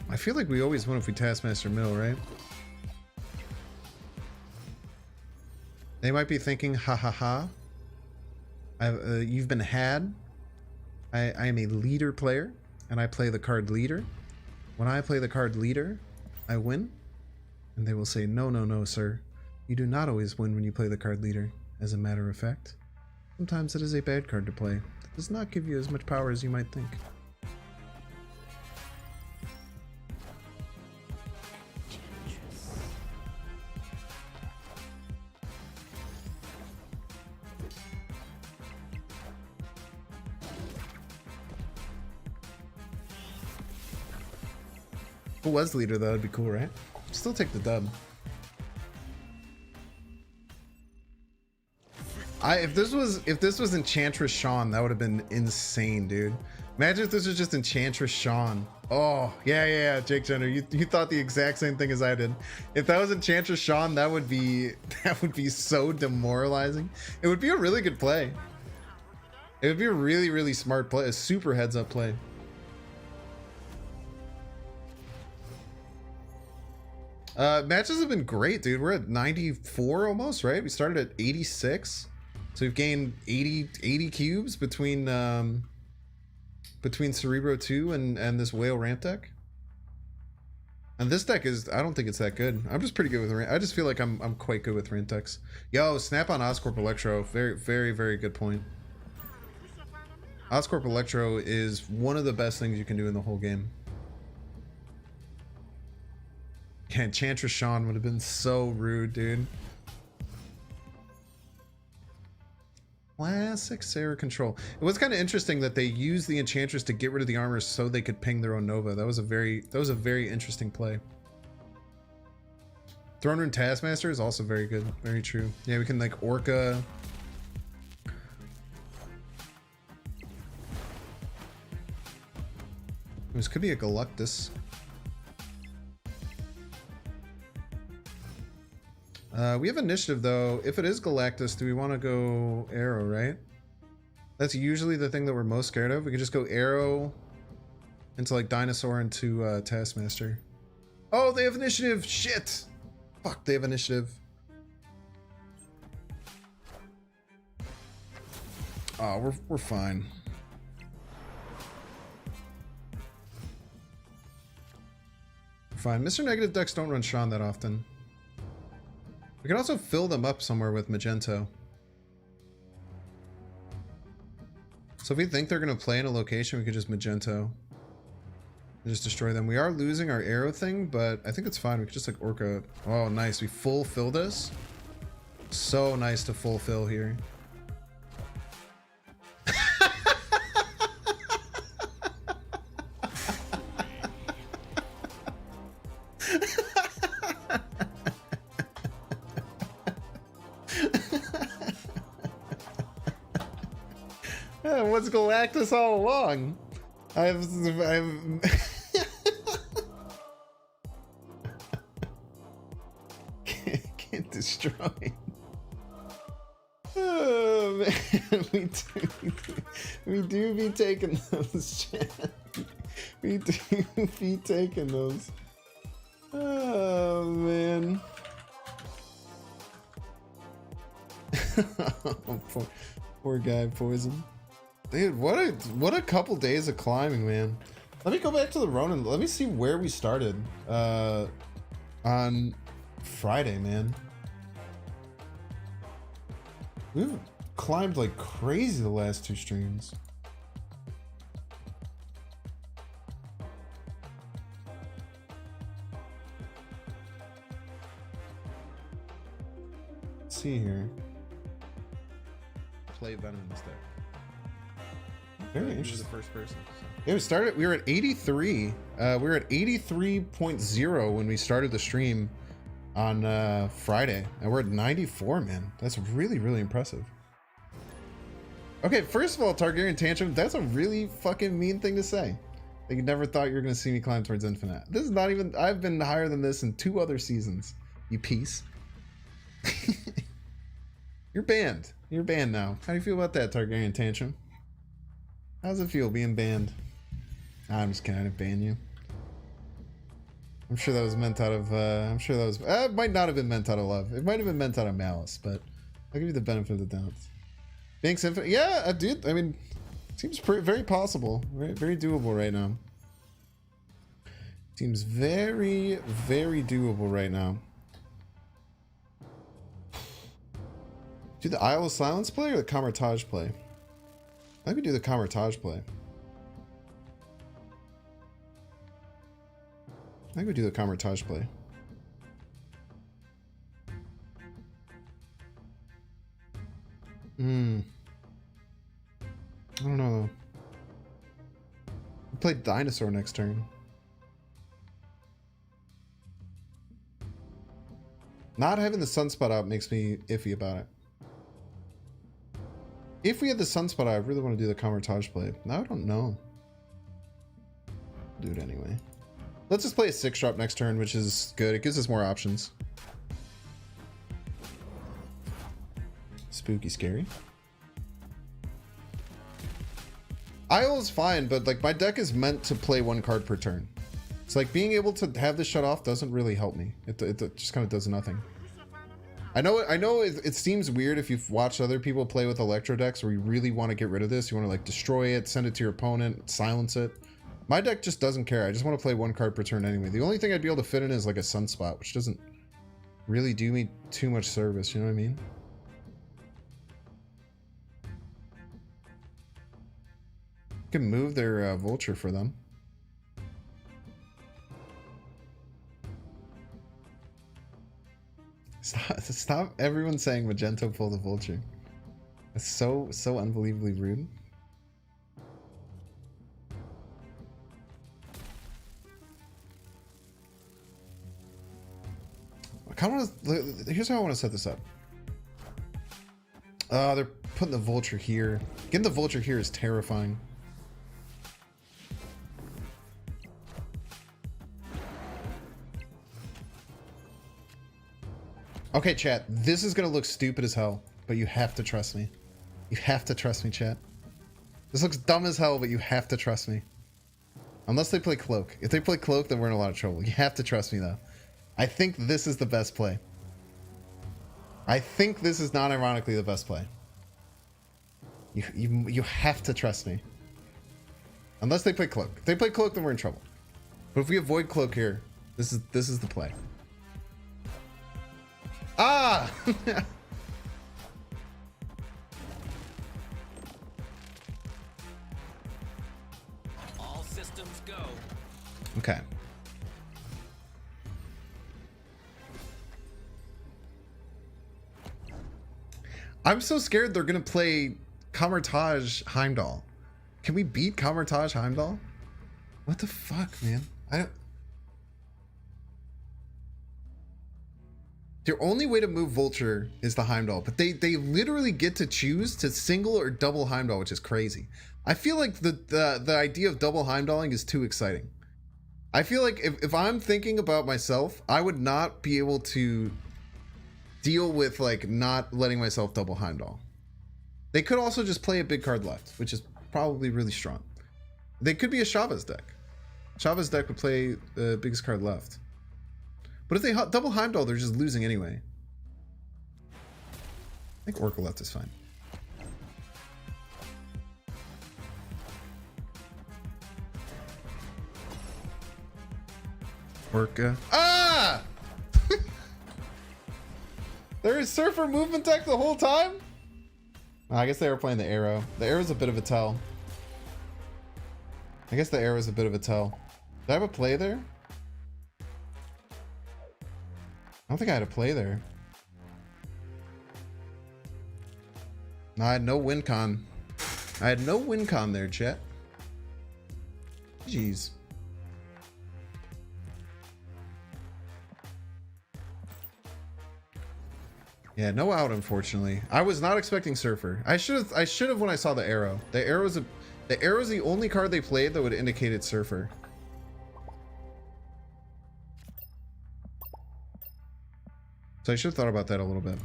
I feel like we always win if we Taskmaster middle, right? They might be thinking, ha ha ha. You've been had. I am a leader player, and I play the card leader. When I play the card leader, I win. And they will say, no, no, no, sir. You do not always win when you play the card leader. As a matter of fact, sometimes it is a bad card to play. It does not give you as much power as you might think. Who was leader though? That'd be cool, right? Still take the dub. If this was Enchantress Sean, that would have been insane, dude. Imagine if this was just Enchantress Sean. Oh, yeah, Jake Jenner. You thought the exact same thing as I did. If that was Enchantress Sean, that would be so demoralizing. It would be a really good play. It would be a really, really smart play, a super heads up play. Matches have been great, dude. We're at 94 almost, right? We started at 86. So we've gained 80 cubes between Cerebro 2 and this Whale ramp deck. And this deck is, I don't think it's that good. I'm just pretty good with ramp. I just feel like I'm quite good with ramp decks. Yo, snap on Oscorp Electro. Very, very, very good point. Oscorp Electro is one of the best things you can do in the whole game. Yeah, Enchantress Sean would have been so rude, dude. Classic Sarah control. It was kind of interesting that they used the Enchantress to get rid of the armor so they could ping their own Nova. That was a very interesting play. Throne Room Taskmaster is also very good. Very true. Yeah, we can like Orca. This could be a Galactus. We have initiative though. If it is Galactus, do we want to go Arrow, right? That's usually the thing that we're most scared of. We could just go Arrow into like Dinosaur into Taskmaster. Oh, they have initiative! Shit! Fuck, they have initiative. Oh, we're fine. We're fine. Mr. Negative decks don't run Sean that often. We can also fill them up somewhere with Magento. So if we think they're going to play in a location, we could just Magento. And just destroy them. We are losing our arrow thing, but I think it's fine. We could just like Orca. Oh, nice. We full fill this. So nice to full fill here. What's Galactus all along? I've can't destroy. Oh man, we do be taking those, chat. We do be taking those. Oh man. Poor guy, Poison. Dude, what a couple days of climbing, man. Let me go back to the Ronin. Let me see where we started on Friday, man. We've climbed like crazy the last two streams. Let's see here. Play Venom instead. Very interesting. The first person. So. Yeah, we were at 83. We were at 83.0 when we started the stream on Friday. And we're at 94, man. That's really, really impressive. Okay, first of all, Targaryen Tantrum, that's a really fucking mean thing to say. Like, you never thought you were going to see me climb towards Infinite. This is not even... I've been higher than this in 2 other seasons. You piece. You're banned. You're banned now. How do you feel about that, Targaryen Tantrum? How's it feel being banned? I'm just kidding. I didn't ban you. I'm sure that was meant out of... I'm sure that was... it might not have been meant out of love. It might have been meant out of malice, but I'll give you the benefit of the doubt. Banks Infinite... Yeah, dude. I mean, seems very possible. Very doable right now. Seems very, very doable right now. Do the Isle of Silence play or the Camartage play? I could do the Camartage play. I could do the Camartage play. I don't know though. We play Dinosaur next turn. Not having the Sunspot out makes me iffy about it. If we had the Sunspot out, I really want to do the Camartage play. Now I don't know. do it anyway. Let's just play a 6-drop next turn, which is good. It gives us more options. Spooky scary. Isle is fine, but like my deck is meant to play 1 card per turn. It's like being able to have this shut off doesn't really help me. It just kind of does nothing. I know it seems weird if you've watched other people play with Electro decks where you really want to get rid of this. You want to like destroy it, send it to your opponent, silence it. My deck just doesn't care. I just want to play 1 card per turn anyway. The only thing I'd be able to fit in is like a Sunspot, which doesn't really do me too much service. You know what I mean? You can move their Vulture for them. Stop everyone saying Magento pull the Vulture. It's so unbelievably rude. I kind of want to. Here's how I want to set this up. They're putting the Vulture here. Getting the Vulture here is terrifying. Okay, chat. This is gonna look stupid as hell, but you have to trust me. You have to trust me, chat. This looks dumb as hell, but you have to trust me. Unless they play Cloak. If they play Cloak, then we're in a lot of trouble. You have to trust me, though. I think this is the best play. I think this is not ironically the best play. You have to trust me. Unless they play Cloak. If they play Cloak, then we're in trouble. But if we avoid Cloak here, this is the play. Ah! All systems go. Okay. I'm so scared they're gonna play Kamar-Taj Heimdall. Can we beat Kamar-Taj Heimdall? What the fuck, man? I don't... Their only way to move Vulture is the Heimdall, but they literally get to choose to single or double Heimdall, which is crazy. I feel like the idea of double Heimdalling is too exciting. I feel like if I'm thinking about myself, I would not be able to deal with like not letting myself double Heimdall. They could also just play a big card left, which is probably really strong. They could be a Chavez deck. Chavez deck would play the biggest card left. But if they double Heimdall, they're just losing anyway. I think Orca left is fine. Orca. Ah! There is Surfer movement deck the whole time? I guess they were playing the Arrow. The Arrow's a bit of a tell. I guess the Arrow's a bit of a tell. Did I have a play there? I don't think I had a play there. No, I had no win con. I had no win con there, chat. Jeez. Yeah, no out, unfortunately. I was not expecting Surfer. I should have when I saw the Arrow. The Arrow's the only card they played that would indicate it's Surfer. So I should have thought about that a little bit.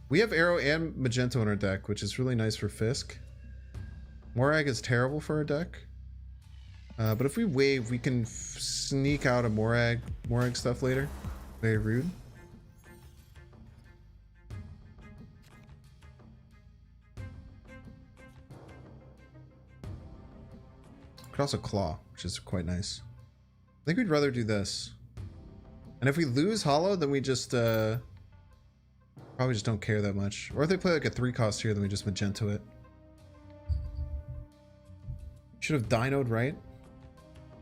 We have Arrow and Magento in our deck, which is really nice for Fisk. Morag is terrible for our deck. But if we wave, we can sneak out a Morag stuff later. Very rude. Could also Claw, which is quite nice. I think we'd rather do this. And if we lose Hollow, then we just probably just don't care that much. Or if they play like a 3-cost here, then we just Magento it. Should have Dino'd right.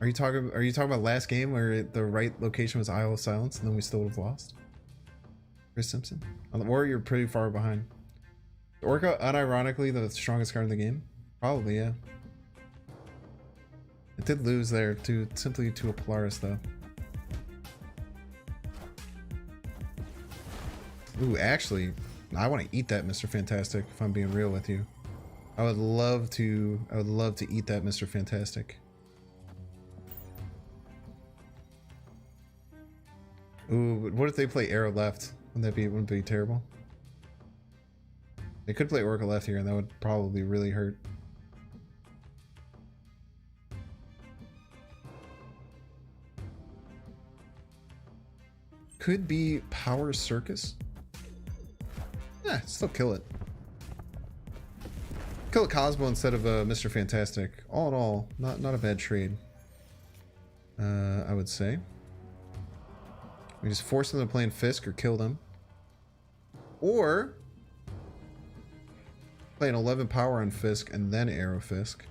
Are you talking about last game where the right location was Isle of Silence and then we still would have lost? Chris Simpson? Or you're pretty far behind. Orca, unironically, the strongest card in the game? Probably, yeah. It did lose there simply to a Polaris though. Ooh, actually, I want to eat that, Mr. Fantastic, if I'm being real with you. I would love to eat that, Mr. Fantastic. Ooh, but what if they play Arrow left? Wouldn't be terrible? They could play Orca left here, and that would probably really hurt. Could be Power Circus. Yeah, still kill it. Kill a Cosmo instead of Mr. Fantastic. All in all, not a bad trade. I would say. We just force them to play in Fisk or kill them. Or play an 11 power on Fisk and then Arrow Fisk.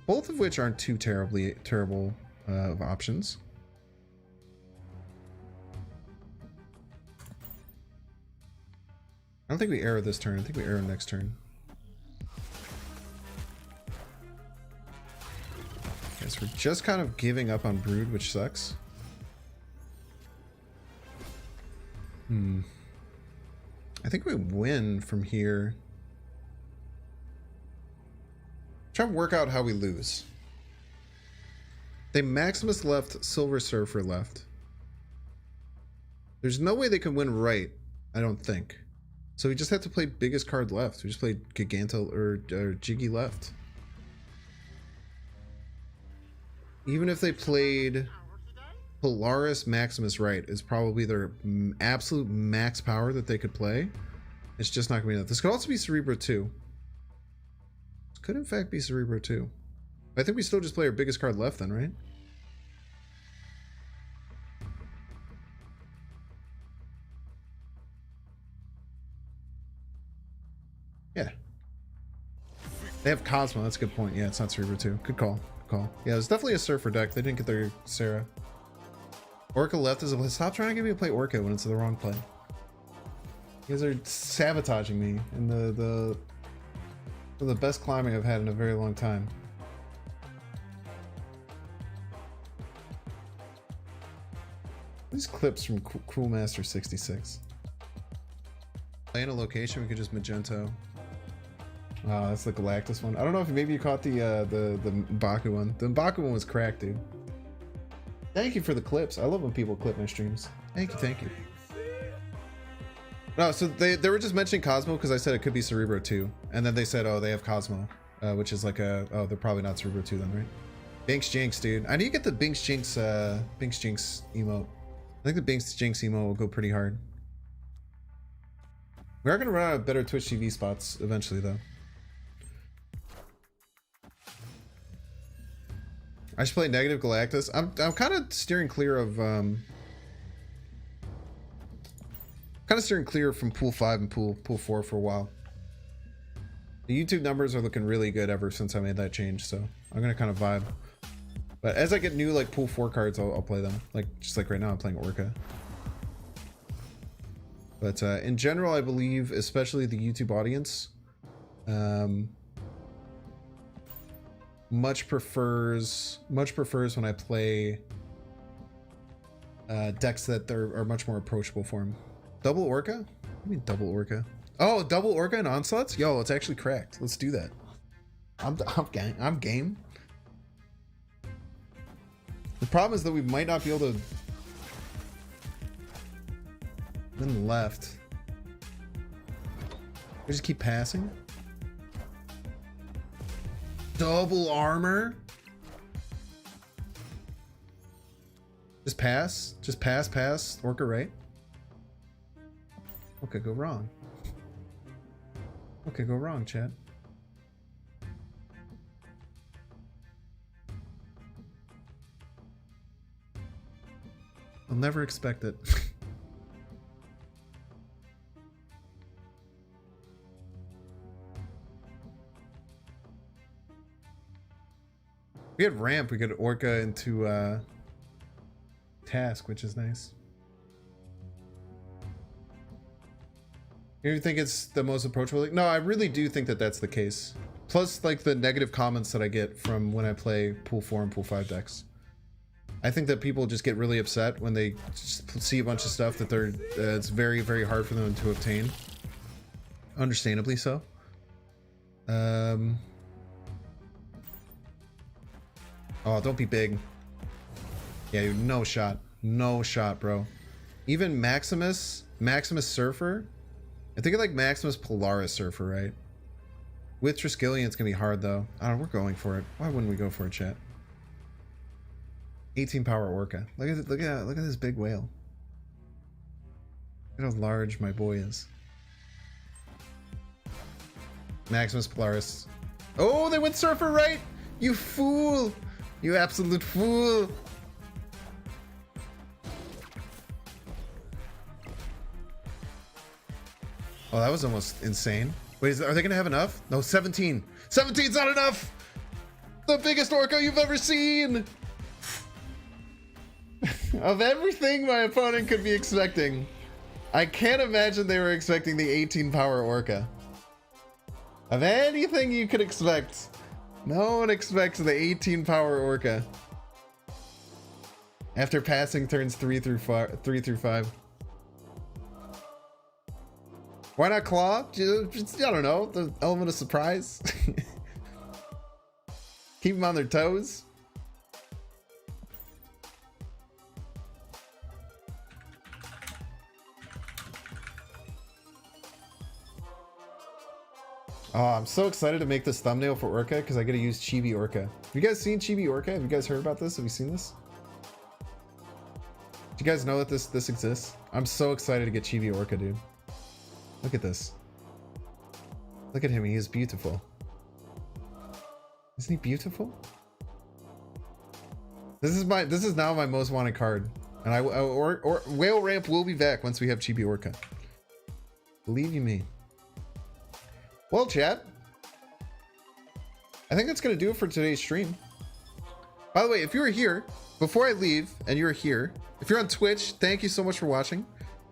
Both of which aren't too terrible of options. I don't think we arrow this turn. I think we arrow next turn. Guess we're just kind of giving up on Brood, which sucks. I think we win from here. Try and work out how we lose. They Maximus left, Silver Surfer left. There's no way they can win right, I don't think. So we just have to play biggest card left. We just played Giganto or Jiggy left. Even if they played Polaris Maximus right, is probably their absolute max power that they could play. It's just not gonna be enough. This could also be Cerebro 2. This could in fact be Cerebro 2. I think we still just play our biggest card left then, right? Yeah. They have Cosmo, that's a good point. Yeah, it's not Cerebro 2. Good call. Good call. Yeah, it's definitely a Surfer deck. They didn't get their Sarah. Orca left is a play. Stop trying to get me to play Orca when it's the wrong play. You guys are sabotaging me in the best climbing I've had in a very long time. These clips from Cruel Master 66. Play in a location, we could just Magento. Oh, that's the Galactus one. I don't know if maybe you caught the M'Baku one. The M'Baku one was cracked, dude. Thank you for the clips. I love when people clip my streams. Thank you, thank you. No, so they were just mentioning Cosmo because I said it could be Cerebro 2. And then they said, oh, they have Cosmo. Which is like a... Oh, they're probably not Cerebro 2 then, right? Binks Jinx, dude. I need to get the Binks Jinx emote. I think the Binks Jinx emote will go pretty hard. We are going to run out of better Twitch TV spots eventually, though. I should play negative Galactus. I'm kind of steering clear of from pool 5 and pool 4 for a while. The YouTube numbers are looking really good ever since I made that change, so I'm gonna kind of vibe. But as I get new like pool 4 cards, I'll play them. Like just like right now, I'm playing Orca. But in general, I believe, especially the YouTube audience, much prefers when I play decks that are much more approachable for him. Double Orca? What do you mean double Orca? Oh, double Orca and Onslaughts? Yo, it's actually cracked. Let's do that. I'm game. The problem is that we might not be able to win left. We just keep passing. Double armor. Just pass. Just pass. Orca right. What could go wrong? What could go wrong, chat? I'll never expect it. We had ramp, we could Orca into task, which is nice. You think it's the most approachable? No, I really do think that that's the case. Plus, like the negative comments that I get from when I play pool 4 and pool 5 decks. I think that people just get really upset when they just see a bunch of stuff that they're it's very, very hard for them to obtain. Understandably so. Oh, don't be big. Yeah, you're no shot. No shot, bro. Even Maximus Surfer. I think of like Maximus Polaris Surfer, right? With Triskelion, it's gonna be hard though. I don't know, we're going for it. Why wouldn't we go for it, chat? 18 power Orca. Look at this big whale. Look at how large my boy is. Maximus Polaris. Oh, they went Surfer right! You fool! You absolute fool! Oh, that was almost insane. Wait, are they gonna have enough? No, 17. 17's not enough! The biggest Orca you've ever seen! Of everything my opponent could be expecting, I can't imagine they were expecting the 18 power Orca. Of anything you could expect, no one expects the 18 power Orca. After passing turns 3 through 5. Why not Claw? Just, I don't know, the element of surprise. Keep them on their toes. Oh, I'm so excited to make this thumbnail for Orca because I get to use Chibi Orca. Have you guys seen Chibi Orca? Have you guys heard about this? Have you seen this? Do you guys know that this exists? I'm so excited to get Chibi Orca, dude. Look at this. Look at him. He is beautiful. Isn't he beautiful? This is now my most wanted card, and or Whale Ramp will be back once we have Chibi Orca. Believe you me. Well, chat, I think that's gonna do it for today's stream. By the way, if you were here before I leave and you're here, if you're on Twitch, thank you so much for watching.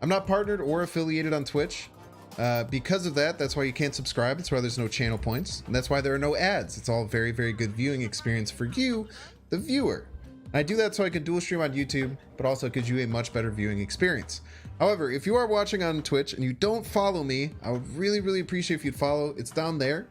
I'm not partnered or affiliated on Twitch. Because of that, that's why you can't subscribe. That's why there's no channel points, and that's why there are no ads. It's all very, very good viewing experience for you, the viewer. And I do that so I can dual stream on YouTube, but also gives you a much better viewing experience. However, if you are watching on Twitch and you don't follow me, I would really, really appreciate if you'd follow. It's down there.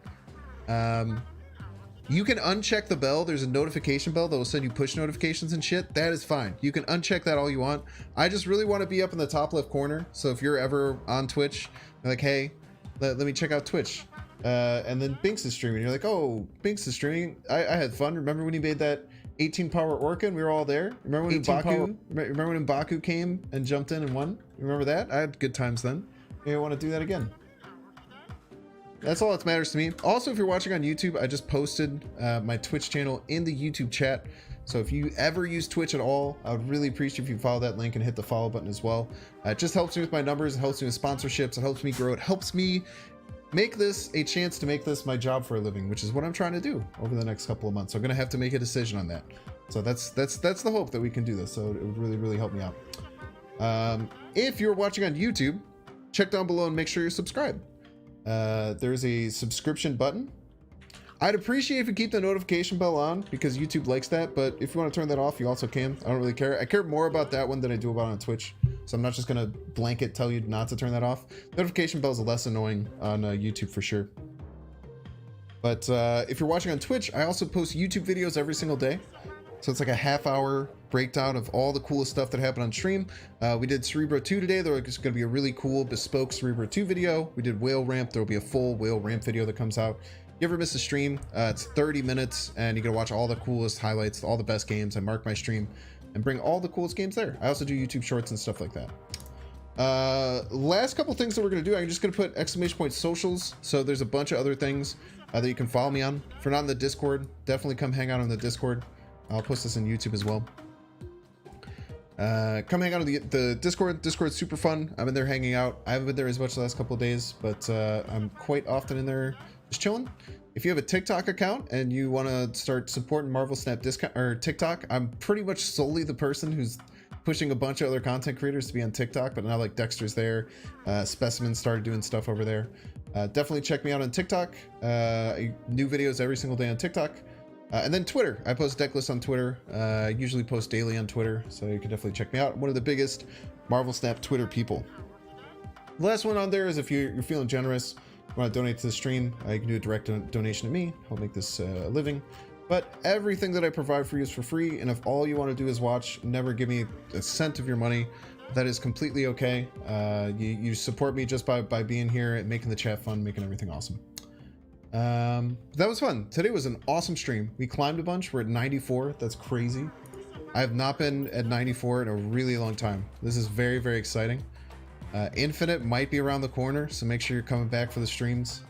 You can uncheck the bell. There's a notification bell that will send you push notifications and shit. That is fine. You can uncheck that all you want. I just really want to be up in the top left corner. So if you're ever on Twitch, you're like, hey, let me check out Twitch. And then Binks is streaming. You're like, oh, Binks is streaming. I had fun. Remember when he made that 18 power Orca and we were all there? Remember when Mbaku came and jumped in and won? Remember that? I had good times then. Maybe I want to do that again. That's all that matters to me. Also, if you're watching on YouTube, I just posted my Twitch channel in the YouTube chat. So if you ever use Twitch at all, I would really appreciate if you follow that link and hit the follow button as well. It just helps me with my numbers. It helps me with sponsorships. It helps me grow. It helps me make this a chance to make this my job for a living, which is what I'm trying to do over the next couple of months. So I'm going to have to make a decision on that. So that's the hope that we can do this. So it would really, really help me out. If you're watching on YouTube, check down below and make sure you're subscribed. There's a subscription button. I'd appreciate if you keep the notification bell on because YouTube likes that, but if you want to turn that off, you also can. I don't really care. I care more about that one than I do about on Twitch, so I'm not just gonna blanket tell you not to turn that off. Notification bells are less annoying on YouTube for sure. But if you're watching on Twitch, I also post YouTube videos every single day. So it's like a half-hour breakdown of all the coolest stuff that happened on stream. We did Cerebro 2 today. There's going to be a really cool bespoke Cerebro 2 video. We did Whale Ramp. There will be a full Whale Ramp video that comes out. You ever miss a stream? It's 30 minutes, and you get to watch all the coolest highlights, all the best games. I mark my stream and bring all the coolest games there. I also do YouTube shorts and stuff like that. Last couple things that we're going to do, I'm just going to put ! socials. So there's a bunch of other things that you can follow me on. If you're not in the Discord, definitely come hang out on the Discord. I'll post this on YouTube as well. Come hang out on the Discord. Discord's super fun. I'm in there hanging out. I haven't been there as much the last couple of days, but I'm quite often in there just chilling. If you have a TikTok account and you want to start supporting Marvel Snap discount or TikTok, I'm pretty much solely the person who's pushing a bunch of other content creators to be on TikTok, but now like Dexter's there, Specimen started doing stuff over there. Definitely check me out on TikTok. New videos every single day on TikTok. And then Twitter. I post deck lists on Twitter. I usually post daily on Twitter, so you can definitely check me out. I'm one of the biggest Marvel Snap Twitter people. The last one on there is if you're feeling generous, you want to donate to the stream, you can do a direct donation to me. I'll make this a living. But everything that I provide for you is for free, and if all you want to do is watch, never give me a cent of your money, that is completely okay. You support me just by being here and making the chat fun, making everything awesome. That was fun. Today was an awesome stream. We climbed a bunch. We're at 94. That's crazy. I have not been at 94 in a really long time. This is very, very exciting. Infinite might be around the corner, so make sure you're coming back for the streams.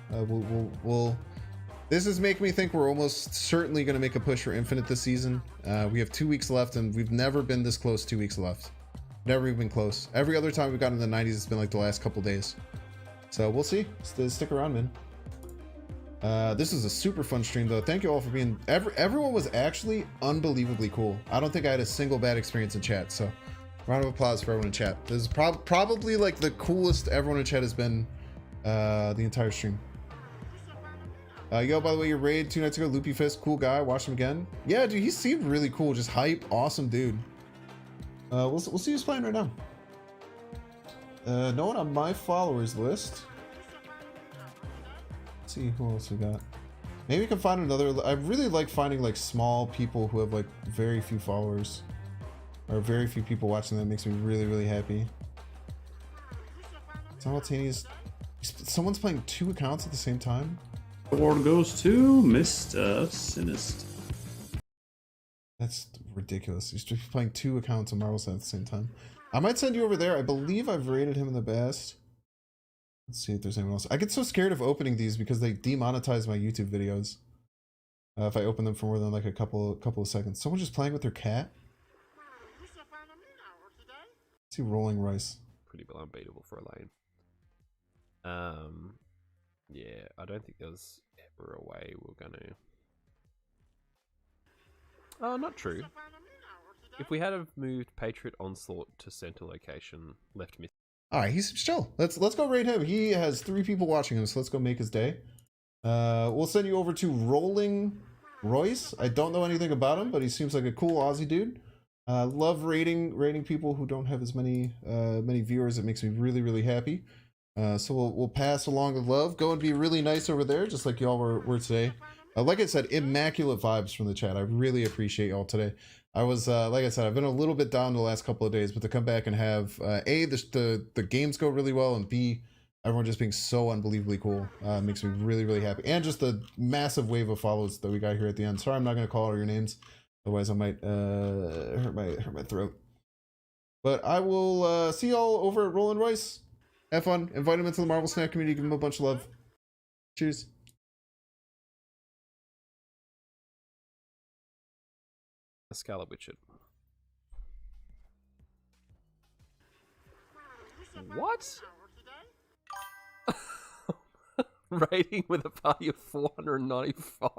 This is making me think we're almost certainly going to make a push for Infinite this season. We have 2 weeks left, and we've never been this close 2 weeks left. Never even been close. Every other time we've gotten in the 90s, it's been like the last couple days. So we'll see. Stick around, man. This is a super fun stream, though. Thank you all for being... Everyone was actually unbelievably cool. I don't think I had a single bad experience in chat, so round of applause for everyone in chat. This is probably like the coolest everyone in chat has been the entire stream. Yo, by the way, your raid 2 nights ago, Loopy Fist, cool guy. Watched him again. Yeah, dude, he seemed really cool. Just hype, awesome dude. We'll see who's playing right now. No one on my followers list. Let's see who else we got. Maybe we can find another. I really like finding like small people who have like very few followers or very few people watching. That makes me really, really happy. Simultaneous. Someone's playing 2 accounts at the same time. Award goes to Mr. Sinist. That's ridiculous. He's just playing 2 accounts of Marvel Snap at the same time. I might send you over there. I believe I've rated him in the best. Let's see if there's anyone else. I get so scared of opening these because they demonetize my YouTube videos. If I open them for more than like a couple of seconds. Someone just playing with their cat? Let's see Rolling Rice. Pretty well unbeatable for a lane. Yeah, I don't think there was ever a way we're gonna... Oh, not true. If we had have moved Patriot Onslaught to center location, left mid... Alright, he's chill. Let's go raid him. He has 3 people watching him, so let's go make his day. We'll send you over to Rolling Royce. I don't know anything about him, but he seems like a cool Aussie dude. Love rating people who don't have as many viewers. It makes me really, really happy. So we'll pass along the love. Go and be really nice over there, just like y'all were today. Like I said, immaculate vibes from the chat. I really appreciate y'all today. I was like I said, I've been a little bit down the last couple of days, but to come back and have A, the games go really well, and B, everyone just being so unbelievably cool makes me really, really happy. And just the massive wave of follows that we got here at the end. Sorry, I'm not going to call all your names, otherwise I might hurt my throat. But I will see y'all over at Roland Royce. Have fun. Invite him into the Marvel Snap community. Give him a bunch of love. Cheers. Scarlet Witcher. What? Rating with a party of 495.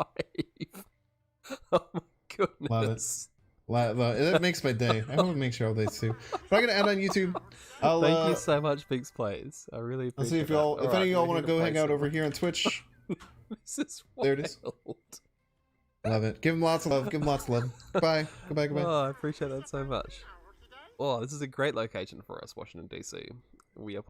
Oh my goodness. Love it. That makes my day. I hope it makes your all days too. If I'm gonna end on YouTube, Thank you so much, Bigs Plays. I really appreciate it. I'll see if y'all, if any of y'all want to go hang out over here on Twitch. This is wild. There it is. Love it. Give him lots of love. Give him lots of love. Goodbye. Goodbye. Goodbye. Oh, I appreciate that so much. Oh, this is a great location for us, Washington, D.C. We are